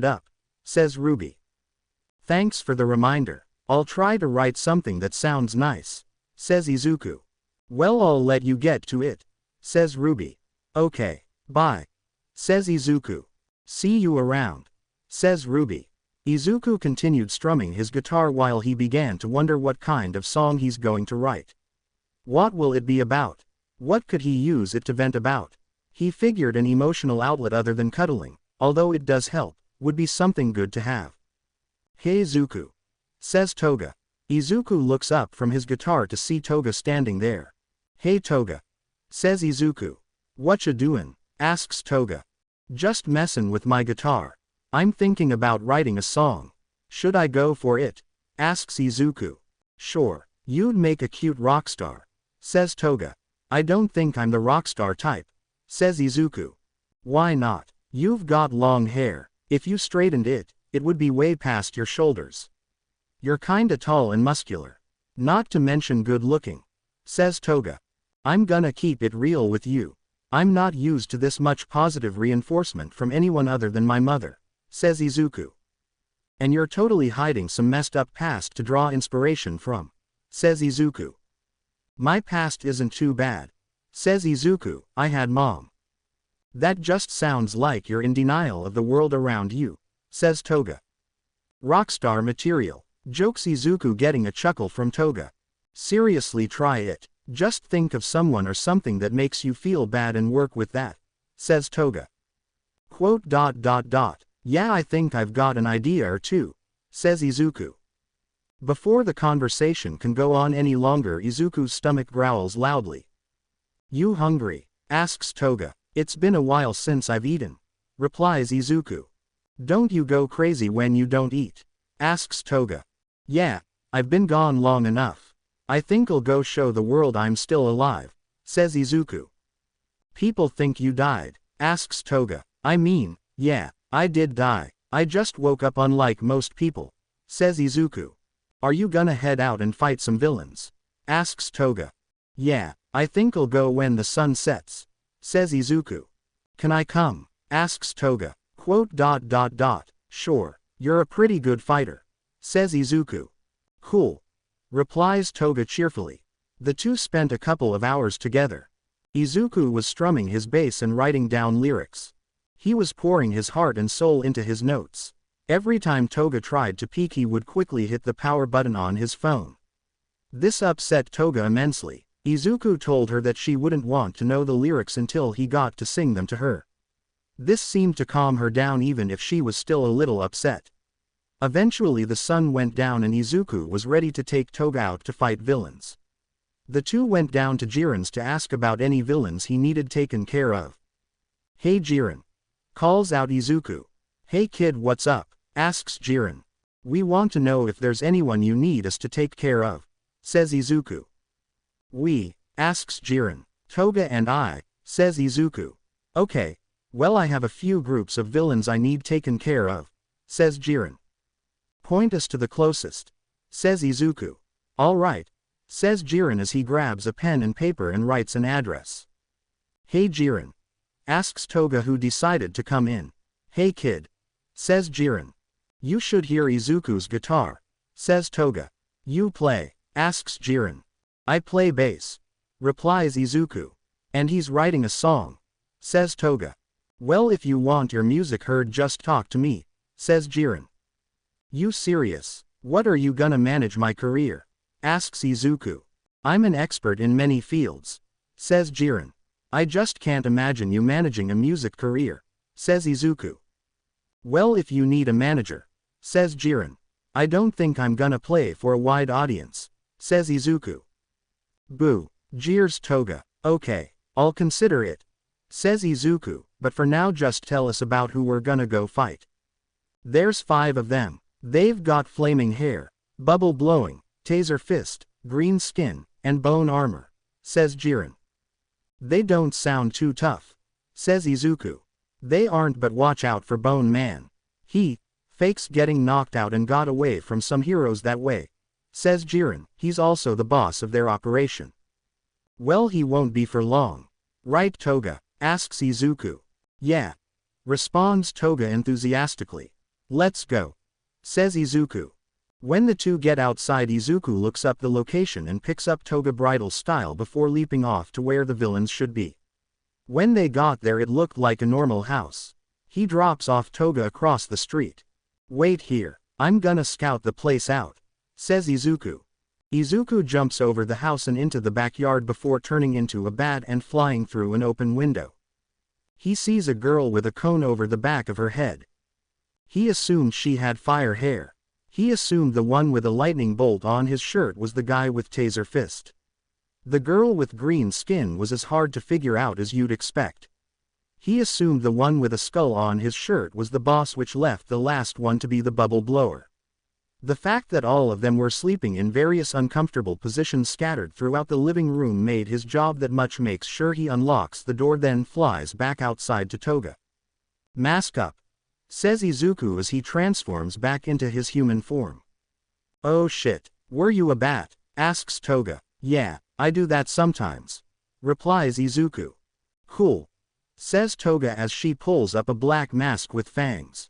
up, says Ruby. Thanks for the reminder. I'll try to write something that sounds nice, says Izuku. Well, I'll let you get to it, says Ruby. Okay, bye, says Izuku. See you around, says Ruby. Izuku continued strumming his guitar while he began to wonder what kind of song he's going to write. What will it be about? What could he use it to vent about? He figured an emotional outlet other than cuddling, although it does help, would be something good to have. Hey Izuku, says Toga. Izuku looks up from his guitar to see Toga standing there. Hey Toga, says Izuku. Whatcha doin'? Asks Toga. Just messin' with my guitar. I'm thinking about writing a song. Should I go for it? Asks Izuku. Sure, you'd make a cute rock star, says Toga. I don't think I'm the rock star type, says Izuku. Why not? You've got long hair. If you straightened it, it would be way past your shoulders. You're kinda tall and muscular. Not to mention good looking, says Toga. I'm gonna keep it real with you. I'm not used to this much positive reinforcement from anyone other than my mother, says Izuku. And you're totally hiding some messed up past to draw inspiration from, says Izuku. My past isn't too bad, says Izuku. I had mom. That just sounds like you're in denial of the world around you, says Toga. Rockstar material, jokes Izuku, getting a chuckle from Toga. Seriously, try it. Just think of someone or something that makes you feel bad and work with that, says Toga. Yeah, I think I've got an idea or two, says Izuku. Before the conversation can go on any longer, Izuku's stomach growls loudly. You hungry? Asks Toga. It's been a while since I've eaten, replies Izuku. Don't you go crazy when you don't eat? Asks Toga. Yeah, I've been gone long enough. I think I'll go show the world I'm still alive, says Izuku. People think you died, asks Toga. I mean, yeah, I did die. I just woke up unlike most people, says Izuku. Are you gonna head out and fight some villains? Asks Toga. Yeah, I think I'll go when the sun sets, says Izuku. Can I come? Asks Toga. Sure, you're a pretty good fighter, says Izuku. Cool, replies Toga cheerfully. The two spent a couple of hours together. Izuku was strumming his bass and writing down lyrics. He was pouring his heart and soul into his notes. Every time Toga tried to peek he would quickly hit the power button on his phone. This upset Toga immensely. Izuku told her that she wouldn't want to know the lyrics until he got to sing them to her. This seemed to calm her down even if she was still a little upset. Eventually the sun went down and Izuku was ready to take Toga out to fight villains. The two went down to Jiren's to ask about any villains he needed taken care of. "Hey Jiren," calls out Izuku. "Hey kid, what's up?" asks Jiren. "We want to know if there's anyone you need us to take care of," says Izuku. "We?" asks Jiren. "Toga and I," says Izuku. "Okay, well I have a few groups of villains I need taken care of," says Jiren. "Point us to the closest," says Izuku. "All right," says Jiren as he grabs a pen and paper and writes an address. "Hey Jiren," asks Toga, who decided to come in. "Hey kid," says Jiren. "You should hear Izuku's guitar," says Toga. "You play?" asks Jiren. "I play bass," replies Izuku. "And he's writing a song," says Toga. "Well, if you want your music heard, just talk to me," says Jiren. "You serious? What are you gonna manage my career?" asks Izuku. "I'm an expert in many fields," says Jiren. "I just can't imagine you managing a music career," says Izuku. "Well, if you need a manager," says Jiren. "I don't think I'm gonna play for a wide audience," says Izuku. "Boo," jeers Toga. "Okay, I'll consider it," says Izuku, "but for now just tell us about who we're gonna go fight." "There's 5 of them. They've got flaming hair, bubble blowing, taser fist, green skin, and bone armor," says Jiren. "They don't sound too tough," says Izuku. "They aren't, but watch out for Bone Man. He fakes getting knocked out and got away from some heroes that way," says Jiren. "He's also the boss of their operation." "Well, he won't be for long. Right, Toga?" asks Izuku. "Yeah," responds Toga enthusiastically. "Let's go," says Izuku. When the two get outside, Izuku looks up the location and picks up Toga bridal style before leaping off to where the villains should be. When they got there, it looked like a normal house. He drops off Toga across the street. "Wait here, I'm gonna scout the place out," says Izuku. Izuku jumps over the house and into the backyard before turning into a bat and flying through an open window. He sees a girl with a cone over the back of her head. He assumed she had fire hair. He assumed the one with a lightning bolt on his shirt was the guy with taser fist. The girl with green skin was as hard to figure out as you'd expect. He assumed the one with a skull on his shirt was the boss, which left the last one to be the bubble blower. The fact that all of them were sleeping in various uncomfortable positions scattered throughout the living room made his job that much. Makes sure he unlocks the door, then flies back outside to Toga. "Mask up," says Izuku as he transforms back into his human form. "Oh shit, were you a bat?" asks Toga. "Yeah, I do that sometimes," replies Izuku. "Cool," says Toga as she pulls up a black mask with fangs.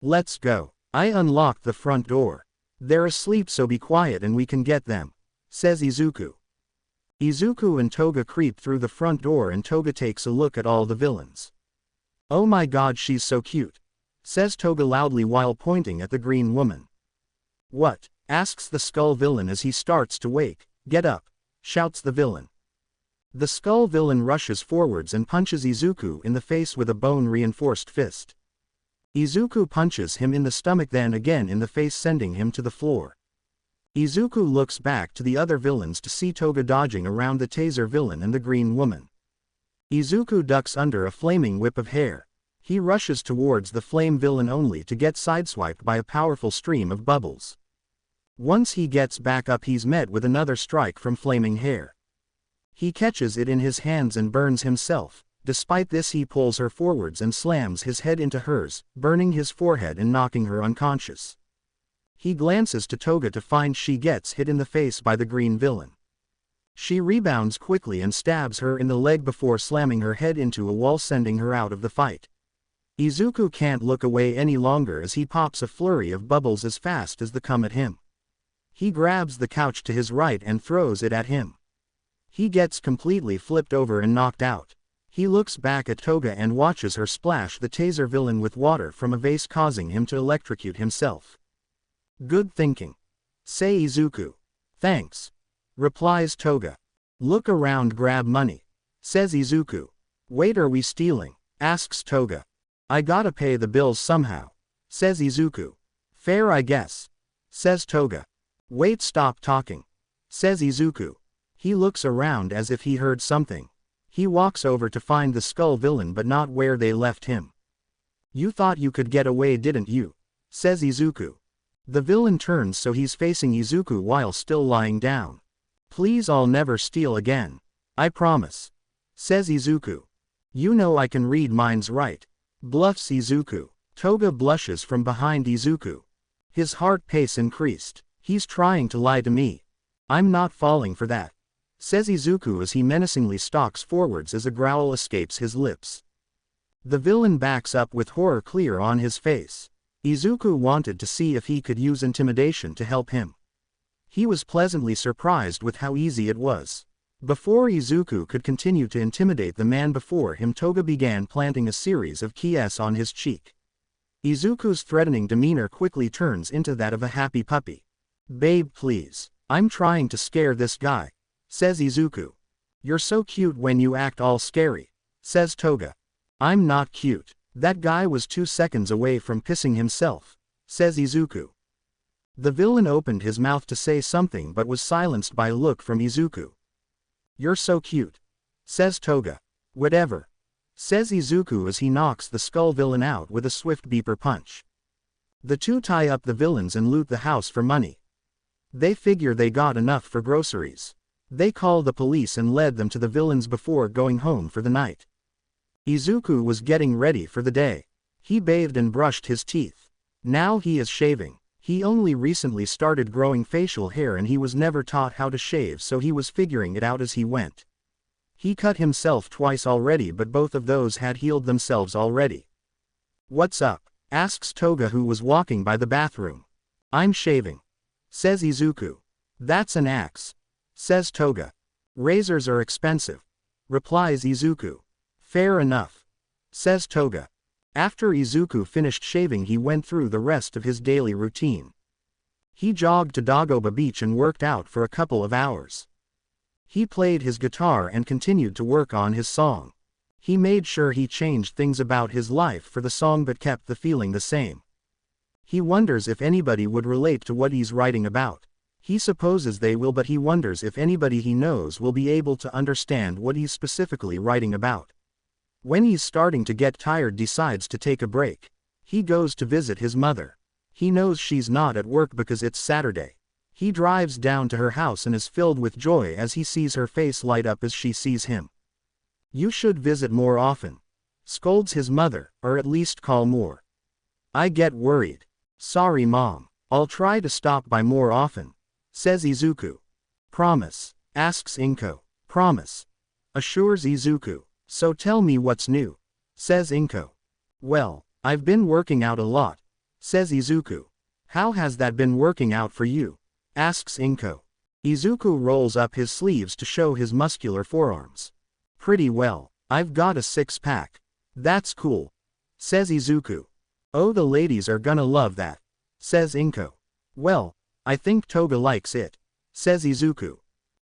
"Let's go. I unlocked the front door. They're asleep, so be quiet and we can get them," says Izuku. Izuku and Toga creep through the front door and Toga takes a look at all the villains. "Oh my god, she's so cute," says Toga loudly while pointing at the green woman. "What?" asks the skull villain as he starts to wake. "Get up," shouts the villain. The skull villain rushes forwards and punches Izuku in the face with a bone-reinforced fist. Izuku punches him in the stomach, then again in the face, sending him to the floor. Izuku looks back to the other villains to see Toga dodging around the taser villain and the green woman. Izuku ducks under a flaming whip of hair. He rushes towards the flame villain only to get sideswiped by a powerful stream of bubbles. Once he gets back up, he's met with another strike from flaming hair. He catches it in his hands and burns himself. Despite this, he pulls her forwards and slams his head into hers, burning his forehead and knocking her unconscious. He glances to Toga to find she gets hit in the face by the green villain. She rebounds quickly and stabs her in the leg before slamming her head into a wall, sending her out of the fight. Izuku can't look away any longer as he pops a flurry of bubbles as fast as they come at him. He grabs the couch to his right and throws it at him. He gets completely flipped over and knocked out. He looks back at Toga and watches her splash the taser villain with water from a vase, causing him to electrocute himself. Good thinking, say Izuku. Thanks, replies Toga. Look around, grab money, says Izuku. Wait, are we stealing? Asks Toga. I gotta pay the bills somehow, says Izuku. Fair, I guess, says Toga. Wait, stop talking, says Izuku. He looks around as if he heard something. He walks over to find the skull villain, but not where they left him. You thought you could get away, didn't you? Says Izuku. The villain turns so he's facing Izuku while still lying down. Please, I'll never steal again, I promise, says Izuku. You know I can read minds, right? Bluffs Izuku. Toga blushes from behind Izuku. His heart pace increased. He's trying to lie to me. I'm not falling for that, says Izuku as he menacingly stalks forwards as a growl escapes his lips. The villain backs up with horror clear on his face. Izuku wanted to see if he could use intimidation to help him. He was pleasantly surprised with how easy it was. Before Izuku could continue to intimidate the man before him, Toga began planting a series of kisses on his cheek. Izuku's threatening demeanor quickly turns into that of a happy puppy. Babe, please, I'm trying to scare this guy, says Izuku. You're so cute when you act all scary, says Toga. I'm not cute. That guy was 2 seconds away from pissing himself, says Izuku. The villain opened his mouth to say something but was silenced by a look from Izuku. You're so cute, says Toga. Whatever, says Izuku as he knocks the skull villain out with a swift beeper punch. The two tie up the villains and loot the house for money. They figure they got enough for groceries. They call the police and led them to the villains before going home for the night. Izuku was getting ready for the day. He bathed and brushed his teeth. Now he is shaving. He only recently started growing facial hair and he was never taught how to shave, so he was figuring it out as he went. He cut himself twice already, but both of those had healed themselves already. What's up? Asks Toga, who was walking by the bathroom. I'm shaving, says Izuku. That's an axe, says Toga. Razors are expensive, replies Izuku. Fair enough, says Toga. After Izuku finished shaving, he went through the rest of his daily routine. He jogged to Dagoba Beach and worked out for a couple of hours. He played his guitar and continued to work on his song. He made sure he changed things about his life for the song but kept the feeling the same. He wonders if anybody would relate to what he's writing about. He supposes they will, but he wonders if anybody he knows will be able to understand what he's specifically writing about. When he's starting to get tired, decides to take a break. He goes to visit his mother. He knows she's not at work because it's Saturday. He drives down to her house and is filled with joy as he sees her face light up as she sees him. You should visit more often, scolds his mother, or at least call more. I get worried. Sorry mom, I'll try to stop by more often, says Izuku. Promise? Asks Inko. Promise, assures Izuku. So tell me what's new, says Inko. Well, I've been working out a lot, says Izuku. How has that been working out for you? Asks Inko. Izuku rolls up his sleeves to show his muscular forearms. Pretty well. I've got a 6-pack. That's cool, says Izuku. Oh, the ladies are gonna love that, says Inko. Well, I think Toga likes it, says Izuku.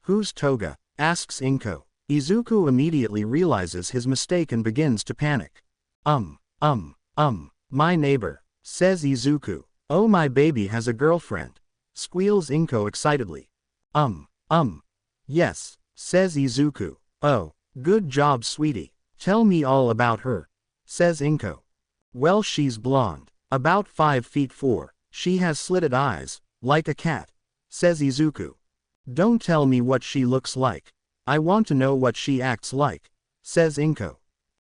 Who's Toga? Asks Inko. Izuku immediately realizes his mistake and begins to panic. My neighbor, says Izuku. Oh, my baby has a girlfriend, squeals Inko excitedly. Yes, says Izuku. Oh, good job, sweetie. Tell me all about her, says Inko. Well, she's blonde, about 5'4". She has slitted eyes, like a cat, says Izuku. Don't tell me what she looks like. I want to know what she acts like, says Inko.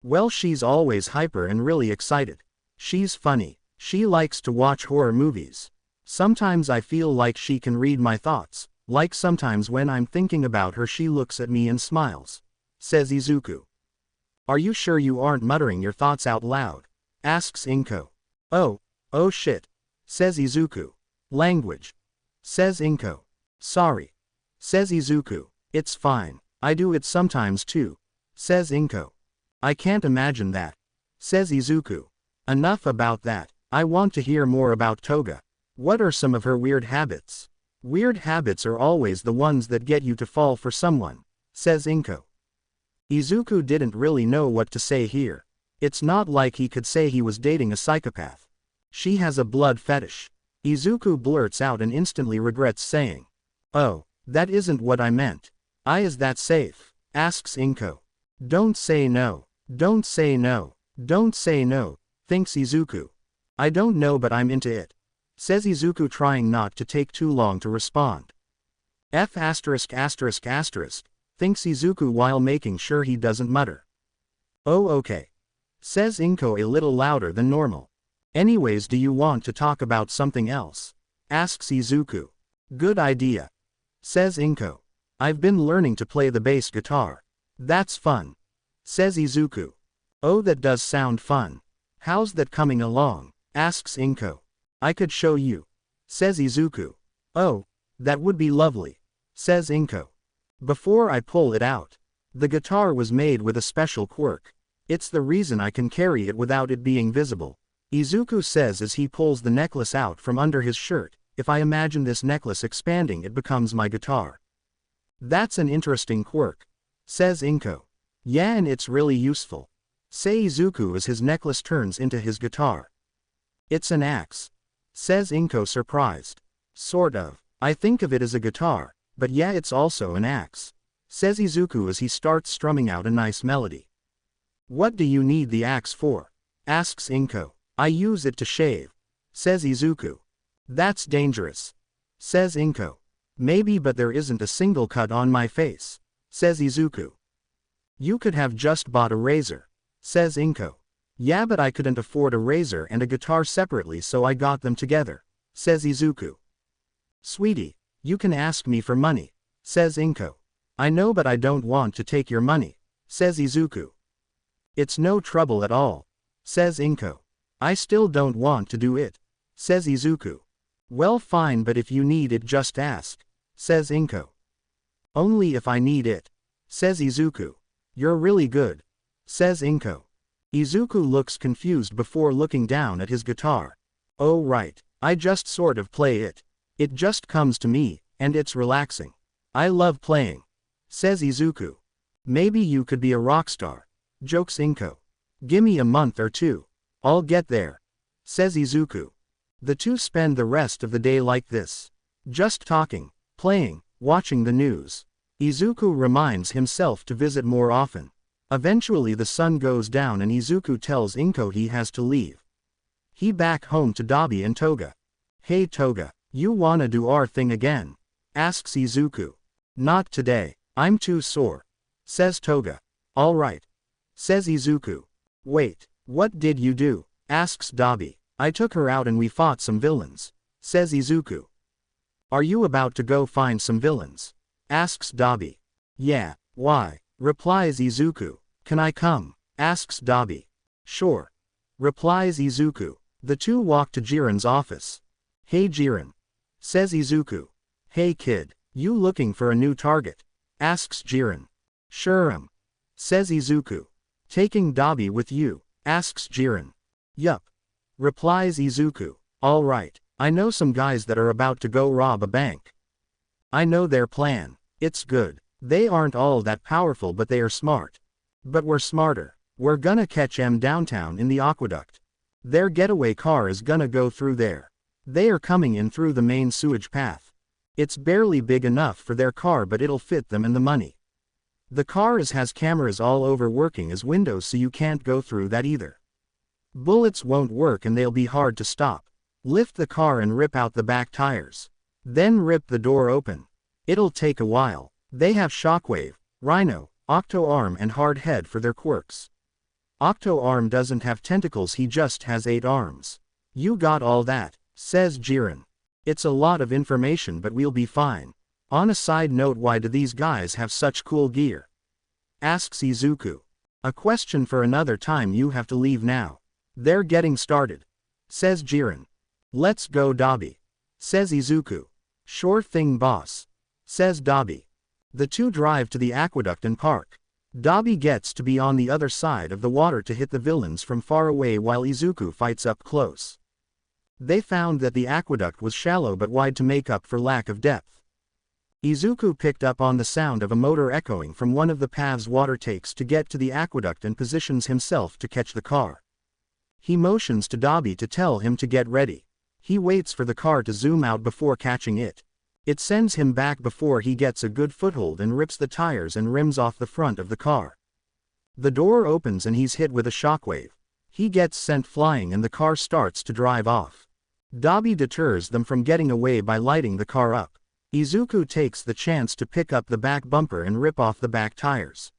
Well, she's always hyper and really excited. She's funny. She likes to watch horror movies. Sometimes I feel like she can read my thoughts, like sometimes when I'm thinking about her she looks at me and smiles, says Izuku. Are you sure you aren't muttering your thoughts out loud? Asks Inko. Oh shit, says Izuku. Language, says Inko. Sorry, says Izuku. It's fine. I do it sometimes too, says Inko. I can't imagine that, says Izuku. Enough about that. I want to hear more about Toga. What are some of her weird habits? Weird habits are always the ones that get you to fall for someone, says Inko. Izuku didn't really know what to say here. It's not like he could say he was dating a psychopath. She has a blood fetish. Izuku blurts out and instantly regrets saying, "Oh, that isn't what I meant." Is that safe? Asks Inko. Don't say no. Don't say no. Don't say no, thinks Izuku. I don't know but I'm into it, says Izuku trying not to take too long to respond. Thinks Izuku while making sure he doesn't mutter. Oh okay, says Inko a little louder than normal. Anyways, do you want to talk about something else? Asks Izuku. Good idea, says Inko. I've been learning to play the bass guitar. That's fun, says Izuku. Oh, that does sound fun. How's that coming along? Asks Inko. I could show you, says Izuku. Oh, that would be lovely, says Inko. Before I pull it out. The guitar was made with a special quirk. It's the reason I can carry it without it being visible. Izuku says as he pulls the necklace out from under his shirt. If I imagine this necklace expanding, it becomes my guitar. That's an interesting quirk, says Inko. Yeah, and it's really useful, says Izuku as his necklace turns into his guitar. It's an axe, says Inko surprised. Sort of. I think of it as a guitar, but yeah, it's also an axe, says Izuku as he starts strumming out a nice melody. What do you need the axe for? Asks Inko. I use it to shave, says Izuku. That's dangerous, says Inko. Maybe, but there isn't a single cut on my face, says Izuku. You could have just bought a razor, says Inko. Yeah, but I couldn't afford a razor and a guitar separately, so I got them together, says Izuku. Sweetie, you can ask me for money, says Inko. I know, but I don't want to take your money, says Izuku. It's no trouble at all, says Inko. I still don't want to do it, says Izuku. Well fine, but if you need it just ask, says Inko. Only if I need it, says Izuku. You're really good, says Inko. Izuku looks confused before looking down at his guitar. Oh right, I just sort of play it. It just comes to me, and it's relaxing. I love playing, says Izuku. Maybe you could be a rock star, jokes Inko. Gimme a month or two. I'll get there, says Izuku. The two spend the rest of the day like this. Just talking, playing, watching the news. Izuku reminds himself to visit more often. Eventually the sun goes down and Izuku tells Inko he has to leave. He back home to Dabi and Toga. Hey Toga, you wanna do our thing again? Asks Izuku. Not today, I'm too sore, says Toga. Alright, says Izuku. Wait, what did you do? Asks Dabi. I took her out and we fought some villains, says Izuku. Are you about to go find some villains? Asks Dabi. Yeah, why? Replies Izuku. Can I come? Asks Dabi. Sure, replies Izuku. The two walk to Jiren's office. Hey Jiren, says Izuku. Hey kid, you looking for a new target? Asks Jiren. Sure says Izuku. Taking Dabi with you? Asks Jiren. Yup, replies Izuku. Alright, I know some guys that are about to go rob a bank. I know their plan. It's good. They aren't all that powerful, but they are smart. But we're smarter. We're gonna catch 'em downtown in the aqueduct. Their getaway car is gonna go through there. They are coming in through the main sewage path. It's barely big enough for their car, but it'll fit them and the money. The car has cameras all over working as windows, so you can't go through that either. Bullets won't work and they'll be hard to stop. Lift the car and rip out the back tires. Then rip the door open. It'll take a while. They have Shockwave, Rhino, Octo Arm and Hard Head for their quirks. Octo Arm doesn't have tentacles, he just has 8 arms. You got all that, says Jiren. It's a lot of information, but we'll be fine. On a side note, why do these guys have such cool gear? Asks Izuku. A question for another time, you have to leave now. They're getting started, says Jiren. Let's go Dabi, says Izuku. Sure thing boss, says Dabi. The two drive to the aqueduct and park. Dabi gets to be on the other side of the water to hit the villains from far away while Izuku fights up close. They found that the aqueduct was shallow but wide to make up for lack of depth. Izuku picked up on the sound of a motor echoing from one of the paths water takes to get to the aqueduct and positions himself to catch the car. He motions to Dabi to tell him to get ready. He waits for the car to zoom out before catching it. It sends him back before he gets a good foothold and rips the tires and rims off the front of the car. The door opens and he's hit with a shockwave. He gets sent flying and the car starts to drive off. Dabi deters them from getting away by lighting the car up. Izuku takes the chance to pick up the back bumper and rip off the back tires.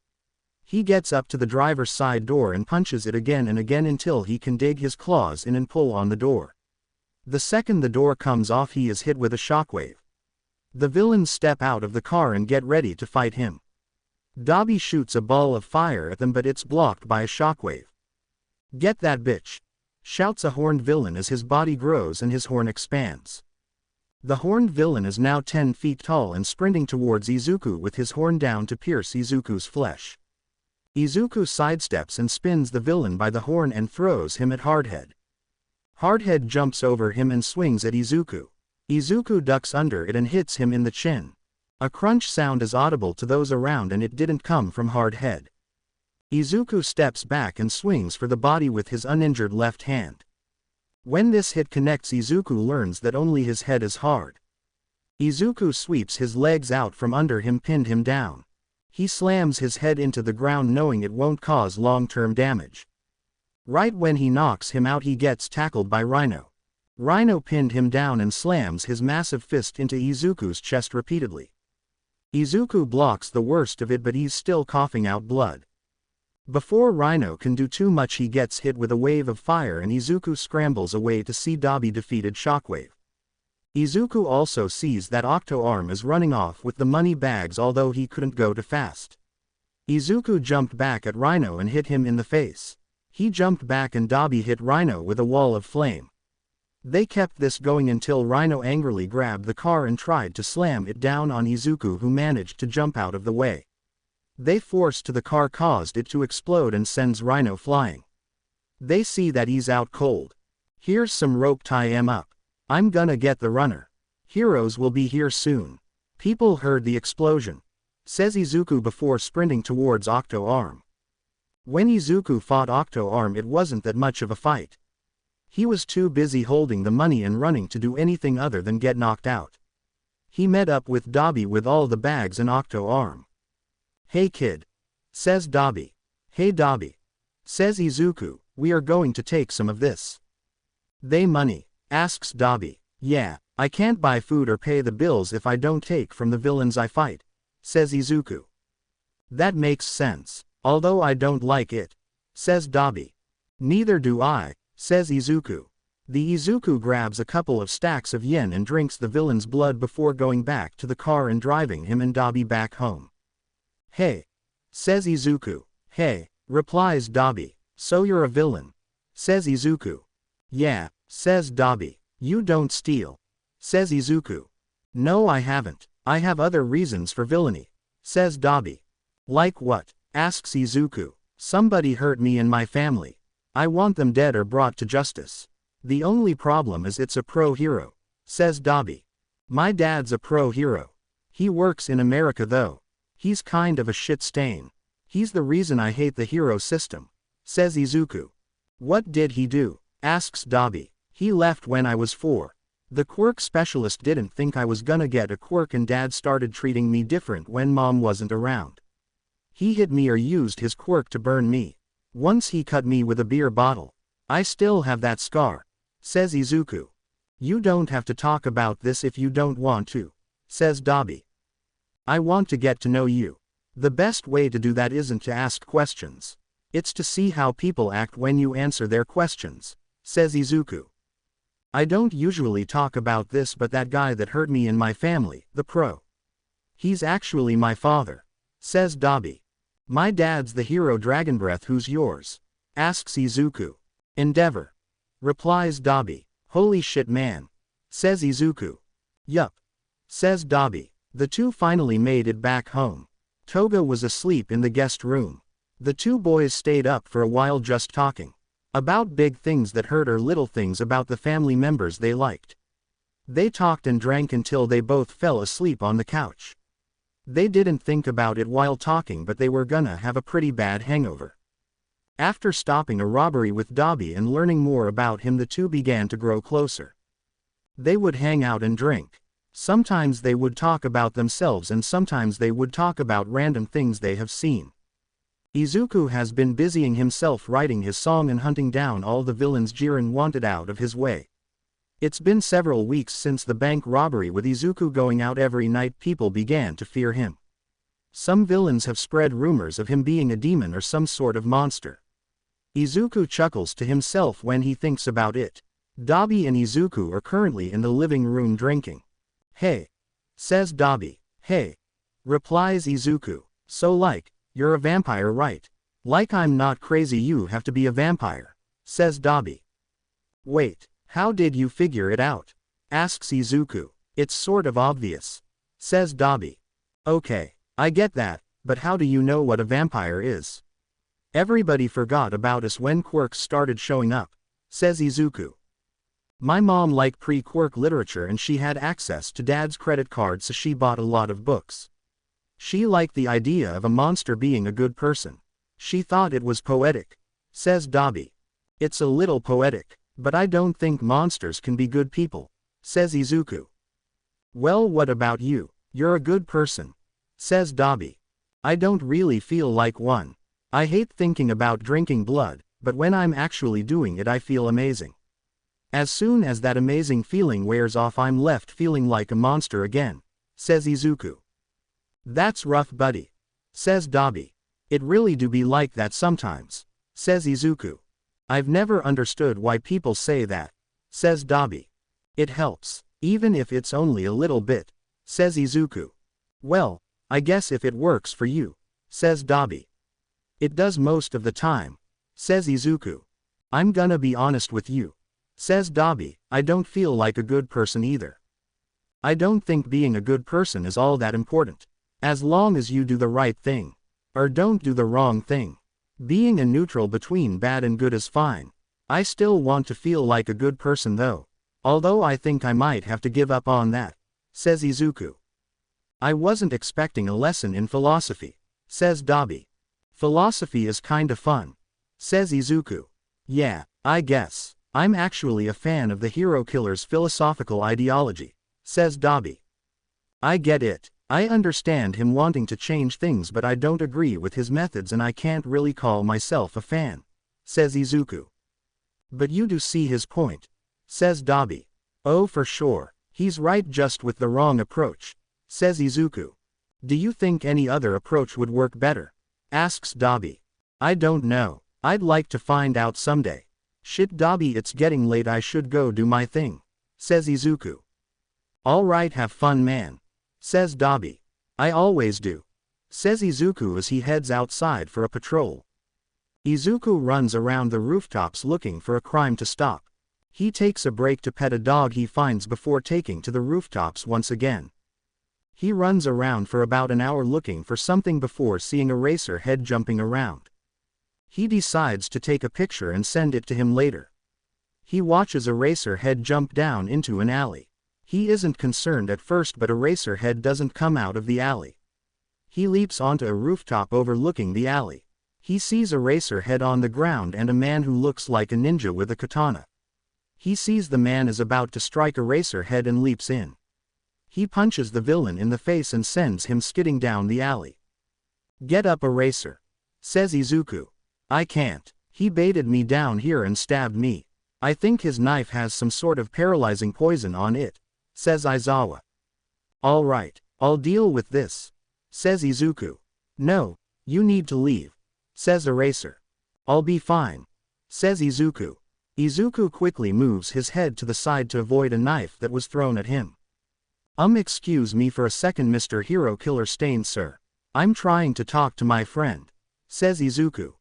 He gets up to the driver's side door and punches it again and again until he can dig his claws in and pull on the door. The second the door comes off, he is hit with a shockwave. The villains step out of the car and get ready to fight him. Dabi shoots a ball of fire at them but it's blocked by a shockwave. "Get that bitch!" shouts a horned villain as his body grows and his horn expands. The horned villain is now 10 feet tall and sprinting towards Izuku with his horn down to pierce Izuku's flesh. Izuku sidesteps and spins the villain by the horn and throws him at Hardhead. Hardhead jumps over him and swings at Izuku. Izuku ducks under it and hits him in the chin. A crunch sound is audible to those around and it didn't come from Hardhead. Izuku steps back and swings for the body with his uninjured left hand. When this hit connects, Izuku learns that only his head is hard. Izuku sweeps his legs out from under him, pinned him down. He slams his head into the ground knowing it won't cause long-term damage. Right when he knocks him out, he gets tackled by Rhino. Rhino pinned him down and slams his massive fist into Izuku's chest repeatedly. Izuku blocks the worst of it but he's still coughing out blood. Before Rhino can do too much, he gets hit with a wave of fire and Izuku scrambles away to see Dabi defeated Shockwave. Izuku also sees that Octo Arm is running off with the money bags, although he couldn't go too fast. Izuku jumped back at Rhino and hit him in the face. He jumped back and Dabi hit Rhino with a wall of flame. They kept this going until Rhino angrily grabbed the car and tried to slam it down on Izuku, who managed to jump out of the way. They force to the car caused it to explode and sends Rhino flying. They see that he's out cold. "Here's some rope, tie him up. I'm gonna get the runner. Heroes will be here soon." "People heard the explosion," says Izuku before sprinting towards Octo Arm. When Izuku fought Octo Arm, it wasn't that much of a fight. He was too busy holding the money and running to do anything other than get knocked out. He met up with Dabi with all the bags and Octo Arm. "Hey kid," says Dabi. "Hey Dabi," says Izuku, "we are going to take some of this." "They money?" asks Dabi. "Yeah, I can't buy food or pay the bills if I don't take from the villains I fight," says Izuku. "That makes sense, although I don't like it," says Dabi. "Neither do I," says Izuku. The Izuku grabs a couple of stacks of yen and drinks the villain's blood before going back to the car and driving him and Dabi back home. "Hey," says Izuku. "Hey," replies Dabi. "So you're a villain?" says Izuku. "Yeah," says Dabi. "You don't steal," says Izuku. "No, I haven't. I have other reasons for villainy," says Dabi. "Like what?" asks Izuku. "Somebody hurt me and my family. I want them dead or brought to justice. The only problem is it's a pro-hero," says Dabi. "My dad's a pro-hero. He works in America though. He's kind of a shit stain. He's the reason I hate the hero system," says Izuku. "What did he do?" asks Dabi. "He left when I was 4. The quirk specialist didn't think I was gonna get a quirk and dad started treating me different when mom wasn't around. He hit me or used his quirk to burn me. Once he cut me with a beer bottle. I still have that scar," says Izuku. "You don't have to talk about this if you don't want to," says Dabi. "I want to get to know you. The best way to do that isn't to ask questions. It's to see how people act when you answer their questions," says Izuku. "I don't usually talk about this, but that guy that hurt me and my family, the pro. He's actually my father," says Dabi. "My dad's the hero Dragonbreath. Who's yours?" asks Izuku. "Endeavor," replies Dabi. "Holy shit man," says Izuku. "Yup," says Dabi. The two finally made it back home. Toga was asleep in the guest room. The two boys stayed up for a while just talking. About big things that hurt or little things about the family members they liked. They talked and drank until they both fell asleep on the couch. They didn't think about it while talking, but they were gonna have a pretty bad hangover. After stopping a robbery with Dobby and learning more about him, the two began to grow closer. They would hang out and drink. Sometimes they would talk about themselves and sometimes they would talk about random things they have seen. Izuku has been busying himself writing his song and hunting down all the villains Jiren wanted out of his way. It's been several weeks since the bank robbery. With Izuku going out every night, people began to fear him. Some villains have spread rumors of him being a demon or some sort of monster. Izuku chuckles to himself when he thinks about it. Dobby and Izuku are currently in the living room drinking. "Hey," says Dobby. "Hey," replies Izuku. "So you're a vampire, right? Like I'm not crazy you have to be a vampire," says Dobby. "Wait, how did you figure it out?" asks Izuku. "It's sort of obvious," says Dobby. "Okay, I get that, but how do you know what a vampire is?" "Everybody forgot about us when quirks started showing up," says Izuku. "My mom liked pre-quirk literature and she had access to Dad's credit card, so she bought a lot of books. She liked the idea of a monster being a good person. She thought it was poetic," says Dobby. "It's a little poetic, but I don't think monsters can be good people," says Izuku. "Well, what about you? You're a good person," says Dobby. "I don't really feel like one. I hate thinking about drinking blood, but when I'm actually doing it I feel amazing. As soon as that amazing feeling wears off I'm left feeling like a monster again," says Izuku. "That's rough, buddy," says Dobby. "It really do be like that sometimes," says Izuku. "I've never understood why people say that," says Dobby. "It helps, even if it's only a little bit," says Izuku. "Well, I guess if it works for you," says Dobby. "It does most of the time," says Izuku. "I'm gonna be honest with you," says Dobby, "I don't feel like a good person either. I don't think being a good person is all that important. As long as you do the right thing. Or don't do the wrong thing. Being a neutral between bad and good is fine. I still want to feel like a good person though. Although I think I might have to give up on that," says Izuku. "I wasn't expecting a lesson in philosophy," says Dobby. "Philosophy is kinda fun," says Izuku. "Yeah, I guess. I'm actually a fan of the hero killer's philosophical ideology," says Dobby. "I get it. I understand him wanting to change things, but I don't agree with his methods and I can't really call myself a fan," says Izuku. "But you do see his point," says Dobby. "Oh, for sure. He's right, just with the wrong approach," says Izuku. "Do you think any other approach would work better?" asks Dobby. "I don't know. I'd like to find out someday." "Shit, Dobby, it's getting late, I should go do my thing," says Izuku. "Alright, have fun, man," says Dobby. "I always do," says Izuku as he heads outside for a patrol. Izuku runs around the rooftops looking for a crime to stop. He takes a break to pet a dog he finds before taking to the rooftops once again. He runs around for about an hour looking for something before seeing a racer head jumping around. He decides to take a picture and send it to him later. He watches a racer head jump down into an alley. He isn't concerned at first, but a racer head doesn't come out of the alley. He leaps onto a rooftop overlooking the alley. He sees a racer head on the ground and a man who looks like a ninja with a katana. He sees the man is about to strike a racer head and leaps in. He punches the villain in the face and sends him skidding down the alley. "Get up, Eraser," says Izuku. "I can't. He baited me down here and stabbed me. I think his knife has some sort of paralyzing poison on it," says Aizawa. "Alright, I'll deal with this," says Izuku. "No, you need to leave," says Eraser. "I'll be fine," says Izuku. Izuku quickly moves his head to the side to avoid a knife that was thrown at him. Excuse me for a second, Mr. Hero Killer Stain, sir. I'm trying to talk to my friend," says Izuku.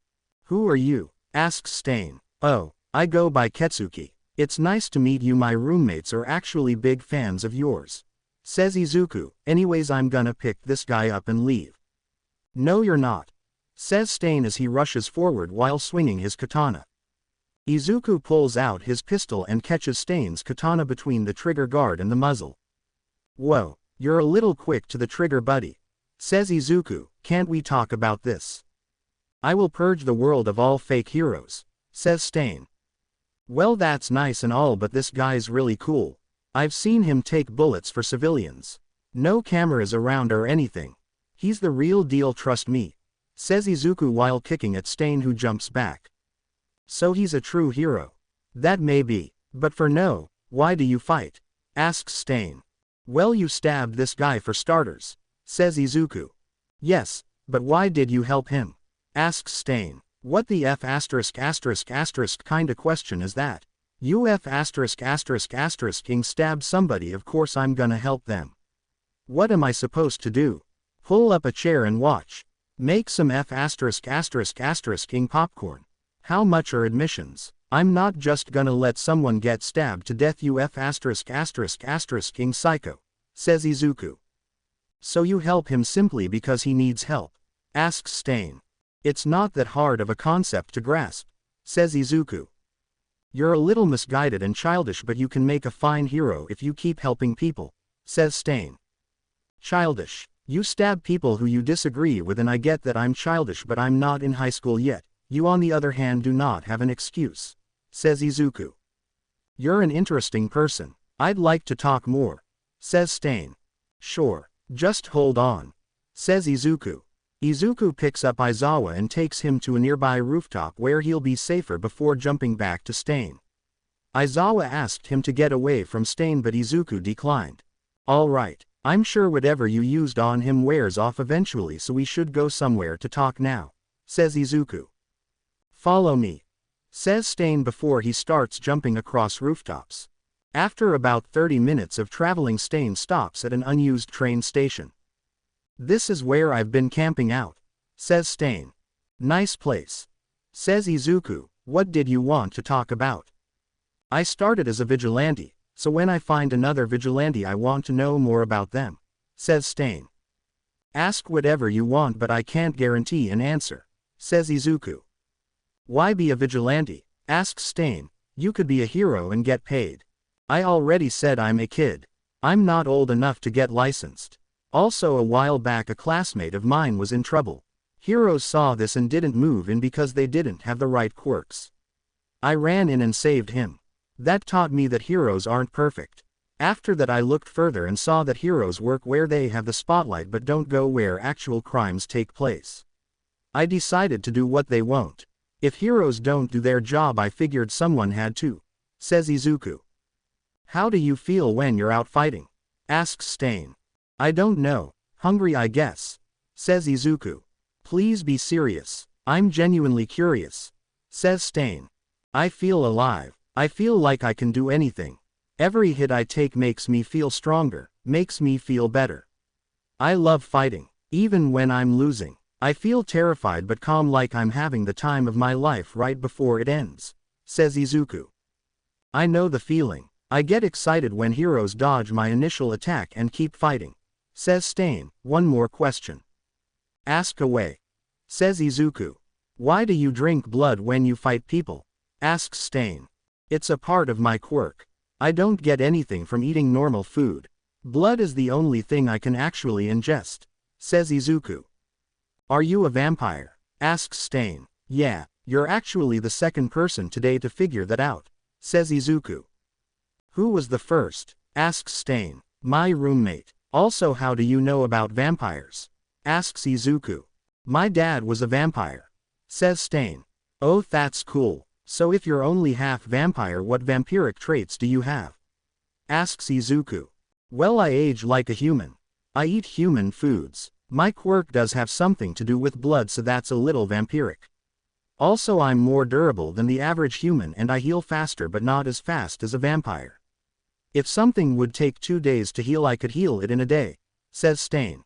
"Who are you?" asks Stain. "Oh, I go by Ketsuki. It's nice to meet you. My roommates are actually big fans of yours," says Izuku. "Anyways, I'm gonna pick this guy up and leave." No you're not, says Stain as he rushes forward while swinging his katana. Izuku pulls out his pistol and catches Stain's katana between the trigger guard and the muzzle. Whoa, you're a little quick to the trigger buddy, says Izuku, can't we talk about this? I will purge the world of all fake heroes, says Stain. Well that's nice and all but this guy's really cool. I've seen him take bullets for civilians. No cameras around or anything. He's the real deal trust me, says Izuku while kicking at Stain who jumps back. So he's a true hero. That may be, but for no, why do you fight? Asks Stain. Well you stabbed this guy for starters, says Izuku. Yes, but why did you help him? Asks Stain. What the F*** kinda question is that? You F*** king stabbed somebody of course I'm gonna help them. What am I supposed to do? Pull up a chair and watch. Make some F*** king popcorn. How much are admissions? I'm not just gonna let someone get stabbed to death you F*** king psycho, says Izuku. So you help him simply because he needs help? Asks Stain. It's not that hard of a concept to grasp, says Izuku. You're a little misguided and childish but you can make a fine hero if you keep helping people, says Stain. Childish. You stab people who you disagree with and I get that I'm childish but I'm not in high school yet. You on the other hand do not have an excuse, says Izuku. You're an interesting person. I'd like to talk more, says Stain. Sure, just hold on, says Izuku. Izuku picks up Aizawa and takes him to a nearby rooftop where he'll be safer before jumping back to Stain. Aizawa asked him to get away from Stain but Izuku declined. Alright, I'm sure whatever you used on him wears off eventually so we should go somewhere to talk now, says Izuku. Follow me, says Stain before he starts jumping across rooftops. After about 30 minutes of traveling Stain stops at an unused train station. This is where I've been camping out, says Stain. Nice place, says Izuku. What did you want to talk about? I started as a vigilante, so when I find another vigilante I want to know more about them, says Stain. Ask whatever you want but I can't guarantee an answer, says Izuku. Why be a vigilante? Asks Stain. You could be a hero and get paid. I already said I'm a kid. I'm not old enough to get licensed. Also a while back a classmate of mine was in trouble. Heroes saw this and didn't move in because they didn't have the right quirks. I ran in and saved him. That taught me that heroes aren't perfect. After that I looked further and saw that heroes work where they have the spotlight but don't go where actual crimes take place. I decided to do what they won't. If heroes don't do their job I figured someone had to, says Izuku. How do you feel when you're out fighting? Asks Stain. I don't know, hungry I guess, says Izuku. Please be serious, I'm genuinely curious, says Stain. I feel alive, I feel like I can do anything. Every hit I take makes me feel stronger, makes me feel better. I love fighting, even when I'm losing. I feel terrified but calm like I'm having the time of my life right before it ends, says Izuku. I know the feeling. I get excited when heroes dodge my initial attack and keep fighting, says Stain. One more question. Ask away, says Izuku. Why do you drink blood when you fight people? Asks Stain. It's a part of my quirk. I don't get anything from eating normal food. Blood is the only thing I can actually ingest, says Izuku. Are you a vampire? Asks Stain. Yeah, you're actually the second person today to figure that out, says Izuku. Who was the first? Asks Stain. My roommate. Also how do you know about vampires? Asks Izuku. My dad was a vampire, says Stain. Oh that's cool. So if you're only half vampire what vampiric traits do you have? Asks Izuku. Well I age like a human. I eat human foods. My quirk does have something to do with blood so that's a little vampiric. Also I'm more durable than the average human and I heal faster but not as fast as a vampire. If something would take 2 days to heal I could heal it in a day, says Stain.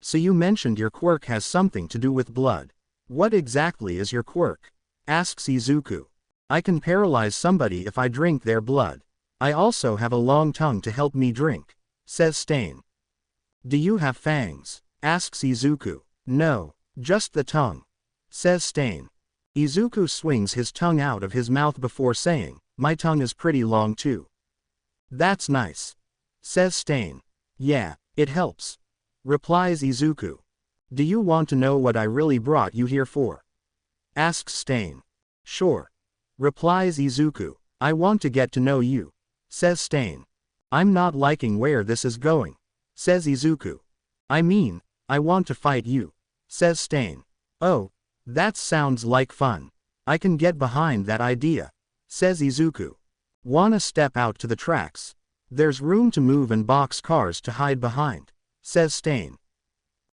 So you mentioned your quirk has something to do with blood. What exactly is your quirk? Asks Izuku. I can paralyze somebody if I drink their blood. I also have a long tongue to help me drink, says Stain. Do you have fangs? Asks Izuku. No, just the tongue, says Stain. Izuku swings his tongue out of his mouth before saying, my tongue is pretty long too. That's nice, says Stain. Yeah, it helps, replies Izuku. Do you want to know what I really brought you here for? Asks Stain. Sure, replies Izuku. I want to get to know you, says Stain. I'm not liking where this is going, says Izuku. I mean, I want to fight you, says Stain. Oh, that sounds like fun. I can get behind that idea, says Izuku. Wanna step out to the tracks? There's room to move and box cars to hide behind, says Stain.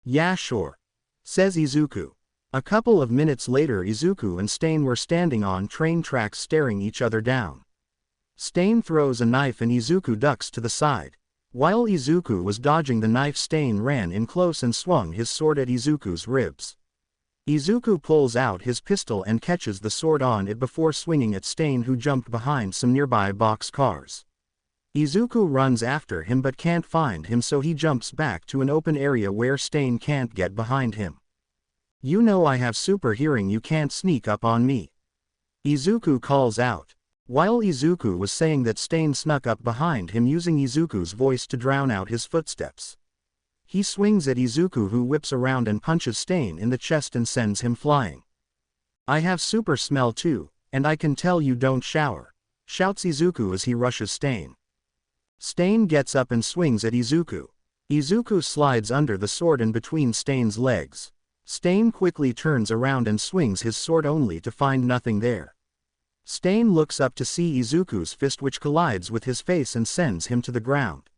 Yeah sure, says Izuku. A couple of minutes later Izuku and Stain were standing on train tracks staring each other down. Stain throws a knife and Izuku ducks to the side. While Izuku was dodging the knife, Stain ran in close and swung his sword at Izuku's ribs. Izuku pulls out his pistol and catches the sword on it before swinging at Stain, who jumped behind some nearby box cars. Izuku runs after him but can't find him, so he jumps back to an open area where Stain can't get behind him. You know I have super hearing, you can't sneak up on me, Izuku calls out. While Izuku was saying that, Stain snuck up behind him using Izuku's voice to drown out his footsteps. He swings at Izuku, who whips around and punches Stain in the chest and sends him flying. I have super smell too, and I can tell you don't shower, shouts Izuku as he rushes Stain. Stain gets up and swings at Izuku. Izuku slides under the sword and between Stain's legs. Stain quickly turns around and swings his sword only to find nothing there. Stain looks up to see Izuku's fist, which collides with his face and sends him to the ground.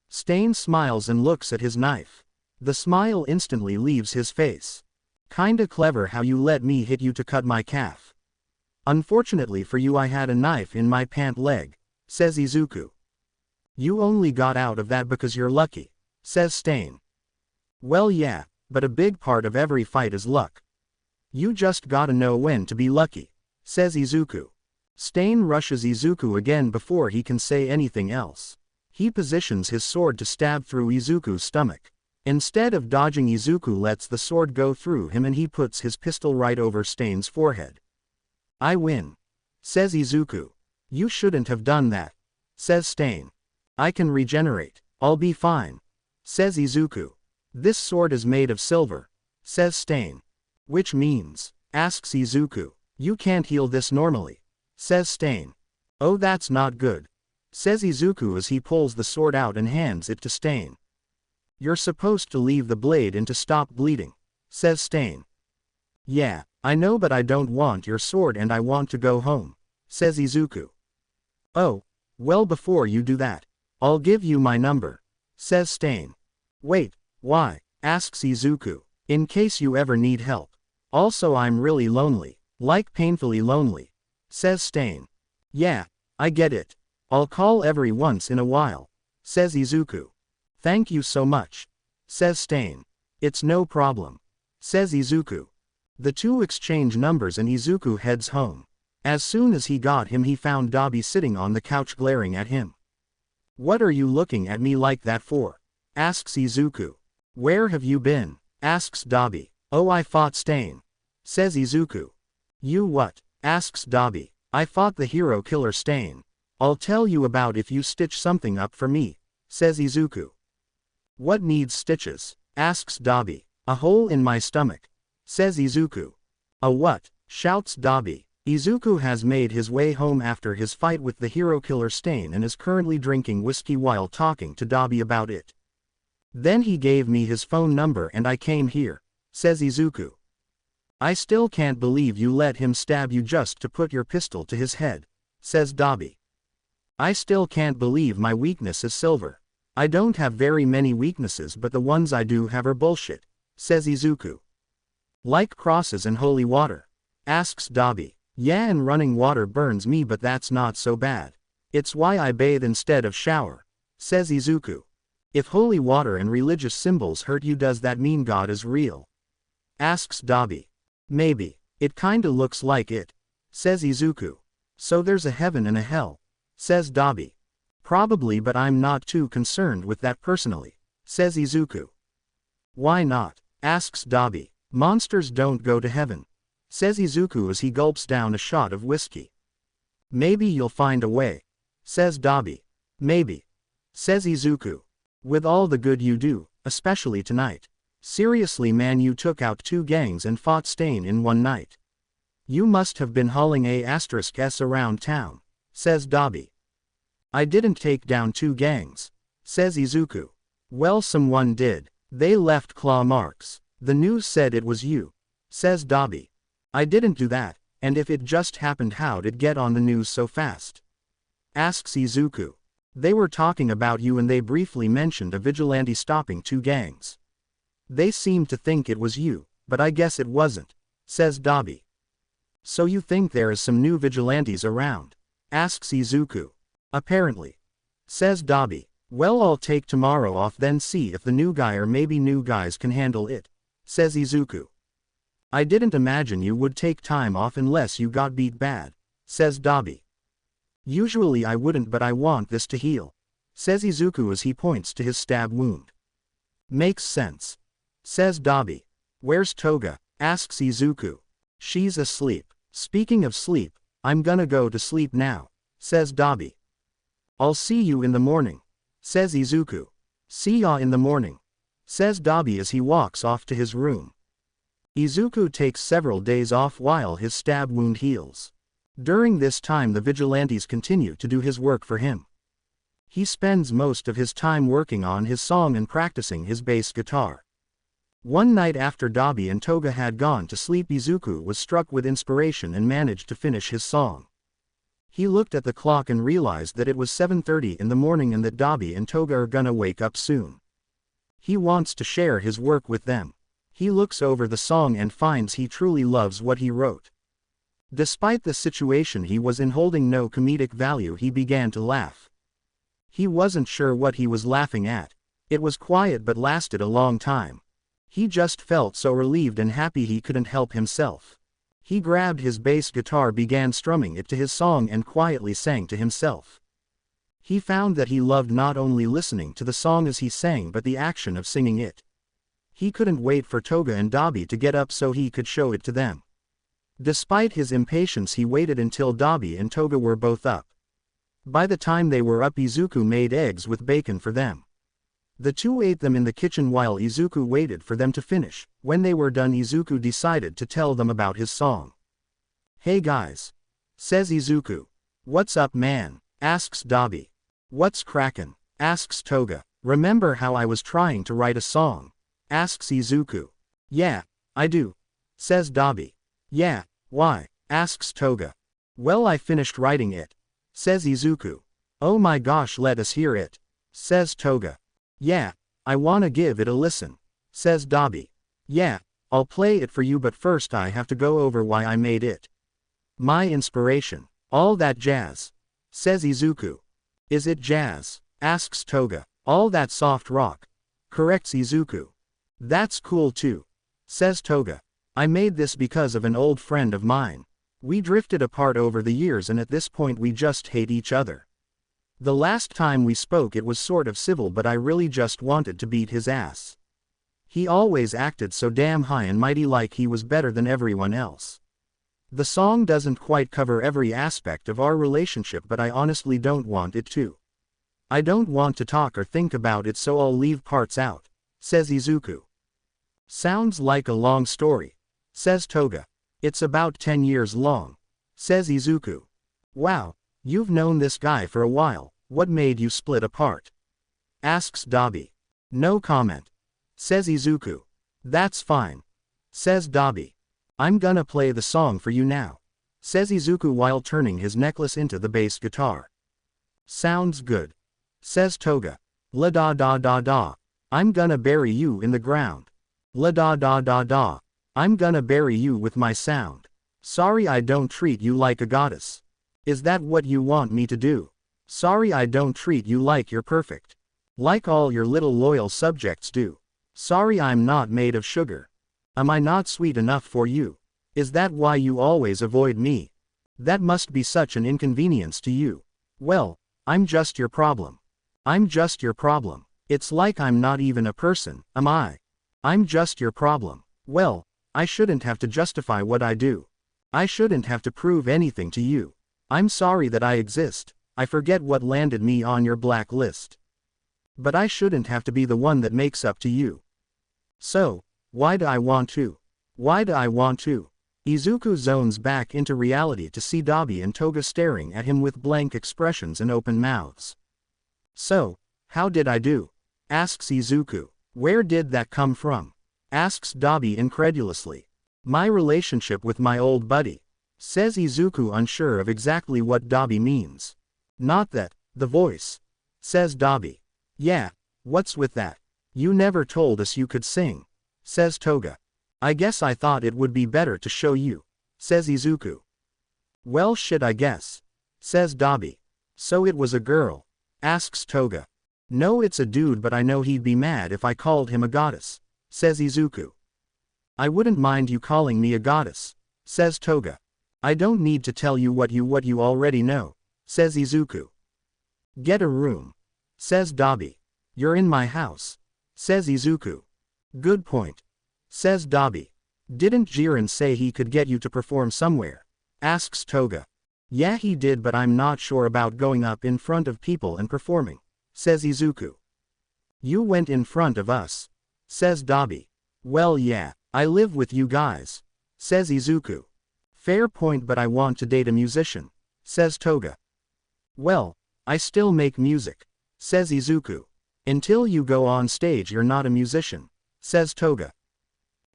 Stain smiles and looks at his knife. The smile instantly leaves his face. Kinda clever how you let me hit you to cut my calf. Unfortunately for you I had a knife in my pant leg, says Izuku. You only got out of that because you're lucky, says Stain. Well yeah, but a big part of every fight is luck. You just gotta know when to be lucky, says Izuku. Stain rushes Izuku again before he can say anything else. He positions his sword to stab through Izuku's stomach. Instead of dodging, Izuku lets the sword go through him and he puts his pistol right over Stain's forehead. I win, says Izuku. You shouldn't have done that, says Stain. I can regenerate. I'll be fine, says Izuku. This sword is made of silver, says Stain. Which means, asks Izuku, you can't heal this normally, says Stain. Oh, that's not good, says Izuku as he pulls the sword out and hands it to Stain. You're supposed to leave the blade in to stop bleeding, says Stain. Yeah, I know, but I don't want your sword and I want to go home, says Izuku. Oh, well, before you do that, I'll give you my number, says Stain. Wait, why? Asks Izuku. In case you ever need help. Also, I'm really lonely, like painfully lonely, says Stain. Yeah, I get it. I'll call every once in a while, says Izuku. Thank you so much, says Stain. It's no problem, says Izuku. The two exchange numbers and Izuku heads home. As soon as he got him, he found Dabi sitting on the couch glaring at him. What are you looking at me like that for? Asks Izuku. Where have you been? Asks Dabi. Oh, I fought Stain, says Izuku. You what? Asks Dabi. I fought the hero killer Stain. I'll tell you about if you stitch something up for me, says Izuku. What needs stitches? Asks Dabi. A hole in my stomach, says Izuku. A what? Shouts Dabi. Izuku has made his way home after his fight with the hero killer Stain and is currently drinking whiskey while talking to Dabi about it. Then he gave me his phone number and I came here, says Izuku. I still can't believe you let him stab you just to put your pistol to his head, says Dabi. I still can't believe my weakness is silver. I don't have very many weaknesses, but the ones I do have are bullshit, says Izuku. Like crosses and holy water? Asks Dabi. Yeah, and running water burns me, but that's not so bad. It's why I bathe instead of shower, says Izuku. If holy water and religious symbols hurt you, does that mean God is real? Asks Dabi. Maybe. It kinda looks like it, says Izuku. So there's a heaven and a hell, says Dabi. Probably, but I'm not too concerned with that personally, says Izuku. Why not? Asks Dabi. Monsters don't go to heaven. Says Izuku as he gulps down a shot of whiskey. Maybe you'll find a way. Says Dabi. Maybe. Says Izuku. With all the good you do, especially tonight. Seriously man, you took out 2 gangs and fought Stain in one night. You must have been hauling s around town. Says Dabi. I didn't take down 2 gangs. Says Izuku. Well, someone did. They left claw marks. The news said it was you. Says Dabi. I didn't do that, and if it just happened, how'd it get on the news so fast? Asks Izuku. They were talking about you and they briefly mentioned a vigilante stopping 2 gangs. They seemed to think it was you, but I guess it wasn't. Says Dabi. So you think there is some new vigilantes around? Asks Izuku. Apparently. Says Dabi. Well, I'll take tomorrow off then see if the new guy or maybe new guys can handle it. Says Izuku. I didn't imagine you would take time off unless you got beat bad. Says Dabi. Usually I wouldn't, but I want this to heal. Says Izuku as he points to his stab wound. Makes sense. Says Dabi. Where's Toga? Asks Izuku. She's asleep. Speaking of sleep, I'm gonna go to sleep now. Says Dabi. I'll see you in the morning. Says Izuku. See ya in the morning. Says Dabi as he walks off to his room. Izuku takes several days off while his stab wound heals. During this time the vigilantes continue to do his work for him. He spends most of his time working on his song and practicing his bass guitar. One night after Dabi and Toga had gone to sleep, Izuku was struck with inspiration and managed to finish his song. He looked at the clock and realized that it was 7:30 in the morning and that Dabi and Toga are gonna wake up soon. He wants to share his work with them. He looks over the song and finds he truly loves what he wrote. Despite the situation he was in holding no comedic value, he began to laugh. He wasn't sure what he was laughing at. It was quiet but lasted a long time. He just felt so relieved and happy he couldn't help himself. He grabbed his bass guitar, began strumming it to his song and quietly sang to himself. He found that he loved not only listening to the song as he sang but the action of singing it. He couldn't wait for Toga and Dabi to get up so he could show it to them. Despite his impatience, he waited until Dabi and Toga were both up. By the time they were up, Izuku made eggs with bacon for them. The two ate them in the kitchen while Izuku waited for them to finish. When they were done, Izuku decided to tell them about his song. Hey guys. Says Izuku. What's up man? Asks Dabi. What's crackin'? Asks Toga. Remember how I was trying to write a song? Asks Izuku. Yeah, I do. Says Dabi. Yeah, why? Asks Toga. Well, I finished writing it. Says Izuku. Oh my gosh, let us hear it. Says Toga. Yeah, I wanna give it a listen. Says Dabi. Yeah, I'll play it for you, but first I have to go over why I made it. My inspiration. All that jazz. Says Izuku. Is it jazz? Asks Toga. All that soft rock. Corrects Izuku. That's cool too. Says Toga. I made this because of an old friend of mine. We drifted apart over the years and at this point we just hate each other. The last time we spoke it was sort of civil, but I really just wanted to beat his ass. He always acted so damn high and mighty, like he was better than everyone else. The song doesn't quite cover every aspect of our relationship, but I honestly don't want it to. I don't want to talk or think about it, so I'll leave parts out. Says Izuku. Sounds like a long story. Says Toga. It's about 10 years long. Says Izuku. Wow, you've known this guy for a while. What made you split apart? Asks Dabi. No comment. Says Izuku. That's fine. Says Dabi. I'm gonna play the song for you now. Says Izuku while turning his necklace into the bass guitar. Sounds good. Says Toga. La da da da da. I'm gonna bury you in the ground. La da da da da. I'm gonna bury you with my sound. Sorry I don't treat you like a goddess. Is that what you want me to do? Sorry I don't treat you like you're perfect. Like all your little loyal subjects do. Sorry I'm not made of sugar. Am I not sweet enough for you? Is that why you always avoid me? That must be such an inconvenience to you. Well, I'm just your problem. I'm just your problem. It's like I'm not even a person, am I? I'm just your problem. Well, I shouldn't have to justify what I do. I shouldn't have to prove anything to you. I'm sorry that I exist. I forget what landed me on your black list. But I shouldn't have to be the one that makes up to you. So, why do I want to? Why do I want to? Izuku zones back into reality to see Dabi and Toga staring at him with blank expressions and open mouths. So, how did I do? Asks Izuku. Where did that come from? Asks Dabi incredulously. My relationship with my old buddy. Says Izuku, unsure of exactly what Dabi means. Not that, the voice. Says Dabi. Yeah, what's with that? You never told us you could sing. Says Toga. I guess I thought it would be better to show you. Says Izuku. Well shit, I guess. Says Dabi. So it was a girl? Asks Toga. No, it's a dude, but I know he'd be mad if I called him a goddess. Says Izuku. I wouldn't mind you calling me a goddess. Says Toga. I don't need to tell you what you already know. Says Izuku. Get a room. Says Dabi. You're in my house. Says Izuku. Good point. Says Dabi. Didn't Jiren say he could get you to perform somewhere? Asks Toga. Yeah, he did, but I'm not sure about going up in front of people and performing. Says Izuku. You went in front of us. Says Dabi. Well yeah, I live with you guys. Says Izuku. Fair point, but I want to date a musician. Says Toga. Well, I still make music. Says Izuku. Until you go on stage you're not a musician. Says Toga.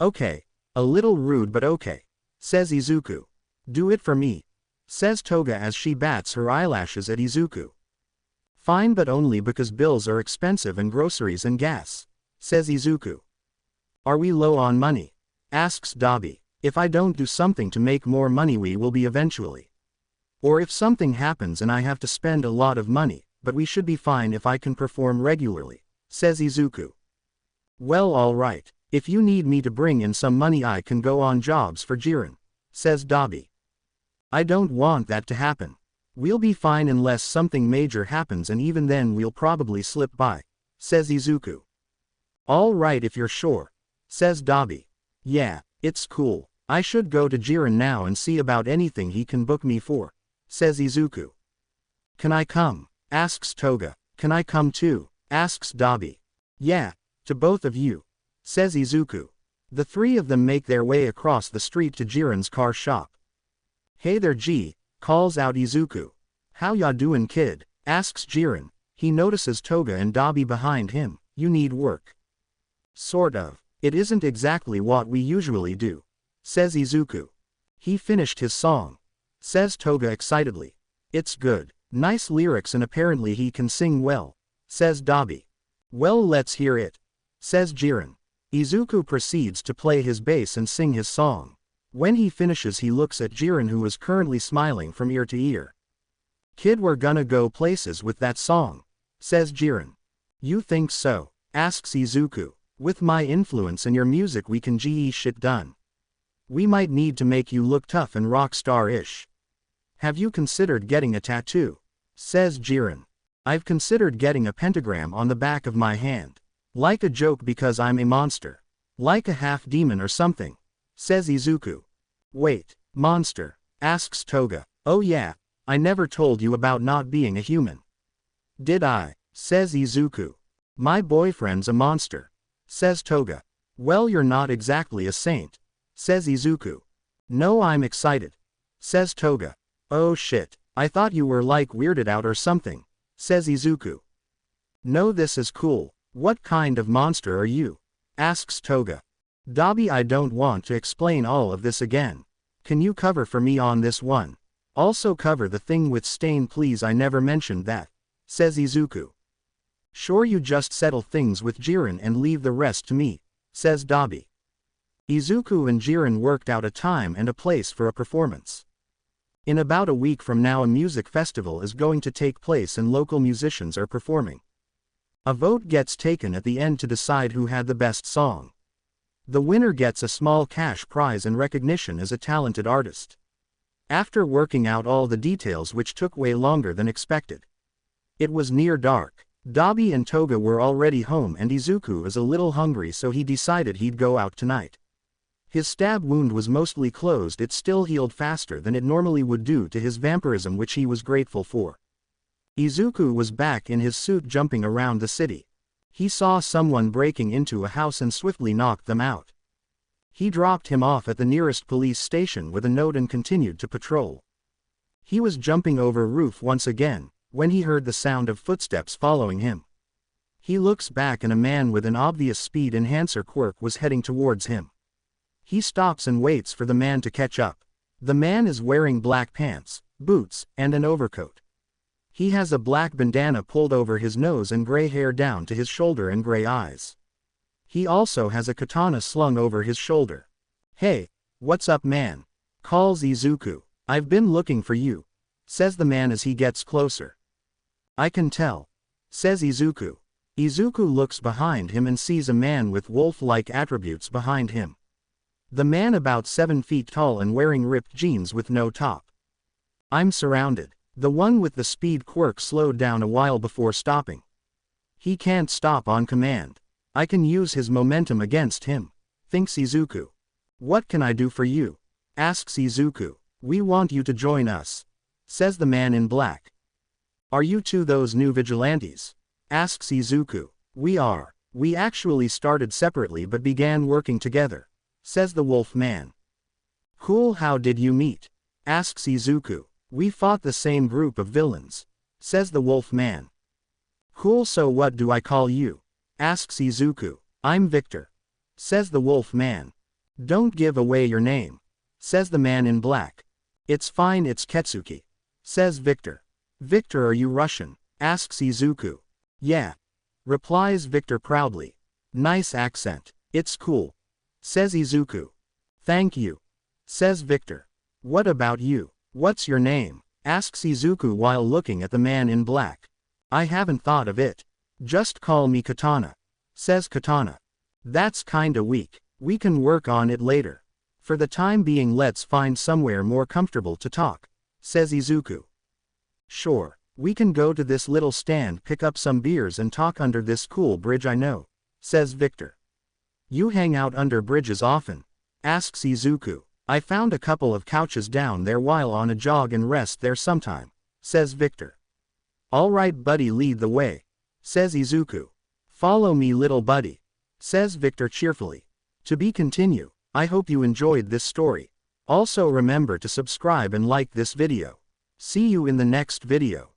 Okay, a little rude but okay. Says Izuku. Do it for me. Says Toga as she bats her eyelashes at Izuku. Fine, but only because bills are expensive and groceries and gas. Says Izuku. Are we low on money? Asks Dabi. If I don't do something to make more money we will be eventually. Or if something happens and I have to spend a lot of money, but we should be fine if I can perform regularly. Says Izuku. Well, alright. If you need me to bring in some money I can go on jobs for Jiren. Says Dabi. I don't want that to happen. We'll be fine unless something major happens, and even then we'll probably slip by. Says Izuku. Alright if you're sure. Says Dabi. Yeah, it's cool. I should go to Jiren now and see about anything he can book me for. Says Izuku. Can I come? Asks Toga. Can I come too? Asks Dabi. Yeah, to both of you. Says Izuku. The three of them make their way across the street to Jiren's car shop. Hey there G, calls out Izuku. How ya doin' kid? Asks Jiren. He notices Toga and Dabi behind him. You need work. Sort of. It isn't exactly what we usually do. Says Izuku. He finished his song. Says Toga excitedly. It's good. Nice lyrics and apparently he can sing well. Says Dabi. Well, let's hear it. Says Jiren. Izuku proceeds to play his bass and sing his song. When he finishes he looks at Jiren, who is currently smiling from ear to ear. Kid, we're gonna go places with that song. Says Jiren. You think so? Asks Izuku. With my influence and your music we can get shit done. We might need to make you look tough and rock star-ish. Have you considered getting a tattoo? Says Jiren. I've considered getting a pentagram on the back of my hand. Like a joke because I'm a monster. Like a half-demon or something. Says Izuku. Wait, monster? Asks Toga. Oh yeah, I never told you about not being a human. Did I? Says Izuku. My boyfriend's a monster. Says Toga. Well, you're not exactly a saint. Says Izuku. No, I'm excited. Says Toga. Oh shit, I thought you were like weirded out or something. Says Izuku. No, this is cool. What kind of monster are you? Asks Toga. Dabi, I don't want to explain all of this again. Can you cover for me on this one? Also cover the thing with Stain please, I never mentioned that. Says Izuku. Sure, you just settle things with Jiren and leave the rest to me. Says Dabi. Izuku and Jiren worked out a time and a place for a performance. In about a week from now a music festival is going to take place and local musicians are performing. A vote gets taken at the end to decide who had the best song. The winner gets a small cash prize and recognition as a talented artist. After working out all the details, which took way longer than expected, it was near dark. Dabi and Toga were already home and Izuku is a little hungry, so he decided he'd go out tonight. His stab wound was mostly closed, it still healed faster than it normally would due to his vampirism, which he was grateful for. Izuku was back in his suit jumping around the city. He saw someone breaking into a house and swiftly knocked them out. He dropped him off at the nearest police station with a note and continued to patrol. He was jumping over a roof once again, when he heard the sound of footsteps following him. He looks back and a man with an obvious speed enhancer quirk was heading towards him. He stops and waits for the man to catch up. The man is wearing black pants, boots, and an overcoat. He has a black bandana pulled over his nose and gray hair down to his shoulder and gray eyes. He also has a katana slung over his shoulder. "Hey, what's up, man?" calls Izuku. "I've been looking for you," says the man as he gets closer. "I can tell," says Izuku. Izuku looks behind him and sees a man with wolf-like attributes behind him. The man about 7 feet tall and wearing ripped jeans with no top. "I'm surrounded." The one with the speed quirk slowed down a while before stopping. "He can't stop on command. I can use his momentum against him," thinks Izuku. "What can I do for you?" asks Izuku. "We want you to join us," says the man in black. "Are you two those new vigilantes?" asks Izuku. "We are. We actually started separately but began working together," says the wolf man. "Cool, how did you meet?" asks Izuku. "We fought the same group of villains," says the wolf man. "Cool, so what do I call you?" asks Izuku. "I'm Victor," says the wolf man. "Don't give away your name," says the man in black. "It's fine, it's Ketsuki," says Victor. "Victor, are you Russian?" asks Izuku. "Yeah," replies Victor proudly. "Nice accent." "It's cool," says Izuku. "Thank you," says Victor. "What about you? What's your name?" asks Izuku while looking at the man in black. "I haven't thought of it. Just call me Katana," says Katana. "That's kinda weak. We can work on it later. For the time being, let's find somewhere more comfortable to talk," says Izuku. "Sure, we can go to this little stand, pick up some beers and talk under this cool bridge I know," says Victor. "You hang out under bridges often?" asks Izuku. "I found a couple of couches down there while on a jog and rest there sometime," says Victor. "Alright buddy, lead the way," says Izuku. "Follow me little buddy," says Victor cheerfully. To be continued. I hope you enjoyed this story. Also remember to subscribe and like this video. See you in the next video.